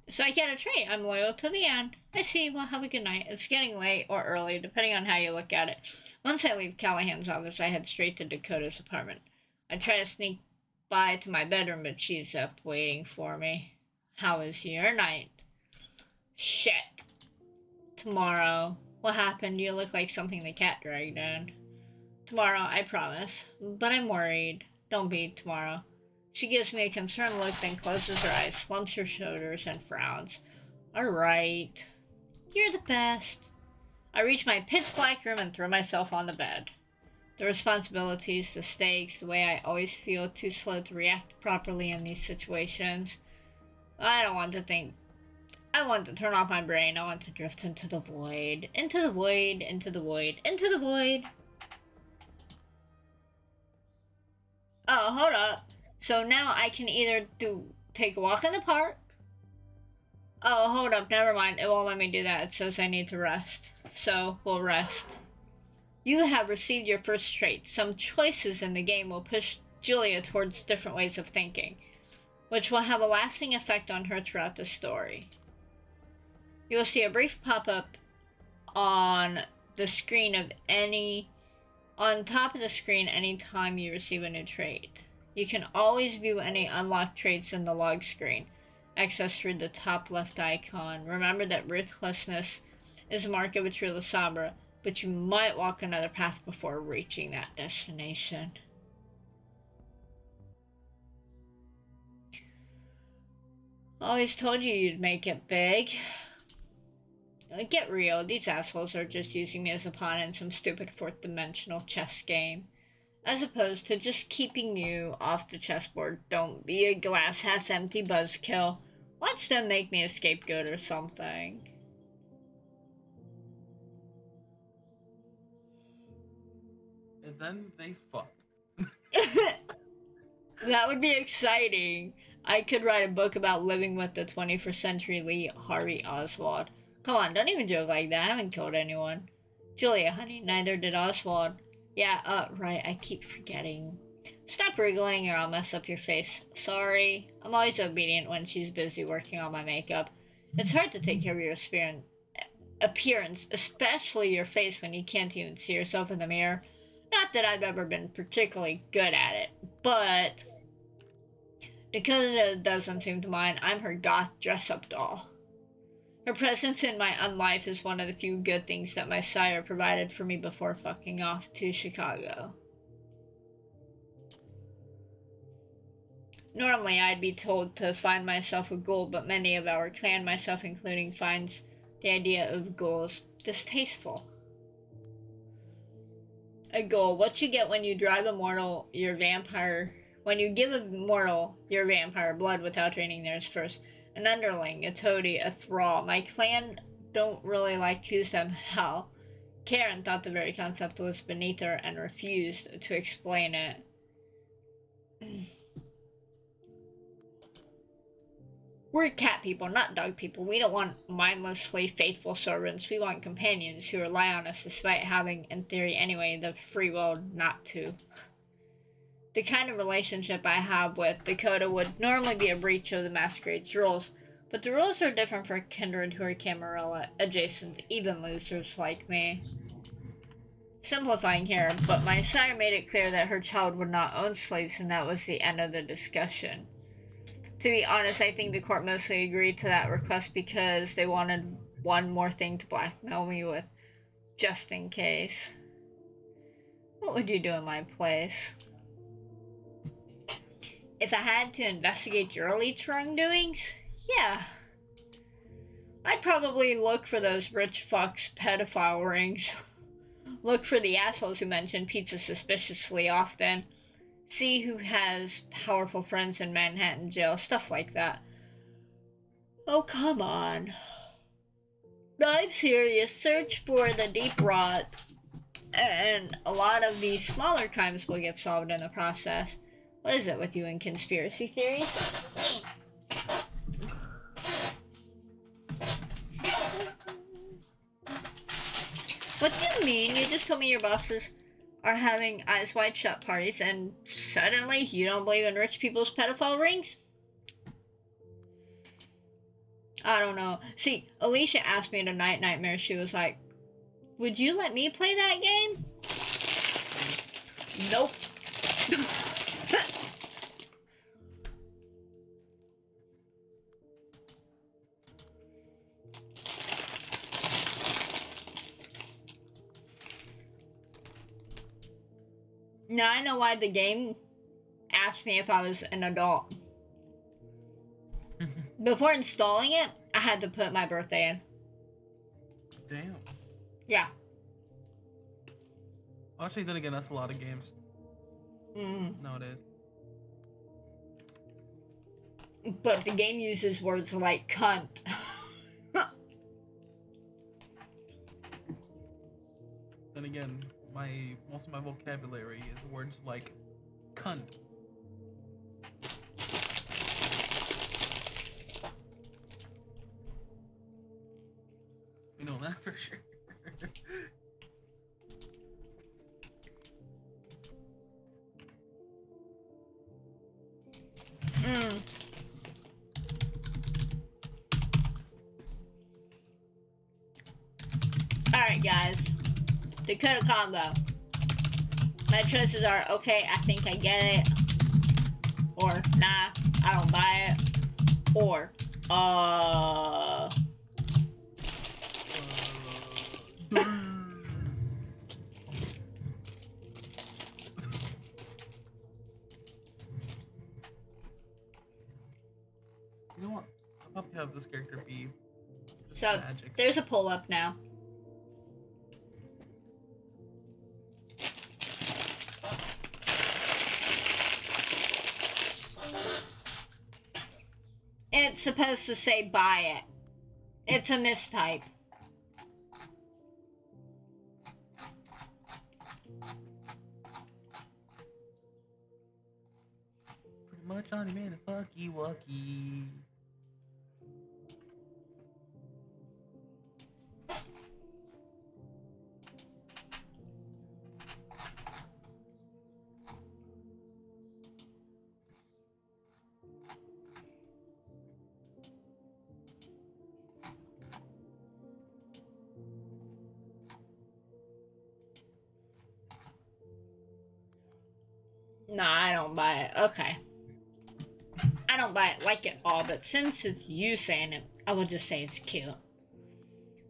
So I get a trait. I'm loyal to the end. I see. Well, have a good night. It's getting late or early, depending on how you look at it. Once I leave Callahan's office, I head straight to Dakota's apartment. I try to sneak by to my bedroom, but she's up waiting for me. How was your night? Shit. Tomorrow. What happened? You look like something the cat dragged in. Tomorrow, I promise. But I'm worried. Don't be tomorrow. She gives me a concerned look, then closes her eyes, slumps her shoulders, and frowns. Alright. You're the best. I reach my pitch-black room and throw myself on the bed. The responsibilities, the stakes, the way I always feel too slow to react properly in these situations. I don't want to think. I want to turn off my brain. I want to drift into the void. Into the void, into the void, into the void. Oh, hold up. So now I can either take a walk in the park. Oh, hold up, never mind. It won't let me do that. It says I need to rest. So, we'll rest. You have received your first trait. Some choices in the game will push Julia towards different ways of thinking, which will have a lasting effect on her throughout the story. You will see a brief pop-up on the screen on top of the screen anytime you receive a new trait. You can always view any unlocked traits in the log screen, accessed through the top left icon. Remember that ruthlessness is a mark of a true Lasabra, but you might walk another path before reaching that destination. Always told you you'd make it big. Get real, these assholes are just using me as a pawn in some stupid fourth-dimensional chess game. As opposed to just keeping you off the chessboard. Don't be a glass-half-empty buzzkill. Watch them make me a scapegoat or something. And then they fucked. That would be exciting. I could write a book about living with the 21st century Lee Harvey Oswald. Come on, don't even joke like that. I haven't killed anyone. Julia, honey, neither did Oswald. Yeah, right, I keep forgetting. Stop wriggling or I'll mess up your face. Sorry. I'm always obedient when she's busy working on my makeup. It's hard to take care of your appearance, especially your face when you can't even see yourself in the mirror. Not that I've ever been particularly good at it, but Dakota doesn't seem to mind. I'm her goth dress-up doll. Her presence in my own life is one of the few good things that my sire provided for me before fucking off to Chicago. Normally, I'd be told to find myself a goal, but many of our clan, myself including, finds the idea of goals distasteful. A goal. What you get when you drive a mortal, your vampire... When you give a mortal your vampire blood without draining theirs first. An underling, a toady, a thrall. My clan don't really like to use them. Hell, Karen thought the very concept was beneath her and refused to explain it. We're cat people, not dog people. We don't want mindlessly faithful servants. We want companions who rely on us despite having, in theory anyway, the free will not to. The kind of relationship I have with Dakota would normally be a breach of the Masquerade's rules, but the rules are different for kindred who are Camarilla adjacent, even losers like me. Simplifying here, but my sire made it clear that her child would not own slaves, and that was the end of the discussion. To be honest, I think the court mostly agreed to that request because they wanted one more thing to blackmail me with, just in case. What would you do in my place? If I had to investigate your elite's wrongdoings? Yeah. I'd probably look for those rich fucks' pedophile rings. Look for the assholes who mention pizza suspiciously often. See who has powerful friends in Manhattan jail, stuff like that. Oh, come on. I'm serious. Search for the deep rot. And a lot of these smaller crimes will get solved in the process. What is it with you and conspiracy theories? What do you mean? You just told me your bosses are having eyes wide shut parties and suddenly you don't believe in rich people's pedophile rings? I don't know. See, Alicia asked me at a night nightmare, she was like, would you let me play that game? Nope. Now I know why the game asked me if I was an adult. Before installing it, I had to put my birthday in. Damn. Yeah. Actually, then again, that's a lot of games. Nowadays. But the game uses words like cunt. Then again, most of my vocabulary is words like cunt. We know that for sure. Alright guys, Dakota combo. My choices are, okay, I think I get it, or nah, I don't buy it, or, You know what? I'll probably have this character be so magic. There's a pull up now. It's supposed to say buy it. It's a mistype. Pretty much on him in a fucky wucky. Nah, I don't buy it. Okay. I don't buy it like it all, but since it's you saying it, I will just say it's cute.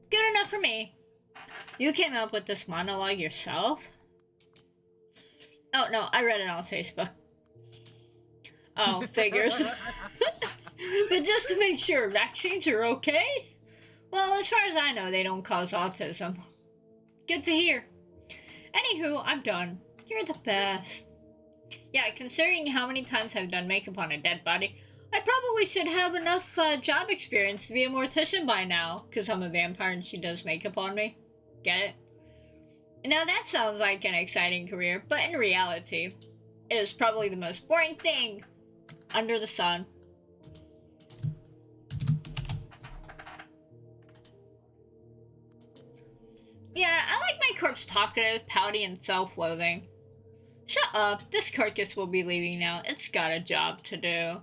Good enough for me. You came up with this monologue yourself? Oh, no, I read it on Facebook. Oh, figures. But just to make sure, vaccines are okay? Well, as far as I know, they don't cause autism. Good to hear. Anywho, I'm done. You're the best. Yeah, considering how many times I've done makeup on a dead body, I probably should have enough job experience to be a mortician by now, because I'm a vampire and she does makeup on me. Get it? Now that sounds like an exciting career, but in reality, it is probably the most boring thing under the sun. Yeah, I like my corpse talkative, pouty, and self-loathing. Shut up, this carcass will be leaving now. It's got a job to do.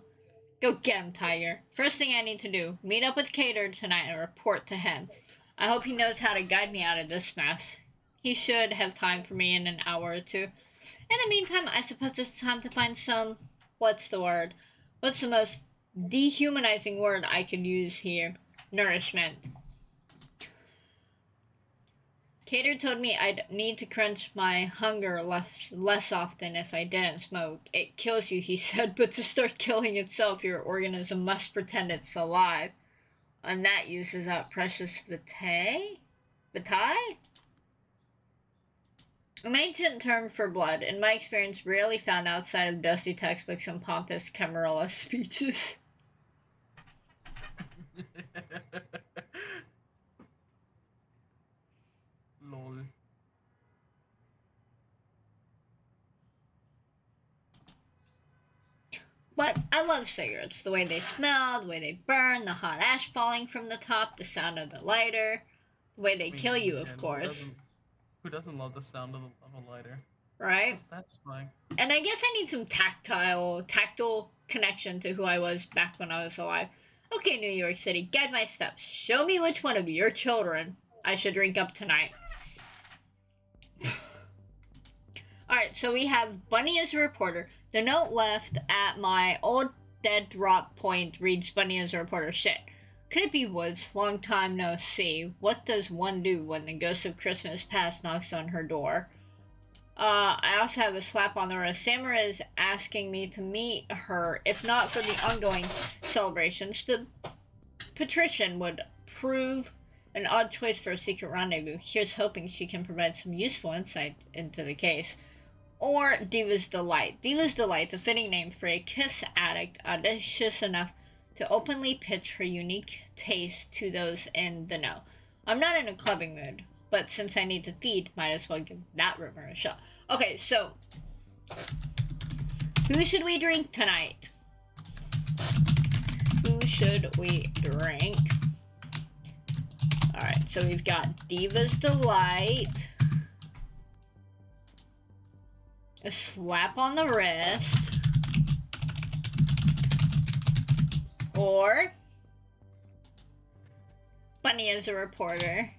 Go get him, Tiger. First thing I need to do, meet up with Cater tonight and report to him. I hope he knows how to guide me out of this mess. He should have time for me in an hour or two. In the meantime, I suppose it's time to find some... What's the word? What's the most dehumanizing word I could use here? Nourishment. Cater told me I'd need to crunch my hunger less often if I didn't smoke. It kills you, he said, but to start killing itself, your organism must pretend it's alive. And that uses up precious vitae? An ancient term for blood, in my experience, rarely found outside of dusty textbooks and pompous Camarilla speeches. Lol. But I love cigarettes. The way they smell, the way they burn, the hot ash falling from the top, the sound of the lighter, the way they kill you, of course. Who doesn't love the sound of a lighter? Right? So satisfying. And I guess I need some tactile connection to who I was back when I was alive. Okay, New York City, guide my steps. Show me which one of your children I should drink up tonight. Alright, so we have Bunny as a reporter. The note left at my old dead drop point reads Bunny as a reporter. Shit. Could it be Woods? Long time no see. What does one do when the ghost of Christmas past knocks on her door? I also have a slap on the wrist. Samara is asking me to meet her, if not for the ongoing celebrations. The patrician would prove an odd choice for a secret rendezvous. Here's hoping she can provide some useful insight into the case. Or Diva's Delight. Diva's Delight, a fitting name for a kiss addict audacious enough to openly pitch her unique taste to those in the know. I'm not in a clubbing mood, but since I need to feed, might as well give that rumor a shot. Okay, so who should we drink tonight? Who should we drink? Alright, so we've got Diva's Delight, a slap on the wrist, or Bunny as a reporter.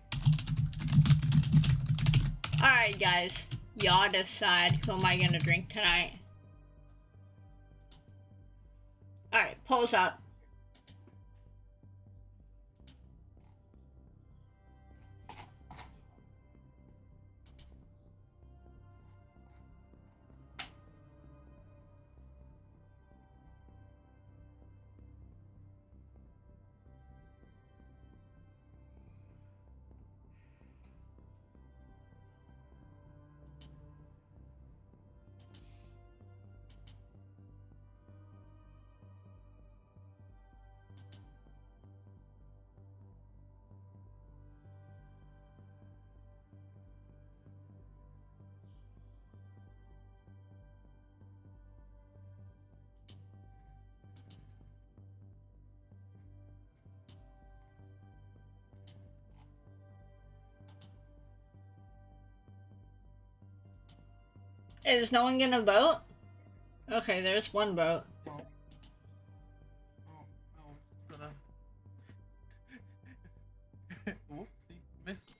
Alright guys, y'all decide who am I gonna drink tonight. Alright, polls up. Is no one gonna vote? Okay, there's one vote. Whoopsie, missed.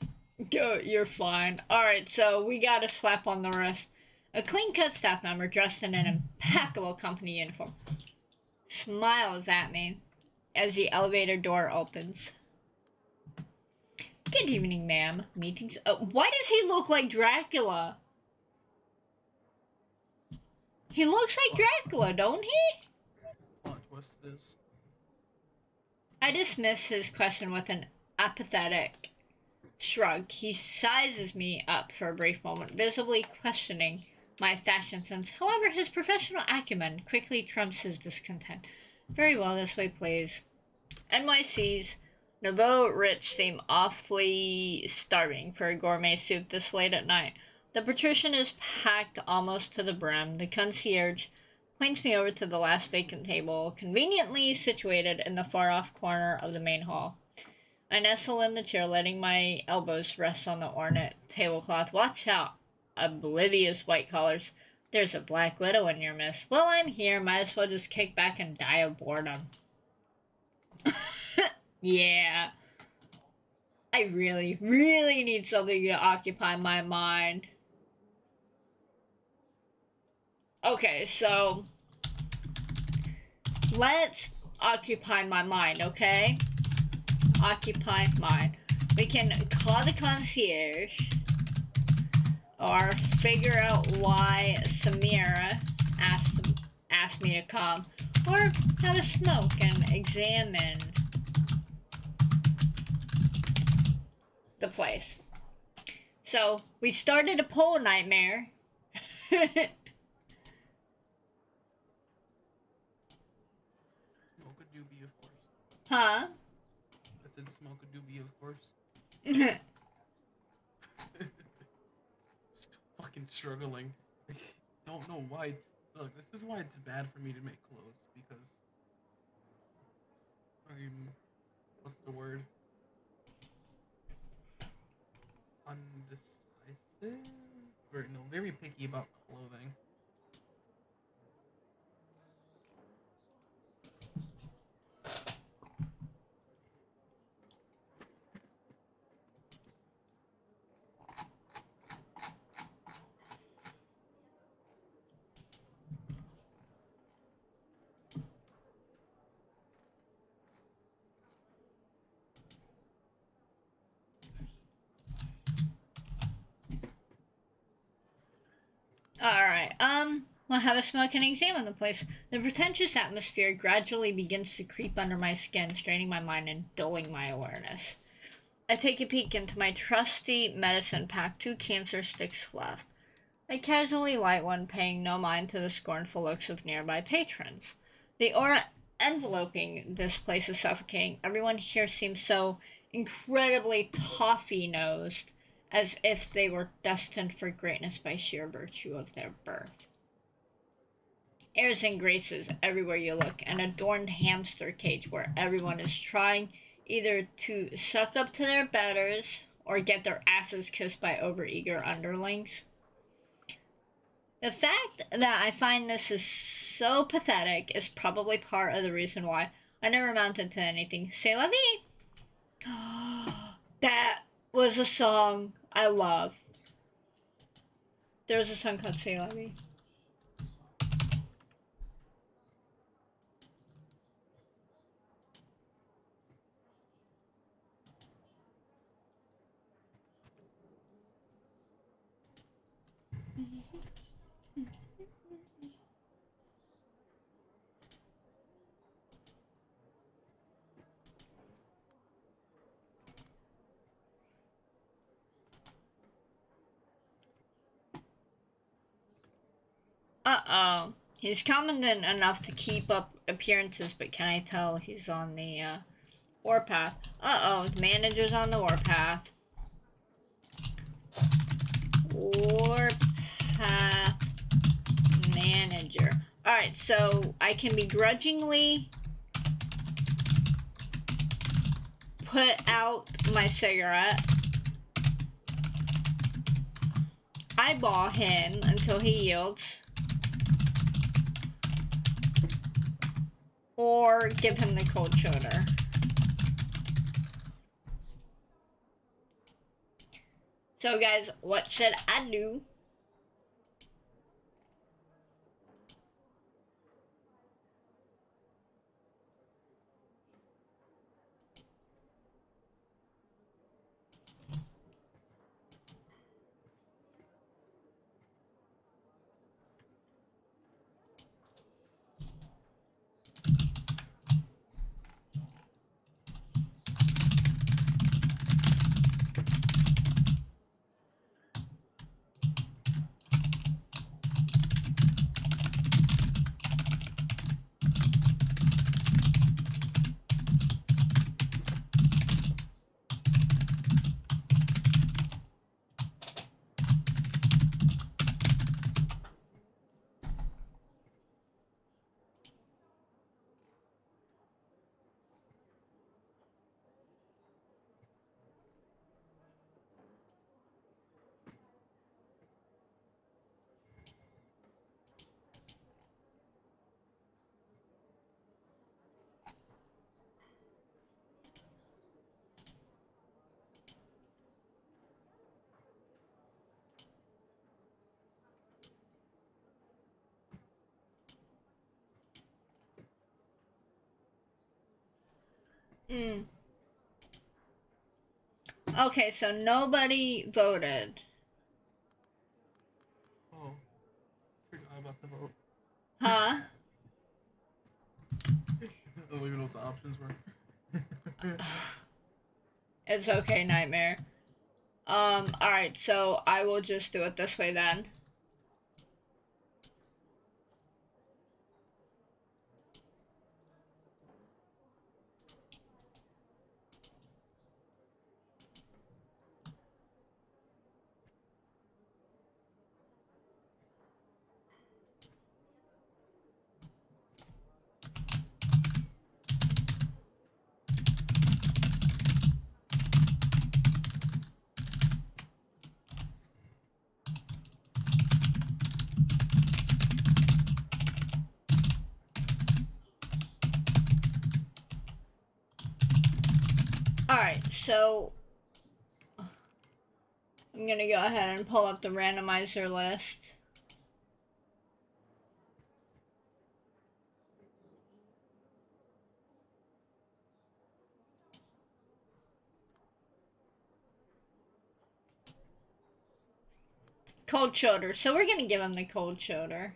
Go, you're fine. Alright, so we got a slap on the wrist. A clean-cut staff member dressed in an impeccable company uniform smiles at me as the elevator door opens. Good evening, ma'am. Meetings. Why does he look like Dracula? He looks like Dracula, don't he? Plot twist it is. I dismiss his question with an apathetic shrug. He sizes me up for a brief moment, visibly questioning my fashion sense. However, his professional acumen quickly trumps his discontent. Very well, this way, please. NYC's Nouveau Rich seem awfully starving for a gourmet soup this late at night. The patrician is packed almost to the brim. The concierge points me over to the last vacant table, conveniently situated in the far-off corner of the main hall. I nestle in the chair, letting my elbows rest on the ornate tablecloth. Watch out, oblivious white collars. There's a black widow in your midst. Well, I'm here. Might as well just kick back and die of boredom. Yeah. I really, really need something to occupy my mind. Okay, so let's occupy my mind, okay? Occupy mind. We can call the concierge or figure out why Samira asked me to come, or have a smoke and examine the place. So we started a pole nightmare. Smoke a doobie, of course. Huh? I said smoke a doobie, of course. Just fucking struggling. I don't know why. Look, this is why it's bad for me to make clothes, because I'm, what's the word? Undecisive? Very picky about clothing. Alright, we'll have a smoke and examine the place. The pretentious atmosphere gradually begins to creep under my skin, straining my mind and dulling my awareness. I take a peek into my trusty medicine pack, 2 cancer sticks left. I casually light one, paying no mind to the scornful looks of nearby patrons. The aura enveloping this place is suffocating. Everyone here seems so incredibly toffee-nosed, as if they were destined for greatness by sheer virtue of their birth. Airs and graces everywhere you look, an adorned hamster cage where everyone is trying either to suck up to their betters or get their asses kissed by overeager underlings. The fact that I find this is so pathetic is probably part of the reason why I never amounted to anything. C'est la vie! That was a song I love. There's a song called C'est la vie. Uh-oh. He's confident enough to keep up appearances, but can I tell he's on the, warpath? Uh-oh, the manager's on the warpath. Warpath manager. Alright, so I can begrudgingly put out my cigarette. eyeball him until he yields, or give him the cold shoulder. So guys, what should I do? Okay, so nobody voted. Oh, forgot about the vote. Huh? I don't even know what the options were. It's okay, Nightmare. Alright, so I will just do it this way then. Alright, so I'm gonna go ahead and pull up the randomizer list. Cold shoulder, so we're gonna give him the cold shoulder.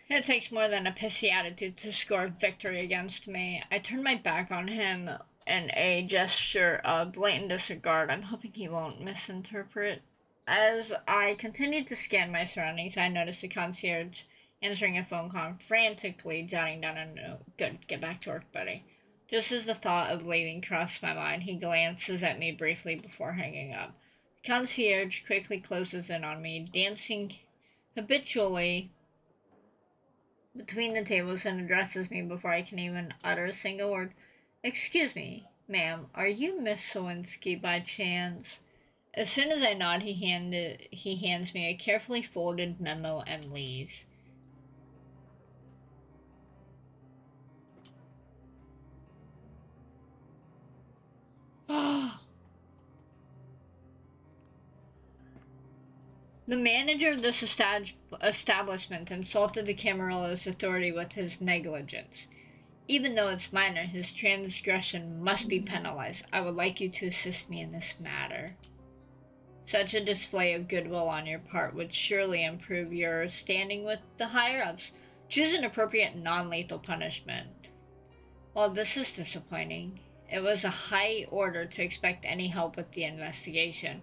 It takes more than a pissy attitude to score victory against me. I turned my back on him in a gesture of blatant disregard. I'm hoping he won't misinterpret. As I continued to scan my surroundings, I noticed the concierge answering a phone call, frantically jotting down a note. Good, get back to work, buddy. Just as the thought of leaving crossed my mind, he glances at me briefly before hanging up. The concierge quickly closes in on me, dancing habitually between the tables and addresses me before I can even utter a single word. Excuse me, ma'am, are you Miss Sawinski by chance? As soon as I nod, he hands me a carefully folded memo and leaves. The manager of this establishment insulted the Camarillo's authority with his negligence. Even though it's minor, his transgression must be penalized. I would like you to assist me in this matter. Such a display of goodwill on your part would surely improve your standing with the higher-ups. Choose an appropriate non-lethal punishment. While this is disappointing, it was a high order to expect any help with the investigation.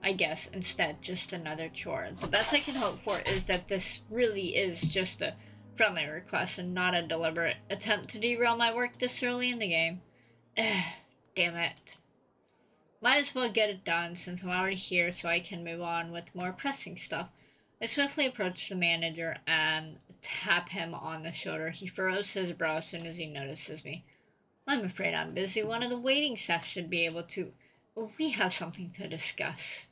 I guess, instead, just another chore. The best I can hope for is that this really is just a Friendly request and not a deliberate attempt to derail my work this early in the game. Damn it. Might as well get it done since I'm already here so I can move on with more pressing stuff. I swiftly approach the manager and tap him on the shoulder. He furrows his brow as soon as he notices me. I'm afraid I'm busy. One of the waiting staff should be able to... We have something to discuss.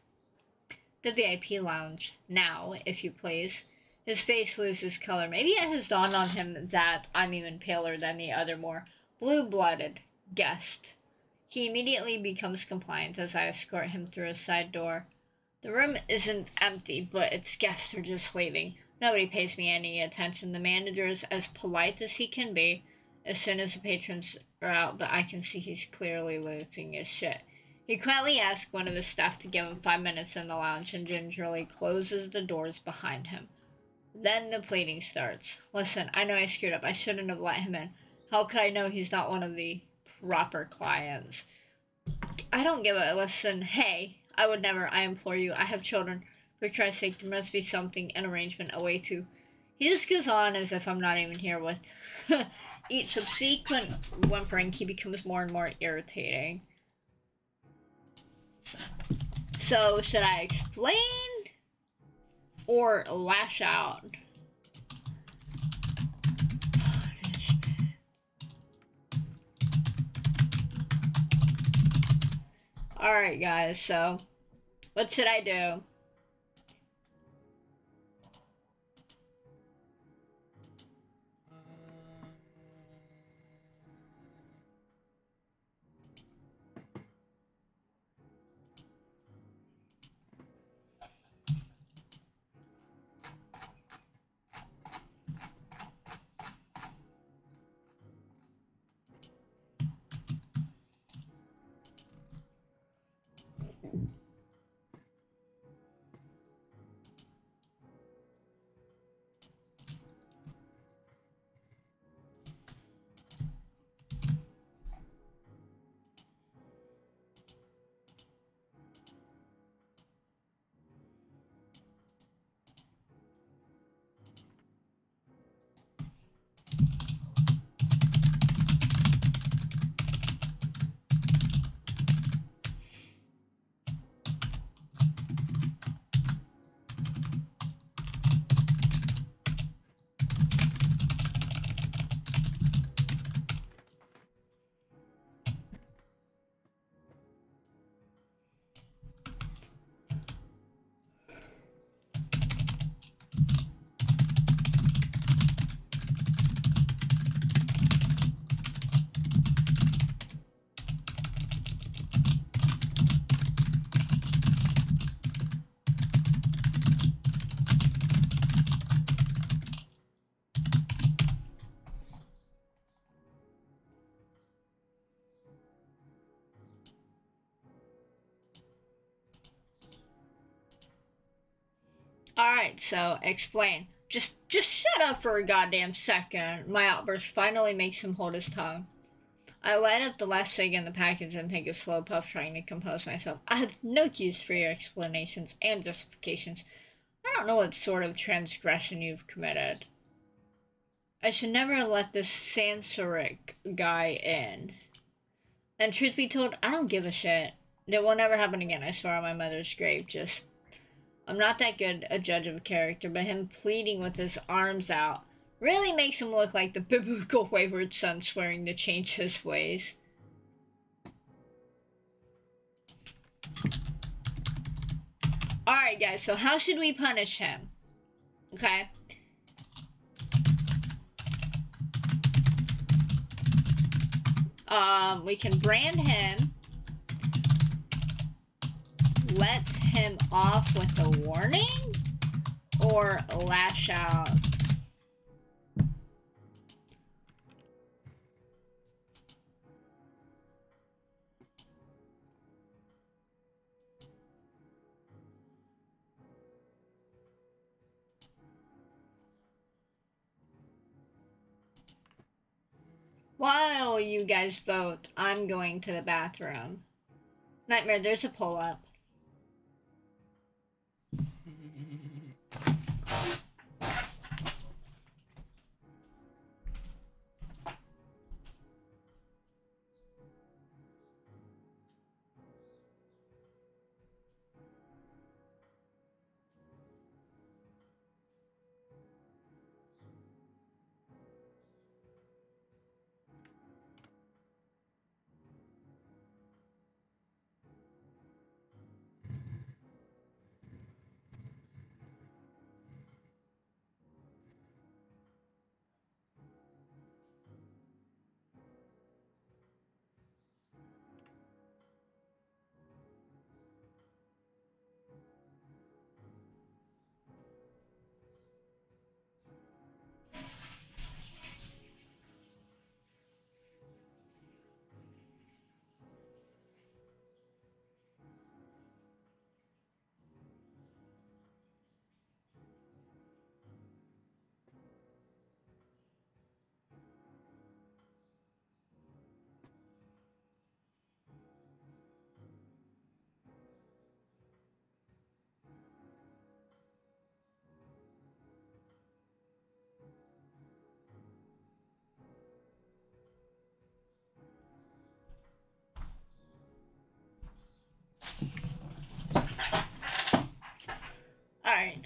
The VIP lounge. Now, if you please. His face loses color. Maybe it has dawned on him that I'm even paler than the other more blue-blooded guest. He immediately becomes compliant as I escort him through a side door. The room isn't empty, but its guests are just leaving. Nobody pays me any attention. The manager is as polite as he can be as soon as the patrons are out, but I can see he's clearly losing his shit. He quietly asks one of his staff to give him 5 minutes in the lounge and gingerly closes the doors behind him. Then the pleading starts. Listen, I know I screwed up. I shouldn't have let him in. How could I know he's not one of the proper clients? I don't give a listen. Hey, I would never. I implore you. I have children. For Christ's sake, there must be something, an arrangement, a way to... He just goes on as if I'm not even here with... Each subsequent whimpering, he becomes more and more irritating. So, should I explain? Or lash out? Alright guys, so what should I do? Alright, so explain. Just shut up for a goddamn second. My outburst finally makes him hold his tongue. I light up the last cig in the package and take a slow puff, trying to compose myself. I have no use for your explanations and justifications. I don't know what sort of transgression you've committed. I should never have let this Sansaric guy in. And truth be told, I don't give a shit. It will never happen again, I swear on my mother's grave. I'm not that good a judge of character, but him pleading with his arms out really makes him look like the biblical wayward son swearing to change his ways. Alright guys, so how should we punish him? Okay. We can brand him. Let him off with a warning? Or lash out? While you guys vote, I'm going to the bathroom. Nightmare, there's a pull-up.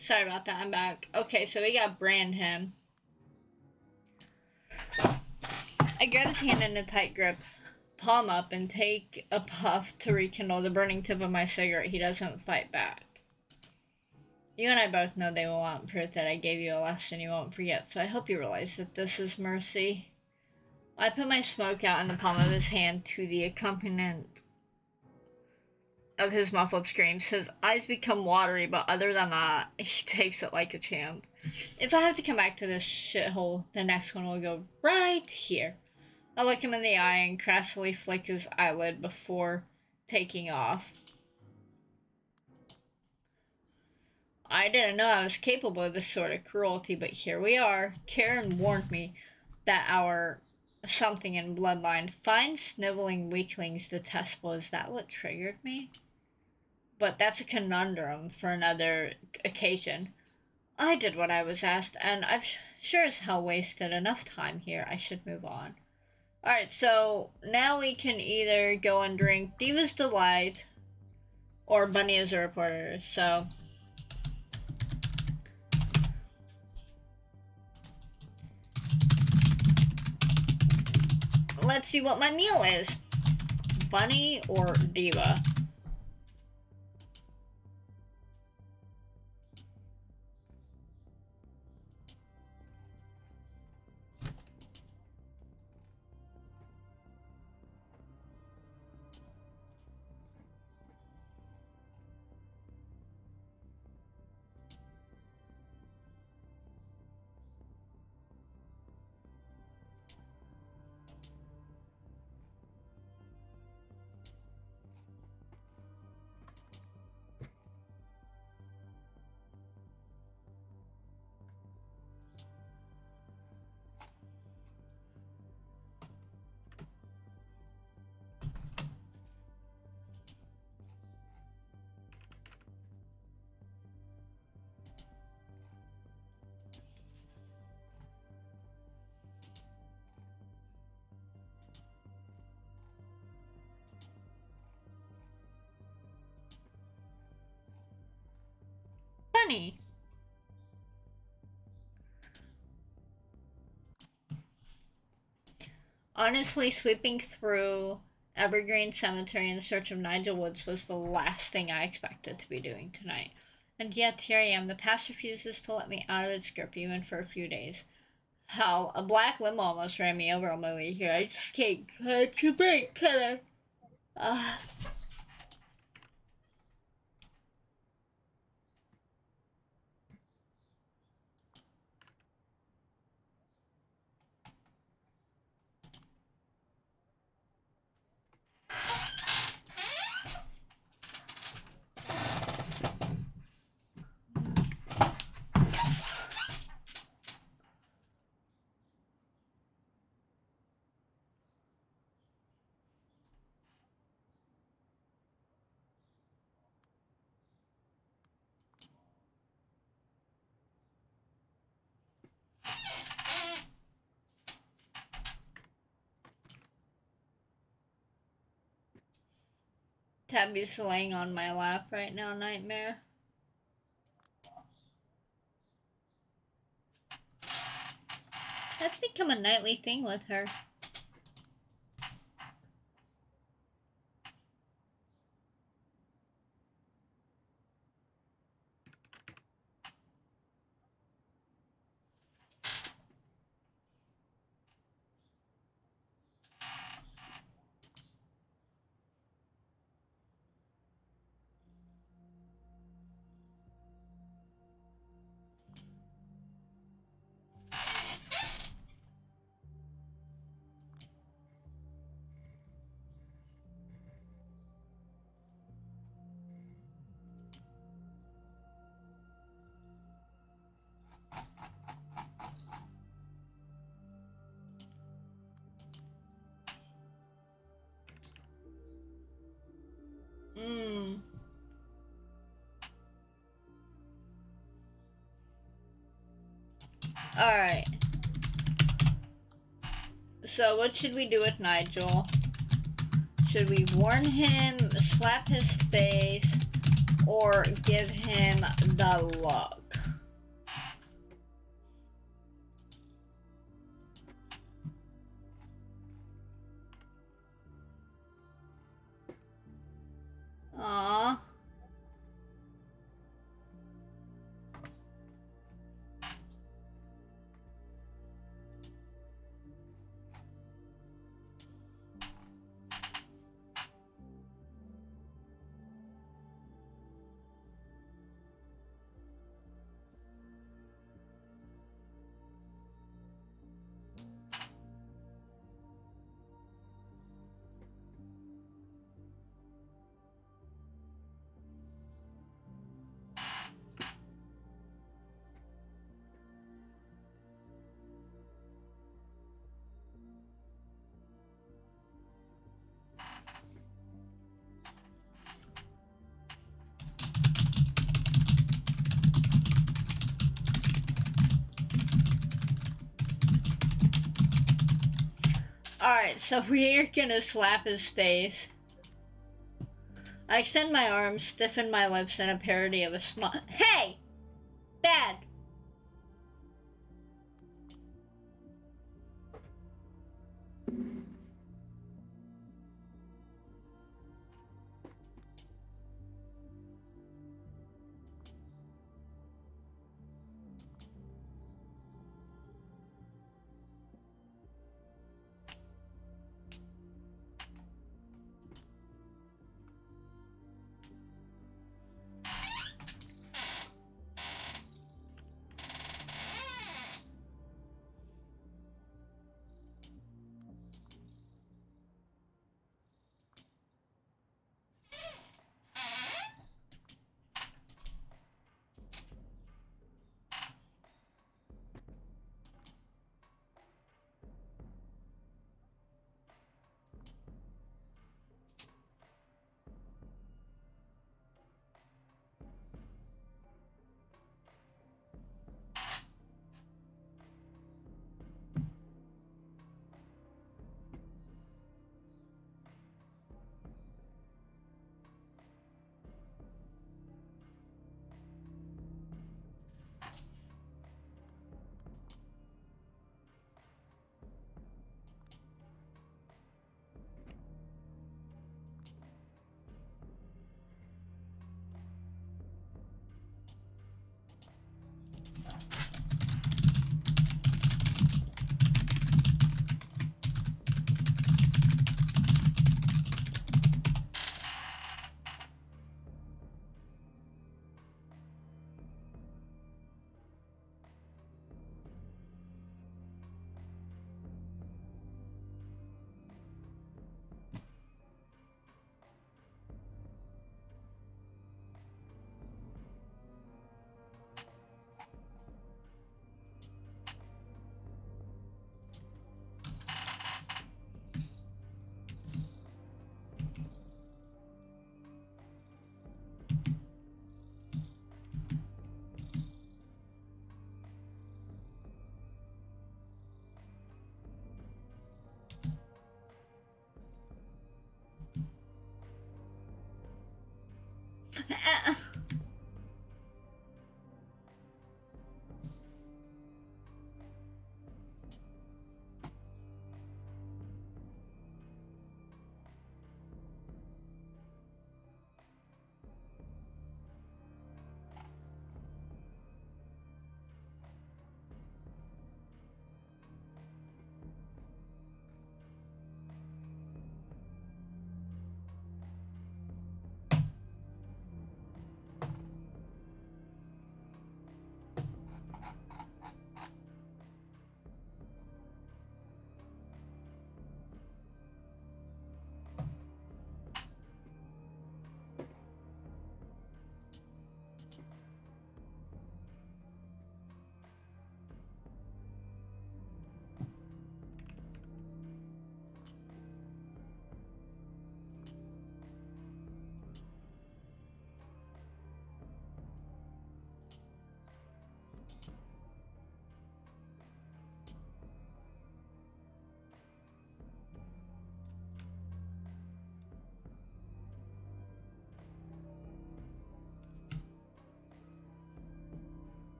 Sorry about that, I'm back. Okay, so we got Brandham. I grab his hand in a tight grip, palm up, and take a puff to rekindle the burning tip of my cigarette. He doesn't fight back. You and I both know they will want proof that I gave you a lesson you won't forget, so I hope you realize that this is mercy. I put my smoke out in the palm of his hand to the accompaniment of his muffled screams. His eyes become watery, but other than that, he takes it like a champ. If I have to come back to this shithole, the next one will go right here. I look him in the eye and crassly flick his eyelid before taking off. I didn't know I was capable of this sort of cruelty, but here we are. Karen warned me that our something in bloodline finds sniveling weaklings detestable. Is that what triggered me? But that's a conundrum for another occasion. I did what I was asked, and I've sure as hell wasted enough time here. I should move on. Alright, so now we can either go and drink Diva's Delight or Bunny is a reporter, so... let's see what my meal is. Bunny or Diva? Bunny. Honestly, sweeping through Evergreen Cemetery in search of Nigel Woods was the last thing I expected to be doing tonight. And yet, here I am. The past refuses to let me out of its grip even for a few days. Hell, a black limo almost ran me over on my way here. I just can't catch a break, can I? Tabby's laying on my lap right now, Nightmare. That's become a nightly thing with her. Alright. So what should we do with Nigel? Should we warn him, slap his face, or give him the look. Aww. Alright, so we're gonna slap his face. I extend my arms, stiffen my lips in a parody of a smile. Hey! Bad!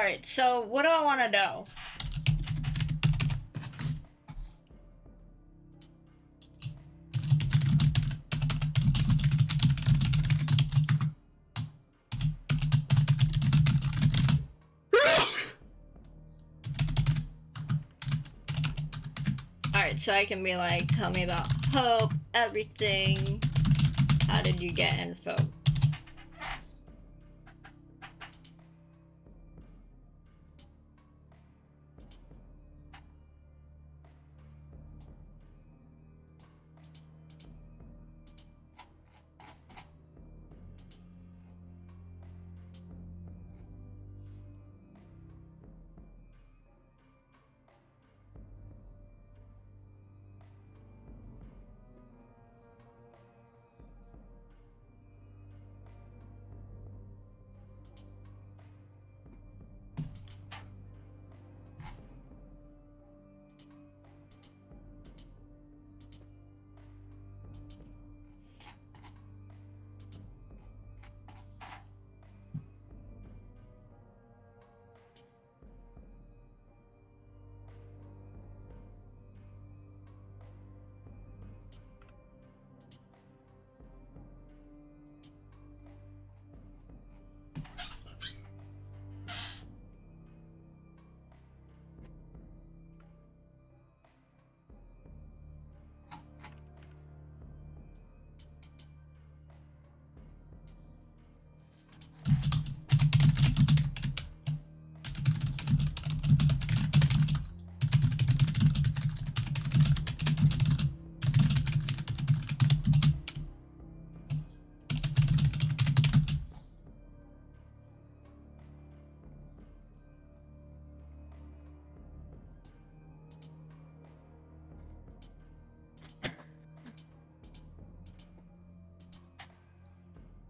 Alright, so what do I want to know? Alright, so I can be like, tell me about Hope, everything. How did you get info?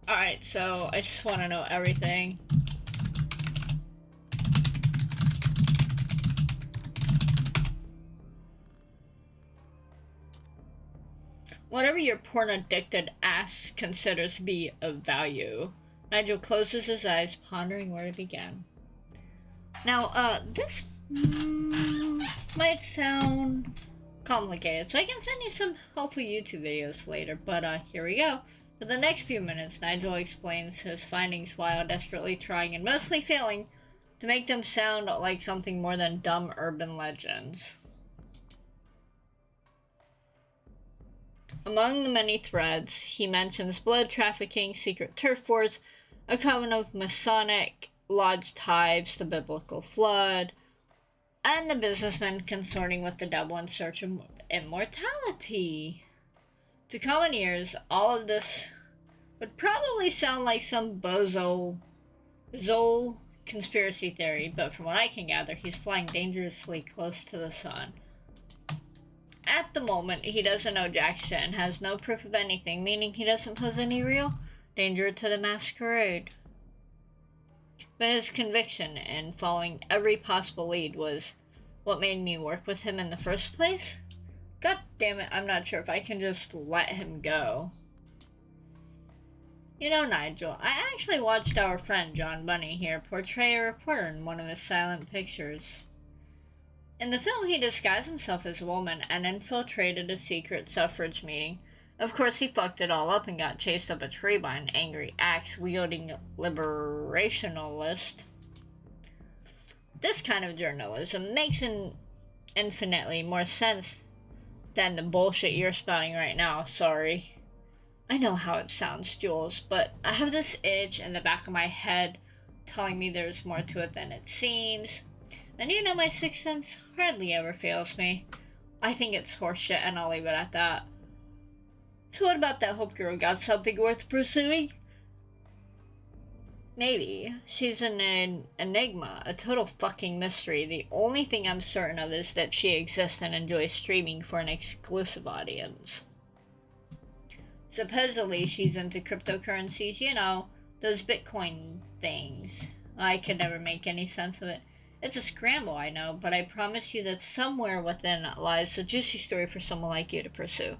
Alright, so I just want to know everything. Whatever your porn-addicted ass considers to be of value. Nigel closes his eyes, pondering where to begin. Now, this might sound complicated, so I can send you some helpful YouTube videos later, but here we go. For the next few minutes, Nigel explains his findings while desperately trying and mostly failing to make them sound like something more than dumb urban legends. Among the many threads, he mentions blood trafficking, secret turf wars, a coven of Masonic lodge ties, the biblical flood, and the businessmen consorting with the devil in search of immortality. To common ears, all of this would probably sound like some bozo conspiracy theory, but from what I can gather, he's flying dangerously close to the sun. At the moment, he doesn't know jack shit and has no proof of anything, meaning he doesn't pose any real danger to the masquerade. But his conviction in following every possible lead was what made me work with him in the first place. God damn it, I'm not sure if I can just let him go. You know, Nigel, I actually watched our friend John Bunny here portray a reporter in one of his silent pictures. In the film, he disguised himself as a woman and infiltrated a secret suffrage meeting. Of course, he fucked it all up and got chased up a tree by an angry, axe-wielding liberationalist. This kind of journalism makes infinitely more sense than the bullshit you're spouting right now, sorry. I know how it sounds, Jules, but I have this itch in the back of my head telling me there's more to it than it seems. And you know my sixth sense hardly ever fails me. I think it's horseshit and I'll leave it at that. So what about that Hope girl? Got something worth pursuing? Maybe. She's an enigma, a total fucking mystery. The only thing I'm certain of is that she exists and enjoys streaming for an exclusive audience. Supposedly she's into cryptocurrencies, you know, those Bitcoin things. I could never make any sense of it. It's a scramble, I know, but I promise you that somewhere within lies a juicy story for someone like you to pursue.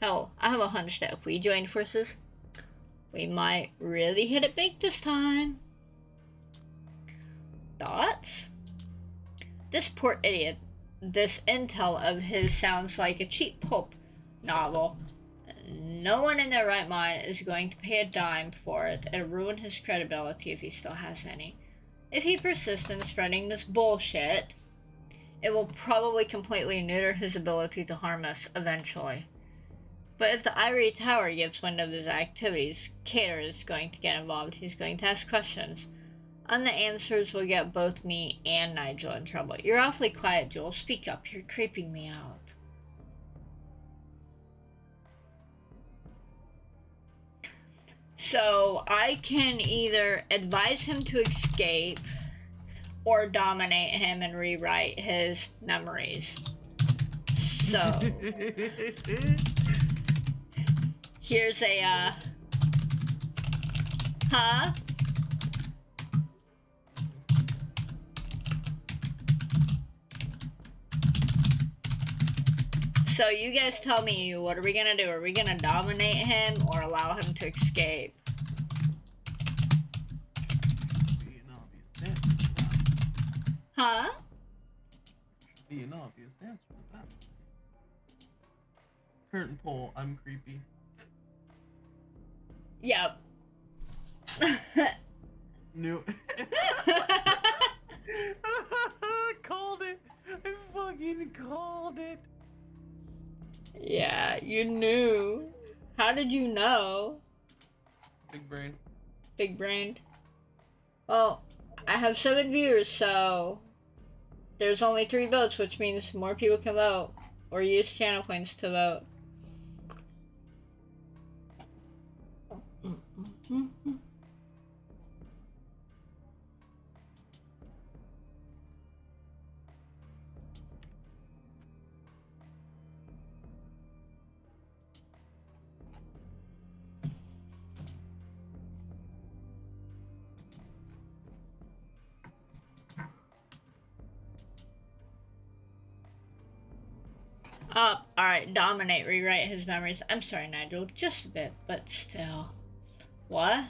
Hell, I have a hunch that if we join forces, we might really hit it big this time. thoughts? This poor idiot. This intel of his sounds like a cheap pulp novel. No one in their right mind is going to pay a dime for it. It'll ruin his credibility if he still has any. If he persists in spreading this bullshit, it will probably completely neuter his ability to harm us eventually. But if the Ivory Tower gets wind of his activities, Cater is going to get involved. He's going to ask questions. And the answers will get both me and Nigel in trouble. You're awfully quiet, Joel. Speak up. You're creeping me out. So, I can either advise him to escape or dominate him and rewrite his memories. So, here's a, huh? So you guys tell me, what are we gonna do? Are we gonna dominate him or allow him to escape? Huh? Be an obvious answer to that. Curtain pole, I'm creepy. Yep. No. Called it. I fucking called it. Yeah, you knew. How did you know? Big brain. Big brained. Well, I have 7 viewers, so there's only 3 votes, which means more people can vote or use channel points to vote. Alright, dominate, rewrite his memories. I'm sorry, Nigel, just a bit, but still. What?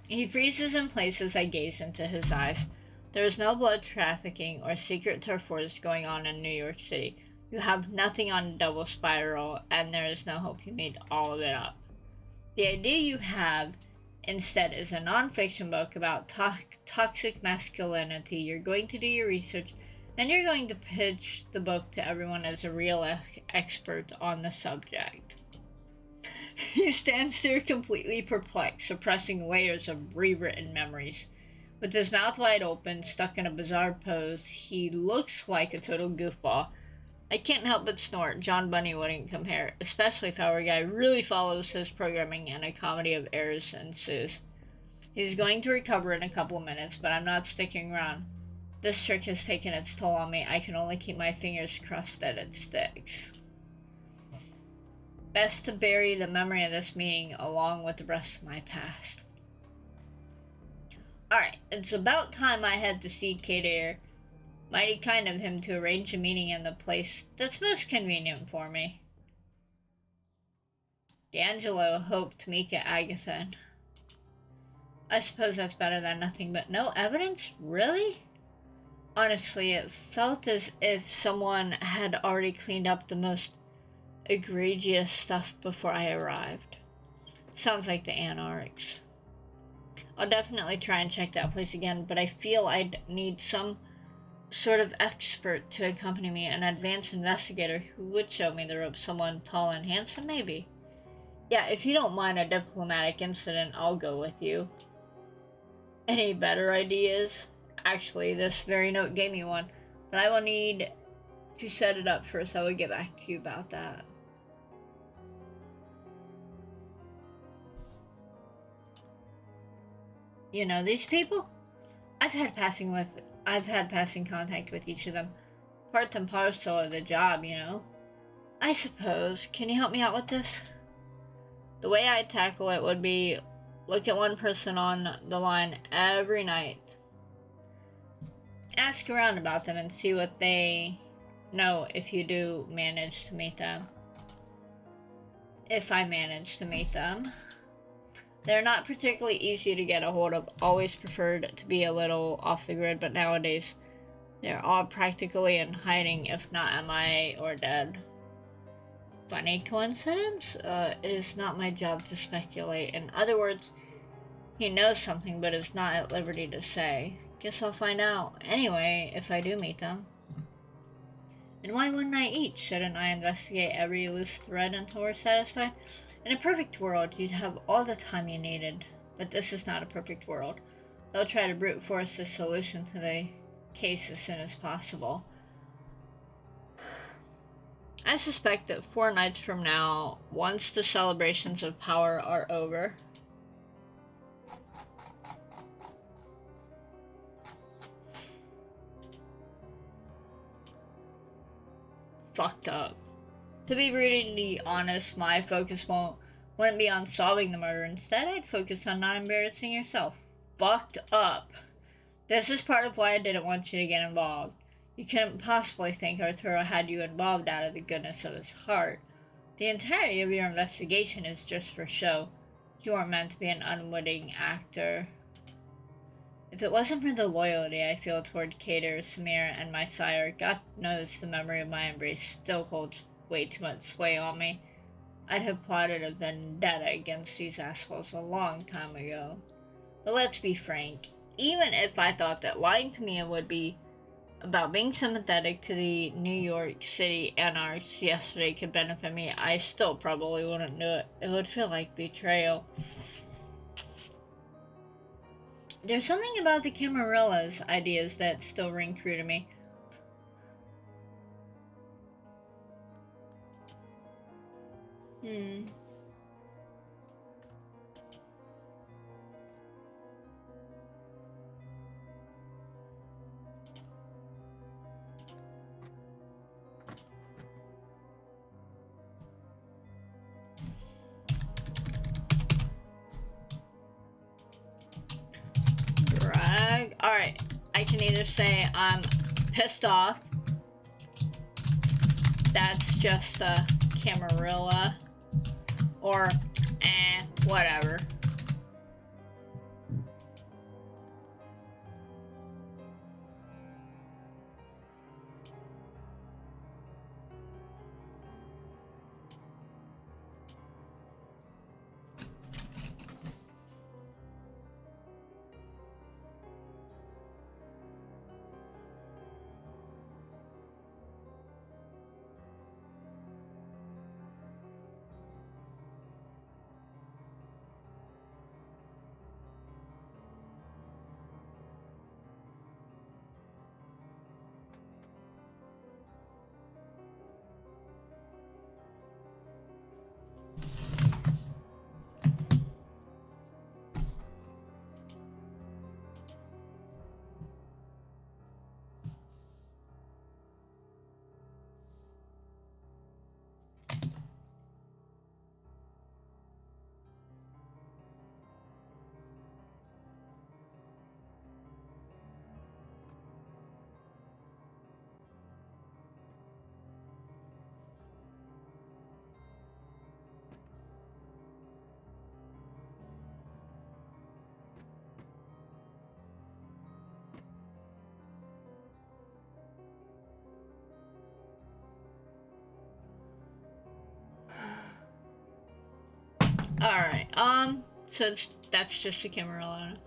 He freezes in place as I gaze into his eyes. There is no blood trafficking or secret turf wars going on in New York City. You have nothing on Double Spiral, and there is no hope you made all of it up. The idea you have, instead, is a non-fiction book about toxic masculinity. You're going to do your research, and you're going to pitch the book to everyone as a real expert on the subject. He stands there completely perplexed, suppressing layers of rewritten memories. With his mouth wide open, stuck in a bizarre pose, he looks like a total goofball. I can't help but snort. John Bunny wouldn't compare, especially if our guy really follows his programming and a comedy of errors ensues. He's going to recover in a couple minutes, but I'm not sticking around. This trick has taken its toll on me. I can only keep my fingers crossed that it sticks. Best to bury the memory of this meeting along with the rest of my past. Alright, it's about time I head to see Kadir. Mighty kind of him to arrange a meeting in the place that's most convenient for me. D'Angelo hoped Mika Agatha. I suppose that's better than nothing, but no evidence? Really? Honestly, it felt as if someone had already cleaned up the most egregious stuff before I arrived. Sounds like the Anarchs. I'll definitely try and check that place again, but I feel I'd need some sort of expert to accompany me, an advanced investigator who would show me the ropes, someone tall and handsome, maybe. Yeah, if you don't mind a diplomatic incident, I'll go with you. Any better ideas? Actually, this very note gave me one, but I will need to set it up first. I will get back to you about that. You know these people? I've had passing contact with each of them. Part and parcel of the job, you know. I suppose. Can you help me out with this? The way I tackle it would be look at one person on the line every night. Ask around about them and see what they know if you do manage to meet them. If I manage to meet them. They're not particularly easy to get a hold of. Always preferred to be a little off the grid, but nowadays they're all practically in hiding, if not MIA or dead. Funny coincidence? It is not my job to speculate. In other words, he knows something but is not at liberty to say. Guess I'll find out. Anyway, if I do meet them. And why wouldn't I each? Shouldn't I investigate every loose thread until we're satisfied? In a perfect world, you'd have all the time you needed. But this is not a perfect world. They'll try to brute force a solution to the case as soon as possible. I suspect that 4 nights from now, once the celebrations of power are over, fucked up. To be brutally honest, my focus wouldn't be on solving the murder. Instead, I'd focus on not embarrassing yourself. Fucked up. This is part of why I didn't want you to get involved. You couldn't possibly think Arturo had you involved out of the goodness of his heart. The entirety of your investigation is just for show. You weren't meant to be an unwitting actor. If it wasn't for the loyalty I feel toward Cater, Samir, and my sire, God knows the memory of my embrace still holds way too much sway on me. I'd have plotted a vendetta against these assholes a long time ago. But let's be frank, even if I thought that lying to Mia would be about being sympathetic to the New York City anarchs yesterday could benefit me, I still probably wouldn't do it. It would feel like betrayal. There's something about the Camarillas' ideas that still ring true to me. Drag. Alright, I can either say I'm pissed off. That's just a Camarilla. Or, whatever. Alright, so that's just a Camarilla.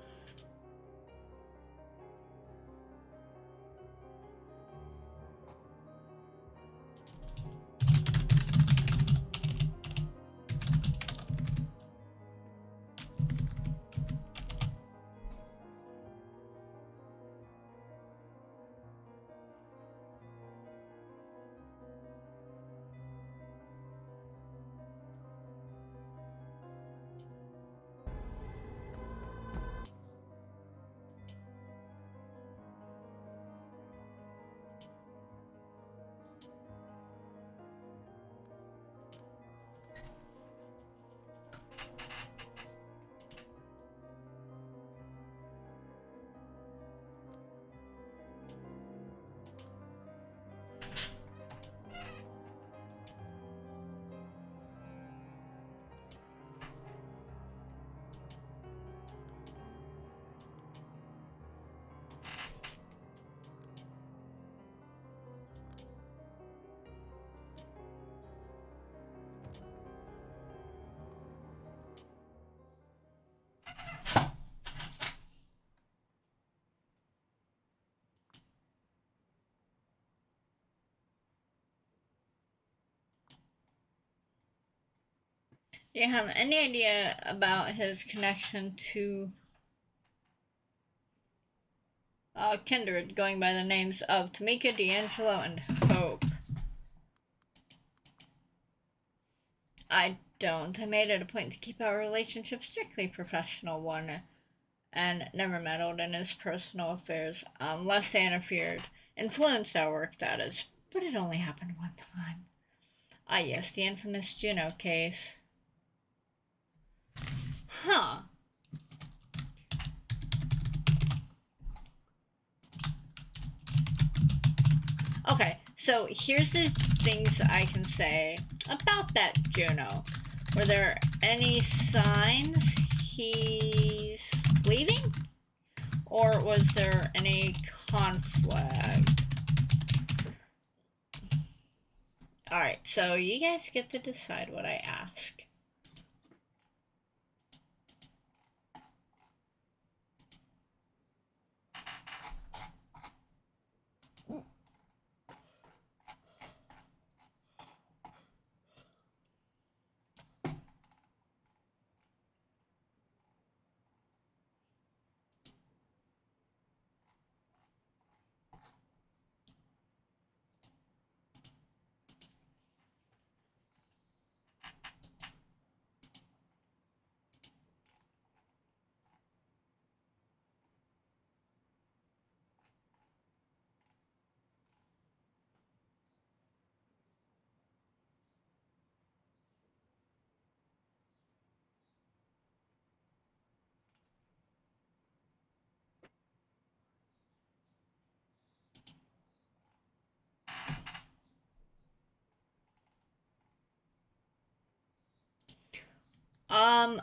Do you have any idea about his connection to kindred going by the names of Tamika, D'Angelo, and Hope? I don't. I made it a point to keep our relationship strictly professional one, and never meddled in his personal affairs unless they influenced our work, that is. But it only happened one time. Ah, yes, the infamous Juno case. Huh. Okay, so here's the things I can say about that Juno. Were there any signs he's leaving? Or was there any conflict? Alright, so you guys get to decide what I ask.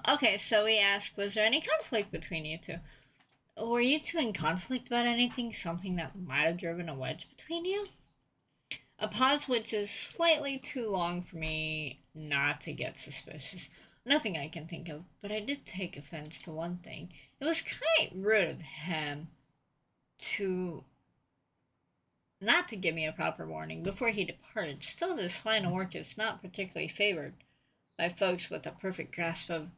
Okay, so we asked, was there any conflict between you two? Were you two in conflict about anything? Something that might have driven a wedge between you? A pause which is slightly too long for me not to get suspicious. Nothing I can think of, but I did take offense to one thing. It was quite rude of him to not to give me a proper warning before he departed. Still, this line of work is not particularly favored by folks with a perfect grasp of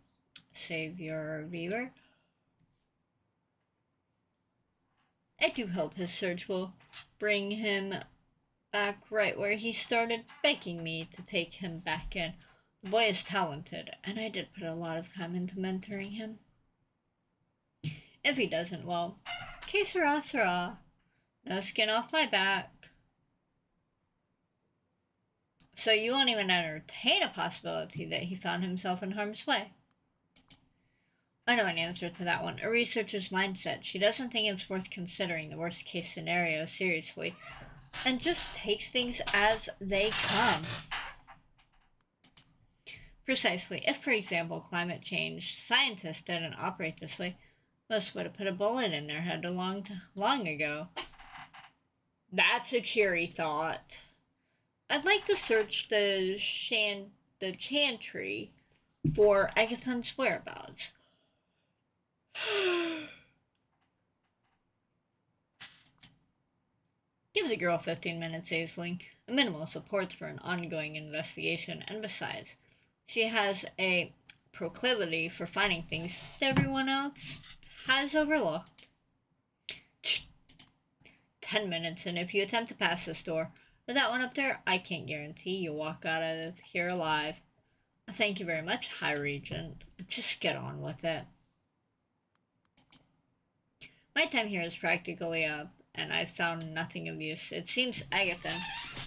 Savior Weaver. I do hope his search will bring him back right where he started, begging me to take him back in. The boy is talented, and I did put a lot of time into mentoring him. If he doesn't, well, que sera, sera. No skin off my back. So you won't even entertain a possibility that he found himself in harm's way? I know an answer to that one. A researcher's mindset. She doesn't think it's worth considering the worst case scenario seriously, and just takes things as they come. Precisely. If, for example, climate change scientists didn't operate this way, most would have put a bullet in their head long ago. That's a cheery thought. I'd like to search the Chantry for Agathon's whereabouts. Give the girl 15 minutes, Aisling. A minimal support for an ongoing investigation, and besides, she has a proclivity for finding things that everyone else has overlooked. 10 minutes, and if you attempt to pass this door, with that one up there, I can't guarantee you'll walk out of here alive. Thank you very much, High Regent. Just get on with it. My time here is practically up, and I've found nothing of use. It seems Agathon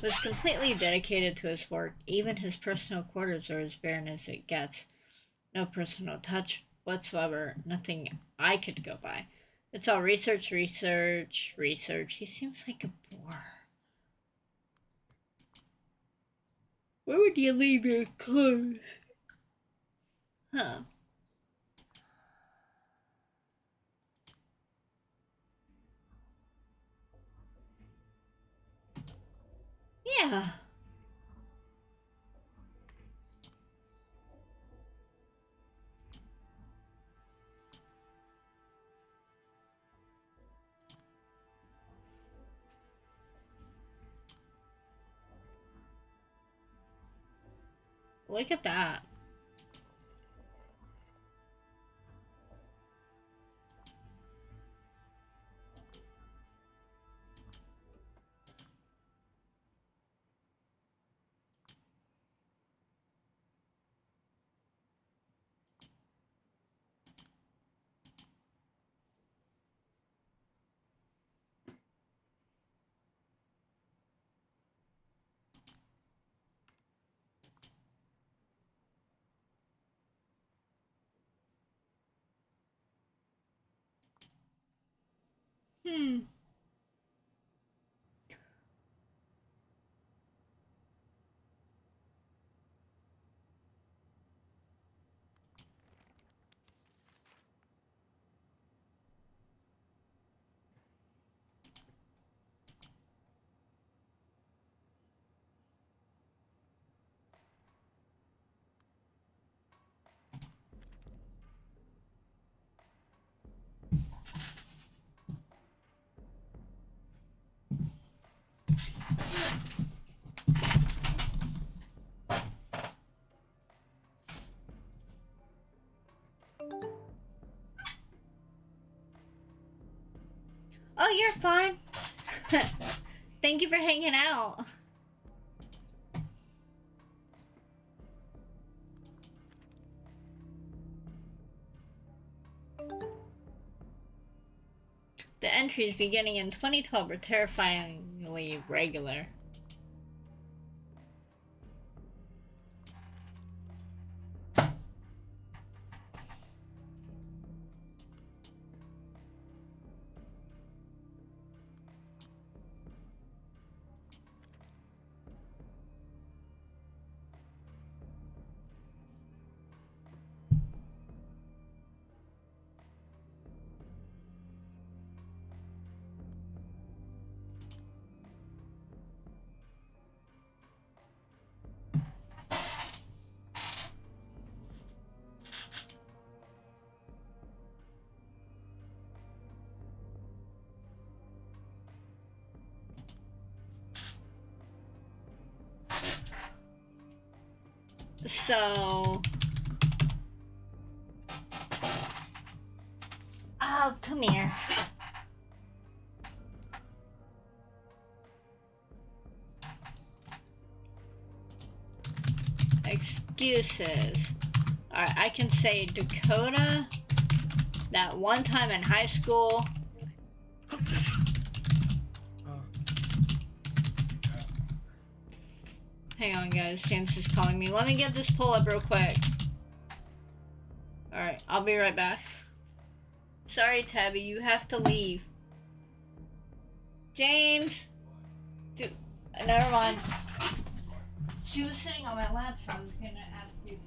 was completely dedicated to his work. Even his personal quarters are as barren as it gets. No personal touch whatsoever. Nothing I could go by. It's all research, research, research. He seems like a bore. Where would you leave your clothes? Huh. Yeah. Look at that. Hmm. Oh, you're fine. Thank you for hanging out. The entries beginning in 2012 were terrifyingly regular. So... Oh, come here. Excuses. Alright, I can say Dakota, that one time in high school. Hang on, guys. James is calling me. Let me get this pull up real quick. Alright, I'll be right back. Sorry, Tabby, you have to leave. James! Dude, never mind. She was sitting on my lap, so I was gonna ask you.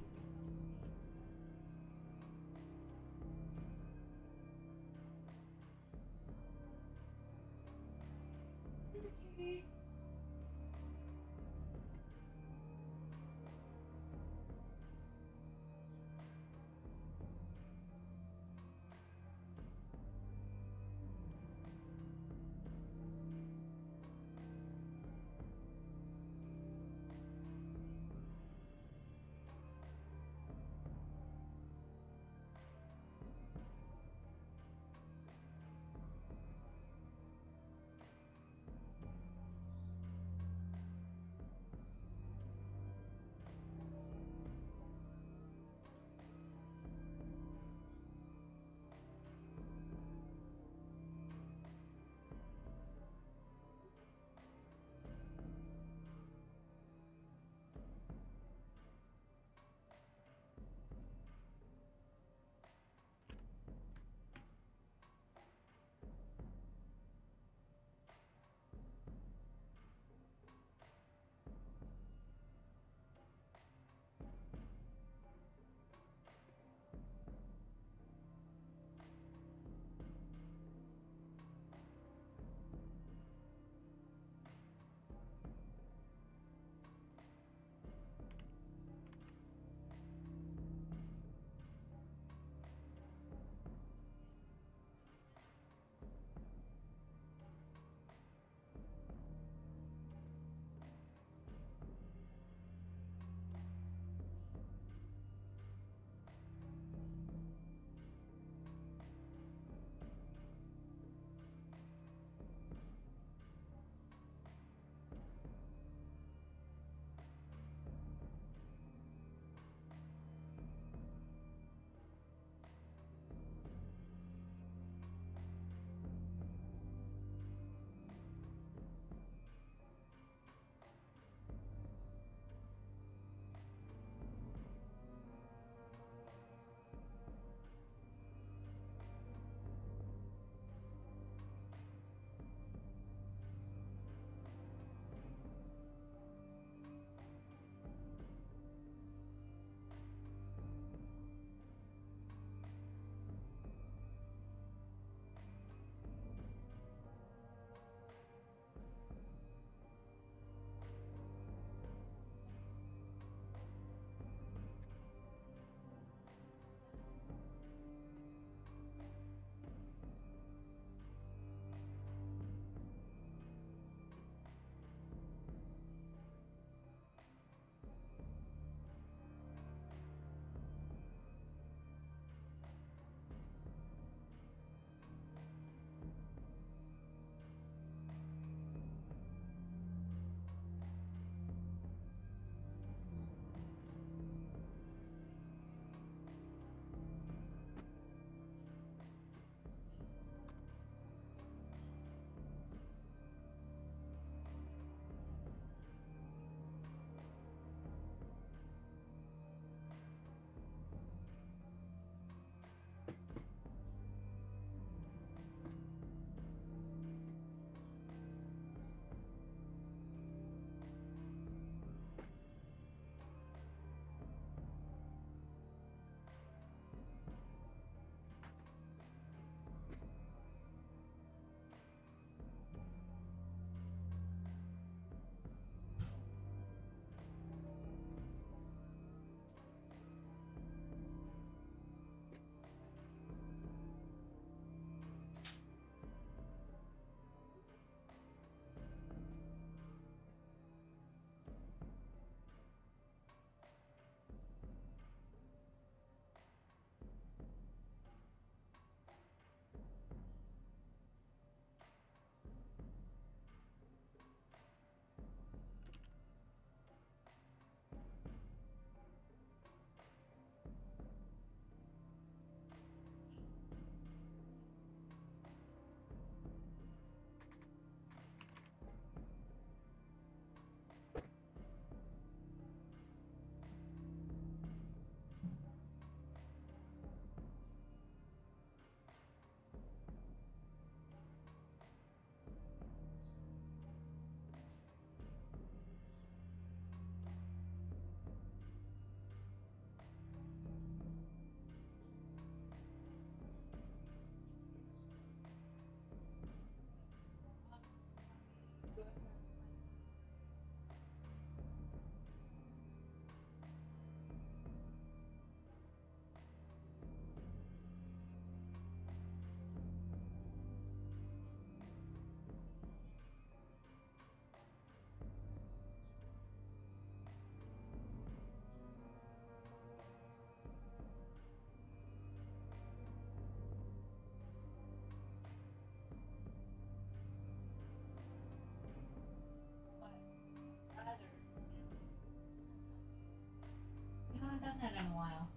done that in a while.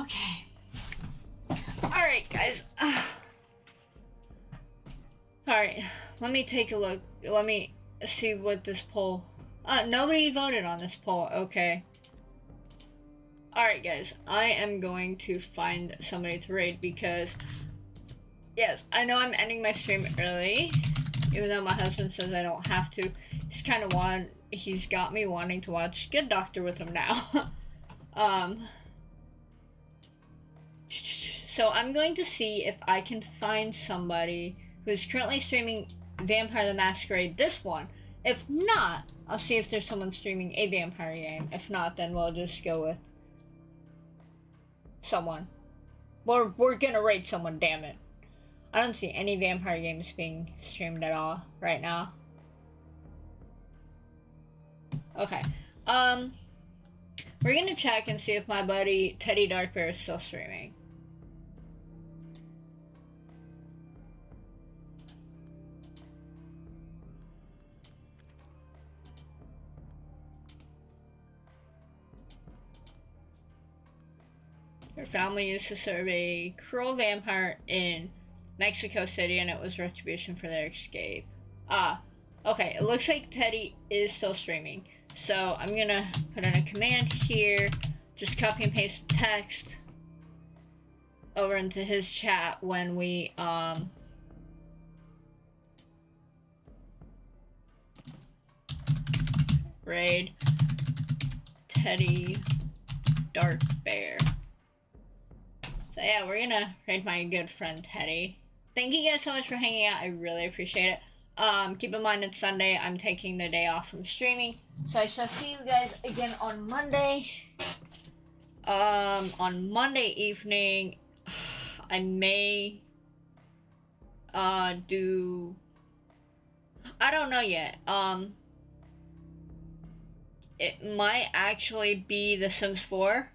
Okay. Alright, guys. Alright, let me take a look. Let me see what this poll... nobody voted on this poll. Okay. Alright, guys. I am going to find somebody to raid because... Yes, I know I'm ending my stream early. Even though my husband says I don't have to. He's got me wanting to watch Good Doctor with him now. So I'm going to see if I can find somebody who's currently streaming Vampire the Masquerade, this one. If not, I'll see if there's someone streaming a vampire game. If not, then we'll just go with someone. We're gonna raid someone, damn it. I don't see any vampire games being streamed at all right now. Okay. We're gonna check and see if my buddy Teddy Darkbear is still streaming. Her family used to serve a cruel vampire in Mexico City, and it was retribution for their escape. Okay, it looks like Teddy is still streaming. So I'm gonna put in a command here, just copy and paste the text over into his chat when we, raid Teddy Darkbear. So yeah, we're gonna raid my good friend Teddy. Thank you guys so much for hanging out. I really appreciate it. Keep in mind it's Sunday. I'm taking the day off from streaming. So I shall see you guys again on Monday. On Monday evening, I may, do... I don't know yet. It might actually be The Sims 4.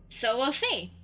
So we'll see.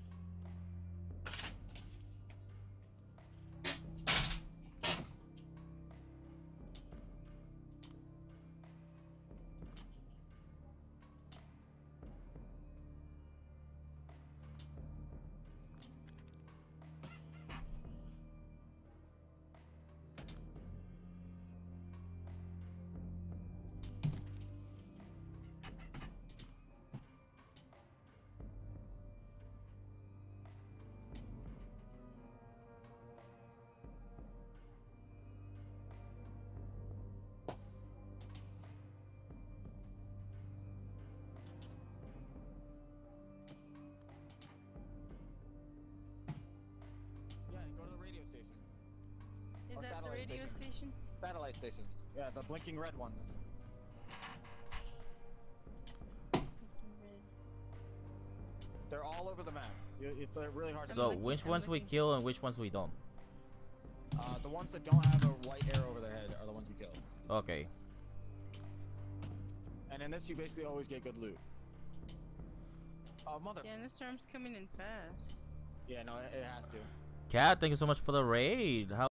Is that the radio station? Satellite stations. Yeah, the blinking red ones. They're all over the map. It's really hard to So miss. which ones we kill and which ones we don't? The ones that don't have a white arrow over their head are the ones you kill. Okay. And in this, you basically always get good loot. Oh, mother. Yeah, and this storm's coming in fast. Yeah, no, it has to. Cat, thank you so much for the raid. How